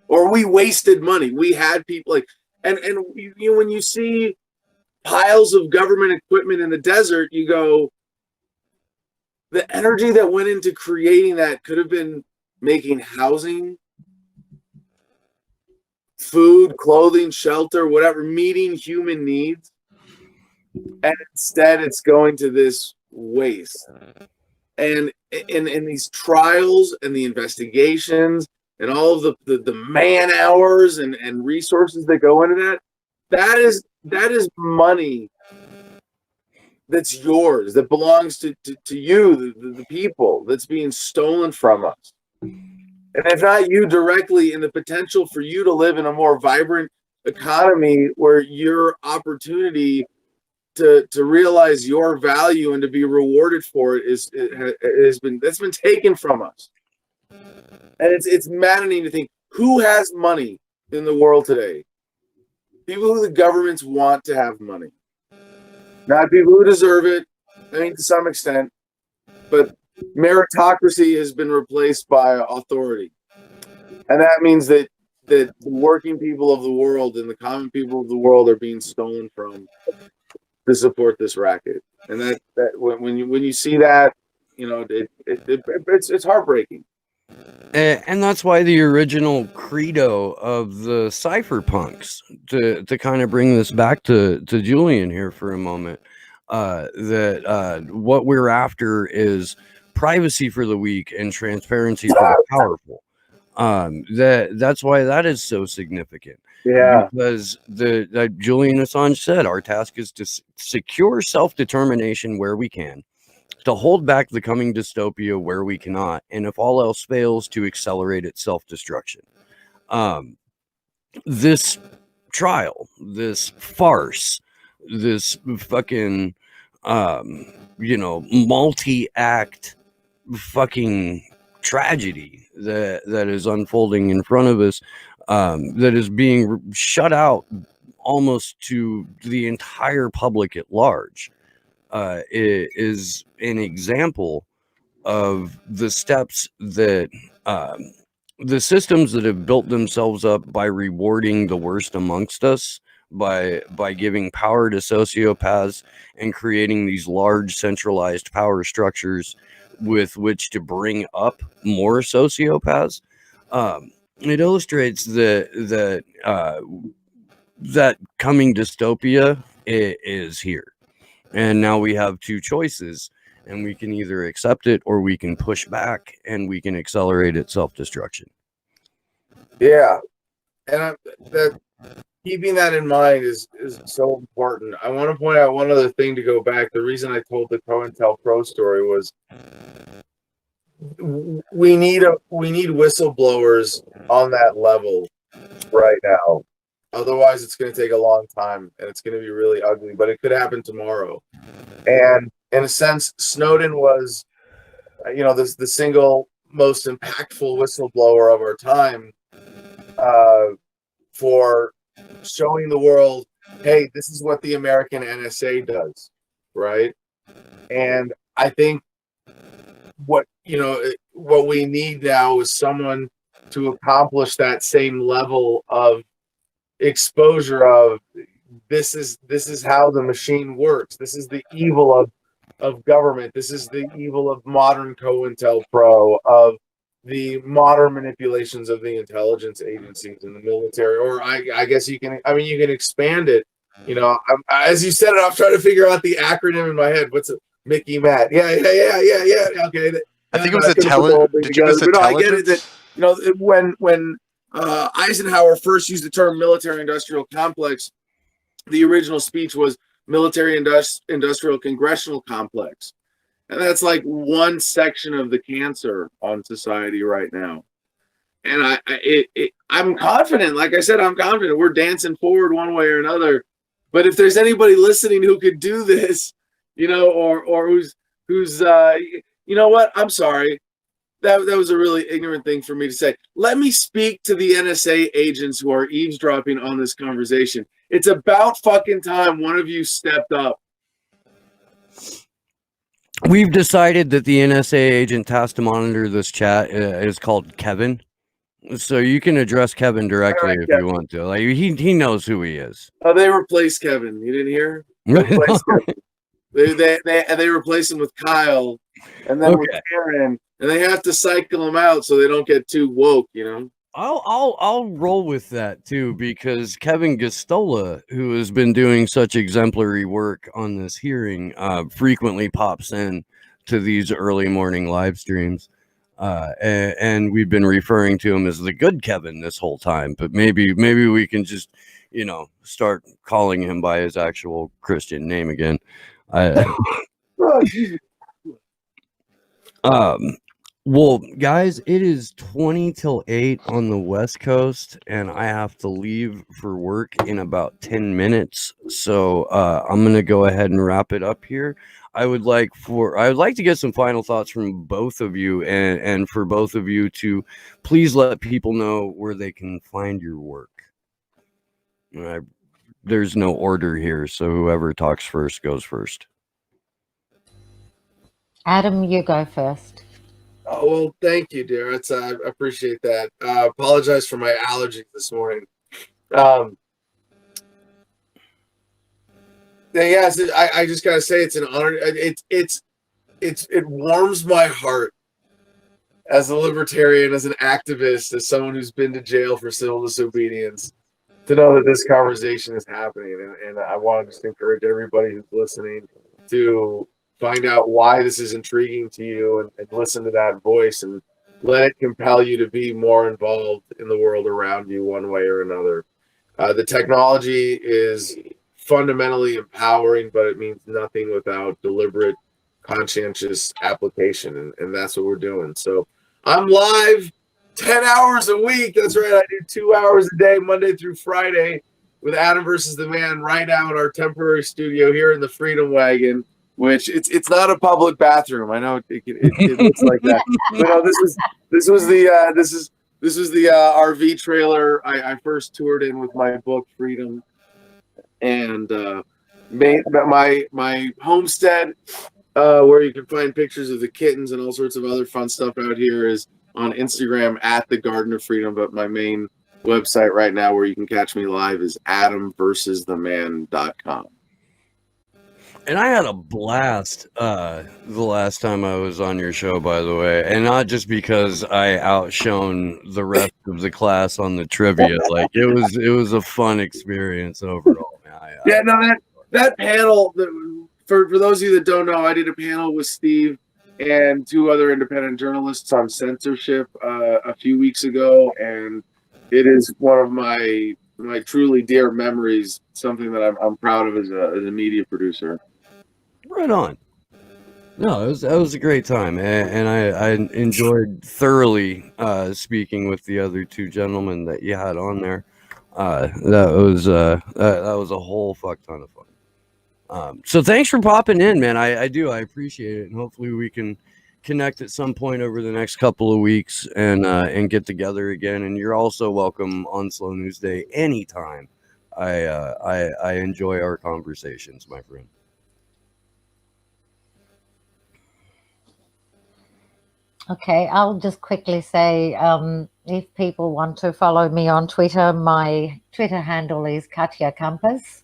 or we wasted money. We had people like, and you know, when you see piles of government equipment in the desert, you go, the energy that went into creating that could have been making housing, food, clothing, shelter, whatever, meeting human needs. And instead it's going to this waste. And in these trials and the investigations and all of the man hours and resources that go into that is money that's yours, that belongs to you, the people, that's being stolen from us. And if not you directly, in the potential for you to live in a more vibrant economy where your opportunity to realize your value and to be rewarded for it that's been taken from us. And it's maddening to think, who has money in the world today? People who the governments want to have money. Not people who deserve it, I mean, to some extent, but meritocracy has been replaced by authority. And that means that the working people of the world and the common people of the world are being stolen from to support this racket. And that when you see that, you know, it's heartbreaking. And that's why the original credo of the cypherpunks, to kind of bring this back to Julian here for a moment, that what we're after is privacy for the weak and transparency for the powerful. That's why that is so significant. Yeah. Because like Julian Assange said, our task is to secure self-determination where we can, to hold back the coming dystopia where we cannot, and if all else fails, to accelerate its self-destruction. This trial, this farce, this fucking you know, multi-act fucking tragedy that is unfolding in front of us, that is being shut out almost to the entire public at large, is an example of the steps that the systems that have built themselves up by rewarding the worst amongst us, by giving power to sociopaths and creating these large centralized power structures with which to bring up more sociopaths. It illustrates that coming dystopia is here, and now we have two choices, and we can either accept it or we can push back and we can accelerate its self-destruction. Yeah, and keeping that in mind is so important. I want to point out one other thing to go back. The reason I told the COINTELPRO story was we need whistleblowers on that level right now. Otherwise, it's going to take a long time and it's going to be really ugly. But it could happen tomorrow. And in a sense, Snowden was, you know, the single most impactful whistleblower of our time, for showing the world, hey, this is what the American NSA does, right? And I think what we need now is someone to accomplish that same level of exposure of this is how the machine works. This is the evil of government. This is the evil of modern COINTELPRO, of the modern manipulations of the intelligence agencies and the military. Or I guess you can expand it. As you said it, I'm trying to figure out the acronym in my head. What's it? Mickey Matt. Yeah. Okay. I think it was intelligence. Did you miss But no, I get it intelligence? that when Eisenhower first used the term military-industrial complex, the original speech was military-industrial congressional complex. And that's like one section of the cancer on society right now. And I'm confident. Like I said, I'm confident we're dancing forward one way or another. But if there's anybody listening who could do this, or who's you know what? I'm sorry. That was a really ignorant thing for me to say. Let me speak to the NSA agents who are eavesdropping on this conversation. It's about fucking time one of you stepped up. We've decided that the NSA agent tasked to monitor this chat is called Kevin. So you can address Kevin directly if you want to. Like he knows who he is. Oh, they replaced Kevin. You didn't hear? They replace him with Kyle, and then with Karen, and they have to cycle them out so they don't get too woke. I'll roll with that too, because Kevin Gastola, who has been doing such exemplary work on this hearing, frequently pops in to these early morning live streams. And we've been referring to him as the good Kevin this whole time, but maybe we can just, start calling him by his actual Christian name again. Well, guys, it is 20 till 8 on the West Coast, and I have to leave for work in about 10 minutes. So I'm gonna go ahead and wrap it up here. I would like to get some final thoughts from both of you, and for both of you to please let people know where they can find your work. There's no order here, so whoever talks first goes first. Adam, you go first. Oh, well, thank you, dear. I appreciate that. Apologize for my allergies this morning. Yes, I just gotta say it's an honor. It warms my heart as a libertarian, as an activist, as someone who's been to jail for civil disobedience, to know that this conversation is happening. And I want to just encourage everybody who's listening to find out why this is intriguing to you and listen to that voice and let it compel you to be more involved in the world around you one way or another. The technology is fundamentally empowering, but it means nothing without deliberate, conscientious application. And that's what we're doing. So I'm live 10 hours a week. That's right. I do 2 hours a day, Monday through Friday, with Adam versus the Man right now in our temporary studio here in the Freedom Wagon, which it's not a public bathroom. I know it looks like that. But no, this was the RV trailer I first toured in with my book Freedom, and my homestead, where you can find pictures of the kittens and all sorts of other fun stuff out here, is on Instagram at the Garden of Freedom. But my main website right now where you can catch me live is adamversustheman.com. And I had a blast the last time I was on your show, by the way, and not just because I outshone the rest of the class on the trivia. Like it was a fun experience overall. That panel. For those of you that don't know, I did a panel with Steve and 2 other independent journalists on censorship a few weeks ago, and it is one of my truly dear memories. Something that I'm proud of as a media producer. Right on. No, it was a great time, and I enjoyed thoroughly speaking with the other 2 gentlemen that you had on there. That was a whole fuck ton of fun. So thanks for popping in, man. I appreciate it, and hopefully we can connect at some point over the next couple of weeks and get together again. And you're also welcome on Slow News Day anytime. I enjoy our conversations, my friend. Okay, I'll just quickly say if people want to follow me on Twitter, my Twitter handle is Katya Campus.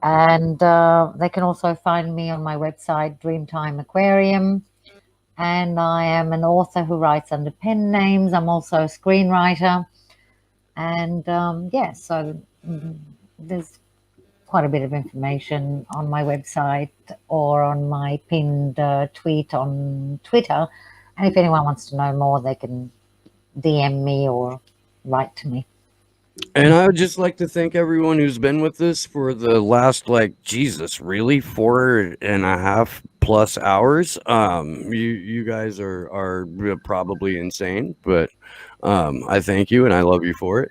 And they can also find me on my website, Dreamtime Aquarium. And I am an author who writes under pen names. I'm also a screenwriter. And yeah, so there's quite a bit of information on my website or on my pinned tweet on Twitter. And if anyone wants to know more, they can DM me or write to me. And I would just like to thank everyone who's been with us for the last, like, Jesus, really 4.5+ hours. You guys are probably insane, but I thank you and I love you for it.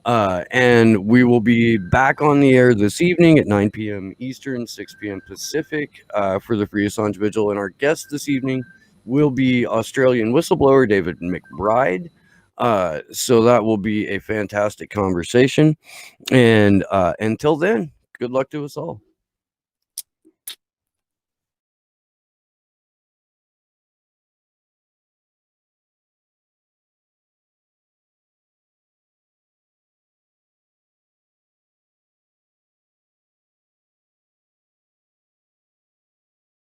And we will be back on the air this evening at 9 p.m. Eastern, 6 p.m. Pacific for the Free Assange Vigil. And our guest this evening will be Australian whistleblower David McBride. So that will be a fantastic conversation. And until then, good luck to us all.